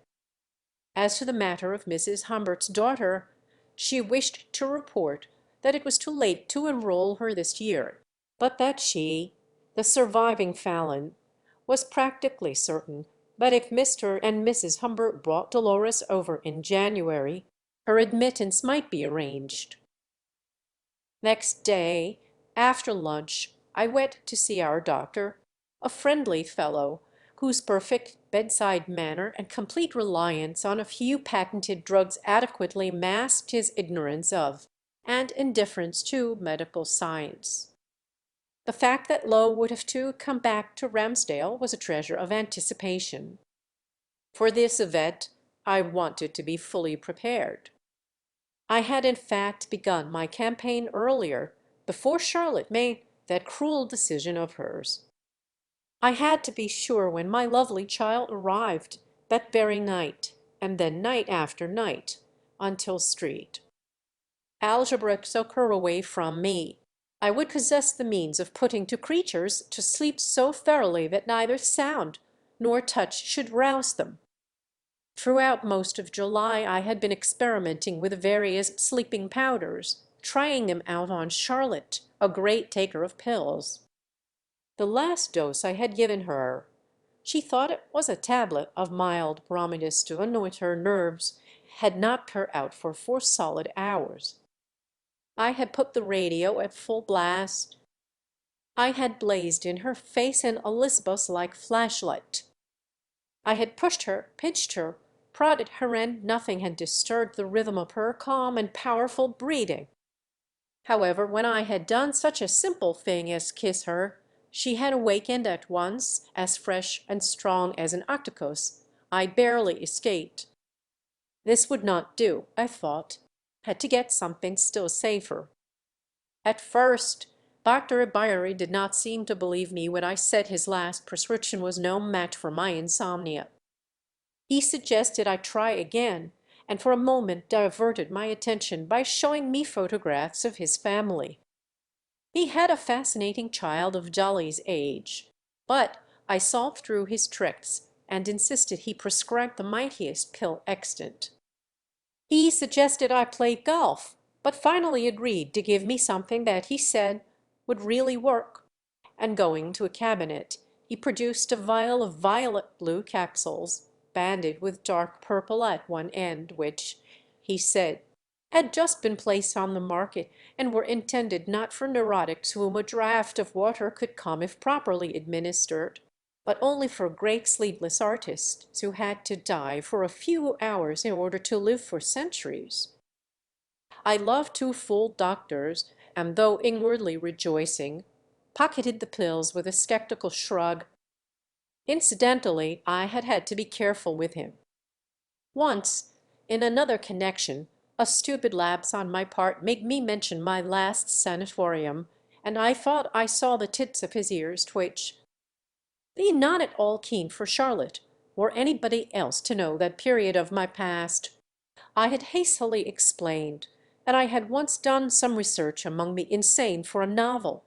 As to the matter of Mrs. Humbert's daughter, she wished to report that it was too late to enroll her this year, but that she, the surviving Fallon, was practically certain that if Mr. and Mrs. Humbert brought Dolores over in January, her admittance might be arranged. Next day, after lunch, I went to see our doctor, a friendly fellow whose perfect bedside manner and complete reliance on a few patented drugs adequately masked his ignorance of and indifference to medical science. The fact that Lowe would have to come back to Ramsdale was a treasure of anticipation. For this event I wanted to be fully prepared. I had in fact begun my campaign earlier, before Charlotte made that cruel decision of hers. I had to be sure when my lovely child arrived, that very night, and then night after night, until Street. Algebra took her away from me. I would possess the means of putting two creatures to sleep so thoroughly that neither sound nor touch should rouse them. Throughout most of July I had been experimenting with various sleeping powders, trying them out on Charlotte, a great taker of pills. The last dose I had given her, she thought it was a tablet of mild bromides to anoint her nerves, had knocked her out for 4 solid hours. I had put the radio at full blast. I had blazed in her face an Elizabeth-like flashlight. I had pushed her, pinched her, prodded her, and nothing had disturbed the rhythm of her calm and powerful breathing. However, when I had done such a simple thing as kiss her, she had awakened at once, as fresh and strong as an octopus. I barely escaped. This would not do, I thought. Had to get something still safer. At first, Dr. Ibarri did not seem to believe me when I said his last prescription was no match for my insomnia. He suggested I try again, and for a moment diverted my attention by showing me photographs of his family. He had a fascinating child of Dolly's age, but I saw through his tricks and insisted he prescribed the mightiest pill extant. He suggested I play golf, but finally agreed to give me something that he said would really work, and going to a cabinet, he produced a vial of violet blue capsules, banded with dark purple at one end, which, he said, had just been placed on the market and were intended not for neurotics whom a draught of water could calm if properly administered, but only for great sleepless artists who had to die for a few hours in order to live for centuries. I loved two fool doctors, and though inwardly rejoicing, pocketed the pills with a skeptical shrug. Incidentally, I had had to be careful with him. Once, in another connection, a stupid lapse on my part made me mention my last sanatorium, and I thought I saw the tips of his ears twitch. Be not at all keen for Charlotte or anybody else to know that period of my past. I had hastily explained that I had once done some research among the insane for a novel.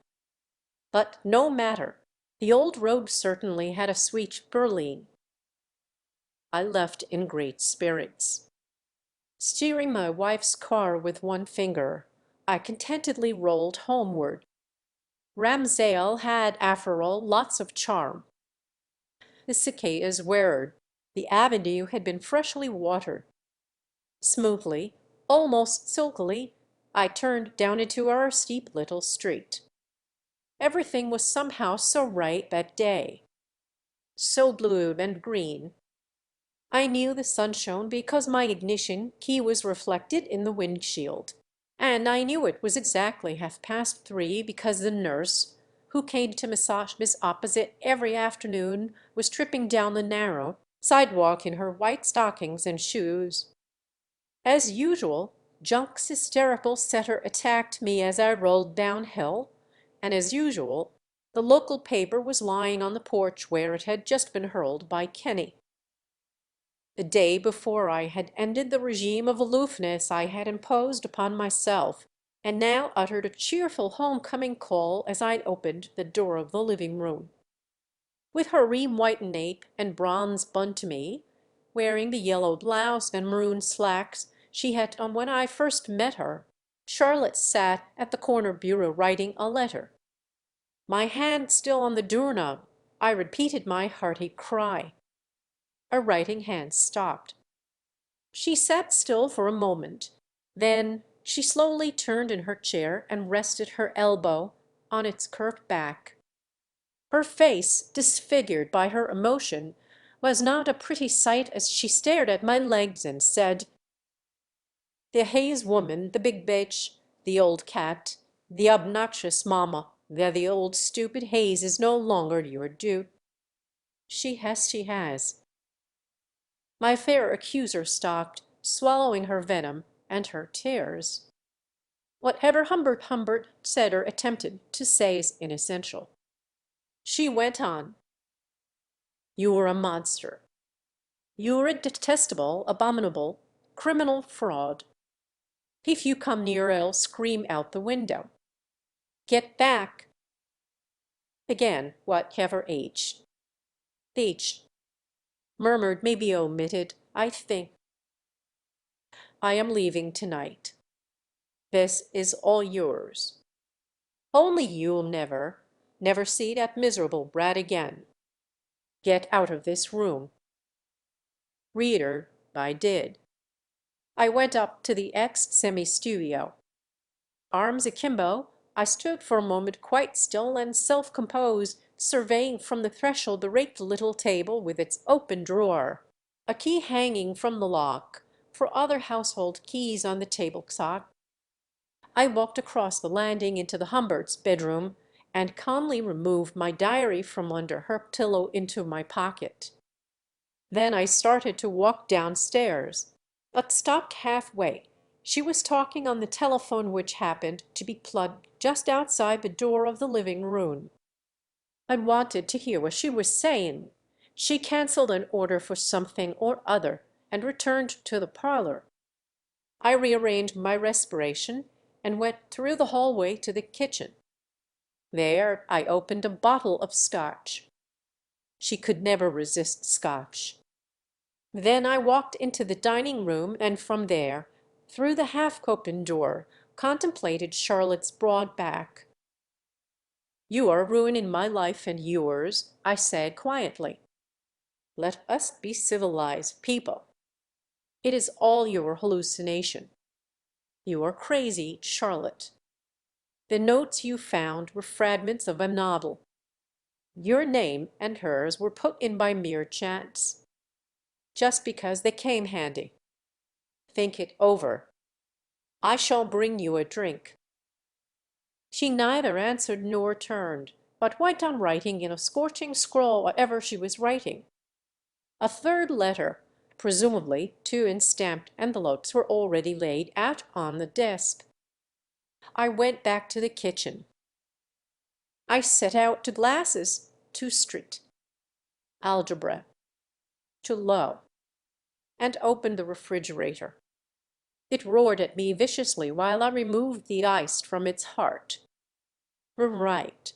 But no matter, the old rogue certainly had a sweet berline. I left in great spirits. Steering my wife's car with one finger, I contentedly rolled homeward. Ramsdale had, after all, lots of charm. The cicadas whirred. The avenue had been freshly watered. Smoothly, almost silkily, I turned down into our steep little street. Everything was somehow so right that day, so blue and green. I knew the sun shone because my ignition key was reflected in the windshield, and I knew it was exactly 3:30 because the nurse, who came to massage Miss Opposite every afternoon, was tripping down the narrow sidewalk in her white stockings and shoes. As usual, Junk's hysterical setter attacked me as I rolled downhill, and as usual, the local paper was lying on the porch where it had just been hurled by Kenny. The day before I had ended the regime of aloofness I had imposed upon myself, and now uttered a cheerful homecoming call as I opened the door of the living room. With her ream-whitened nape and bronze bun to me, wearing the yellow blouse and maroon slacks she had on when I first met her, Charlotte sat at the corner bureau writing a letter. My hand still on the doorknob, I repeated my hearty cry. A writing hand stopped. She sat still for a moment. Then she slowly turned in her chair and rested her elbow on its curved back. Her face, disfigured by her emotion, was not a pretty sight as she stared at my legs and said, "The Hayes woman, the big bitch, the old cat, the obnoxious mamma, the old stupid Hayes is no longer your dupe. She has. My fair accuser stopped, swallowing her venom, and her tears. Whatever Humbert said or attempted to say is inessential. She went on. "You're a monster. You're a detestable, abominable, criminal fraud. If you come near, I'll scream out the window. Get back." Again, whatever H murmured may be omitted, I think. "I am leaving tonight. This is all yours. Only you'll never see that miserable brat again. Get out of this room." Reader, I did. I went up to the ex semi-studio. Arms akimbo, I stood for a moment quite still and self-composed, surveying from the threshold the raked little table with its open drawer, a key hanging from the lock, for other household keys on the table-top. I walked across the landing into the Humberts' bedroom and calmly removed my diary from under her pillow into my pocket. Then I started to walk downstairs, but stopped halfway. She was talking on the telephone, which happened to be plugged just outside the door of the living room. I wanted to hear what she was saying. She canceled an order for something or other and returned to the parlor. I rearranged my respiration and went through the hallway to the kitchen. There I opened a bottle of Scotch. She could never resist Scotch. Then I walked into the dining room, and from there, through the half-open door, contemplated Charlotte's broad back. "You are ruining my life and yours," I said quietly. "Let us be civilized people. It is all your hallucination. You are crazy, Charlotte. The notes you found were fragments of a novel. Your name and hers were put in by mere chance, just because they came handy. Think it over. I shall bring you a drink." She neither answered nor turned, but went on writing in a scorching scrawl whatever she was writing. A third letter, presumably 2 in stamped envelopes, were already laid out on the desk. I went back to the kitchen. I set out to glasses, to Street, algebra, to Low, and opened the refrigerator. It roared at me viciously while I removed the ice from its heart. Right.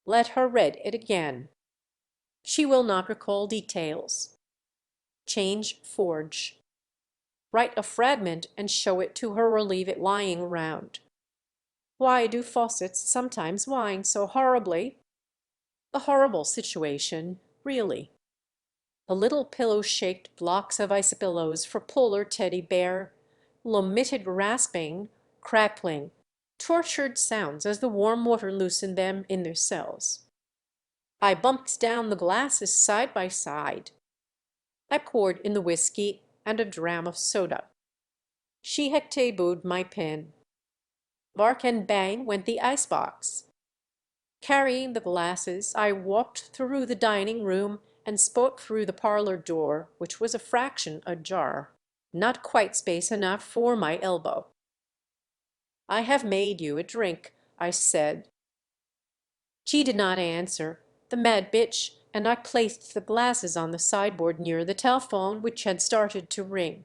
Let her read it again. She will not recall details. Change forge. Write a fragment and show it to her or leave it lying around. Why do faucets sometimes whine so horribly? A horrible situation, really. The little pillow-shaped blocks of ice pillows for Polar teddy bear, limited rasping, crackling, tortured sounds as the warm water loosened them in their cells. I bumped down the glasses side by side. I poured in the whiskey and a dram of soda. She had tabooed my pen. Bark and bang went the icebox. Carrying the glasses, I walked through the dining room and spoke through the parlor door, which was a fraction ajar, not quite space enough for my elbow. "I have made you a drink," I said. She did not answer, the mad bitch, and I placed the glasses on the sideboard near the telephone, which had started to ring.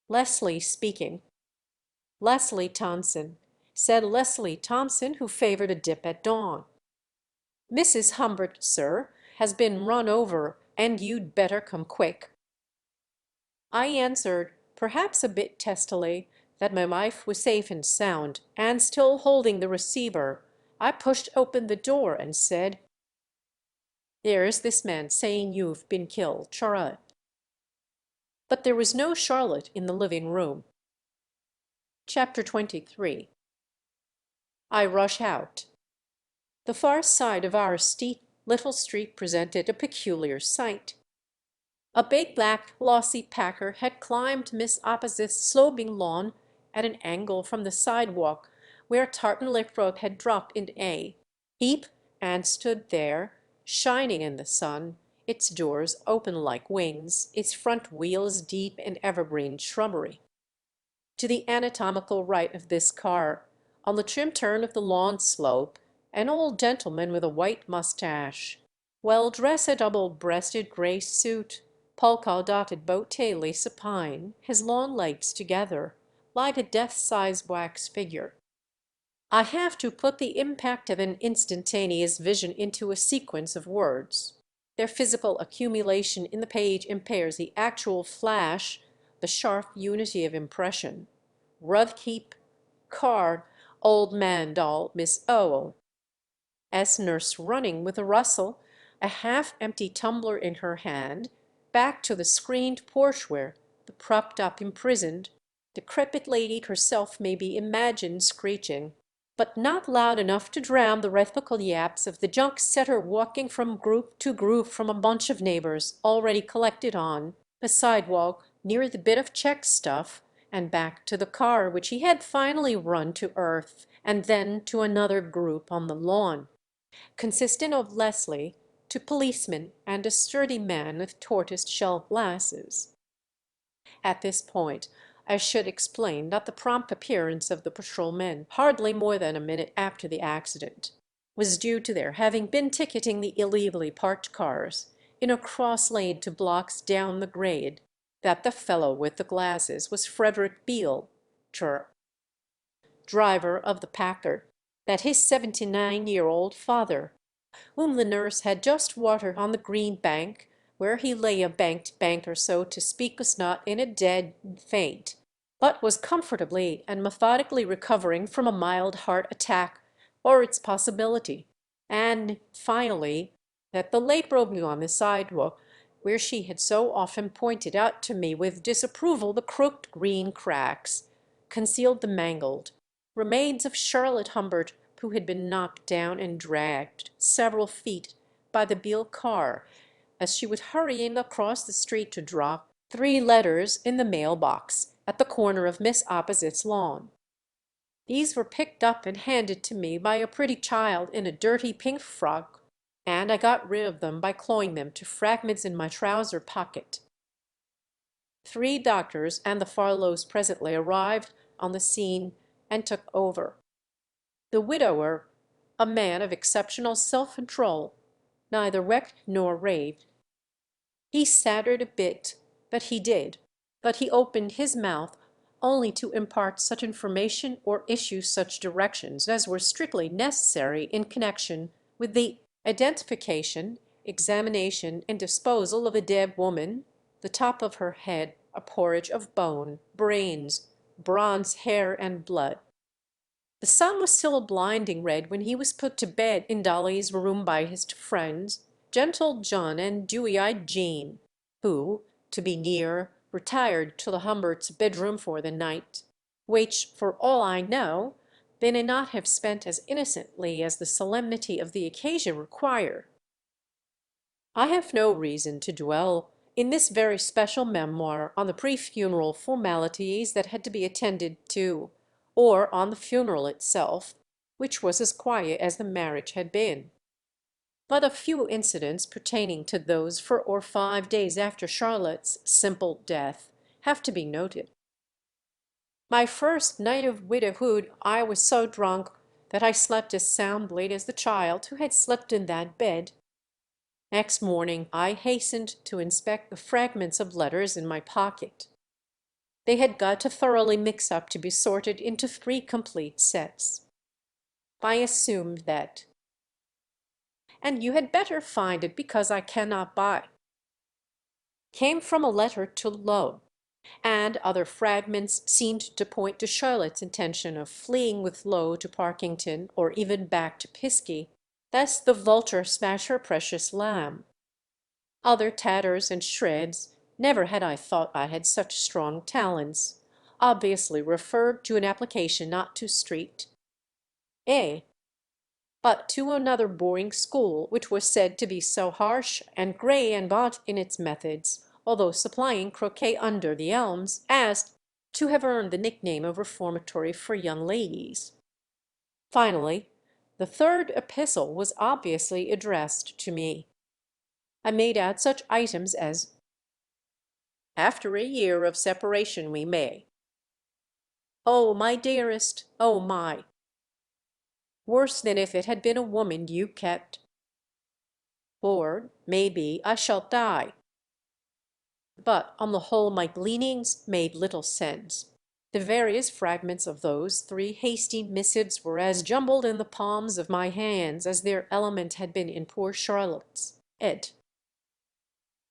Leslie speaking. "Leslie Thompson," said Leslie Thompson, who favored a dip at dawn. "Mrs. Humbert, sir, has been run over, and you'd better come quick." I answered, perhaps a bit testily, that my wife was safe and sound, and still holding the receiver, I pushed open the door and said, "There's this man saying you've been killed, Charlotte." But there was no Charlotte in the living room. Chapter 23. I rush out. The far side of our steep little street presented a peculiar sight. A big black lossy packer had climbed Miss Opposite's sloping lawn at an angle from the sidewalk where Tartan Lake Road had dropped into A heap, and stood there, shining in the sun, its doors open like wings, its front wheels deep in evergreen shrubbery. To the anatomical right of this car, on the trim turn of the lawn slope, an old gentleman with a white mustache, well-dressed double-breasted grey suit, polka-dotted bow-tie lace supine, his long legs together, like a death-size wax figure. I have to put the impact of an instantaneous vision into a sequence of words. Their physical accumulation in the page impairs the actual flash, the sharp unity of impression. Rudkeep, card, old man doll, Miss O. S. nurse running with a rustle, a half-empty tumbler in her hand, back to the screened porch where, the propped-up imprisoned, decrepit lady herself may be imagined screeching, but not loud enough to drown the rhythmical yaps of the junk setter walking from group to group from a bunch of neighbors already collected on the sidewalk near the bit of check stuff, and back to the car which he had finally run to earth, and then to another group on the lawn, consisting of Leslie, two policemen, and a sturdy man with tortoise-shell glasses. At this point I should explain that the prompt appearance of the patrolmen, hardly more than a minute after the accident, was due to their having been ticketing the illegally parked cars in a cross lane 2 blocks down the grade, that the fellow with the glasses was Frederick Beale, driver of the Packard, that his 79-year-old father, whom the nurse had just watered on the green bank, where he lay a banked bank or so to speak us not in a dead faint, but was comfortably and methodically recovering from a mild heart attack or its possibility, and finally that the late Roby on the sidewalk, where she had so often pointed out to me with disapproval the crooked green cracks, concealed the mangled remains of Charlotte Humbert, who had been knocked down and dragged several feet by the Beale car as she was hurrying across the street to drop 3 letters in the mail box at the corner of Miss Opposite's lawn. These were picked up and handed to me by a pretty child in a dirty pink frock, and I got rid of them by clawing them to fragments in my trouser pocket. 3 doctors and the Farlows presently arrived on the scene and took over. The widower, a man of exceptional self-control, neither wept nor raved. He sattered a bit, but he opened his mouth only to impart such information or issue such directions as were strictly necessary in connection with the identification, examination, and disposal of a dead woman, the top of her head a porridge of bone, brains, bronze hair, and blood. The sun was still a blinding red when he was put to bed in Dolly's room by his friends, gentle John and dewy-eyed Jean, who, to be near, retired to the Humberts' bedroom for the night, which, for all I know, they may not have spent as innocently as the solemnity of the occasion required. I have no reason to dwell in this very special memoir on the pre-funeral formalities that had to be attended to, or on the funeral itself, which was as quiet as the marriage had been. But a few incidents pertaining to those 4 or 5 days after Charlotte's simple death have to be noted. My first night of widowhood I was so drunk that I slept as soundly as the child who had slept in that bed. Next morning I hastened to inspect the fragments of letters in my pocket. They had got to thoroughly mix up to be sorted into 3 complete sets. I assumed that, and you had better find it because I cannot buy, came from a letter to Lowe, and other fragments seemed to point to Charlotte's intention of fleeing with Lowe to Parkington or even back to Piskey, lest the vulture smash her precious lamb. Other tatters and shreds, never had I thought I had such strong talents, obviously referred to an application not to Street, but to another boarding school which was said to be so harsh and grey and gaunt in its methods, although supplying croquet under the elms, as to have earned the nickname of reformatory for young ladies. Finally, the 3rd epistle was obviously addressed to me. I made out such items as, "After a year of separation we may," Oh, my dearest, oh, my! Worse than if it had been a woman you kept. Or, maybe, I shall die. But on the whole my gleanings made little sense. The various fragments of those three hasty missives were as jumbled in the palms of my hands as their element had been in poor Charlotte's. Ed.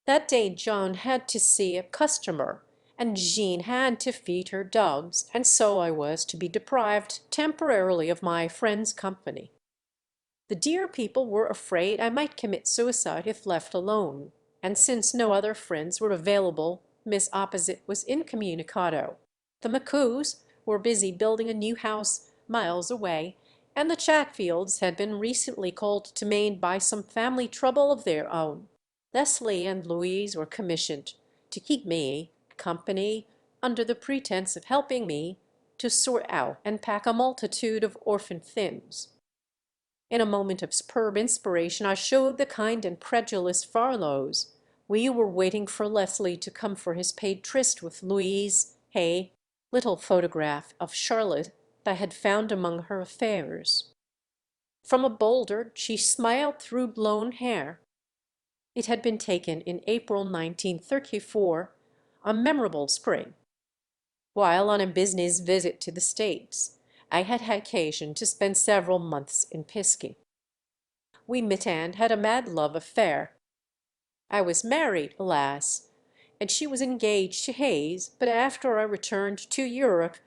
That day John had to see a customer, and Jean had to feed her dogs, and so I was to be deprived temporarily of my friend's company. The dear people were afraid I might commit suicide if left alone, and since no other friends were available, Miss Opposite was incommunicado. The McCoos were busy building a new house miles away, and the Chatfields had been recently called to Maine by some family trouble of their own. Leslie and Louise were commissioned to keep me company under the pretense of helping me to sort out and pack a multitude of orphan things. In a moment of superb inspiration I showed the kind and credulous Farlows we were waiting for Leslie to come for his paid tryst with Louise Hay, little photograph of Charlotte I had found among her affairs. From a boulder she smiled through blown hair. It had been taken in April 1934, a memorable spring. While on a business visit to the States, I had occasion to spend several months in Pisky. We met and had a mad love affair. I was married, alas, and she was engaged to Hayes, but after I returned to Europe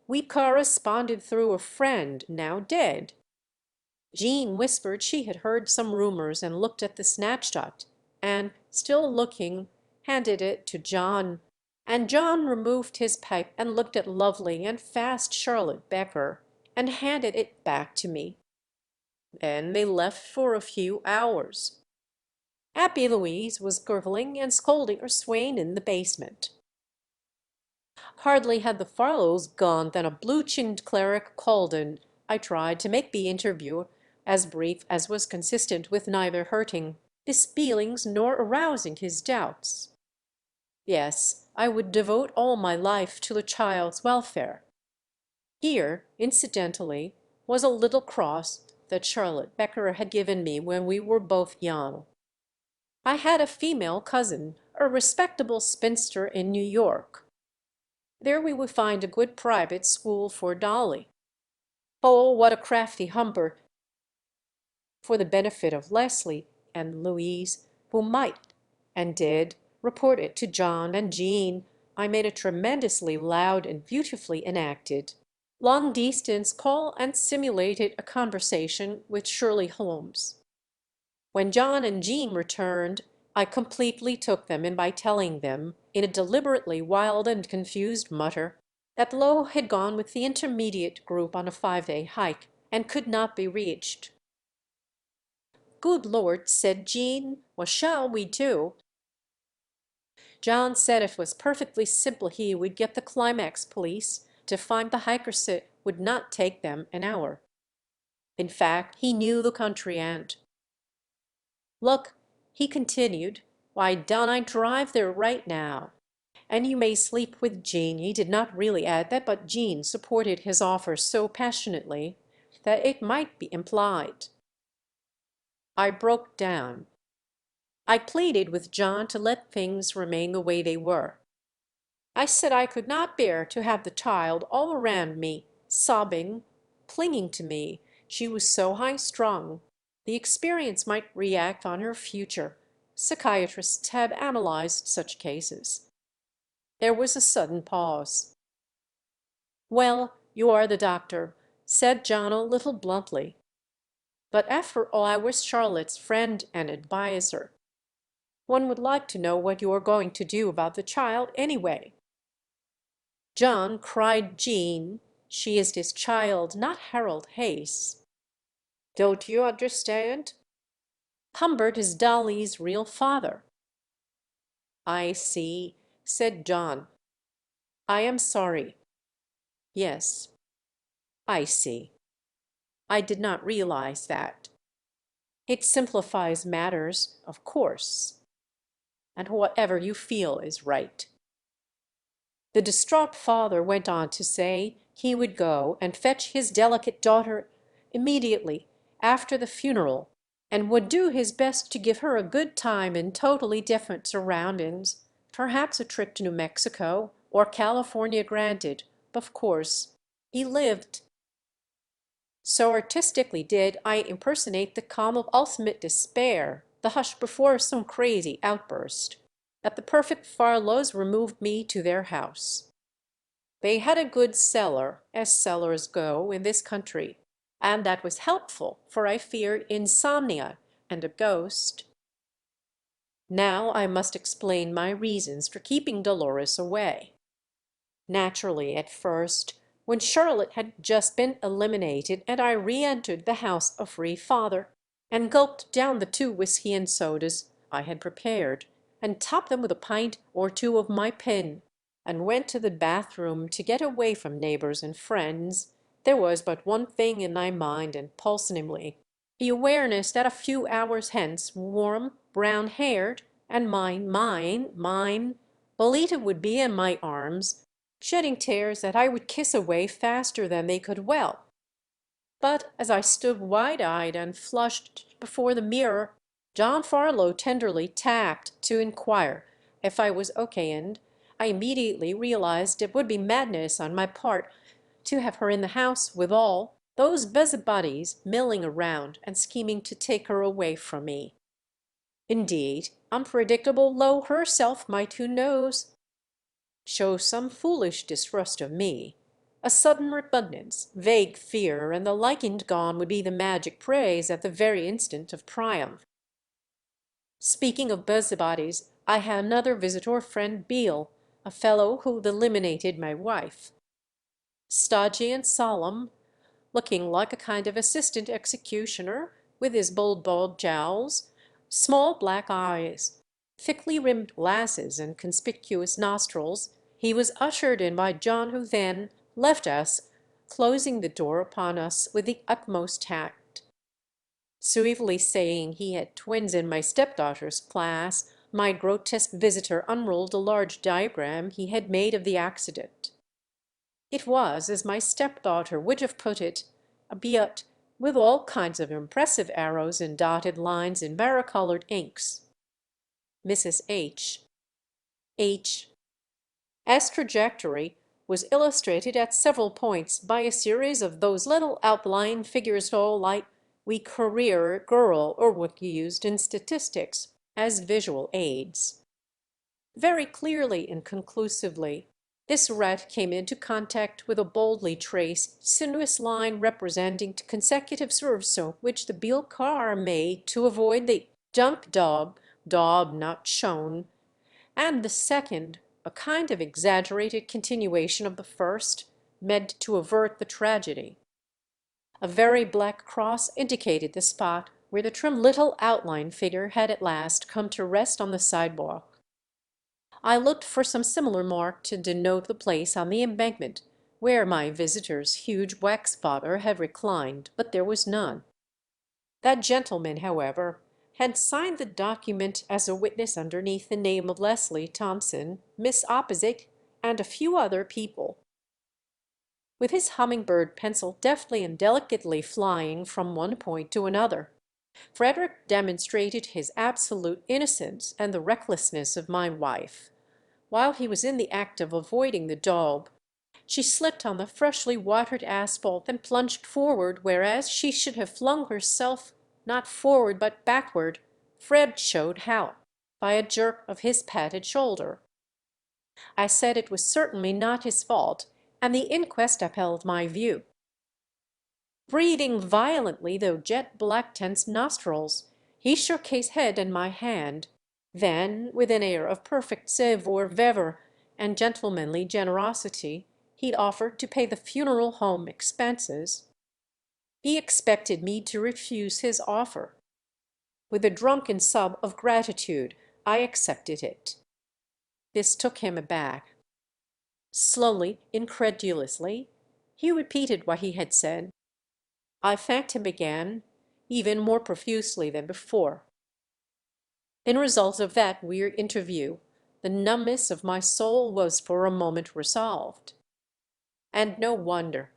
we corresponded through a friend, now dead. Jean whispered she had heard some rumors and looked at the snapshot, and, still looking, handed it to John, and John removed his pipe and looked at lovely and fast Charlotte Becker and handed it back to me. Then they left for a few hours. Happy Louise was gurgling and scolding her swain in the basement. Hardly had the Farlows gone than a blue-chinned cleric called, and I tried to make the interview as brief as was consistent with neither hurting his feelings nor arousing his doubts. Yes, I would devote all my life to the child's welfare. Here, incidentally, was a little cross that Charlotte Becker had given me when we were both young. I had a female cousin, a respectable spinster in New York. There we would find a good private school for Dolly. Oh, what a crafty Humbert! For the benefit of Leslie and Louise, who might, and did, report it to John and Jean, I made a tremendously loud and beautifully enacted long-distance call and simulated a conversation with Shirley Holmes. When John and Jean returned, I completely took them in by telling them, in a deliberately wild and confused mutter, that Lowe had gone with the intermediate group on a 5-day hike and could not be reached. "Good Lord," said Jean, "what shall we do?" John said it was perfectly simple. He would get the Climax police to find the hikers. It would not take them an hour. In fact, he knew the country and— "Look," he continued, "why don't I drive there right now? And you may sleep with Jean." He did not really add that, but Jean supported his offer so passionately that it might be implied. I broke down. I pleaded with John to let things remain the way they were. I said I could not bear to have the child all around me, sobbing, clinging to me. She was so high-strung. The experience might react on her future. Psychiatrists have analyzed such cases. There was a sudden pause. "Well, you are the doctor," said John a little bluntly. "But after all I was Charlotte's friend and adviser. One would like to know what you are going to do about the child anyway." "John," cried Jean, "she is his child, not Harold Hayes. Don't you understand? Humbert is Dolly's real father." "I see," said John. "I am sorry. Yes, I see. I did not realize that. It simplifies matters, of course. And whatever you feel is right." The distraught father went on to say he would go and fetch his delicate daughter immediately after the funeral, and would do his best to give her a good time in totally different surroundings, perhaps a trip to New Mexico or California granted, of course. He lived. So artistically did I impersonate the calm of ultimate despair, the hush before some crazy outburst, that the perfect Farlows removed me to their house. They had a good cellar, as cellars go in this country, and that was helpful, for I feared insomnia and a ghost. Now I must explain my reasons for keeping Dolores away. Naturally, at first, when Charlotte had just been eliminated and I re-entered the house a free father, and gulped down the 2 whiskey and sodas I had prepared, and topped them with a pint or 2 of my pen, and went to the bathroom to get away from neighbors and friends, there was but one thing in my mind and pulse, namely, the awareness that a few hours hence, warm, brown-haired, and mine, Belita would be in my arms, shedding tears that I would kiss away faster than they could well. But as I stood wide-eyed and flushed before the mirror, John Farlow tenderly tapped to inquire if I was okay, and I immediately realized it would be madness on my part to have her in the house with all those busybodies milling around and scheming to take her away from me. Indeed, unpredictable Lo herself might, who knows, show some foolish distrust of me. A sudden repugnance, vague fear, and the like and gone would be the magic praise at the very instant of triumph. Speaking of busybodies, I had another visitor friend, Beale, a fellow who eliminated my wife. Stodgy and solemn, looking like a kind of assistant executioner, with his bald jowls, small black eyes, thickly rimmed glasses, and conspicuous nostrils, he was ushered in by John, who then left us, closing the door upon us with the utmost tact. Suavely saying he had twins in my stepdaughter's class, my grotesque visitor unrolled a large diagram he had made of the accident. It was, as my stepdaughter would have put it, a billete with all kinds of impressive arrows and dotted lines in varicolored inks. Mrs. H. S. trajectory was illustrated at several points by a series of those little outline figures all like we career girl or what you used in statistics as visual aids. Very clearly and conclusively, this rat came into contact with a boldly traced, sinuous line representing consecutive serves which the Beale car made to avoid the junk daub not shown, and the second, a kind of exaggerated continuation of the first, meant to avert the tragedy. A very black cross indicated the spot where the trim little outline figure had at last come to rest on the sidewalk. I looked for some similar mark to denote the place on the embankment where my visitor's huge wax father had reclined, but there was none. That gentleman, however, had signed the document as a witness underneath the name of Leslie Thompson, Miss Opposite, and a few other people. With his hummingbird pencil deftly and delicately flying from one point to another, Frederick demonstrated his absolute innocence and the recklessness of my wife. While he was in the act of avoiding the daub, she slipped on the freshly watered asphalt and plunged forward, whereas she should have flung herself not forward but backward. Fred showed how, by a jerk of his padded shoulder. I said it was certainly not his fault, and the inquest upheld my view. Breathing violently through jet-black tense nostrils, he shook his head in my hand. Then, with an air of perfect savoir-vivre and gentlemanly generosity, he offered to pay the funeral home expenses. He expected me to refuse his offer. With a drunken sob of gratitude, I accepted it. This took him aback. Slowly, incredulously, he repeated what he had said. I thanked him again, even more profusely than before. In result of that weird interview, The numbness of my soul was for a moment resolved. And no wonder.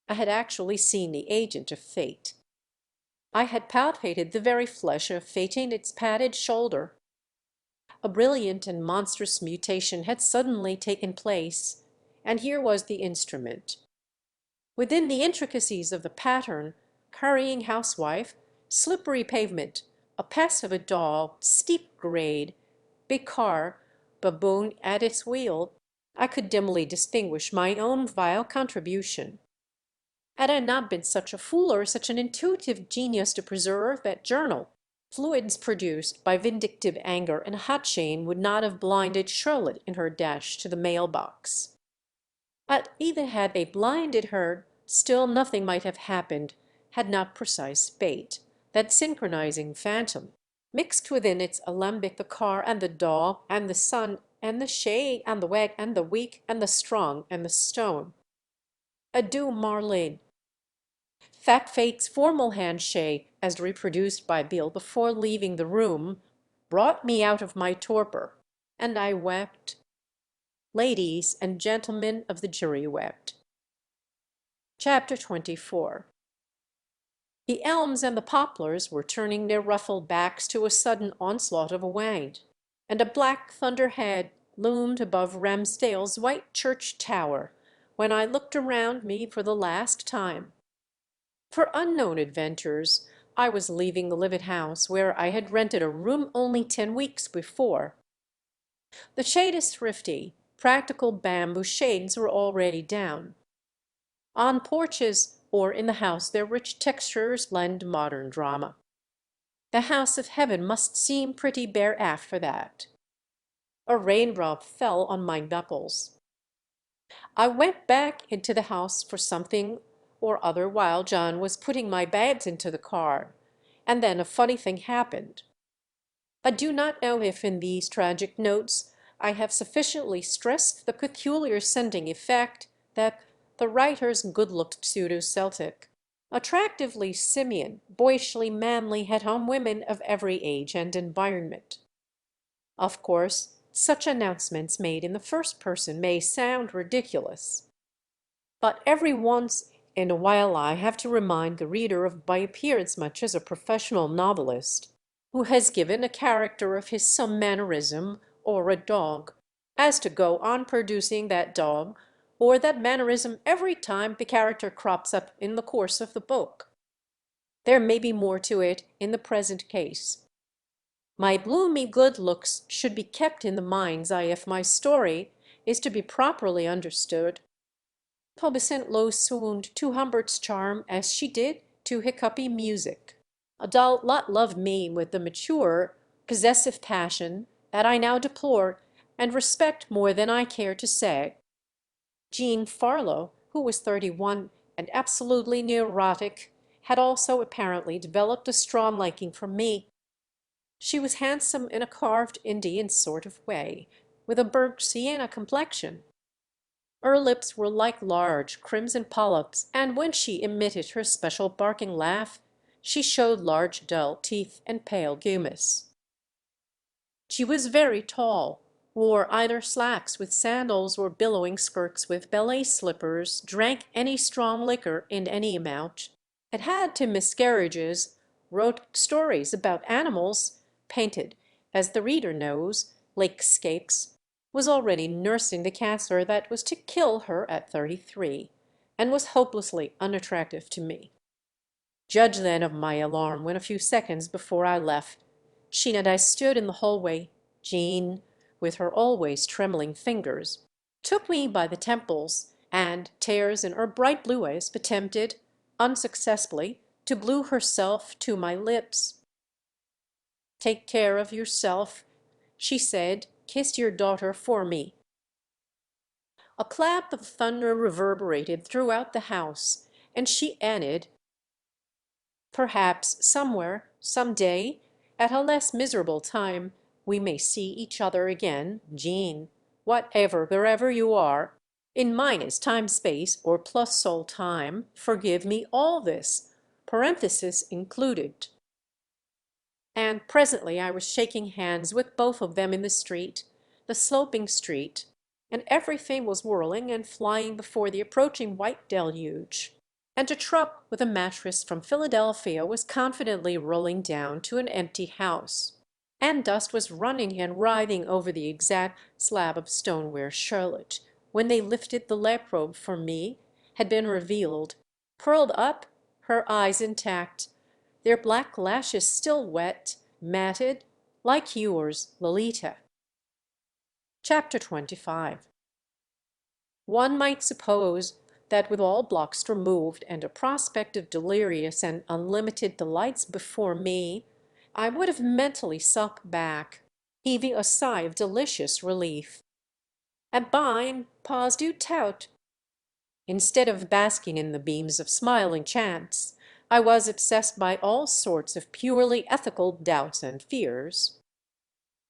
I had actually seen the agent of fate. I had palpated the very flesh of fate in its padded shoulder. A brilliant and monstrous mutation had suddenly taken place, and here was the instrument. Within the intricacies of the pattern, currying housewife, slippery pavement, a pass of a doll, steep grade, big car, baboon at its wheel, I could dimly distinguish my own vile contribution. Had I not been such a fool or such an intuitive genius to preserve that journal, fluids produced by vindictive anger and hot shame would not have blinded Charlotte in her dash to the mail box. But even had they blinded her, still nothing might have happened had not precise fate, that synchronizing phantom, mixed within its alembic the car and the doll and the sun and the shade and the wag and the weak and the strong and the stone. Adieu, Marlene. Fat Fate's formal handshake, as reproduced by Beale before leaving the room, brought me out of my torpor, and I wept. Ladies and gentlemen of the jury wept. Chapter 24. The elms and the poplars were turning their ruffled backs to a sudden onslaught of a wind, and a black thunderhead loomed above Ramsdale's white church tower when I looked around me for the last time. For unknown adventures, I was leaving the Livet house where I had rented a room only 10 weeks before. The shade is thrifty, practical bamboo shades were already down. On porches or in the house their rich textures lend modern drama. The house of heaven must seem pretty bare after that. A raindrop fell on my knuckles. I went back into the house for something or other while John was putting my bags into the car, and then a funny thing happened. I do not know if in these tragic notes I have sufficiently stressed the peculiar sending effect that the writer's good-looked pseudo-Celtic, attractively simian, boyishly manly het-home women of every age and environment. Of course, such announcements made in the first person may sound ridiculous, but every once in a while I have to remind the reader of by appearance much as a professional novelist who has given a character of his some mannerism or a dog, as to go on producing that dog or that mannerism every time the character crops up in the course of the book. There may be more to it in the present case. My bloomy good looks should be kept in the mind's eye if my story is to be properly understood. Pobicent low swooned to Humbert's charm as she did to hiccupy music. A dull lot loved me with the mature, possessive passion that I now deplore and respect more than I care to say. Jean Farlow, who was 31 and absolutely neurotic, had also apparently developed a strong liking for me. She was handsome in a carved Indian sort of way, with a burnt sienna complexion. Her lips were like large crimson polyps, and when she emitted her special barking laugh, she showed large dull teeth and pale grimace. She was very tall, wore either slacks with sandals or billowing skirts with ballet slippers, drank any strong liquor in any amount, had had 2 miscarriages, wrote stories about animals, painted, as the reader knows, lakescapes, was already nursing the cancer that was to kill her at 33, and was hopelessly unattractive to me. Judge then of my alarm when a few seconds before I left, she and I stood in the hallway. Jean, with her always trembling fingers, took me by the temples, and tears in her bright blue eyes attempted, unsuccessfully, to glue herself to my lips. "Take care of yourself," she said. "Kiss your daughter for me." A clap of thunder reverberated throughout the house, and she added, "Perhaps somewhere, some day, at a less miserable time, we may see each other again, Jean, whatever, wherever you are. In minus time space or plus soul time, forgive me all this, parenthesis included." And presently I was shaking hands with both of them in the street, the sloping street, and everything was whirling and flying before the approaching white deluge, and a truck with a mattress from Philadelphia was confidently rolling down to an empty house, and dust was running and writhing over the exact slab of stone where Charlotte, when they lifted the lap robe for me, had been revealed, curled up, her eyes intact, their black lashes still wet, matted, like yours, Lolita. Chapter 25. One might suppose that with all blocks removed and a prospect of delirious and unlimited delights before me, I would have mentally sunk back, heaving a sigh of delicious relief. And mine, pas du tout. Instead of basking in the beams of smiling chance, I was obsessed by all sorts of purely ethical doubts and fears.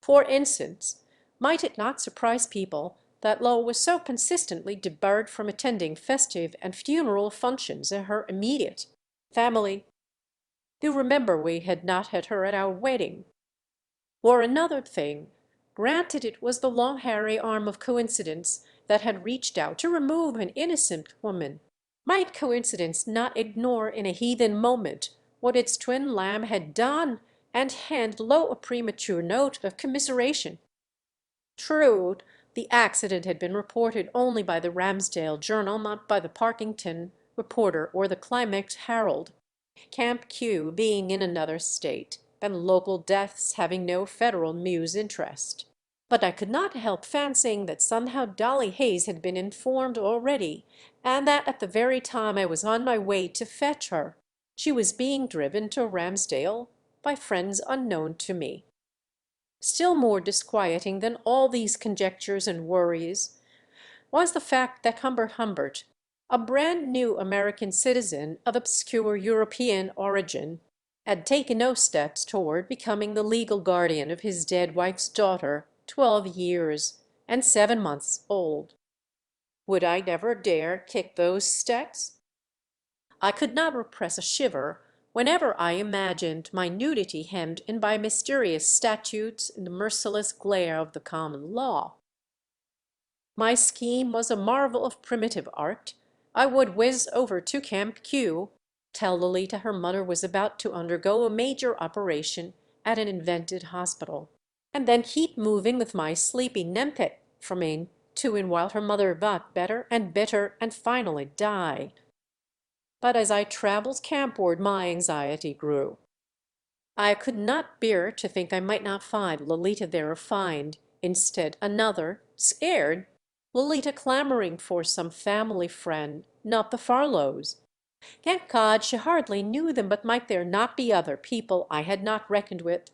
For instance, might it not surprise people that Lo was so consistently debarred from attending festive and funeral functions in her immediate family? You remember we had not had her at our wedding. Or another thing, granted it was the long hairy arm of coincidence that had reached out to remove an innocent woman, might coincidence not ignore in a heathen moment what its twin lamb had done and hand Lo a premature note of commiseration? True, the accident had been reported only by the Ramsdale Journal, not by the Parkington Reporter or the Climax Herald, Camp Q being in another state, and local deaths having no federal news interest. But I could not help fancying that somehow Dolly Hayes had been informed already, and that at the very time I was on my way to fetch her, she was being driven to Ramsdale by friends unknown to me. Still more disquieting than all these conjectures and worries was the fact that Humbert Humbert, a brand new American citizen of obscure European origin, had taken no steps toward becoming the legal guardian of his dead wife's daughter, 12 years and 7 months old. Would I never dare kick those steps? I could not repress a shiver whenever I imagined my nudity hemmed in by mysterious statutes in the merciless glare of the common law. My scheme was a marvel of primitive art. I would whiz over to Camp Q, tell Lolita her mother was about to undergo a major operation at an invented hospital, and then keep moving with my sleepy Nempe from Maine to in while her mother got better and finally died. But as I traveled campward my anxiety grew. I could not bear to think I might not find Lolita there or find, instead, another, scared, Lolita clamoring for some family friend, not the Farlows. Thank God she hardly knew them, but might there not be other people I had not reckoned with?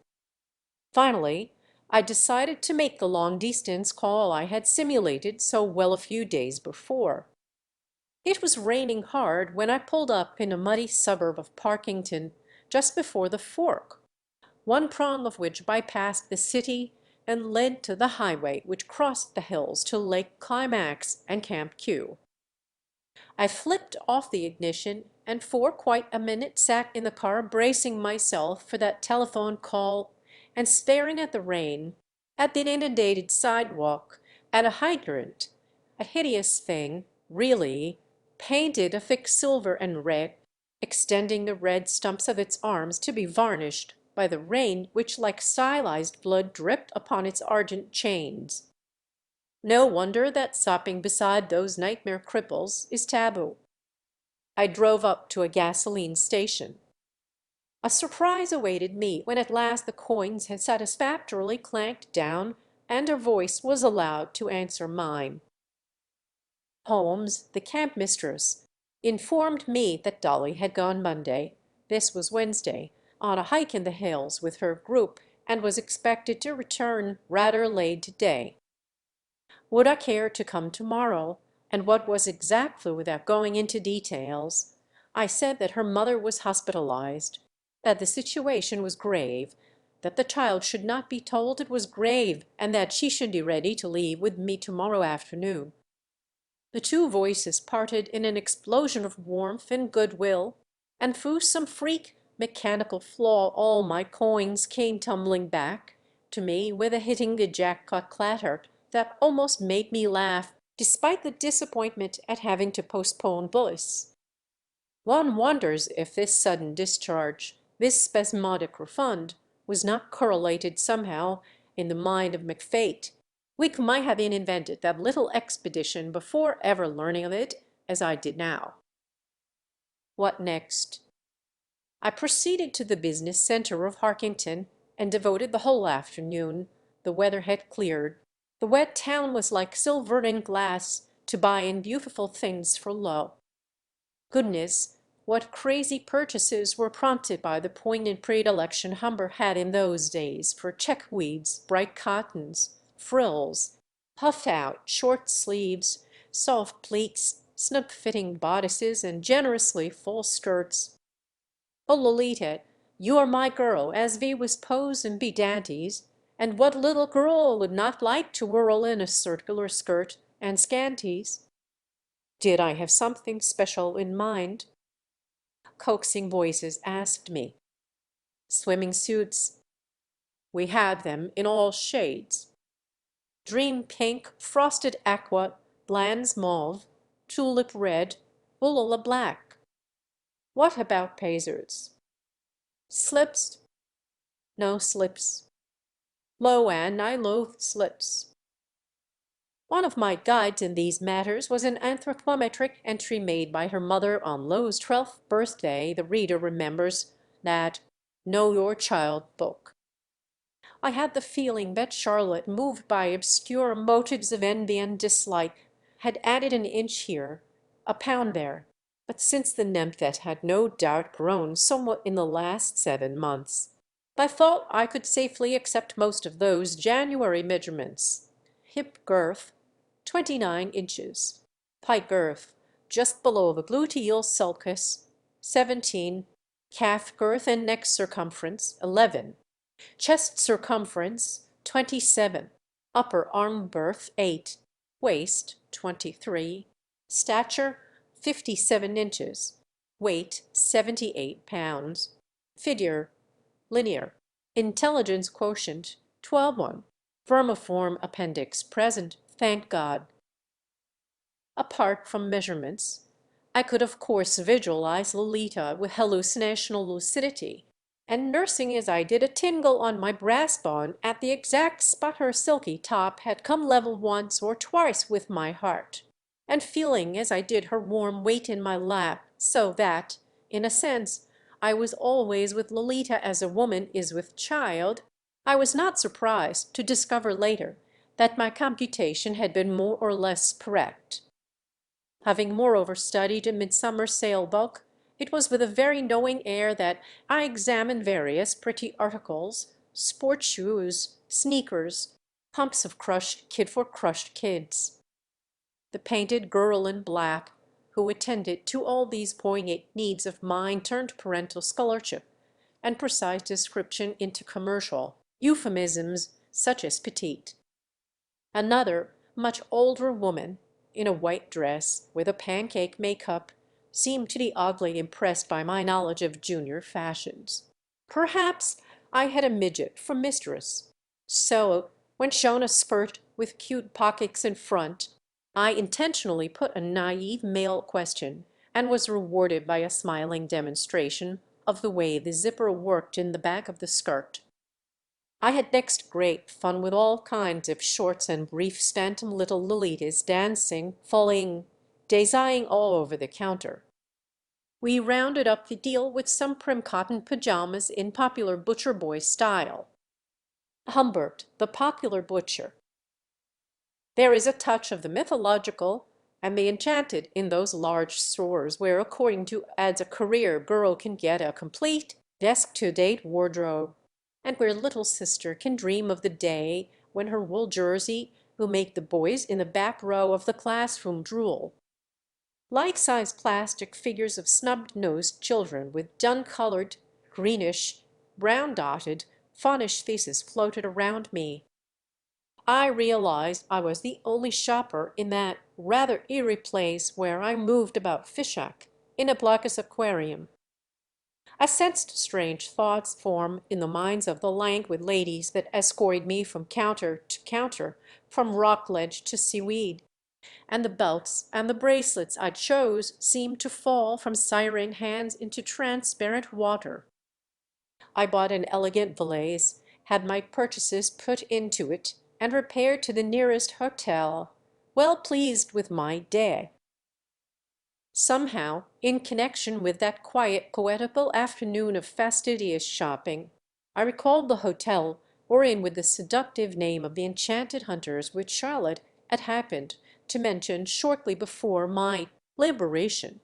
Finally, I decided to make the long-distance call I had simulated so well a few days before. It was raining hard when I pulled up in a muddy suburb of Parkington just before the Fork, one prong of which bypassed the city and led to the highway which crossed the hills to Lake Climax and Camp Q. I flipped off the ignition and for quite a minute sat in the car bracing myself for that telephone call and staring at the rain, at the inundated sidewalk, at a hydrant, a hideous thing, really, painted a thick silver and red, extending the red stumps of its arms to be varnished by the rain which like stylized blood dripped upon its argent chains. No wonder that sopping beside those nightmare cripples is taboo. I drove up to a gasoline station. A surprise awaited me when at last the coins had satisfactorily clanked down and a voice was allowed to answer mine. Holmes, the camp mistress, informed me that Dolly had gone Monday, this was Wednesday, on a hike in the hills with her group and was expected to return rather late today. Would I care to come tomorrow, and what was exactly, without going into details? I said that her mother was hospitalized, that the situation was grave, that the child should not be told it was grave, and that she should be ready to leave with me tomorrow afternoon. The two voices parted in an explosion of warmth and goodwill, and through some freak mechanical flaw all my coins came tumbling back, to me with a hitting the jackpot clatter that almost made me laugh despite the disappointment at having to postpone Bliss. One wonders if this sudden discharge, this spasmodic refund, was not correlated somehow in the mind of McFate. We might have invented that little expedition before ever learning of it, as I did now. What next? I proceeded to the business center of Harkington and devoted the whole afternoon. The weather had cleared. The wet town was like silver and glass, to buy in beautiful things for low. Goodness, what crazy purchases were prompted by the poignant predilection Humber had in those days for check weeds, bright cottons, frills, puffed out short sleeves, soft pleats, snug-fitting bodices, and generously full skirts. Oh, Lolita, you are my girl, as we was pose and be dandies, and what little girl would not like to whirl in a circular skirt and scanties? Did I have something special in mind? Coaxing voices asked me. Swimming suits. We had them in all shades. Dream pink, frosted aqua, blanze mauve, tulip red, ulala black. What about pazers? Slips? No slips. Lo, Ann, I loathe slips. One of my guides in these matters was an anthropometric entry made by her mother on Lo's 12th birthday. The reader remembers that Know Your Child book. I had the feeling that Charlotte, moved by obscure motives of envy and dislike, had added an inch here, a pound there. But since the nymphet had no doubt grown somewhat in the last 7 months, I thought I could safely accept most of those January measurements. Hip girth, 29 inches. Pike girth, just below the gluteal sulcus, 17. Calf girth and neck circumference, 11. Chest circumference, 27. Upper arm girth, 8. Waist, 23. Stature, 57 inches. Weight, 78 pounds. Figure, linear. Intelligence quotient, 12:1. Vermiform appendix present, thank God. Apart from measurements, I could of course visualize Lolita with hallucinational lucidity, and nursing as I did a tingle on my brass bond at the exact spot her silky top had come level once or twice with my heart, and feeling as I did her warm weight in my lap, so that, in a sense, I was always with Lolita as a woman is with child, I was not surprised to discover later that my computation had been more or less correct. Having moreover studied a midsummer sale book, it was with a very knowing air that I examined various pretty articles, sport shoes, sneakers, pumps of crushed kid for crushed kids. The painted girl in black, who attended to all these poignant needs of mine, turned parental scholarship and precise description into commercial euphemisms such as petite. Another, much older woman, in a white dress with a pancake make-up, seemed to be oddly impressed by my knowledge of junior fashions. Perhaps I had a midget for mistress. So, when shown a skirt with cute pockets in front, I intentionally put a naive male question and was rewarded by a smiling demonstration of the way the zipper worked in the back of the skirt. I had next great fun with all kinds of shorts and brief phantom little Lolitas dancing, falling, dazing all over the counter. We rounded up the deal with some prim cotton pajamas in popular butcher boy style. Humbert, the popular butcher. There is a touch of the mythological and the enchanted in those large stores where, according to ads, a career girl can get a complete desk-to-date wardrobe, and where little sister can dream of the day when her wool jersey will make the boys in the back row of the classroom drool. Life-size plastic figures of snub-nosed children with dun-colored, greenish, brown-dotted, faunish faces floated around me. I realized I was the only shopper in that rather eerie place where I moved about Fishhack in a Blackus aquarium. I sensed strange thoughts form in the minds of the languid ladies that escorted me from counter to counter, from rock ledge to seaweed, and the belts and the bracelets I chose seemed to fall from siren hands into transparent water. I bought an elegant valise, had my purchases put into it, and repaired to the nearest hotel, well pleased with my day. Somehow, in connection with that quiet, poetical afternoon of fastidious shopping, I recalled the hotel wherein with the seductive name of the Enchanted Hunters which Charlotte had happened to mention shortly before my liberation.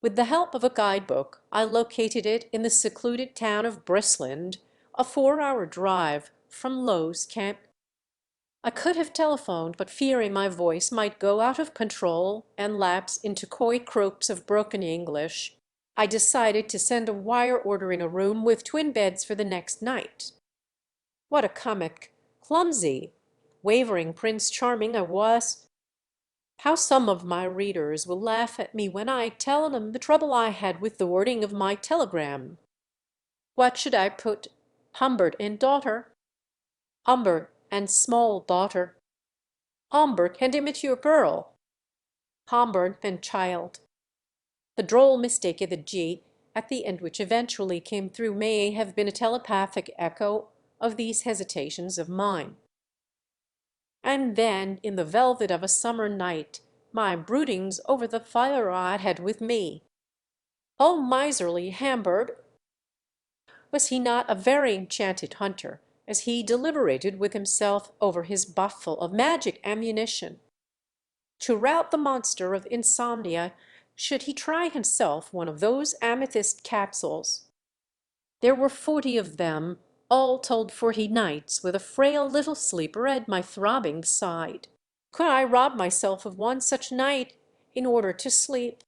With the help of a guidebook, I located it in the secluded town of Brisland, a 4-hour drive from Low's Camp. I could have telephoned, but fearing my voice might go out of control and lapse into coy croaks of broken English, I decided to send a wire ordering a room with twin beds for the next night. What a comic, clumsy, wavering Prince Charming I was! How some of my readers will laugh at me when I tell them the trouble I had with the wording of my telegram. What should I put? Humbert and daughter. Humbert and small daughter. Humbert and immature girl. Humbert and child. The droll mistake of the G at the end which eventually came through may have been a telepathic echo of these hesitations of mine. And then, in the velvet of a summer night, my broodings over the fire I had with me. Oh, miserly Hamburg! Was he not a very enchanted hunter, as he deliberated with himself over his buffel of magic ammunition? To rout the monster of insomnia, should he try himself one of those amethyst capsules? There were 40 of them, all told 40 nights, with a frail little sleeper at my throbbing side. Could I rob myself of one such night in order to sleep?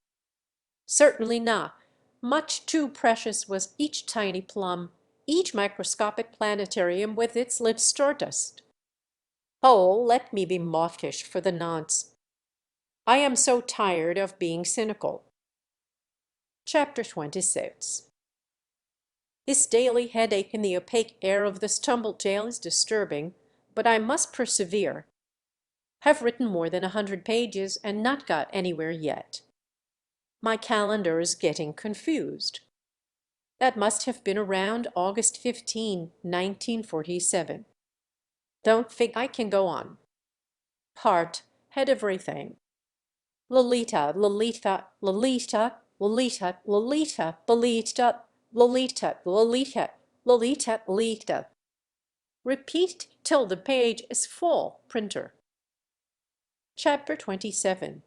Certainly not. Much too precious was each tiny plum, each microscopic planetarium with its lit stardust. Oh, let me be mawkish for the nonce. I am so tired of being cynical. Chapter 26. This daily headache in the opaque air of this tumbled jail is disturbing, but I must persevere. Have written more than 100 pages and not got anywhere yet. My calendar is getting confused. That must have been around August 15, 1947. Don't think I can go on. Heart had everything. Lolita, Lolita, Lolita, Lolita, Lolita, Lolita, Lolita, Lolita, Lolita, Lolita. Repeat till the page is full, printer. Chapter 27.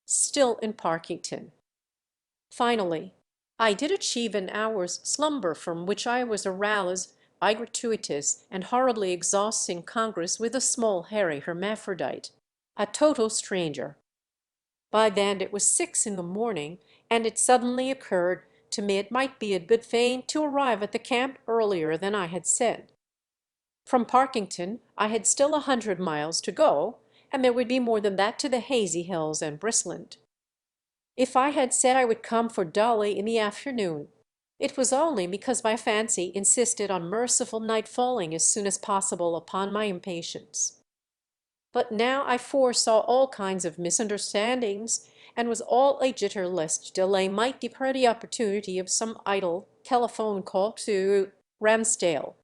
Still in Parkington. Finally, I did achieve an hour's slumber from which I was aroused by gratuitous and horribly exhausting congress with a small hairy hermaphrodite, a total stranger. By then it was 6 in the morning, and it suddenly occurred to me it might be a good feint to arrive at the camp earlier than I had said. From Parkington I had still 100 miles to go, and there would be more than that to the Hazy Hills and Brisland. If I had said I would come for Dolly in the afternoon, it was only because my fancy insisted on merciful night falling as soon as possible upon my impatience. But now I foresaw all kinds of misunderstandings, and was all a jitter lest delay might deprive the opportunity of some idle telephone call to Ramsdale.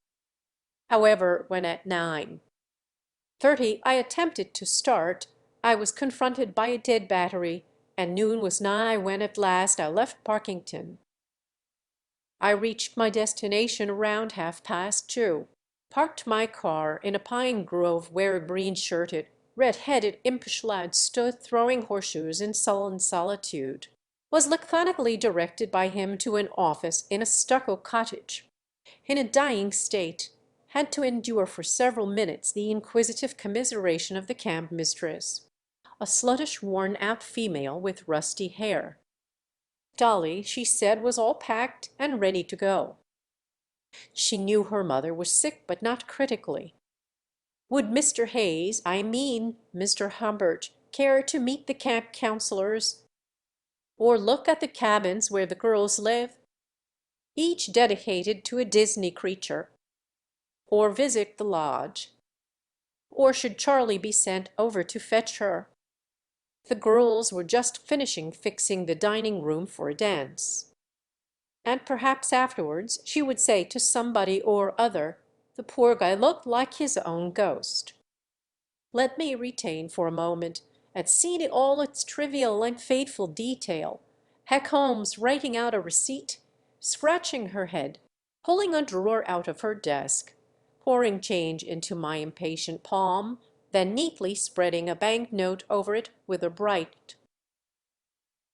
However, when at 9:30 I attempted to start, I was confronted by a dead battery, and noon was nigh when at last I left Parkington. I reached my destination around 2:30, parked my car in a pine grove where a green-shirted, red-headed, impish lad stood throwing horseshoes in sullen solitude, was laconically directed by him to an office in a stucco cottage, in a dying state, had to endure for several minutes the inquisitive commiseration of the camp mistress, a sluttish worn-out female with rusty hair. Dolly, she said, was all packed and ready to go. She knew her mother was sick, but not critically. Would Mr. Hayes, I mean Mr. Humbert, care to meet the camp counselors, or look at the cabins where the girls live? each dedicated to a Disney creature, or visit the lodge. Or should Charlie be sent over to fetch her? The girls were just finishing fixing the dining room for a dance. And perhaps afterwards she would say to somebody or other, the poor guy looked like his own ghost. Let me retain for a moment, at seeing it all its trivial and fateful detail, Heck Holmes writing out a receipt, scratching her head, pulling a drawer out of her desk, pouring change into my impatient palm, then neatly spreading a bank note over it with a bright.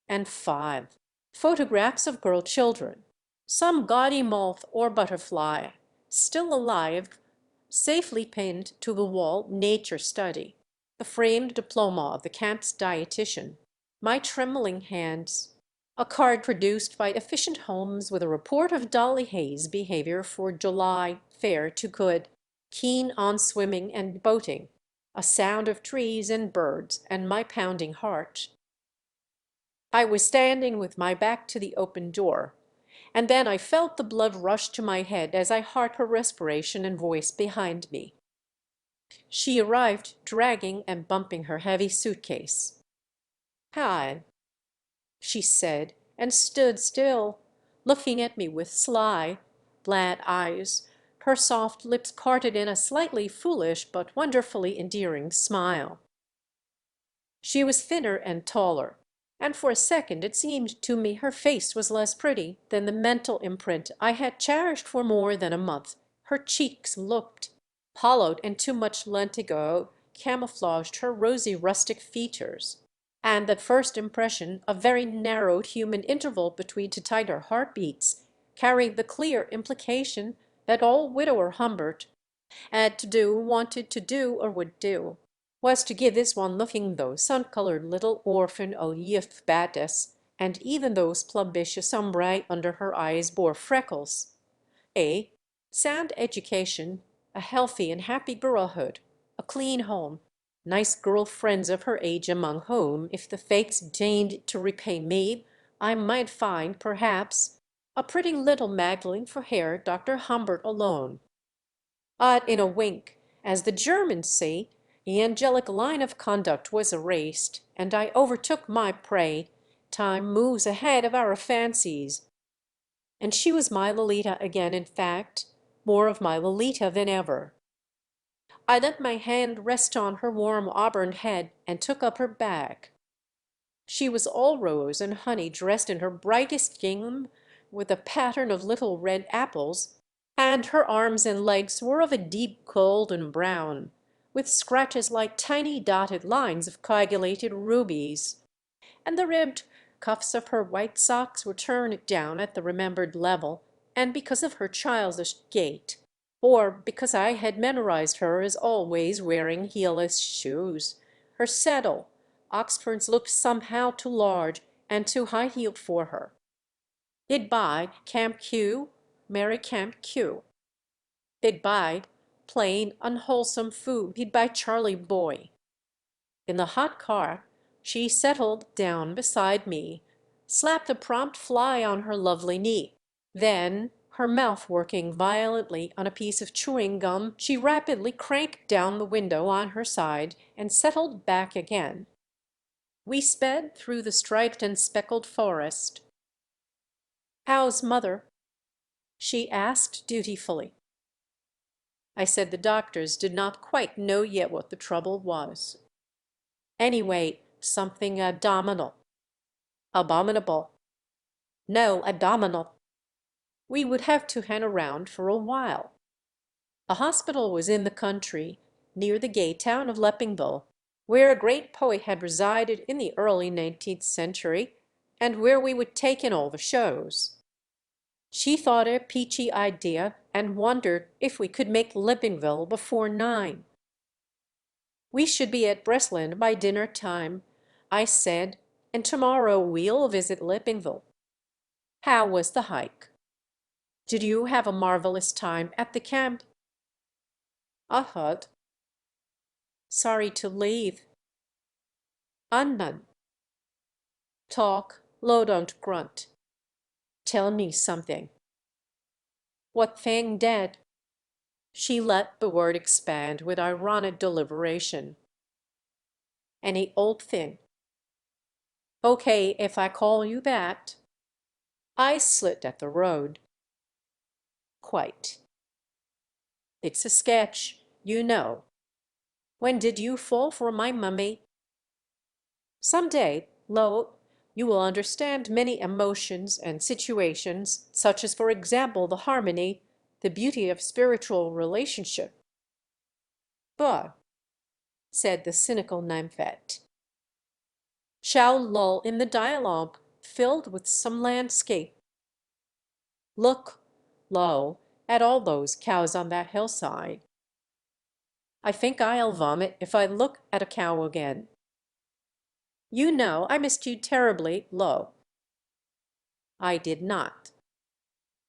And 5. Photographs of girl children, some gaudy moth or butterfly, still alive, safely pinned to the wall nature study, the framed diploma of the camp's dietitian, my trembling hands, a card produced by efficient Holmes with a report of Dolly Hayes' behavior for July, fair to good, keen on swimming and boating, a sound of trees and birds, and my pounding heart. I was standing with my back to the open door, and then I felt the blood rush to my head as I heard her respiration and voice behind me. She arrived dragging and bumping her heavy suitcase. "Hi," she said, and stood still, looking at me with sly, bland eyes, her soft lips parted in a slightly foolish but wonderfully endearing smile. She was thinner and taller, and for a second it seemed to me her face was less pretty than the mental imprint I had cherished for more than a month. Her cheeks looked hollowed, and too much lentigo camouflaged her rosy rustic features. And that first impression, a very narrowed human interval between two tighter heartbeats, carried the clear implication that all widower Humbert had to do, wanted to do, or would do, was to give this one-looking though sun-colored little orphan a youth Bacchus, and even those plumbaceous ombre under her eyes bore freckles. A sound education, a healthy and happy girlhood, a clean home, nice girl friends of her age among whom, if the fates deigned to repay me, I might find, perhaps, a pretty little Magdalen for Herr Dr. Humbert alone. But in a wink, as the Germans say, the angelic line of conduct was erased, and I overtook my prey. Time moves ahead of our fancies. And she was my Lolita again, in fact, more of my Lolita than ever. I let my hand rest on her warm auburn head and took up her bag. She was all rose and honey, dressed in her brightest gingham with a pattern of little red apples, and her arms and legs were of a deep golden brown, with scratches like tiny dotted lines of coagulated rubies, and the ribbed cuffs of her white socks were turned down at the remembered level, and because of her childish gait, or because I had memorized her as always wearing heelless shoes, her saddle, Oxfords, looked somehow too large and too high-heeled for her. Goodbye, Camp Q, merry Camp Q. Goodbye, plain, unwholesome food. Goodbye, Charlie boy. In the hot car, she settled down beside me, slapped a prompt fly on her lovely knee. Then, her mouth working violently on a piece of chewing gum, she rapidly cranked down the window on her side and settled back again. We sped through the striped and speckled forest. "How's mother?" she asked dutifully. I said the doctors did not quite know yet what the trouble was. Anyway, something abdominal. Abominable. No, abdominal. We would have to hang around for a while. A hospital was in the country, near the gay town of Leppingville, where a great poet had resided in the early 19th century, and where we would take in all the shows. She thought it a peachy idea and wondered if we could make Leppingville before 9. We should be at Breslin by dinner time, I said, and tomorrow we'll visit Leppingville. How was the hike? Did you have a marvelous time at the camp? I had. Sorry to leave. None. Talk, low, don't grunt. Tell me something. What thing dead? She let the word expand with ironic deliberation. Any old thing. Okay, if I call you that. I slit at the road. Quite. It's a sketch, you know. When did you fall for my mummy? Some day, Lo, you will understand many emotions and situations, such as, for example, the harmony, the beauty of spiritual relationship. But, said the cynical Nymphette, shall lull in the dialogue filled with some landscape. Look, Lo, at all those cows on that hillside. I think I'll vomit if I look at a cow again. You know I missed you terribly, Lo. I did not.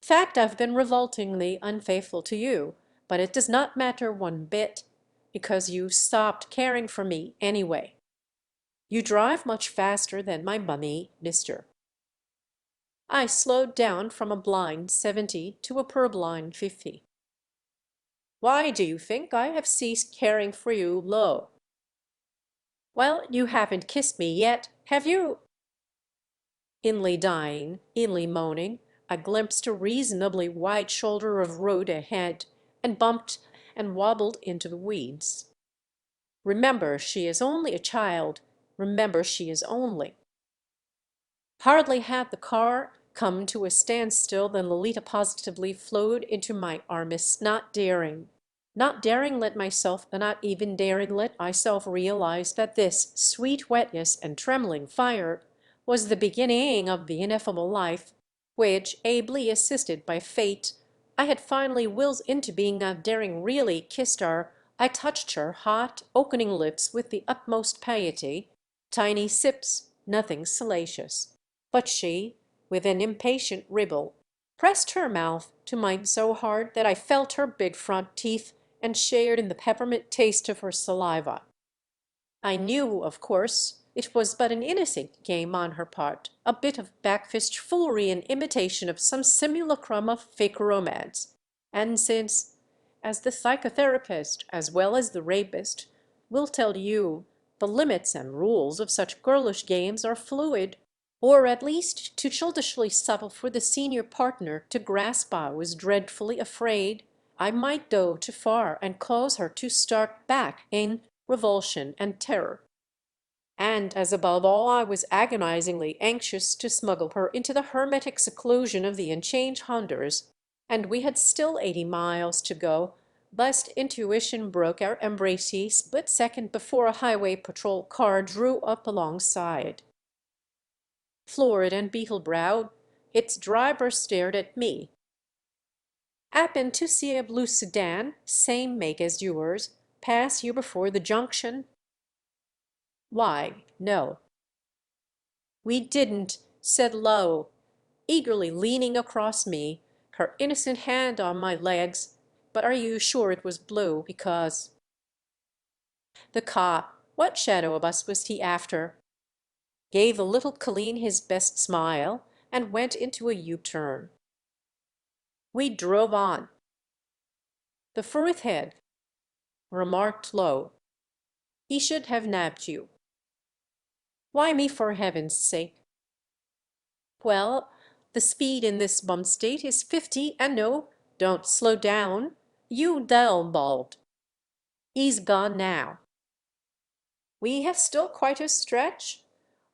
Fact, I've been revoltingly unfaithful to you, but it does not matter one bit, because you stopped caring for me anyway. You drive much faster than my mummy, mister. I slowed down from a blind 70 to a purblind 50. Why do you think I have ceased caring for you, Lo? Well, you haven't kissed me yet, have you? Inly dying, inly moaning, I glimpsed a reasonably wide shoulder of road ahead, and bumped and wobbled into the weeds. Remember, she is only a child. Remember, she is only. Hardly had the car come to a standstill than Lolita positively flowed into my armis, not daring let myself, not even daring let myself realize that this sweet wetness and trembling fire was the beginning of the ineffable life, which, ably assisted by fate, I had finally wills into being, not daring really kissed her. I touched her hot, opening lips with the utmost piety, tiny sips, nothing salacious. But she, with an impatient ribble, pressed her mouth to mine so hard that I felt her big front teeth and shared in the peppermint taste of her saliva. I knew, of course, it was but an innocent game on her part, a bit of backfist foolery in imitation of some simulacrum of fake romance. And since, as the psychotherapist as well as the rapist will tell you, the limits and rules of such girlish games are fluid, or at least too childishly subtle for the senior partner to grasp, I was dreadfully afraid I might go too far and cause her to start back in revulsion and terror. And as above all I was agonizingly anxious to smuggle her into the hermetic seclusion of the Inchange Hunders, and we had still 80 miles to go, lest intuition broke our embrace a split second before a highway patrol car drew up alongside. Florid and beetle-browed, its driver stared at me. "Happen to see a blue sedan, same make as yours, pass here before the junction?" "Why, no." "We didn't," said Lo, eagerly leaning across me, her innocent hand on my legs. "But are you sure it was blue? Because—" The cop, what shadow of us was he after? Gave the little colleen his best smile and went into a U-turn. We drove on. "The Firth Head," remarked Lo. "He should have nabbed you." "Why me, for heaven's sake?" "Well, the speed in this bum state is 50, and no, don't slow down. You dull-balled. He's gone now." "We have still quite a stretch,"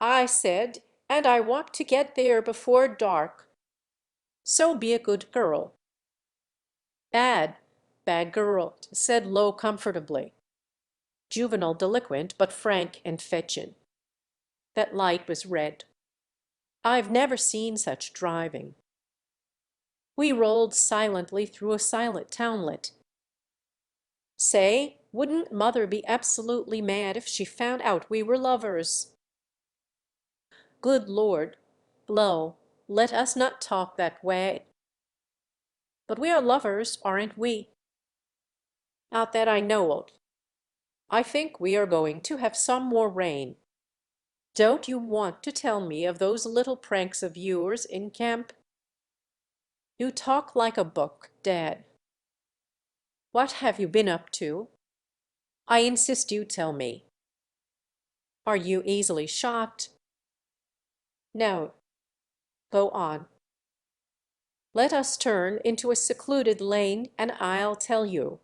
I said, "and I want to get there before dark." "So be a good girl." "Bad, bad girl," said Lo comfortably. Juvenile delinquent, but frank and fetchin'. That light was red. I've never seen such driving. We rolled silently through a silent townlet. "Say, wouldn't mother be absolutely mad if she found out we were lovers?" "Good Lord, Lo, let us not talk that way." "But we are lovers, aren't we?" "Not that I know of. I think we are going to have some more rain. Don't you want to tell me of those little pranks of yours in camp?" "You talk like a book, dead. What have you been up to? I insist you tell me. Are you easily shocked? No. Go on. Let us turn into a secluded lane, and I'll tell you.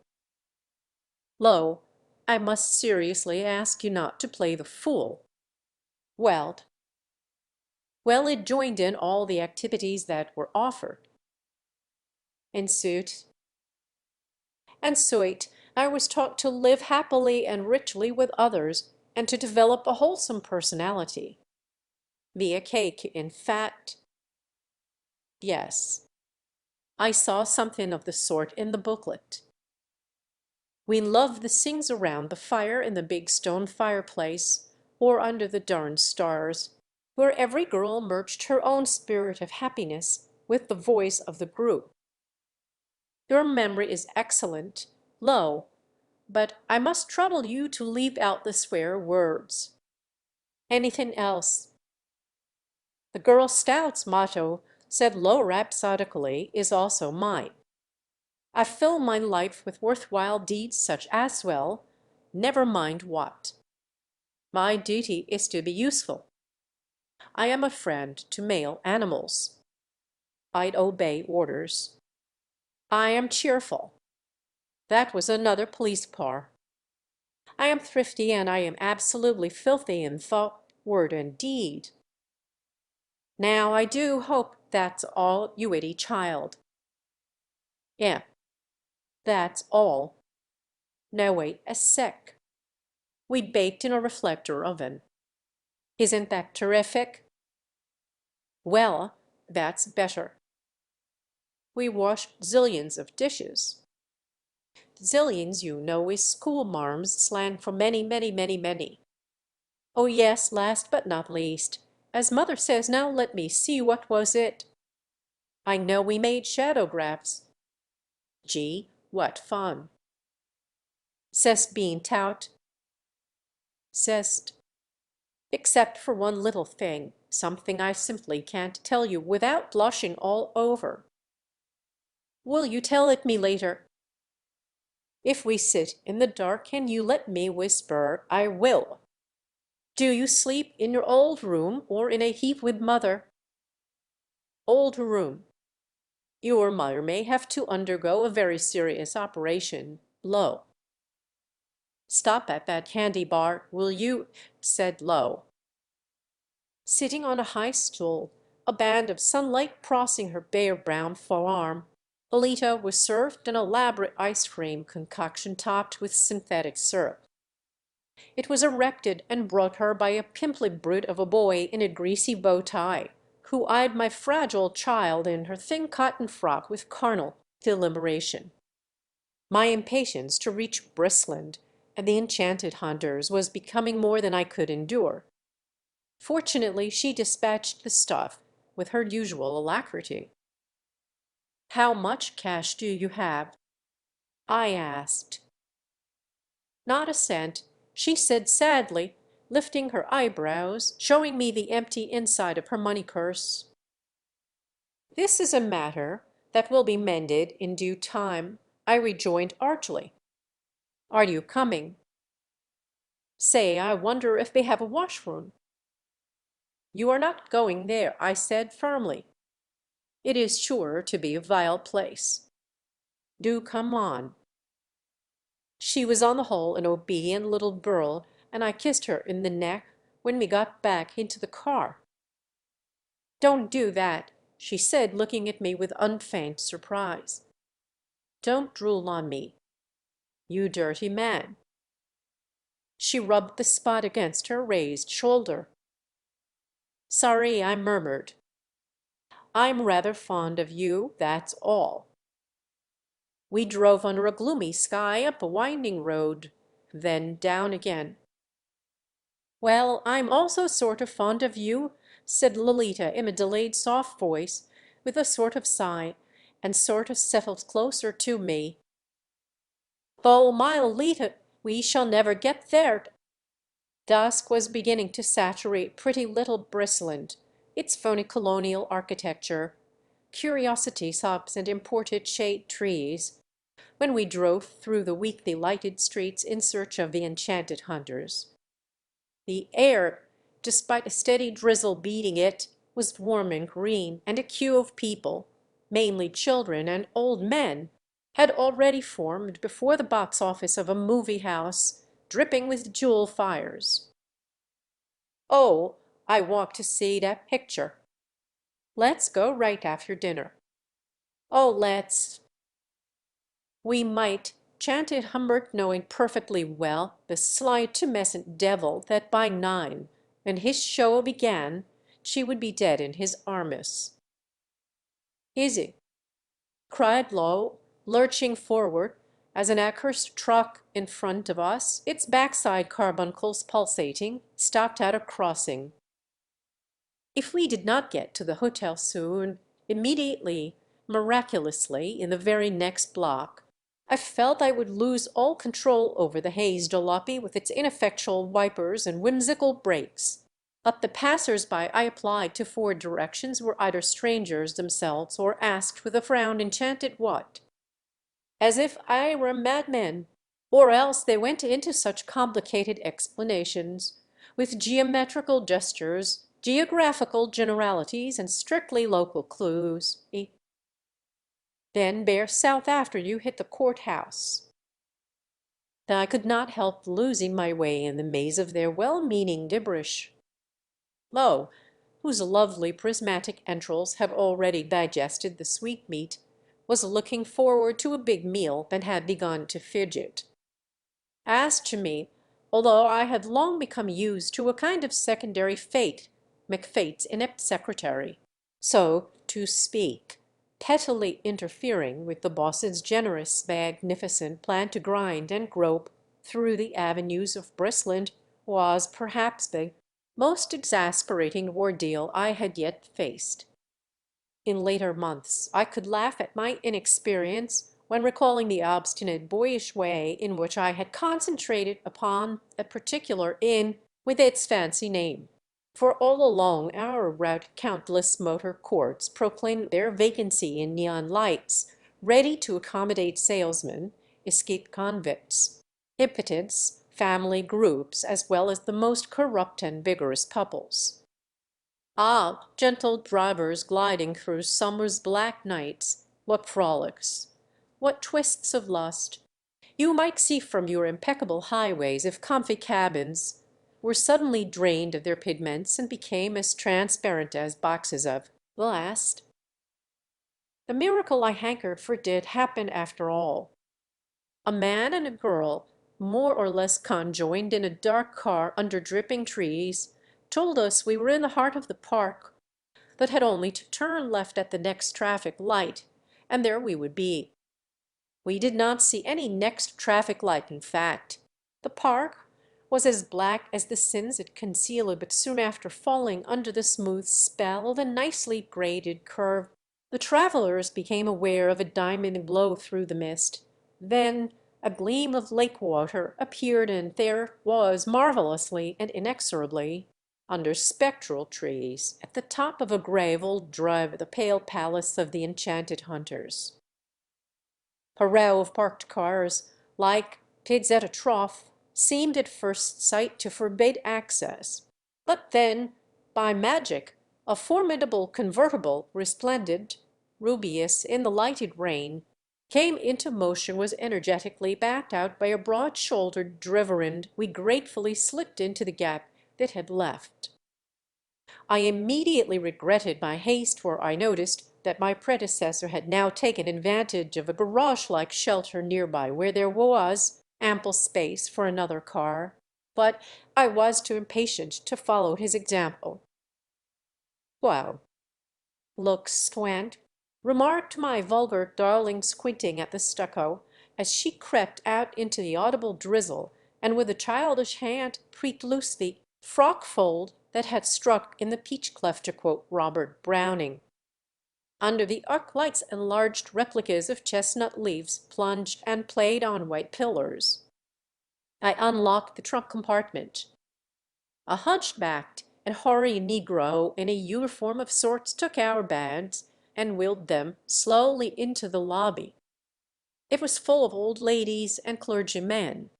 Lo, I must seriously ask you not to play the fool. Well, well, it joined in all the activities that were offered. In sooth, and soit, I was taught to live happily and richly with others, and to develop a wholesome personality. Be a cake, in fact. Yes, I saw something of the sort in the booklet. We love the sings around the fire in the big stone fireplace, or under the darned stars, where every girl merged her own spirit of happiness with the voice of the group. Your memory is excellent, lo, but I must trouble you to leave out the swear words. Anything else? The Girl Scouts motto, said Lo rhapsodically, is also mine. I fill my life with worthwhile deeds such as, well, never mind what. My duty is to be useful. I am a friend to male animals. I'd obey orders. I am cheerful. That was another police car. I am thrifty, and I am absolutely filthy in thought, word, and deed. Now I do hope that's all, you witty child. Yeah, that's all. Now wait a sec. We baked in a reflector oven. Isn't that terrific? Well, that's better. We washed zillions of dishes. Zillions, you know, is schoolmarm's slang for many, many, many, many. Oh yes, last but not least, as mother says, now let me see, what was it? I know we made shadowgraphs. Gee, what fun. Cest being tout. Cest. Except for one little thing, something I simply can't tell you without blushing all over. Will you tell it me later? If we sit in the dark and you let me whisper, I will. Do you sleep in your old room or in a heap with mother? Old room. Your mother may have to undergo a very serious operation. Lo. Stop at that candy bar, will you? Said Lo. Sitting on a high stool, a band of sunlight crossing her bare brown forearm, Lolita was served an elaborate ice cream concoction topped with synthetic syrup. It was erected and brought her by a pimply brute of a boy in a greasy bow tie, who eyed my fragile child in her thin cotton frock with carnal deliberation. My impatience to reach Brisland and the enchanted hunters was becoming more than I could endure. Fortunately, she dispatched the stuff with her usual alacrity. "How much cash do you have?" I asked. "Not a cent," she said sadly, lifting her eyebrows, showing me the empty inside of her money purse. "This is a matter that will be mended in due time," I rejoined archly. "Are you coming?" "Say, I wonder if they have a washroom." "You are not going there," I said firmly. "It is sure to be a vile place. Do come on." She was on the whole an obedient little girl, and I kissed her in the neck when we got back into the car. "Don't do that," she said, looking at me with unfeigned surprise. "Don't drool on me, you dirty man." She rubbed the spot against her raised shoulder. "Sorry," I murmured. "I'm rather fond of you, that's all." We drove under a gloomy sky up a winding road, then down again. "Well, I'm also sort of fond of you," said Lolita in a delayed soft voice, with a sort of sigh, and sort of settled closer to me. "Though, my Lolita, we shall never get there." Dusk was beginning to saturate pretty little Brisland, its phony colonial architecture, curiosity shops and imported shade trees, when we drove through the weakly lighted streets in search of the enchanted hunters. The air, despite a steady drizzle beating it, was warm and green, and a queue of people, mainly children and old men, had already formed before the box office of a movie house, dripping with jewel fires. "Oh, I want to see that picture." "Let's go right after dinner." "Oh, let's—" "We might," chanted Humbert, knowing perfectly well the sly tumescent devil that by 9, when his show began, she would be dead in his armis. "Easy!" cried Low, lurching forward as an accursed truck in front of us, its backside carbuncles pulsating, stopped at a crossing. If we did not get to the Hotel soon, immediately, miraculously, in the very next block, I felt I would lose all control over the Hayes jalopy with its ineffectual wipers and whimsical brakes. But the passers-by I applied to forward directions were either strangers themselves or asked with a frown enchanted what? As if I were a madman, or else they went into such complicated explanations, with geometrical gestures, geographical generalities, and strictly local clues. Then bear south after you hit the courthouse. I could not help losing my way in the maze of their well-meaning gibberish. Lo, whose lovely prismatic entrails had already digested the sweetmeat, was looking forward to a big meal and had begun to fidget. As to me, although I had long become used to a kind of secondary fate, McFate's inept secretary, so to speak, pettily interfering with the boss's generous, magnificent plan to grind and grope through the avenues of Brisland, was perhaps the most exasperating ordeal I had yet faced. In later months I could laugh at my inexperience when recalling the obstinate boyish way in which I had concentrated upon a particular inn with its fancy name, for all along our route countless motor courts proclaimed their vacancy in neon lights, ready to accommodate salesmen, escaped convicts, impotents, family groups, as well as the most corrupt and vigorous couples. Ah, gentle drivers gliding through summer's black nights, what frolics, what twists of lust, you might see from your impeccable highways if comfy cabins were suddenly drained of their pigments and became as transparent as boxes of glass. The miracle I hankered for did happen after all. A man and a girl, more or less conjoined in a dark car under dripping trees, told us we were in the heart of the park, that had only to turn left at the next traffic light, and there we would be. We did not see any next traffic light, in fact. The park was as black as the sins it concealed, but soon after falling under the smooth spell of a nicely graded curve, the travelers became aware of a diamond glow through the mist. Then a gleam of lake water appeared, and there was marvelously and inexorably, under spectral trees, at the top of a gravelled drive, the pale palace of the enchanted hunters. A row of parked cars, like pigs at a trough, seemed at first sight to forbid access. But then, by magic, a formidable convertible, resplendent, rubious in the lighted rain, came into motion, was energetically backed out by a broad-shouldered driver, we gratefully slipped into the gap that had left. I immediately regretted my haste, for I noticed that my predecessor had now taken advantage of a garage-like shelter nearby where there was ample space for another car, but I was too impatient to follow his example. "Well, looks swant," remarked my vulgar darling, squinting at the stucco, as she crept out into the audible drizzle, and with a childish hand pricked loose the frock-fold that had struck in the peach-cleft, to quote Robert Browning. Under the arc lights enlarged replicas of chestnut leaves plunged and played on white pillars. I unlocked the trunk compartment. A hunchbacked and hoary negro in a uniform of sorts took our bags, and wheeled them slowly into the lobby. It was full of old ladies and clergymen.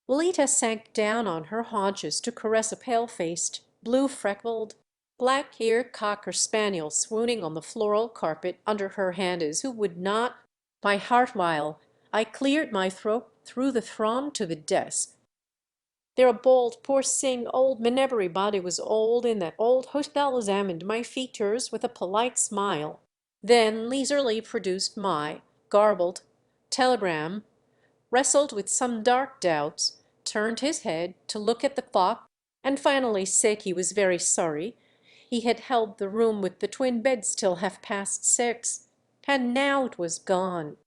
Lolita sank down on her haunches to caress a pale-faced, blue-freckled, black-eared cocker spaniel swooning on the floral carpet under her hands, who would not. My heart while I cleared my throat through the throng to the desk. There a bold, poor sing old man, everybody was old in that old hotel, examined my features with a polite smile, then leisurely produced my garbled telegram, wrestled with some dark doubts, turned his head to look at the clock, and finally said he was very sorry he had held the room with the twin beds till 6:30, and now it was gone.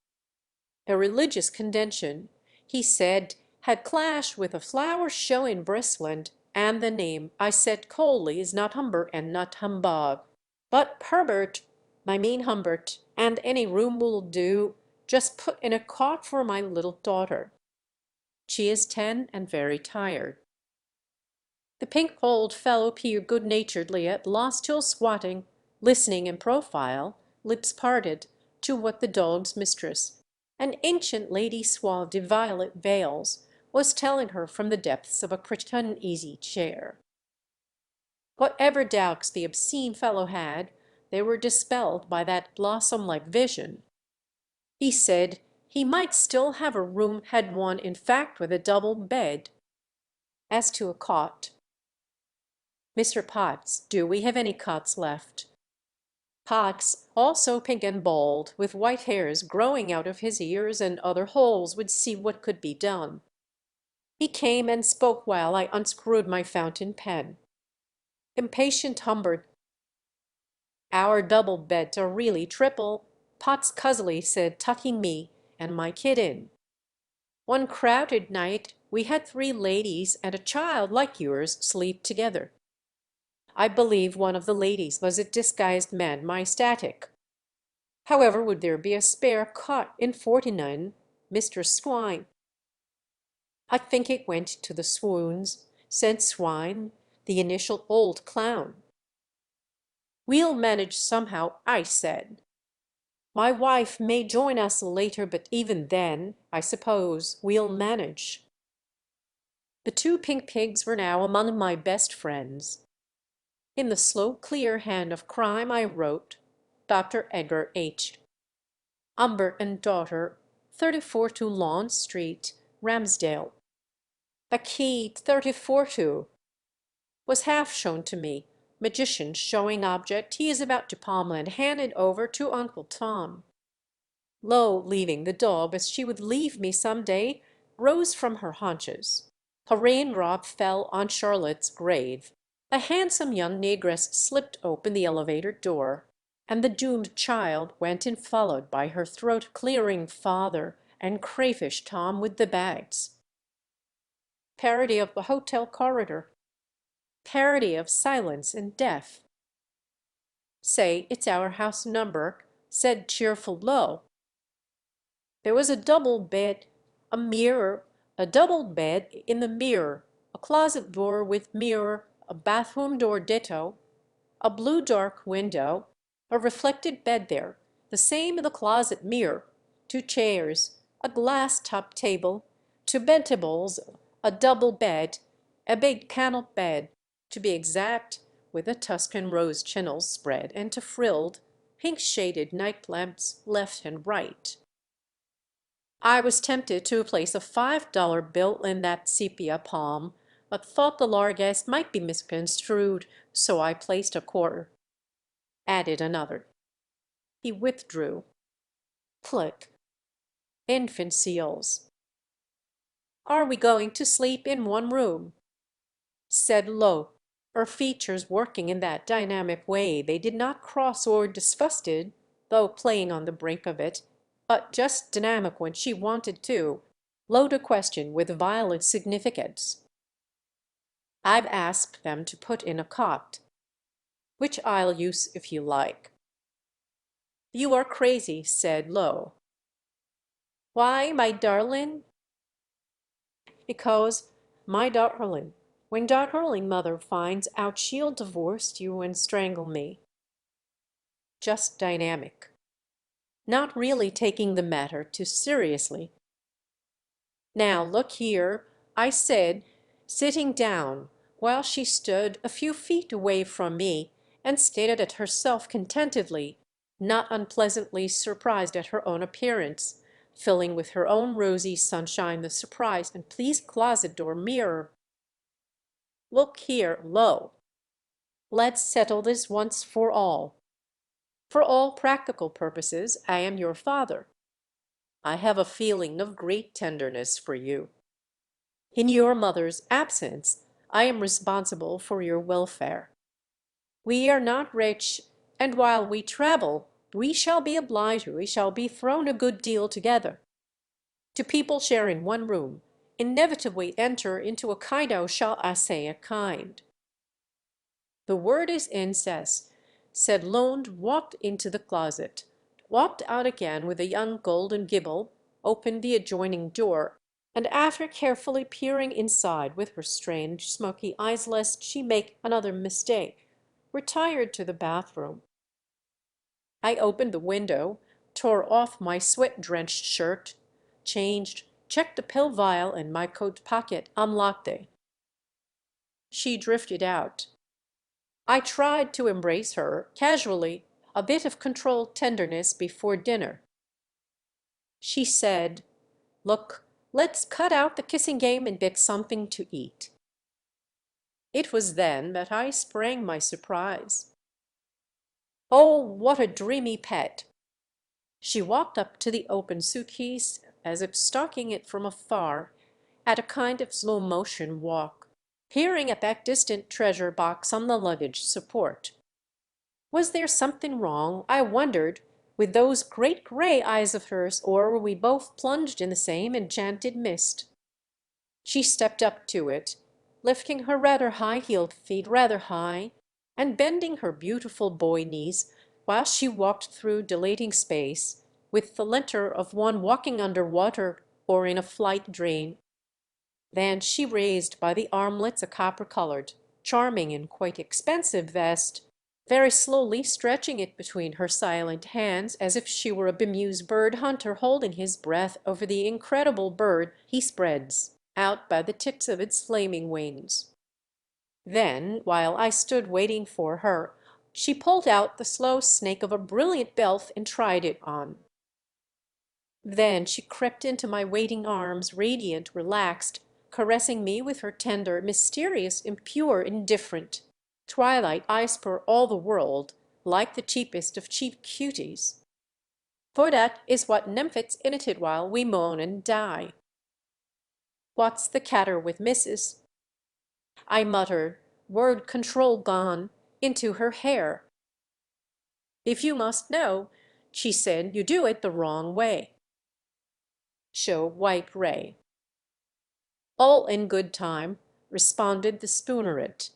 A religious convention, he said, had clashed with a flower show in Brisland, and the name, I said coldly, is not Humbert and not Humbug, but Herbert, I mean Humbert, and any room will do. Just put in a cot for my little daughter. She is 10 and very tired. The pink old fellow peered good-naturedly at Lostill squatting, listening in profile, lips parted, to what the dog's mistress, an ancient lady swathed in violet veils, was telling her from the depths of a cretonne easy-chair. Whatever doubts the obscene fellow had, they were dispelled by that blossom-like vision. He said he might still have a room, had one in fact with a double bed. As to a cot, Mr. Potts, do we have any cots left? Potts, also pink and bald, with white hairs growing out of his ears and other holes, would see what could be done. He came and spoke while I unscrewed my fountain pen. Impatient Humbert, our double beds are really triple, Potts Cusley said, tucking me and my kid in. One crowded night we had 3 ladies and a child like yours sleep together. I believe one of the ladies was a disguised man, my static. However, would there be a spare cot in 49, Mr. Swine? I think it went to the swoons, said Swine, the initial old clown. We'll manage somehow, I said. My wife may join us later, but even then, I suppose we'll manage. The 2 pink pigs were now among my best friends. In the slow, clear hand of crime I wrote, Dr. Edgar H. Humbert and daughter, 34 Lawn Street, Ramsdale. A key 34 was half shown to me. Magician showing object he is about to palm and hand it over to Uncle Tom. Lo, leaving the dog as she would leave me some day, rose from her haunches. A raindrop fell on Charlotte's grave. A handsome young negress slipped open the elevator door, and the doomed child went in followed by her throat-clearing father and crayfish Tom with the bags. Parody of the hotel corridor. Parody of silence and death. Say, it's our house number, said cheerful Lo. There was a double bed, a mirror, a double bed in the mirror, a closet door with mirror, a bathroom door ditto, a blue dark window, a reflected bed there, the same in the closet mirror, 2 chairs, a glass top table, 2 bentables, a double bed, a big cannel bed, to be exact, with a Tuscan rose channel spread and 2 frilled, pink-shaded night lamps left and right. I was tempted to place a $5 bill in that sepia palm, but thought the largesse might be misconstrued, so I placed a quarter. Added another. He withdrew. Click. Infant seals. Are we going to sleep in one room? Said Lo, her features working in that dynamic way they did not cross or disgusted, though playing on the brink of it, but just dynamic when she wanted to, load a question with violent significance. I've asked them to put in a cot, which I'll use if you like. You are crazy, said Lo. Why, my darling? Because, my darling, when darling mother finds out she'll divorce you and strangle me. just dynamic, not really taking the matter too seriously. "Now look here," I said, sitting down, while she stood a few feet away from me and stared at herself contentedly, not unpleasantly surprised at her own appearance, filling with her own rosy sunshine the surprise and pleased closet door mirror. "Look here, Lo, let's settle this once for all. For all practical purposes, I am your father. I have a feeling of great tenderness for you. In your mother's absence, I am responsible for your welfare. We are not rich, and while we travel, we shall be thrown a good deal together. To people sharing one room, inevitably enter into a kind of, shall I say, a kind. The word is incest," said Lund, walked into the closet, walked out again with a young golden gibble, opened the adjoining door, and after carefully peering inside with her strange smoky eyes lest she make another mistake, retired to the bathroom. I opened the window, tore off my sweat-drenched shirt, changed, checked the pill vial in my coat pocket, unlocked it. She drifted out. I tried to embrace her, casually, a bit of controlled tenderness before dinner. She said, "Look, let's cut out the kissing game and get something to eat." It was then that I sprang my surprise. "Oh, what a dreamy pet!" She walked up to the open suitcase as if stalking it from afar, at a kind of slow motion walk, peering at that distant treasure box on the luggage support. Was there something wrong, I wondered, with those great gray eyes of hers, or were we both plunged in the same enchanted mist? She stepped up to it, lifting her rather high-heeled feet rather high, and bending her beautiful boy knees while she walked through dilating space with the lentor of one walking under water or in a flight drain. Then she raised by the armlets a copper-colored, charming and quite expensive vest, very slowly stretching it between her silent hands as if she were a bemused bird hunter holding his breath over the incredible bird he spreads out by the tips of its flaming wings. Then, while I stood waiting for her, she pulled out the slow snake of a brilliant belt and tried it on. Then she crept into my waiting arms, radiant, relaxed, caressing me with her tender, mysterious, impure, indifferent, twilight eyes for all the world like the cheapest of cheap cuties. For that is what nymphets in a tit while we moan and die. "What's the catter with Mrs.?" I muttered, word control gone, into her hair. "If you must know," she said, "you do it the wrong way." Show white ray. "All in good time," responded the Spoonerette.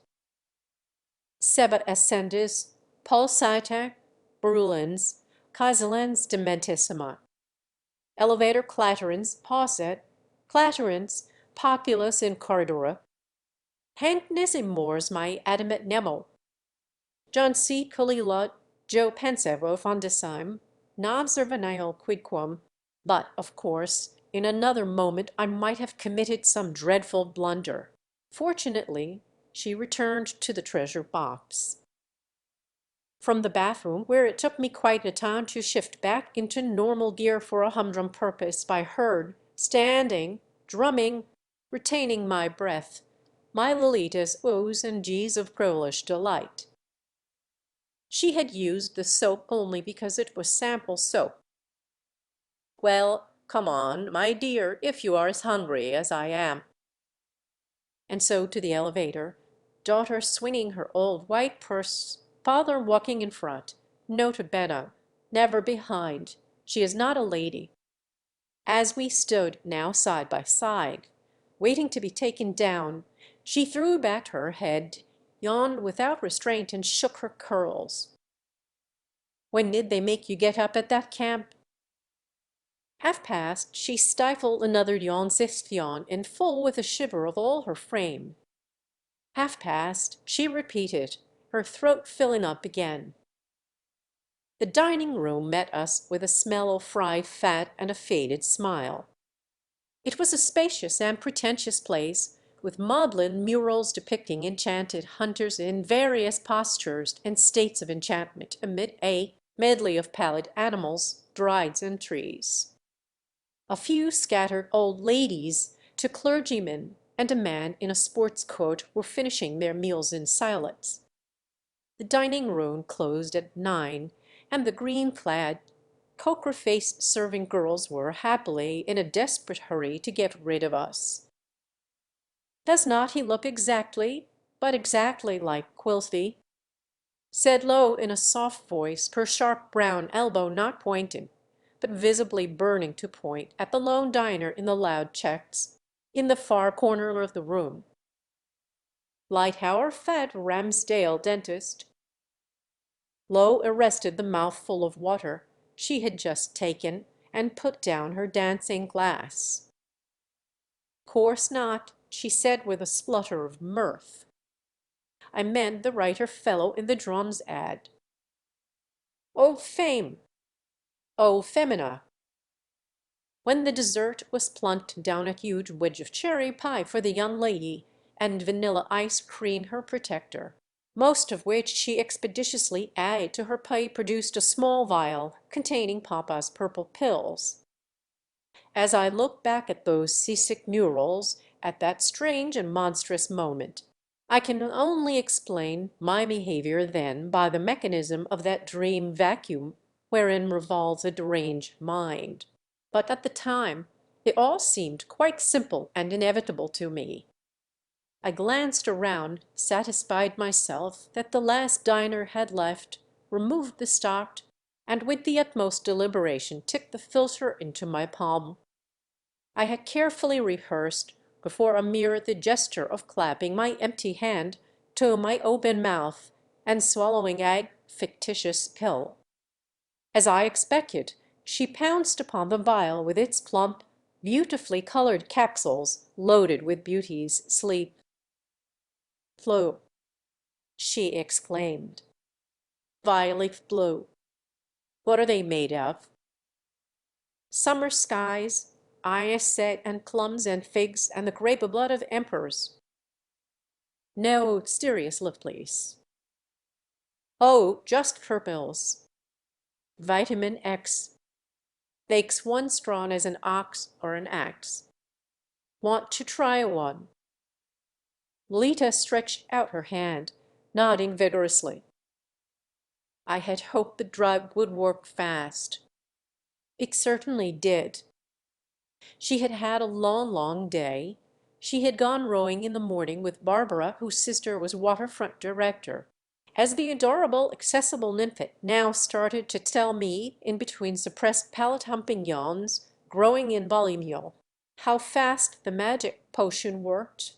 "Sebat ascendis, pulsata, brulens, caesalens dementissima. Elevator clatterans, posset, clatterans, populus in corridora. Hanc nisi mors my adamet nemo. John C. Colilot, Joe pensevo fondissime, non-servaneo quidquam." But, of course, in another moment I might have committed some dreadful blunder. Fortunately, she returned to the treasure box. From the bathroom, where it took me quite a time to shift back into normal gear for a humdrum purpose, I heard, standing, drumming, retaining my breath, my Lolita's ohs and gees of girlish delight. She had used the soap only because it was sample soap. "Well, come on, my dear, if you are as hungry as I am." And so to the elevator, daughter swinging her old white purse, father walking in front, nota bene, never behind. She is not a lady. As we stood now side by side, waiting to be taken down, she threw back her head, yawned without restraint, and shook her curls. "When did they make you get up at that camp?" Half past, she stifled another yawnsist yawn, in full with a shiver of all her frame. "Half past," she repeated, her throat filling up again. The dining room met us with a smell of fried fat and a faded smile. It was a spacious and pretentious place, with maudlin murals depicting enchanted hunters in various postures and states of enchantment amid a medley of pallid animals, drieds, and trees. A few scattered old ladies to clergymen and a man in a sports coat were finishing their meals in silence. The dining room closed at 9, and the green-clad, cocra-faced serving girls were, happily, in a desperate hurry to get rid of us. "Does not he look exactly, but exactly like Quilty?" said Low in a soft voice, her sharp brown elbow not pointing, but visibly burning to point, at the lone diner in the loud checks, in the far corner of the room. "Like our fat Ramsdale dentist." Low arrested the mouthful of water she had just taken and put down her dancing glass. "Course not," she said with a splutter of mirth. "I meant the writer fellow in the Drums ad. Au fame, au femina." When the dessert was plunked down, a huge wedge of cherry pie for the young lady and vanilla ice cream her protector, most of which she expeditiously added to her pipe, produced a small vial containing papa's purple pills. As I look back at those seasick murals at that strange and monstrous moment, I can only explain my behavior then by the mechanism of that dream vacuum wherein revolves a deranged mind. But at the time it all seemed quite simple and inevitable to me. I glanced around, satisfied myself that the last diner had left, removed the stock, and with the utmost deliberation tipped the filter into my palm. I had carefully rehearsed before a mirror the gesture of clapping my empty hand to my open mouth and swallowing a fictitious pill. As I expected, she pounced upon the vial with its plump, beautifully colored capsules loaded with beauty's sleep. "Blue," she exclaimed. "Violet blue. What are they made of?" "Summer skies, anisette and plums and figs and the grape blood of emperors." "No, seriously, "Oh, just purples. Vitamin X. Makes one strong as an ox or an axe. Want to try one?" Lita stretched out her hand, nodding vigorously. I had hoped the drug would work fast. It certainly did. She had had a long day. She had gone rowing in the morning with Barbara, whose sister was waterfront director. As the adorable, accessible nymphet now started to tell me, in between suppressed palate-humping yawns, growing in Ballymule, how fast the magic potion worked,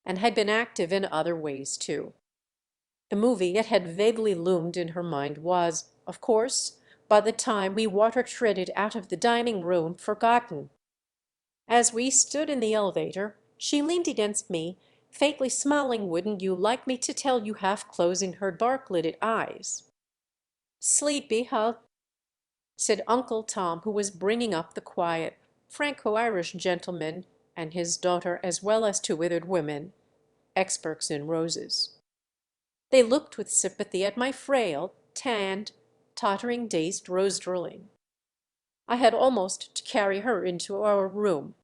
and had been active in other ways too. The movie that had vaguely loomed in her mind was, of course, by the time we water-treaded out of the dining room, forgotten. As we stood in the elevator, she leaned against me, faintly smiling. "Wouldn't you like me to tell you?" half closing her dark-lidded eyes. "Sleepy, huh?" said Uncle Tom, who was bringing up the quiet Franco-Irish gentleman and his daughter, as well as two withered women, experts in roses. They looked with sympathy at my frail, tanned, tottering, dazed Rose Druling. I had almost to carry her into our room.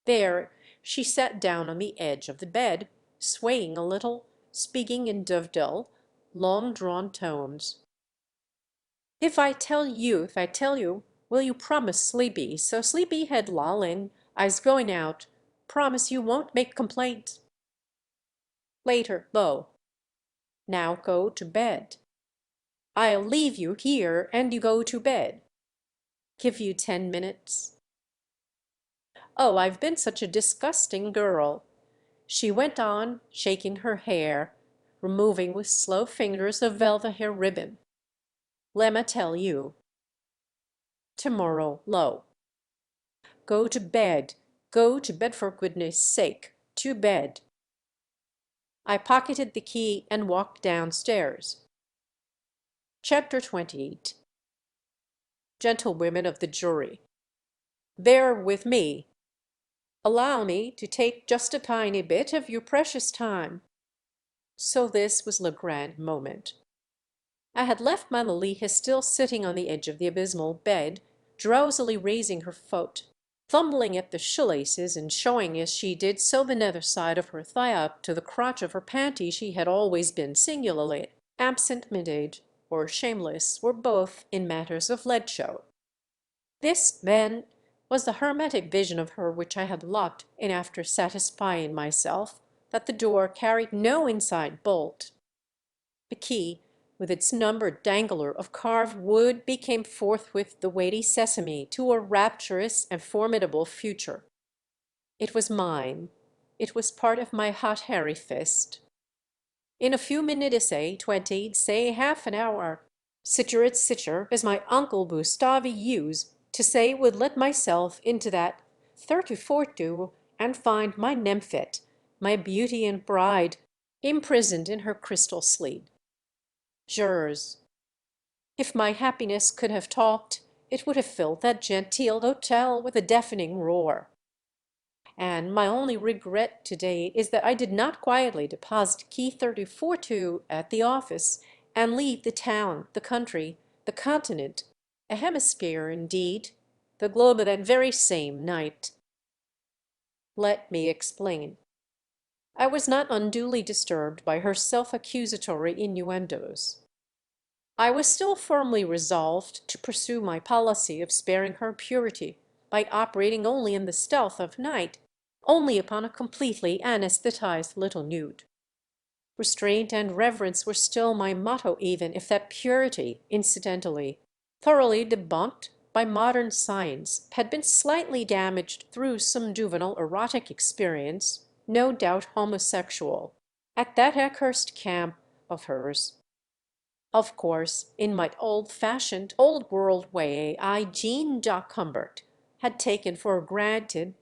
There she sat down on the edge of the bed, swaying a little, speaking in dull, long-drawn tones. If I tell you, will you promise Sleepy? So Sleepy head lolling, I's going out. Promise you won't make complaint." Later, Low. "Now go to bed." "I'll leave you here and you go to bed." "Give you 10 minutes." "Oh, I've been such a disgusting girl," she went on, shaking her hair, removing with slow fingers a velvet hair ribbon. "Lemma tell you." "Tomorrow, Low." "Go to bed. Go to bed for goodness sake. To bed." I pocketed the key and walked downstairs. Chapter 28. Gentlewomen of the jury, bear with me. Allow me to take just a tiny bit of your precious time. So this was the grand moment. I had left my Lolita still sitting on the edge of the abysmal bed, drowsily raising her foot, fumbling at the shoelaces and showing as she did so the nether side of her thigh up to the crotch of her panty. She had always been singularly absent-minded or shameless, or both, in matters of lead-show. This, then, was the hermetic vision of her which I had locked in after satisfying myself that the door carried no inside bolt. The key, with its numbered dangler of carved wood, became forthwith the weighty sesame to a rapturous and formidable future. It was mine. It was part of my hot hairy fist. In a few minutes, say 20, say half an hour, sitcher, as my uncle Gustavi used to say, would let myself into that 34 and find my Nemphit, my beauty and bride, imprisoned in her crystal sleeve. Jurors. If my happiness could have talked, it would have filled that genteel hotel with a deafening roar. And my only regret to-day is that I did not quietly deposit key 34 at the office and leave the town, the country, the continent, a hemisphere indeed, the globe that very same night. Let me explain. I was not unduly disturbed by her self-accusatory innuendos. I was still firmly resolved to pursue my policy of sparing her purity by operating only in the stealth of night, only upon a completely anesthetized little nude. Restraint and reverence were still my motto, even if that purity, incidentally, thoroughly debunked by modern science, had been slightly damaged through some juvenile erotic experience, no doubt homosexual, at that accursed camp of hers. Of course, in my old-fashioned, old-world way, I, Jean Jacques Humbert, had taken for granted,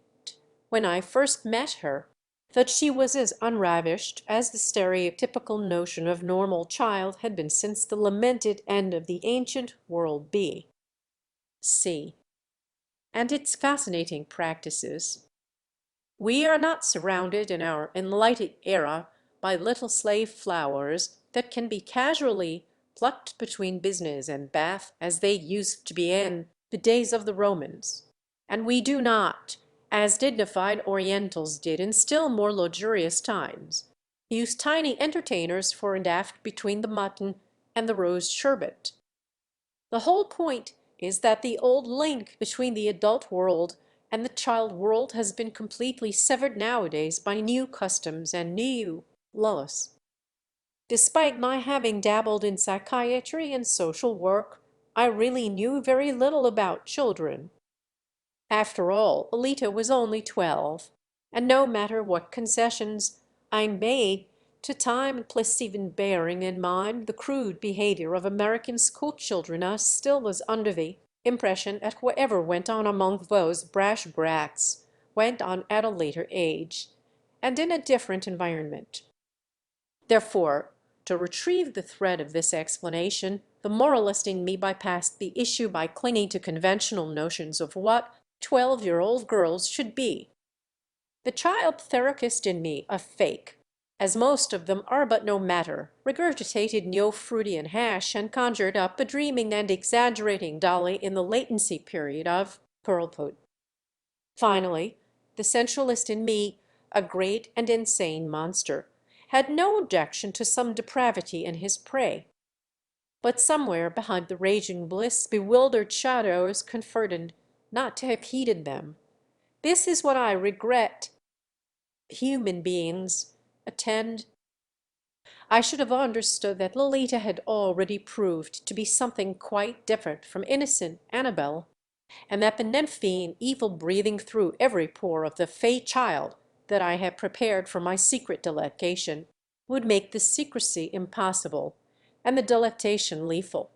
when I first met her, that she was as unravished as the stereotypical notion of normal child had been since the lamented end of the ancient world B. C. and its fascinating practices. We are not surrounded in our enlightened era by little slave flowers that can be casually plucked between business and bath as they used to be in the days of the Romans, and we do not, as dignified Orientals did in still more luxurious times, use tiny entertainers fore and aft between the mutton and the rose sherbet. The whole point is that the old link between the adult world and the child world has been completely severed nowadays by new customs and new laws. Despite my having dabbled in psychiatry and social work, I really knew very little about children. After all, Alita was only 12, and no matter what concessions I made to time and place, even bearing in mind the crude behavior of American school children, I still was under the impression that whatever went on among those brash brats went on at a later age, and in a different environment. Therefore, to retrieve the thread of this explanation, the moralist in me bypassed the issue by clinging to conventional notions of what 12-year-old girls should be. The child therapist in me, a fake, as most of them are, but no matter, regurgitated Neo-Freudian hash and conjured up a dreaming and exaggerating Dolly in the latency period of girlhood. Finally, the sensualist in me, a great and insane monster, had no objection to some depravity in his prey. But somewhere behind the raging bliss bewildered shadows conferred not to have heeded them. This is what I regret. Human beings attend. I should have understood that Lolita had already proved to be something quite different from innocent Annabel, and that the Nemphine evil breathing through every pore of the fey child that I had prepared for my secret delectation would make the secrecy impossible and the delectation lethal.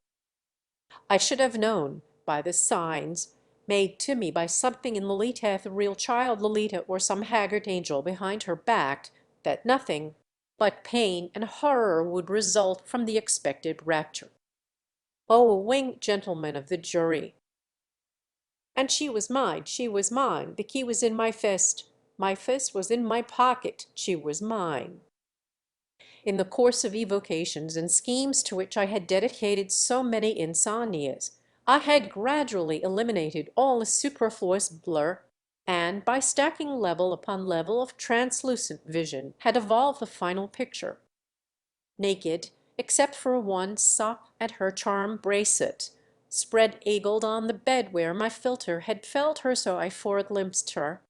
I should have known by the signs made to me by something in Lolita, the real child Lolita, or some haggard angel behind her back, that nothing but pain and horror would result from the expected rapture. O winged gentlemen of the jury! And she was mine, the key was in my fist was in my pocket, she was mine. In the course of evocations and schemes to which I had dedicated so many insomnias, I had gradually eliminated all the superfluous blur, and by stacking level upon level of translucent vision had evolved the final picture. Naked, except for one sop at her charm bracelet, spread eagled on the bed where my philter had felled her so I foreglimpsed her,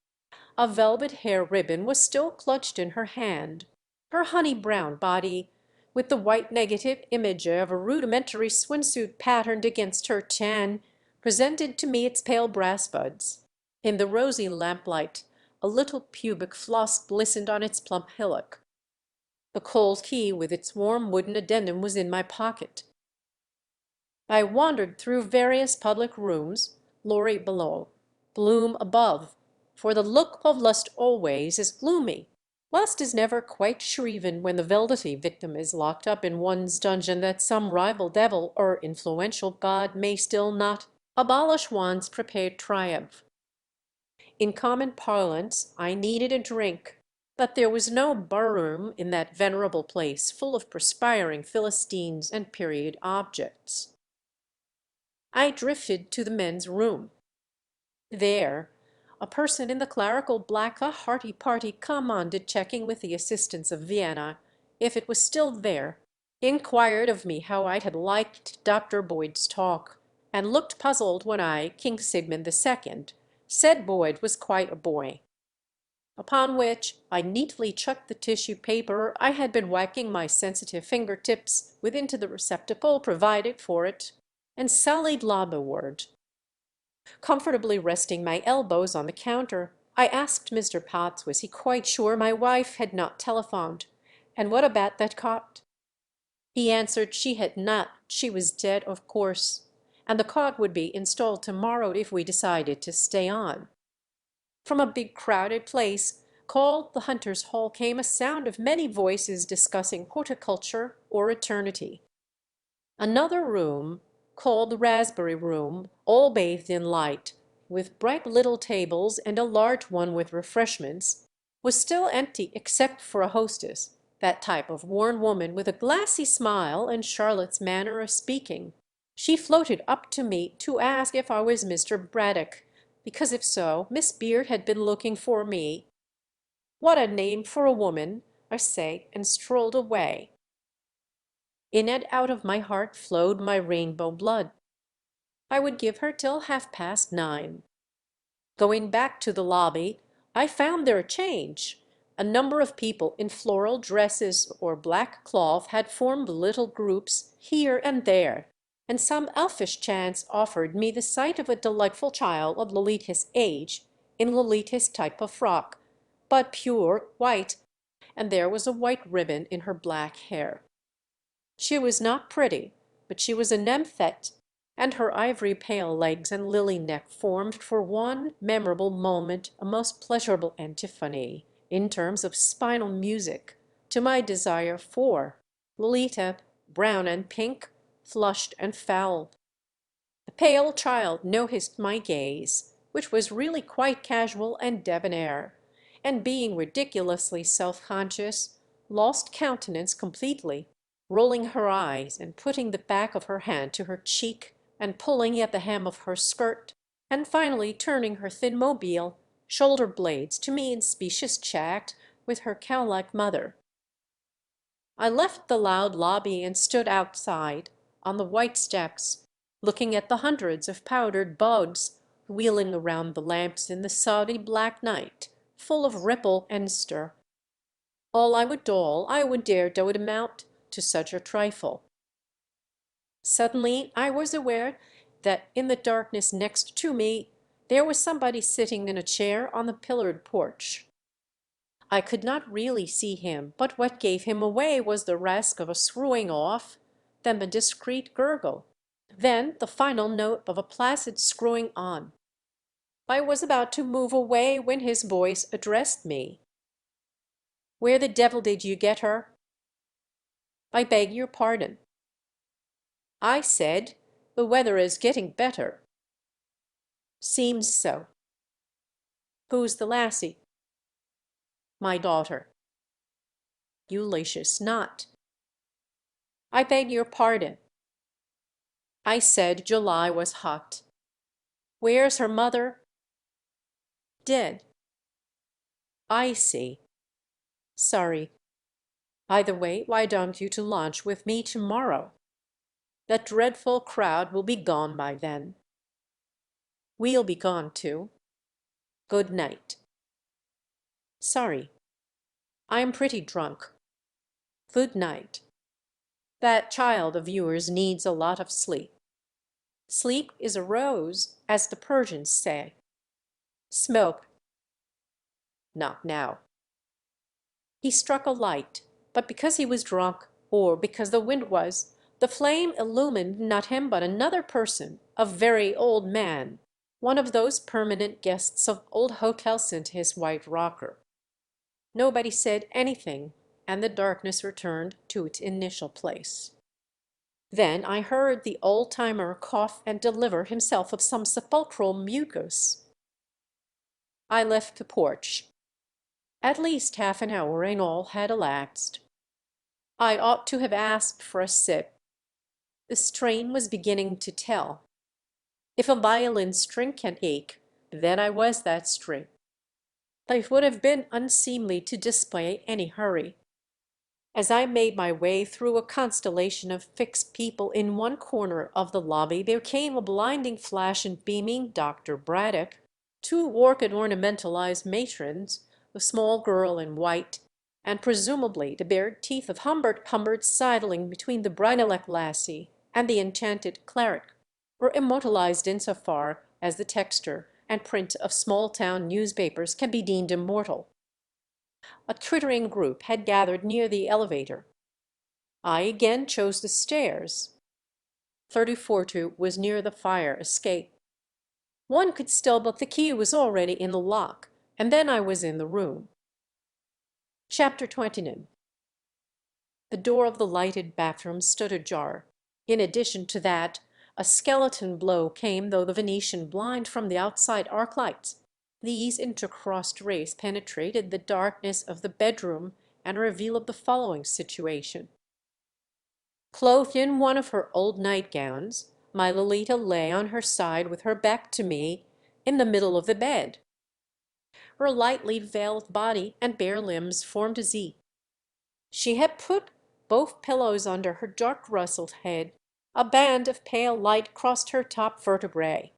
a velvet hair ribbon was still clutched in her hand. Her honey brown body, with the white negative image of a rudimentary swimsuit patterned against her tan, presented to me its pale brass buds. In the rosy lamplight a little pubic floss glistened on its plump hillock. The cold key with its warm wooden addendum was in my pocket. I wandered through various public rooms, Laurie below, Bloom above, for the look of lust always is gloomy. Lust is never quite shriven when the velvety victim is locked up in one's dungeon that some rival devil or influential god may still not abolish one's prepared triumph. In common parlance, I needed a drink, but there was no barroom in that venerable place full of perspiring Philistines and period objects. I drifted to the men's room. There, a person in the clerical black, a hearty party commanded checking with the assistance of Vienna, if it was still there, inquired of me how I had liked Dr. Boyd's talk, and looked puzzled when I, King Sigmund II, said Boyd was quite a boy. Upon which I neatly chucked the tissue paper I had been whacking my sensitive fingertips with into the receptacle provided for it, and sallied lobberward. Comfortably resting my elbows on the counter, I asked Mr. Potts was he quite sure my wife had not telephoned, and what about that cot? He answered she had not, she was dead of course, and the cot would be installed tomorrow if we decided to stay on. From a big crowded place called the Hunters' Hall came a sound of many voices discussing horticulture or eternity. Another room, called the Raspberry Room, all bathed in light, with bright little tables and a large one with refreshments, was still empty except for a hostess, that type of worn woman with a glassy smile and Charlotte's manner of speaking. She floated up to me to ask if I was Mr. Braddock, because if so, Miss Beard had been looking for me. What a name for a woman, I say, and strolled away. In and out of my heart flowed my rainbow blood. I would give her till 9:30. Going back to the lobby, I found there a change. A number of people in floral dresses or black cloth had formed little groups here and there, and some elfish chance offered me the sight of a delightful child of Lolita's age in Lolita's type of frock, but pure white, and there was a white ribbon in her black hair. She was not pretty, but she was a nymphette, and her ivory pale legs and lily neck formed for one memorable moment a most pleasurable antiphony, in terms of spinal music, to my desire for Lolita, brown and pink, flushed and foul. The pale child noticed my gaze, which was really quite casual and debonair, and being ridiculously self-conscious, lost countenance completely, rolling her eyes and putting the back of her hand to her cheek and pulling at the hem of her skirt, and finally turning her thin mobile shoulder blades to me in specious chat with her cow-like mother. I left the loud lobby and stood outside on the white steps, looking at the hundreds of powdered bugs wheeling around the lamps in the soddy black night, full of ripple and stir. All I would dare do it amount to such a trifle. Suddenly I was aware that in the darkness next to me there was somebody sitting in a chair on the pillared porch. I could not really see him, but what gave him away was the rasp of a screwing off, then the discreet gurgle, then the final note of a placid screwing on. I was about to move away when his voice addressed me. "Where the devil did you get her?" "I beg your pardon." "I said, The weather is getting better. Seems so. Who's the lassie? My daughter. Ulysses not. I beg your pardon. I said July was hot. Where's her mother? Dead. I see. Sorry. Either way, why don't you to lunch with me tomorrow? That dreadful crowd will be gone by then. We'll be gone too. Good night. Sorry. I am pretty drunk. Good night. That child of yours needs a lot of sleep. Sleep is a rose, as the Persians say. Smoke. Not now. He struck a light, but because he was drunk, or because the wind was, the flame illumined not him but another person, a very old man, one of those permanent guests of old hotels into his white rocker. Nobody said anything, and the darkness returned to its initial place. Then I heard the old-timer cough and deliver himself of some sepulchral mucus. I left the porch. At least half an hour in all had elapsed. I ought to have asked for a sip. The strain was beginning to tell. If a violin string can ache, then I was that string. But it would have been unseemly to display any hurry. As I made my way through a constellation of fixed people in one corner of the lobby, there came a blinding flash and beaming Dr. Braddock, two orchid-ornamentalized matrons, a small girl in white, and presumably the bared teeth of Humbert sidling between the bridle-neck lassie and the enchanted cleric, were immortalized insofar as the texture and print of small-town newspapers can be deemed immortal. A twittering group had gathered near the elevator. I again chose the stairs. 3042 was near the fire escape. One could still, but the key was already in the lock, and then I was in the room. Chapter 29. The door of the lighted bathroom stood ajar. In addition to that, a skeleton blow came through the Venetian blind from the outside arc lights. These intercrossed rays penetrated the darkness of the bedroom and revealed the following situation. Clothed in one of her old nightgowns, my Lolita lay on her side with her back to me in the middle of the bed. Her lightly veiled body and bare limbs formed a Z. She had put both pillows under her dark rustled head. A band of pale light crossed her top vertebrae.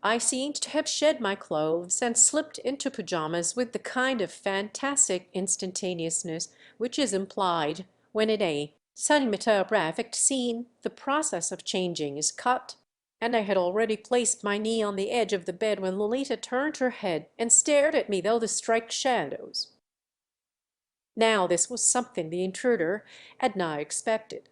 I seemed to have shed my clothes and slipped into pajamas with the kind of fantastic instantaneousness which is implied when in a cinematographic scene the process of changing is cut, and I had already placed my knee on the edge of the bed when Lolita turned her head and stared at me through the striped shadows. Now this was something the intruder had not expected.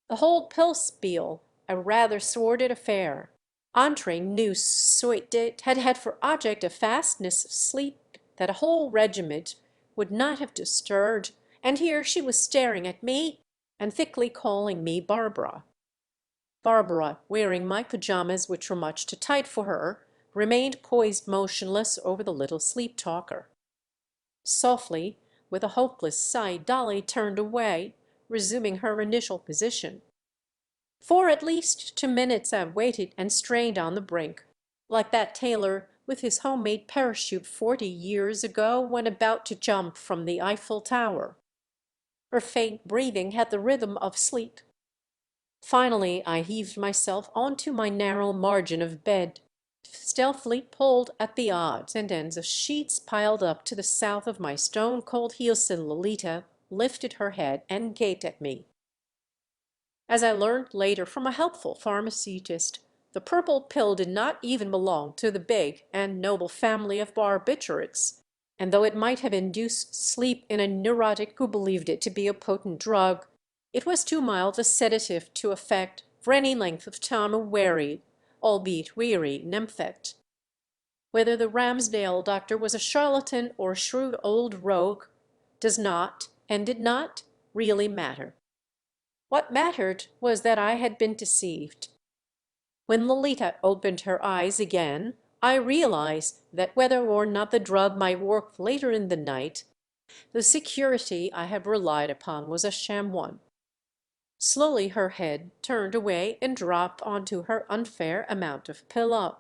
The whole pill spiel, a rather sordid affair. Entre nous soit had had for object a fastness of sleep that a whole regiment would not have disturbed, and here she was staring at me and thickly calling me Barbara. Barbara, wearing my pajamas, which were much too tight for her, remained poised motionless over the little sleep-talker. Softly, with a hopeless sigh, Dolly turned away, resuming her initial position. For at least 2 minutes I waited and strained on the brink, like that tailor with his homemade parachute 40 years ago when about to jump from the Eiffel Tower. Her faint breathing had the rhythm of sleep. Finally I heaved myself onto my narrow margin of bed, stealthily pulled at the odds and ends of sheets piled up to the south of my stone-cold heels, and Lolita lifted her head and gaped at me. As I learned later from a helpful pharmaceutist, the purple pill did not even belong to the big and noble family of barbiturates, and though it might have induced sleep in a neurotic who believed it to be a potent drug, it was too mild a sedative to affect for any length of time a wary, albeit weary, nymphet. Whether the Ramsdale doctor was a charlatan or a shrewd old rogue does not, and did not, really matter. What mattered was that I had been deceived. When Lolita opened her eyes again, I realized that whether or not the drug might work later in the night, the security I had relied upon was a sham one. Slowly her head turned away and dropped onto her unfair amount of pillow.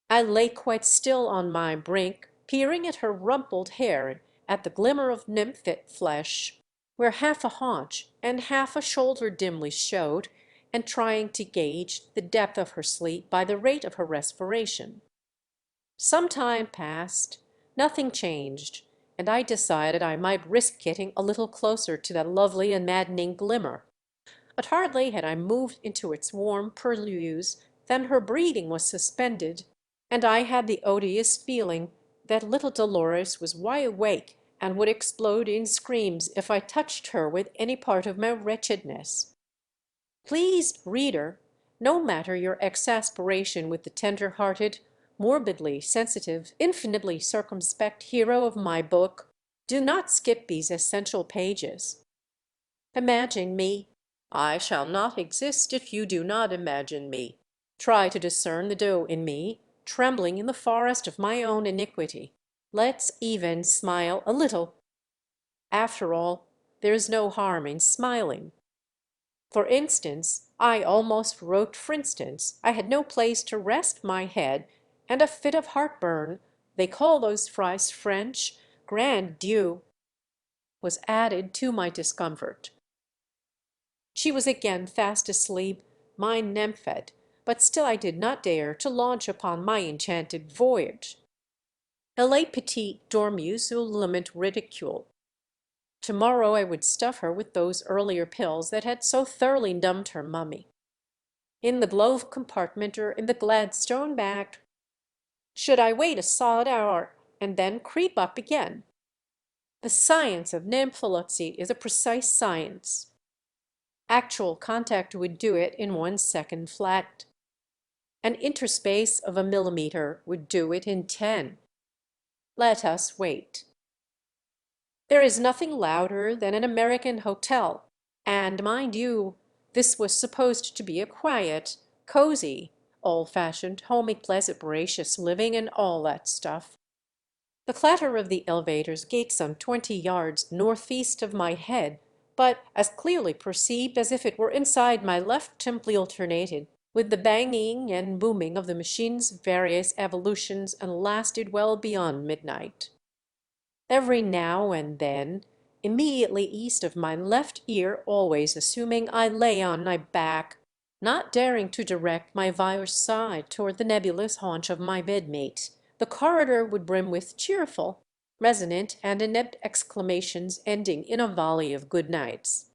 I lay quite still on my brink, peering at her rumpled hair, at the glimmer of nymphet flesh, where half a haunch and half a shoulder dimly showed, and trying to gauge the depth of her sleep by the rate of her respiration. Some time passed, nothing changed, and I decided I might risk getting a little closer to that lovely and maddening glimmer. But hardly had I moved into its warm purlieus than her breathing was suspended, and I had the odious feeling that little Dolores was wide awake and would explode in screams if I touched her with any part of my wretchedness. Please, reader, no matter your exasperation with the tender-hearted, morbidly sensitive, infinitely circumspect hero of my book, do not skip these essential pages. Imagine me. I shall not exist if you do not imagine me. Try to discern the doe in me, trembling in the forest of my own iniquity. Let's even smile a little. After all, there's no harm in smiling. For instance, I almost wrote for instance. I had no place to rest my head, and a fit of heartburn, they call those fries French, grand Dieu, was added to my discomfort. She was again fast asleep, my nymphet, but still I did not dare to launch upon my enchanted voyage. Elle petite dormue sous limit ridicule. Tomorrow I would stuff her with those earlier pills that had so thoroughly numbed her mummy. In the glove compartment or in the Gladstone bag. Should I wait a solid hour and then creep up again? The science of nympholepsy is a precise science. Actual contact would do it in 1 second flat. An interspace of a millimeter would do it in 10. Let us wait. There is nothing louder than an American hotel, and mind you, this was supposed to be a quiet, cozy, old-fashioned, homey, pleasant, voracious living and all that stuff. The clatter of the elevator's gate some 20 yards northeast of my head, but as clearly perceived as if it were inside my left temple alternated with the banging and booming of the machine's various evolutions and lasted well beyond midnight. Every now and then, immediately east of my left ear, always assuming I lay on my back, not daring to direct my virus side toward the nebulous haunch of my bedmate, the corridor would brim with cheerful, resonant, and inept exclamations ending in a volley of good nights.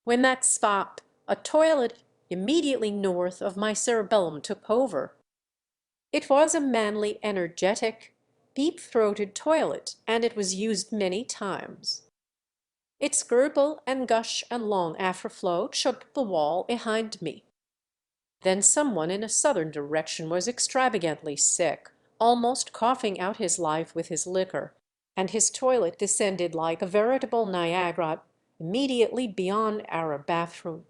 When that spot, a toilet immediately north of my cerebellum, took over, it was a manly, energetic, deep-throated toilet, and it was used many times. Its gurgle and gush and long afterflow shook the wall behind me. Then someone in a southern direction was extravagantly sick, almost coughing out his life with his liquor, and his toilet descended like a veritable Niagara immediately beyond our bathroom.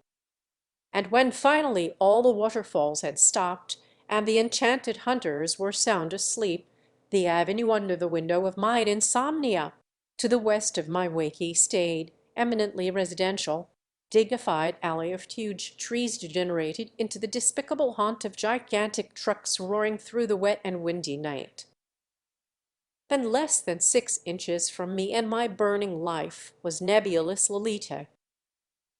And when finally all the waterfalls had stopped and the enchanted hunters were sound asleep, the avenue under the window of my insomnia, to the west of my wakey, stayed, eminently residential, dignified alley of huge trees degenerated into the despicable haunt of gigantic trucks roaring through the wet and windy night. Then less than 6 inches from me and my burning life was nebulous Lolita.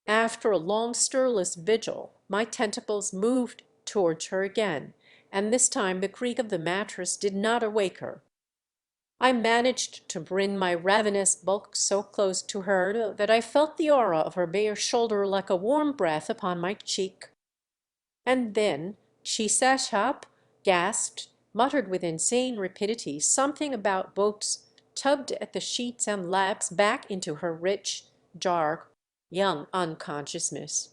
After a long stirless vigil, my tentacles moved towards her again, and this time the creak of the mattress did not awake her. I managed to bring my ravenous bulk so close to her that I felt the aura of her bare shoulder like a warm breath upon my cheek. And then she sat up, gasped, muttered with insane rapidity something about boats, tugged at the sheets and lapsed back into her rich, dark, young unconsciousness.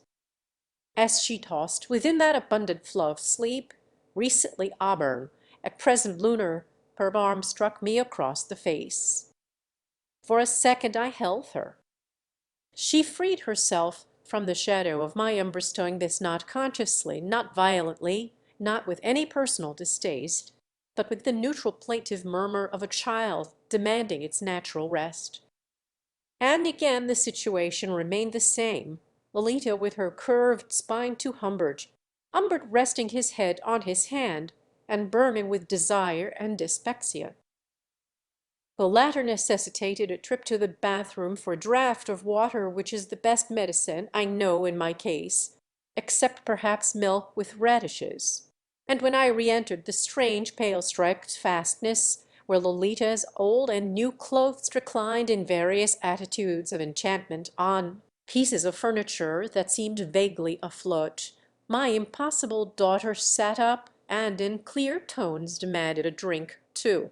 As she tossed within that abundant flow of sleep, recently auburn, at present lunar, her arm struck me across the face. For a second I held her. She freed herself from the shadow of my umber bestowing this not consciously, not violently, not with any personal distaste, but with the neutral plaintive murmur of a child demanding its natural rest. And again the situation remained the same, Lolita with her curved spine to Humbert, Humbert resting his head on his hand and burning with desire and dyspepsia. The latter necessitated a trip to the bathroom for a draught of water, which is the best medicine I know in my case, except perhaps milk with radishes. And when I re-entered the strange pale-striped fastness, where Lolita's old and new clothes reclined in various attitudes of enchantment on pieces of furniture that seemed vaguely afloat, my impossible daughter sat up and in clear tones demanded a drink too.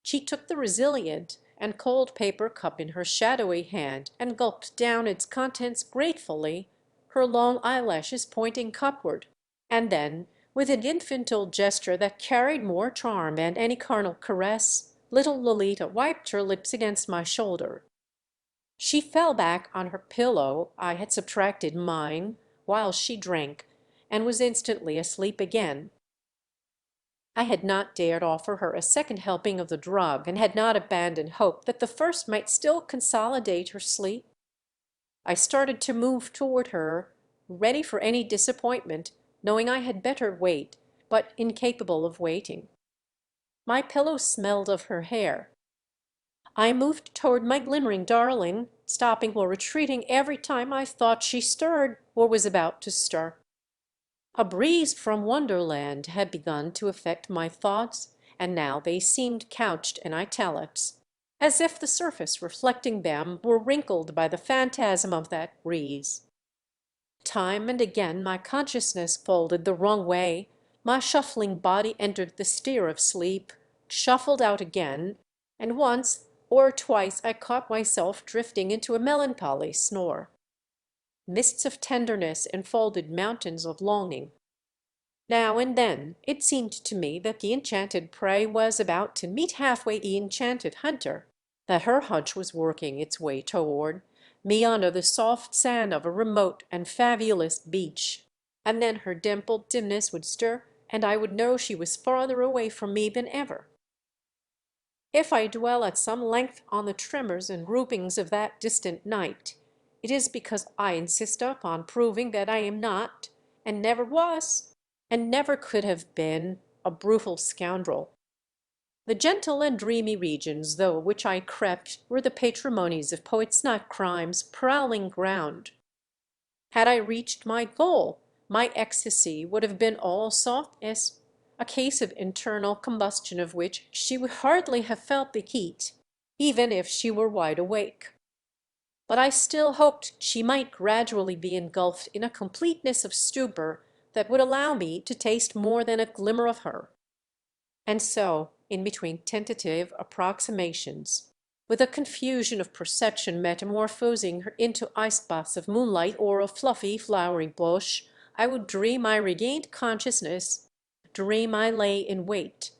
She took the resilient and cold paper cup in her shadowy hand and gulped down its contents gratefully, her long eyelashes pointing cupward, and then, with an infantile gesture that carried more charm than any carnal caress, little Lolita wiped her lips against my shoulder. She fell back on her pillow, I had subtracted mine, while she drank, and was instantly asleep again. I had not dared offer her a second helping of the drug, and had not abandoned hope that the first might still consolidate her sleep. I started to move toward her, ready for any disappointment, knowing I had better wait, but incapable of waiting. My pillow smelled of her hair. I moved toward my glimmering darling, stopping or retreating every time I thought she stirred or was about to stir. A breeze from Wonderland had begun to affect my thoughts, and now they seemed couched in italics, as if the surface reflecting them were wrinkled by the phantasm of that breeze. Time and again my consciousness folded the wrong way, my shuffling body entered the sphere of sleep, shuffled out again, and once or twice I caught myself drifting into a melancholy snore. Mists of tenderness enfolded mountains of longing. Now and then it seemed to me that the enchanted prey was about to meet halfway the enchanted hunter, that her hunch was working its way toward me under the soft sand of a remote and fabulous beach, and then her dimpled dimness would stir, and I would know she was farther away from me than ever. If I dwell at some length on the tremors and gropings of that distant night, it is because I insist upon proving that I am not, and never was, and never could have been, a brutal scoundrel. The gentle and dreamy regions through which I crept were the patrimonies of poets not crime's prowling ground. Had I reached my goal, my ecstasy would have been all softness, a case of internal combustion of which she would hardly have felt the heat, even if she were wide awake. But I still hoped she might gradually be engulfed in a completeness of stupor that would allow me to taste more than a glimmer of her. And so, in between tentative approximations, with a confusion of perception metamorphosing her into ice baths of moonlight or of fluffy flowery bush, I would dream I regained consciousness, dream I lay in wait.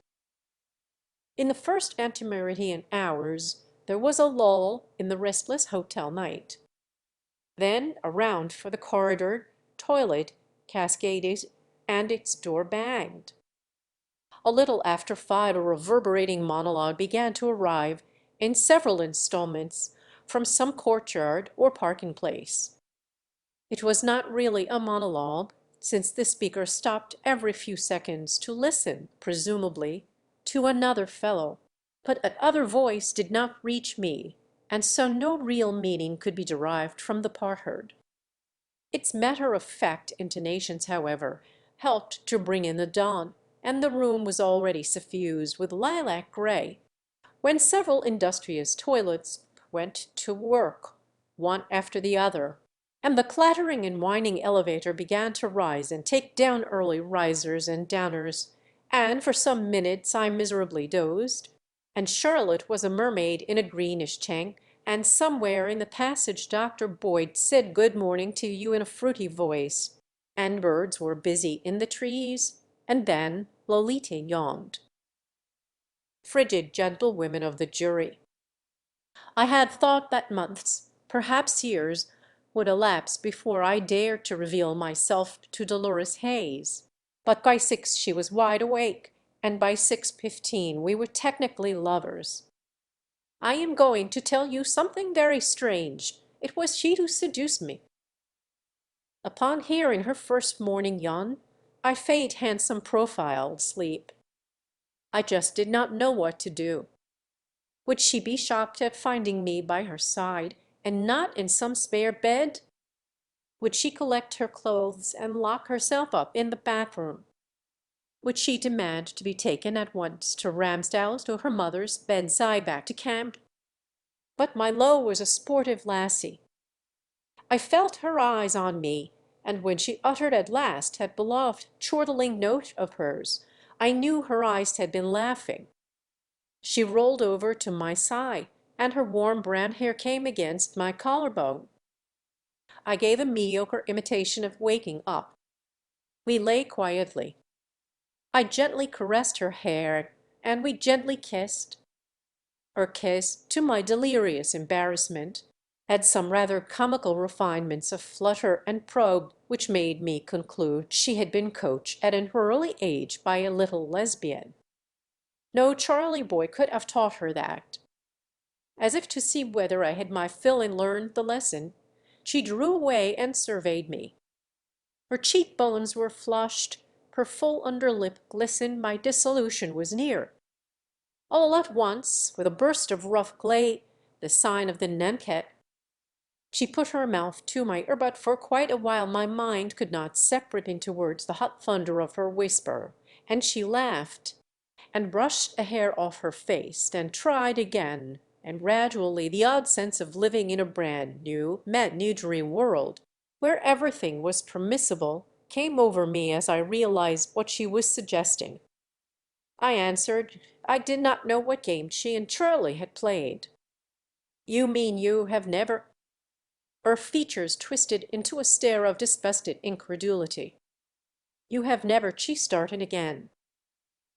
In the first antemeridian hours there was a lull in the restless hotel night. Then a round for the corridor, toilet, cascaded, and its door banged. A little after 5 a reverberating monologue began to arrive in several installments from some courtyard or parking place. It was not really a monologue, since the speaker stopped every few seconds to listen, presumably, to another fellow, but that other voice did not reach me, and so no real meaning could be derived from the part heard. Its matter-of-fact intonations, however, helped to bring in the dawn, and the room was already suffused with lilac gray, when several industrious toilets went to work, one after the other, and the clattering and whining elevator began to rise and take down early risers and downers, and for some minutes I miserably dozed, and Charlotte was a mermaid in a greenish tank, and somewhere in the passage Dr. Boyd said good morning to you in a fruity voice, and birds were busy in the trees, and then Lolita yawned. Frigid gentlewomen of the jury! I had thought that months, perhaps years, would elapse before I dared to reveal myself to Dolores Hayes. But by 6 she was wide awake, and by 6:15 we were technically lovers. "I am going to tell you something very strange. It was she who seduced me." Upon hearing her first morning yawn, I feigned handsome profiled sleep. I just did not know what to do. Would she be shocked at finding me by her side, and not in some spare bed? Would she collect her clothes and lock herself up in the bathroom? Would she demand to be taken at once to Ramsdale's, to her mother's bedside, back to camp? But my Lo was a sportive lassie. I felt her eyes on me, and when she uttered at last that beloved chortling note of hers, I knew her eyes had been laughing. She rolled over to my side, and her warm brown hair came against my collarbone. I gave a mediocre imitation of waking up. We lay quietly. I gently caressed her hair, and we gently kissed. Her kiss, to my delirious embarrassment, had some rather comical refinements of flutter and probe which made me conclude she had been coached at an early age by a little lesbian. No Charlie boy could have taught her that. As if to see whether I had my fill and learned the lesson, she drew away and surveyed me. Her cheekbones were flushed, her full under lip glistened, my dissolution was near. All at once, with a burst of rough glee, the sign of the Nanket, she put her mouth to my ear, but for quite a while my mind could not separate into words the hot thunder of her whisper, and she laughed, and brushed a hair off her face, and tried again, and gradually the odd sense of living in a brand new, mad new dream world, where everything was permissible, came over me as I realized what she was suggesting. I answered I did not know what game she and Charlie had played. "You mean you have never—" Her features twisted into a stare of disgusted incredulity. "You have never—" She started again.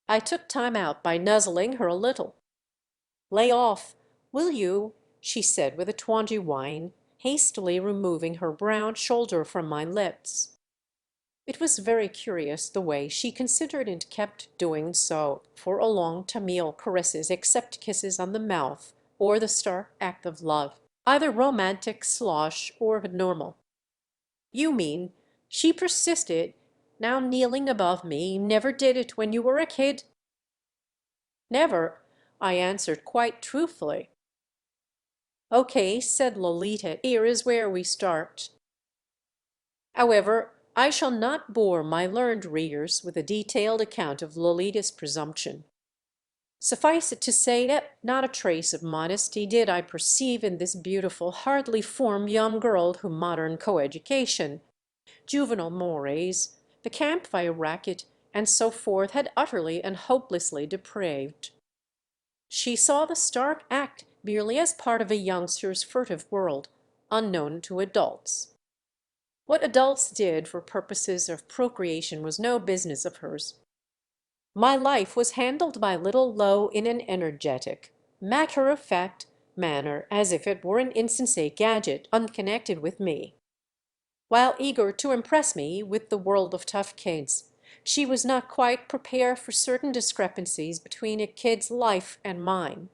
I took time out by nuzzling her a little. "Lay off, will you?" she said with a tawny whine, hastily removing her brown shoulder from my lips. It was very curious the way she considered and kept doing so for a long Tamil caresses, except kisses on the mouth or the stark act of love, either romantic, slosh, or normal. "You mean," she persisted, now kneeling above me, "never did it when you were a kid?" "Never," I answered quite truthfully. "Okay," said Lolita, "here is where we start." However, I shall not bore my learned readers with a detailed account of Lolita's presumption. Suffice it to say that not a trace of modesty did I perceive in this beautiful, hardly formed young girl whom modern coeducation, juvenile mores, the campfire racket, and so forth had utterly and hopelessly depraved. She saw the stark act merely as part of a youngster's furtive world, unknown to adults. What adults did for purposes of procreation was no business of hers. My life was handled by little Lo in an energetic, matter-of-fact manner, as if it were an insensate gadget unconnected with me. While eager to impress me with the world of tough kids, she was not quite prepared for certain discrepancies between a kid's life and mine.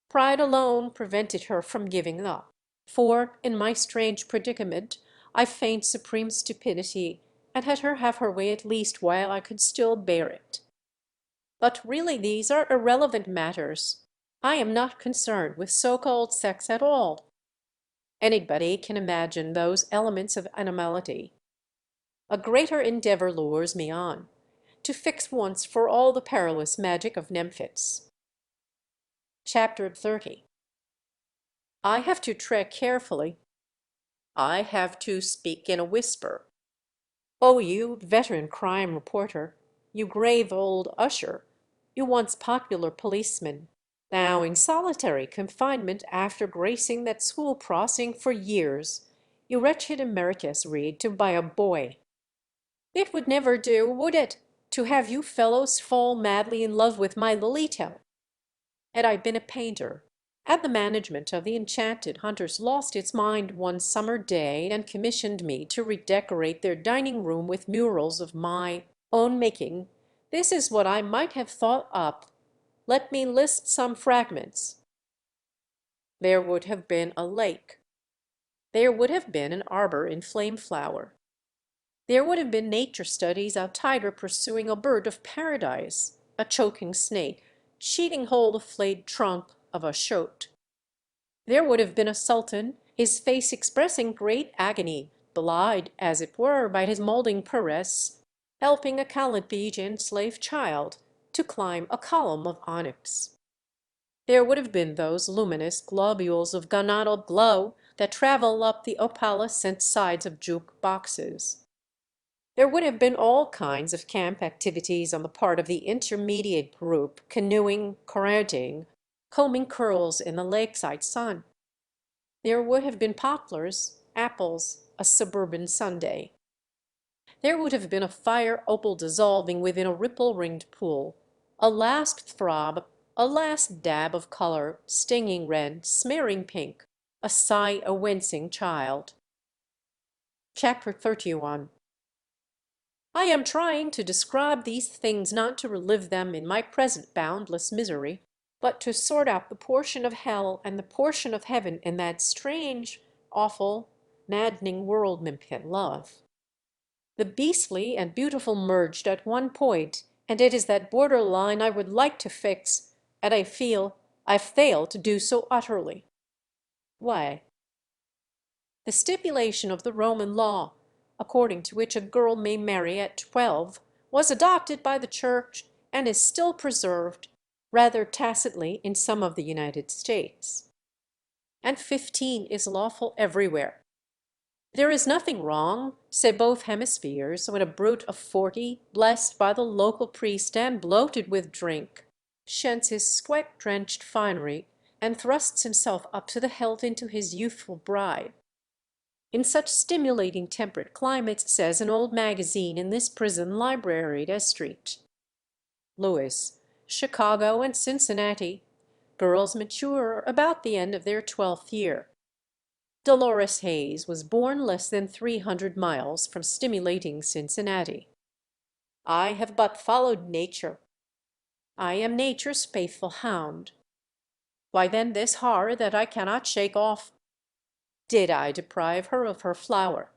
Pride alone prevented her from giving up, for in my strange predicament I feigned supreme stupidity and had her have her way at least while I could still bear it. But really these are irrelevant matters. I am not concerned with so-called sex at all. Anybody can imagine those elements of animality. A greater endeavor lures me on, to fix once for all the perilous magic of Nephthys. Chapter 30. I have to tread carefully. I have to speak in a whisper. Oh, you veteran crime reporter, you grave old usher, you once popular policeman, now in solitary confinement after gracing that school crossing for years, you wretched emeritus read to by a boy. It would never do, would it, to have you fellows fall madly in love with my Lolita? Had I been a painter, At the management of the Enchanted, Hunters lost its mind one summer day and commissioned me to redecorate their dining room with murals of my own making. This is what I might have thought up. Let me list some fragments. There would have been a lake. There would have been an arbor in flame flower. There would have been nature studies, a tiger pursuing a bird of paradise, a choking snake cheating hold the flayed trunk of a shoat. There would have been a sultan, his face expressing great agony, belied, as it were, by his molding caress, helping a Callipygian slave child to climb a column of onyx. There would have been those luminous globules of gonadal glow that travel up the opalescent sides of juke boxes. There would have been all kinds of camp activities on the part of the intermediate group, canoeing, carousing, combing curls in the lakeside sun. There would have been poplars, apples, a suburban Sunday. There would have been a fire opal dissolving within a ripple-ringed pool, a last throb, a last dab of color, stinging red, smearing pink, a sigh, a wincing child. Chapter 31. I am trying to describe these things not to relive them in my present boundless misery, but to sort out the portion of hell and the portion of heaven in that strange, awful, maddening world men can love. The beastly and beautiful merged at one point, and it is that border line I would like to fix, and I feel I fail to do so utterly. Why? The stipulation of the Roman law, according to which a girl may marry at 12, was adopted by the Church and is still preserved, rather tacitly, in some of the United States. And 15 is lawful everywhere. There is nothing wrong, say both hemispheres, when a brute of 40, blessed by the local priest and bloated with drink, sheds his sweat-drenched finery and thrusts himself up to the hilt into his youthful bride. In such stimulating temperate climates, says an old magazine in this prison library at Street. Louis, Chicago, and Cincinnati, girls mature about the end of their 12th year. Dolores Hayes was born less than 300 miles from stimulating Cincinnati. I have but followed nature. I am nature's faithful hound. Why then this horror that I cannot shake off? Did I deprive her of her flower?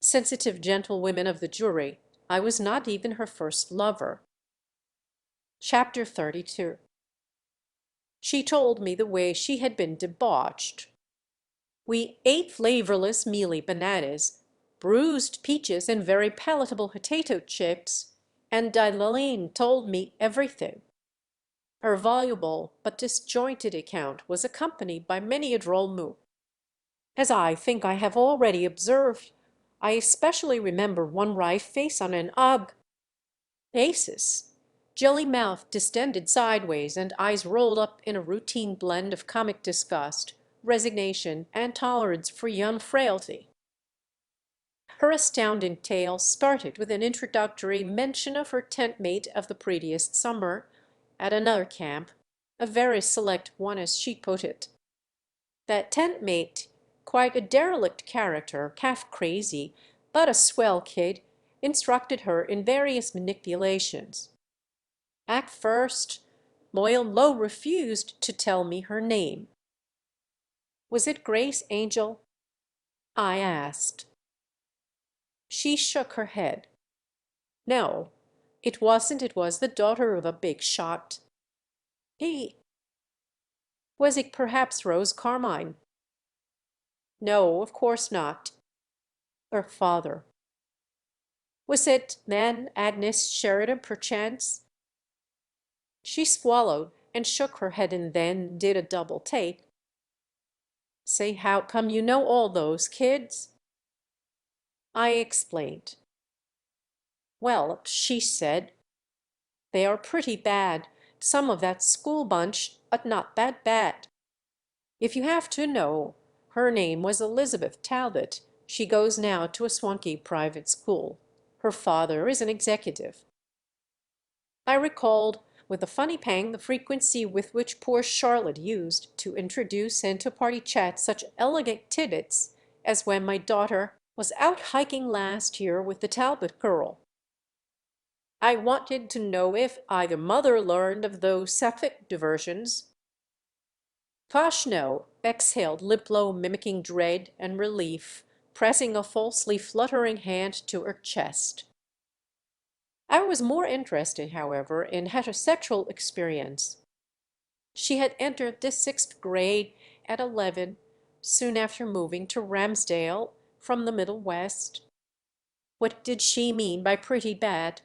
Sensitive gentlewomen of the jury, I was not even her first lover. Chapter 32. She told me the way she had been debauched. We ate flavorless mealy bananas, bruised peaches, and very palatable potato chips, and Dailaline told me everything. Her voluble but disjointed account was accompanied by many a droll mot. As I think I have already observed, I especially remember one wry face on an ugh basis, jelly mouth distended sideways and eyes rolled up in a routine blend of comic disgust, resignation, and tolerance for young frailty. Her astounding tale started with an introductory mention of her tent mate of the previous summer at another camp, a very select one as she put it. That tent mate, quite a derelict character, half crazy, but a swell kid, instructed her in various manipulations. At first, Moyle Lowe refused to tell me her name. Was it Grace Angel? I asked. She shook her head. No, it wasn't. It was the daughter of a big shot. Was it perhaps Rose Carmine? No, of course not. Her father. Was it, then, Agnes Sheridan, perchance? She swallowed and shook her head and then did a double take. Say, how come you know all those kids? I explained. Well, she said, they are pretty bad, some of that school bunch, but not that bad. If you have to know, her name was Elizabeth Talbot. She goes now to a swanky private school. Her father is an executive. I recalled with a funny pang the frequency with which poor Charlotte used to introduce into party chat such elegant tidbits as when my daughter was out hiking last year with the Talbot girl. I wanted to know if either mother learned of those sapphic diversions. Posh no, exhaled Liplo, mimicking dread and relief, pressing a falsely fluttering hand to her chest. I was more interested, however, in heterosexual experience. She had entered the sixth grade at 11, soon after moving to Ramsdale from the Middle West. What did she mean by pretty bad?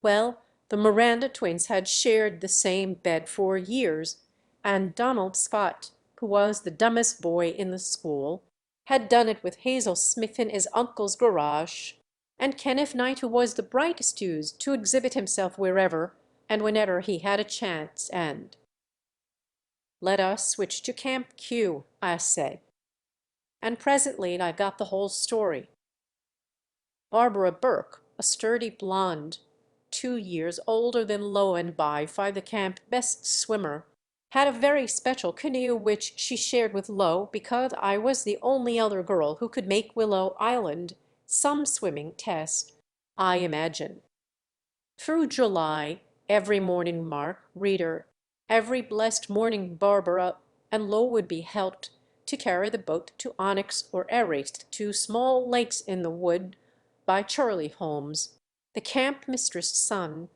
Well, the Miranda twins had shared the same bed for years, and Donald Scott, who was the dumbest boy in the school, had done it with Hazel Smith in his uncle's garage, and Kenneth Knight, who was the brightest used to exhibit himself wherever and whenever he had a chance, and "Let us switch to Camp Q," I said, and presently I got the whole story. Barbara Burke, a sturdy blonde, 2 years older than Lowenby, the camp best swimmer, had a very special canoe which she shared with Low because I was the only other girl who could make Willow Island some swimming test, I imagine. Through July, every morning, Mark, reader, every blessed morning Barbara and Low would be helped to carry the boat to Onyx or Erast, two small lakes in the wood, by Charlie Holmes, the camp mistress' son,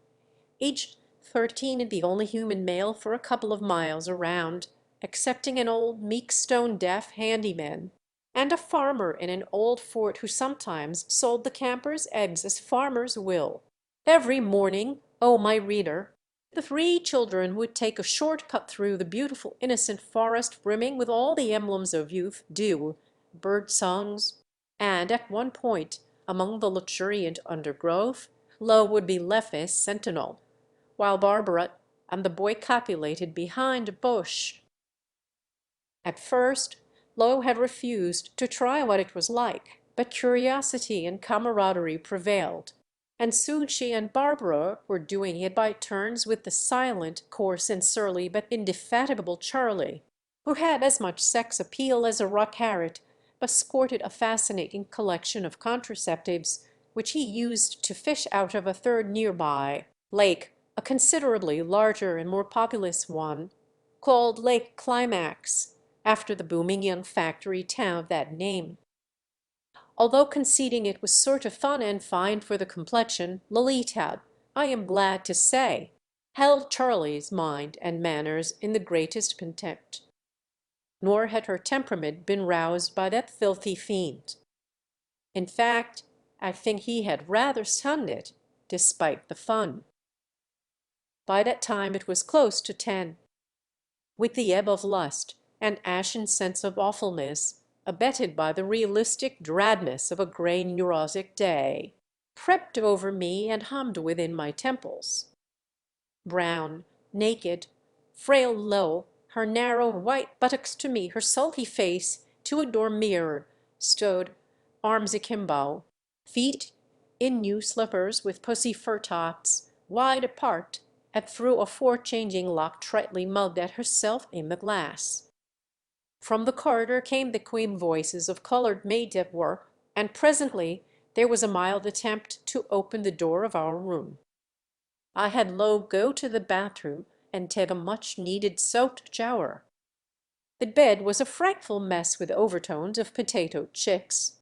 aged 13 and the only human male for a couple of miles around, excepting an old meek stone-deaf handyman, and a farmer in an old fort who sometimes sold the campers eggs as farmers will. Every morning, oh my reader, the three children would take a short cut through the beautiful innocent forest brimming with all the emblems of youth, dew, bird songs, and at one point, among the luxuriant undergrowth, Low would be left as sentinel, while Barbara and the boy copulated behind a bush. At first, Low had refused to try what it was like, but curiosity and camaraderie prevailed, and soon she and Barbara were doing it by turns with the silent, coarse, and surly but indefatigable Charlie, who had as much sex appeal as a rock carrot, but sported a fascinating collection of contraceptives which he used to fish out of a third nearby lake, a considerably larger and more populous one, called Lake Climax, after the booming young factory town of that name. Although conceding it was sort of fun and fine for the complexion, Lolita, I am glad to say, held Charlie's mind and manners in the greatest contempt. Nor had her temperament been roused by that filthy fiend. In fact, I think he had rather shunned it, despite the fun. By that time it was close to 10. With the ebb of lust, an ashen sense of awfulness, abetted by the realistic dreadness of a gray neurotic day, crept over me and hummed within my temples. Brown, naked, frail Low, her narrow white buttocks to me, her sulky face to a door mirror, stood, arms akimbo, feet in new slippers with pussy fur tops, wide apart, and through a fore-changing lock tritely mugged at herself in the glass. From the corridor came the quaint voices of colored maids at work, and presently there was a mild attempt to open the door of our room. I had Low go to the bathroom and take a much-needed soaked shower. The bed was a frightful mess with overtones of potato chicks.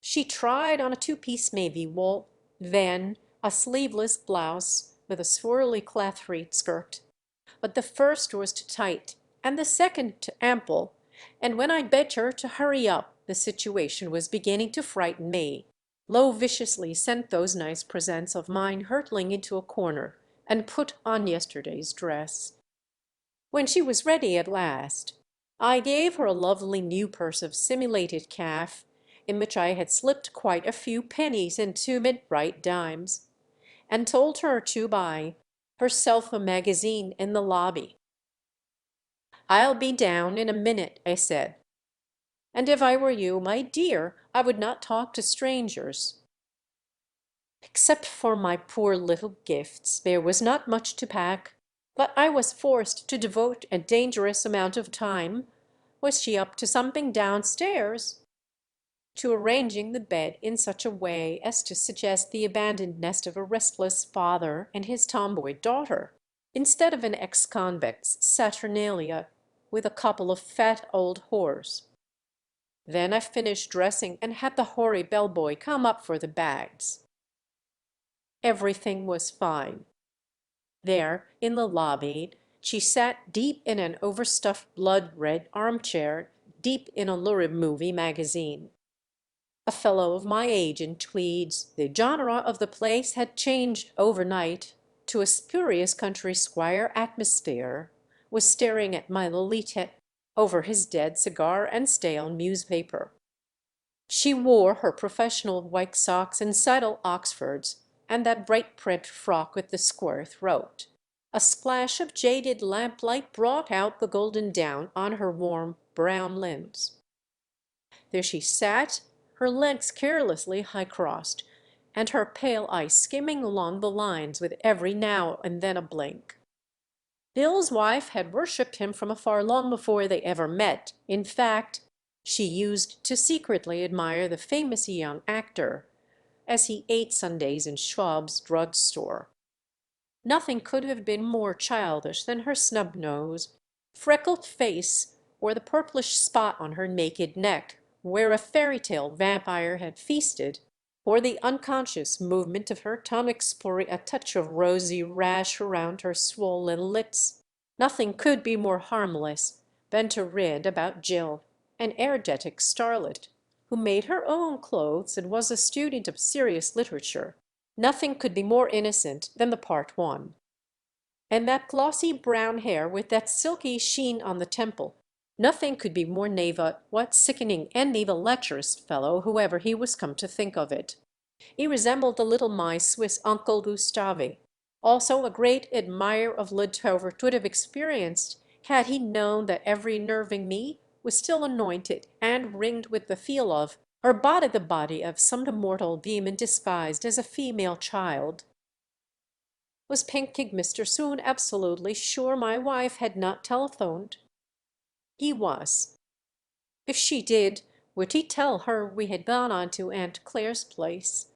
She tried on a two-piece navy wool, then a sleeveless blouse with a swirly clathrate skirt, but the first was too tight and the second too ample, and when I begged her to hurry up, the situation was beginning to frighten me. Low viciously sent those nice presents of mine hurtling into a corner and put on yesterday's dress. When she was ready at last, I gave her a lovely new purse of simulated calf, in which I had slipped quite a few pennies and 2 mid-bright dimes, and told her to buy herself a magazine in the lobby. "I'll be down in a minute," I said. And if I were you, my dear, I would not talk to strangers. Except for my poor little gifts, there was not much to pack, but I was forced to devote a dangerous amount of time, was she up to something downstairs, to arranging the bed in such a way as to suggest the abandoned nest of a restless father and his tomboy daughter, instead of an ex-convict's saturnalia with a couple of fat old whores. Then I finished dressing and had the hoary bellboy come up for the bags. Everything was fine. There, in the lobby, she sat deep in an overstuffed blood-red armchair, deep in a lurid movie magazine. A fellow of my age in tweeds, the genre of the place had changed overnight to a spurious country squire atmosphere, was staring at my Lolita over his dead cigar and stale newspaper. She wore her professional white socks and sidle Oxfords, and that bright print frock with the square throat. A splash of jaded lamplight brought out the golden down on her warm brown limbs. There she sat, her legs carelessly high-crossed, and her pale eye skimming along the lines with every now and then a blink. Bill's wife had worshipped him from afar long before they ever met. In fact, she used to secretly admire the famous young actor as he ate Sundays in Schwab's drug store. Nothing could have been more childish than her snub nose, freckled face, or the purplish spot on her naked neck where a fairy tale vampire had feasted, or the unconscious movement of her tongue exploring a touch of rosy rash around her swollen lips. Nothing could be more harmless than to read about Jill, an energetic starlet, who made her own clothes and was a student of serious literature. Nothing could be more innocent than the part one. And that glossy brown hair with that silky sheen on the temple, nothing could be more naïve. What sickening and lecherous fellow, whoever he was come to think of it. He resembled a little my Swiss Uncle Gustave, also a great admirer of Lodtaufer, would have experienced had he known that every nerve in me was still anointed and ringed with the feel of, or body the body of, some immortal demon disguised as a female child. Was Pinky Mr. Soon absolutely sure my wife had not telephoned? He was. If she did, would he tell her we had gone on to Aunt Claire's place?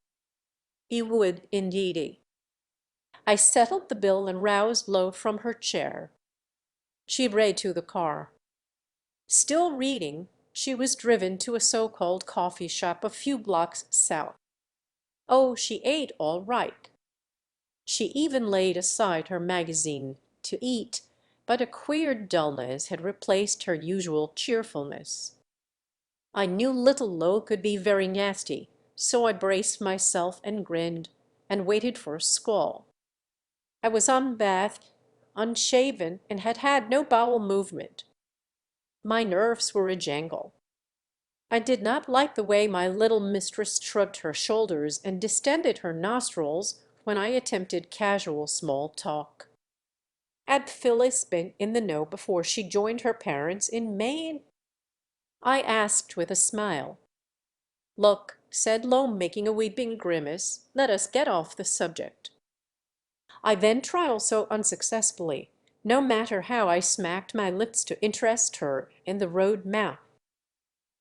He would, indeedy. I settled the bill and roused Lo from her chair. She rade to the car. Still reading, she was driven to a so-called coffee shop a few blocks south. Oh, she ate all right. She even laid aside her magazine to eat, but a queer dullness had replaced her usual cheerfulness. I knew little Lo could be very nasty, so I braced myself and grinned, and waited for a squall. I was unbathed, unshaven, and had had no bowel movement. My nerves were a jangle. I did not like the way my little mistress shrugged her shoulders and distended her nostrils when I attempted casual small talk. Had Phyllis been in the know before she joined her parents in Maine? I asked with a smile. "Look," said Lo, making a weeping grimace, "let us get off the subject." I then tried so unsuccessfully, no matter how I smacked my lips to interest her in the road map.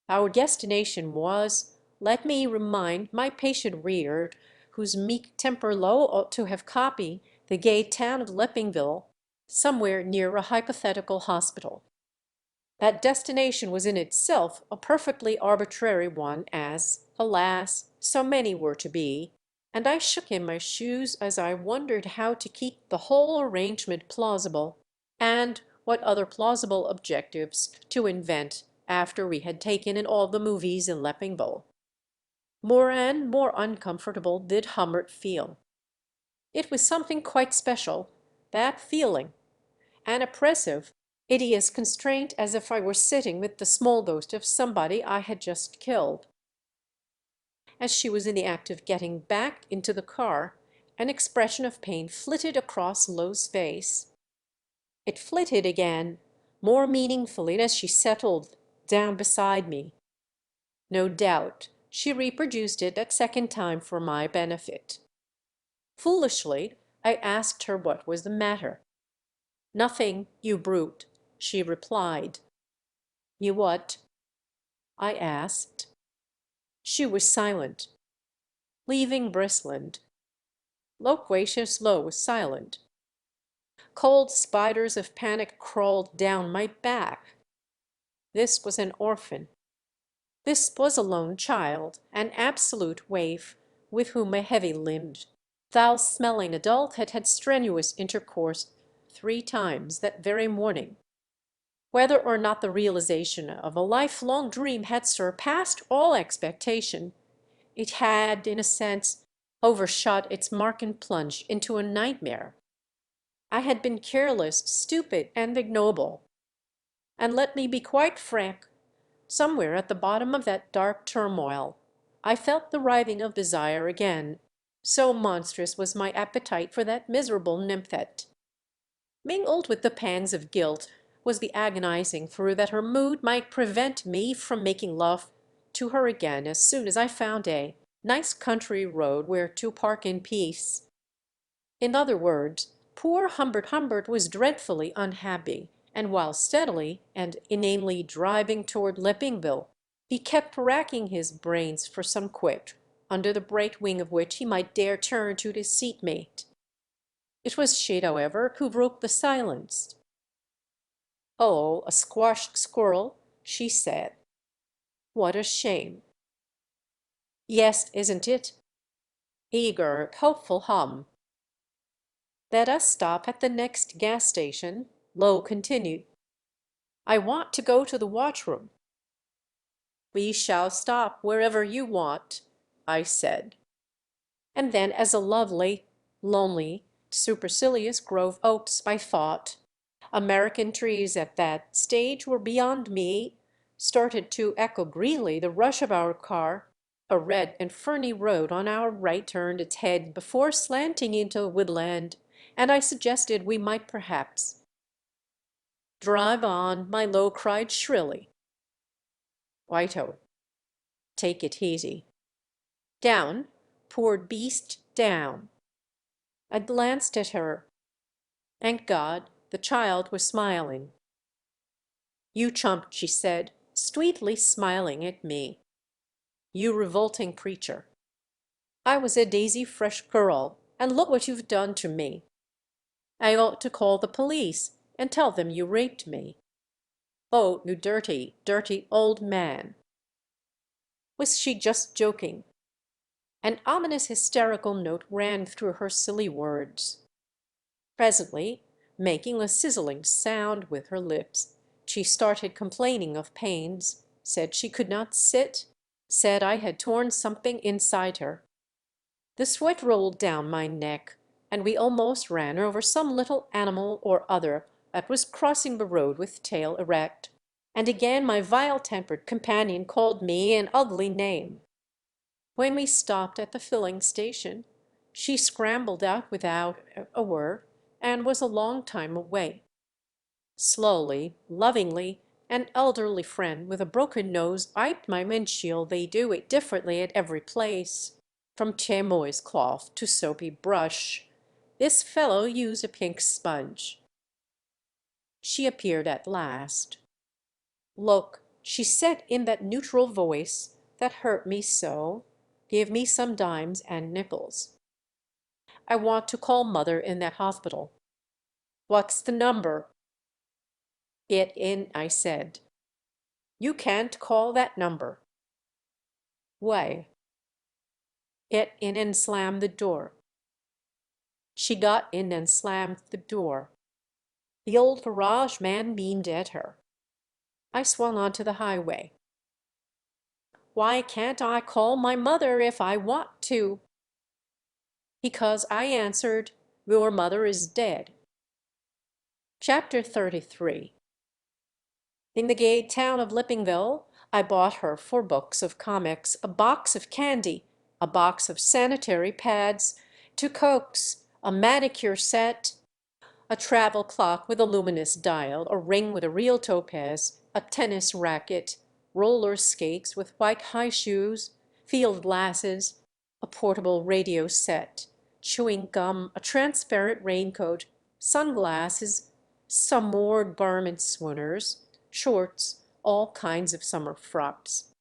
Our destination was, let me remind my patient reader, whose meek temper Lo ought to have copied, the gay town of Leppingville, somewhere near a hypothetical hospital. That destination was in itself a perfectly arbitrary one, as, alas, so many were to be, and I shook in my shoes as I wondered how to keep the whole arrangement plausible, and what other plausible objectives to invent after we had taken in all the movies in Leppingville. More and more uncomfortable did Humbert feel. It was something quite special, that feeling, an oppressive, hideous constraint, as if I were sitting with the small ghost of somebody I had just killed. As she was in the act of getting back into the car, an expression of pain flitted across Lo's face. It flitted again, more meaningfully, as she settled down beside me. No doubt she reproduced it a second time for my benefit. Foolishly, I asked her what was the matter. "Nothing, you brute," she replied. "You what?" I asked. She was silent. Leaving Brisland. Loquacious Low was silent. Cold spiders of panic crawled down my back. This was an orphan. This was a lone child, an absolute waif, with whom a heavy-limbed, foul-smelling adult had had strenuous intercourse 3 times that very morning. Whether or not the realization of a lifelong dream had surpassed all expectation, it had, in a sense, overshot its mark and plunged into a nightmare. I had been careless, stupid, and ignoble. And let me be quite frank, somewhere at the bottom of that dark turmoil I felt the writhing of desire again, so monstrous was my appetite for that miserable nymphette. Mingled with the pangs of guilt was the agonizing fear that her mood might prevent me from making love to her again as soon as I found a nice country road where to park in peace. In other words, poor Humbert was dreadfully unhappy, and while steadily and inanely driving toward Lippingville, he kept racking his brains for some quip under the bright wing of which he might dare turn to his seat-mate. It was she, however, who broke the silence. "Oh, a squashed squirrel," she said. "What a shame." "Yes, isn't it?" Eager, hopeful hum. "Let us stop at the next gas station," Low continued. "I want to go to the watchroom." "We shall stop wherever you want," I said. And then, as a lovely, lonely, supercilious grove oaks, I thought, American trees at that stage were beyond me, started to echo greenly the rush of our car, a red and ferny road on our right turned its head before slanting into woodland, and I suggested we might perhaps "Drive on," my Low cried shrilly. Whiteo, take it easy. Down, poor beast, down. I glanced at her. Thank God, the child was smiling. "You chump," she said, sweetly smiling at me. "You revolting creature. I was a daisy fresh girl, and look what you've done to me. I ought to call the police and tell them you raped me. Oh, you dirty, dirty old man." Was she just joking? An ominous hysterical note ran through her silly words. Presently, making a sizzling sound with her lips, she started complaining of pains, said she could not sit, said I had torn something inside her. The sweat rolled down my neck, and we almost ran over some little animal or other that was crossing the road with tail erect, and again my vile-tempered companion called me an ugly name. When we stopped at the filling station, she scrambled out without a word and was a long time away. Slowly, lovingly, an elderly friend with a broken nose wiped my windshield. They do it differently at every place, from chamois cloth to soapy brush. This fellow used a pink sponge. She appeared at last. "Look," she said in that neutral voice that hurt me so, "give me some dimes and nickels. I want to call mother in that hospital." "What's the number?" "Get in," I said. "You can't call that number." "Why?" "Get in and slam the door." She got in and slammed the door. The old garage man beamed at her. I swung onto the highway. "Why can't I call my mother if I want to?" "Because," I answered, "your mother is dead." Chapter 33. In the gay town of Lippingville, I bought her 4 books of comics, a box of candy, a box of sanitary pads, 2 Cokes, a manicure set, a travel clock with a luminous dial, a ring with a real topaz, a tennis racket, roller skates with white high shoes, field glasses, a portable radio set, chewing gum, a transparent raincoat, sunglasses, some more garment swooners, shorts, all kinds of summer frocks.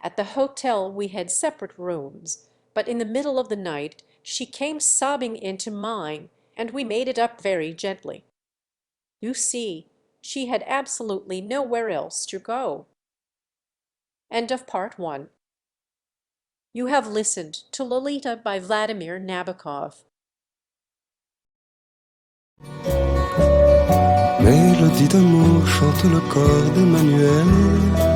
At the hotel we had separate rooms, but in the middle of the night she came sobbing into mine, and we made it up very gently. You see, she had absolutely nowhere else to go. End of part 1. You have listened to Lolita by Vladimir Nabokov.
Mélodie d'amour chante le corps d'Emmanuel.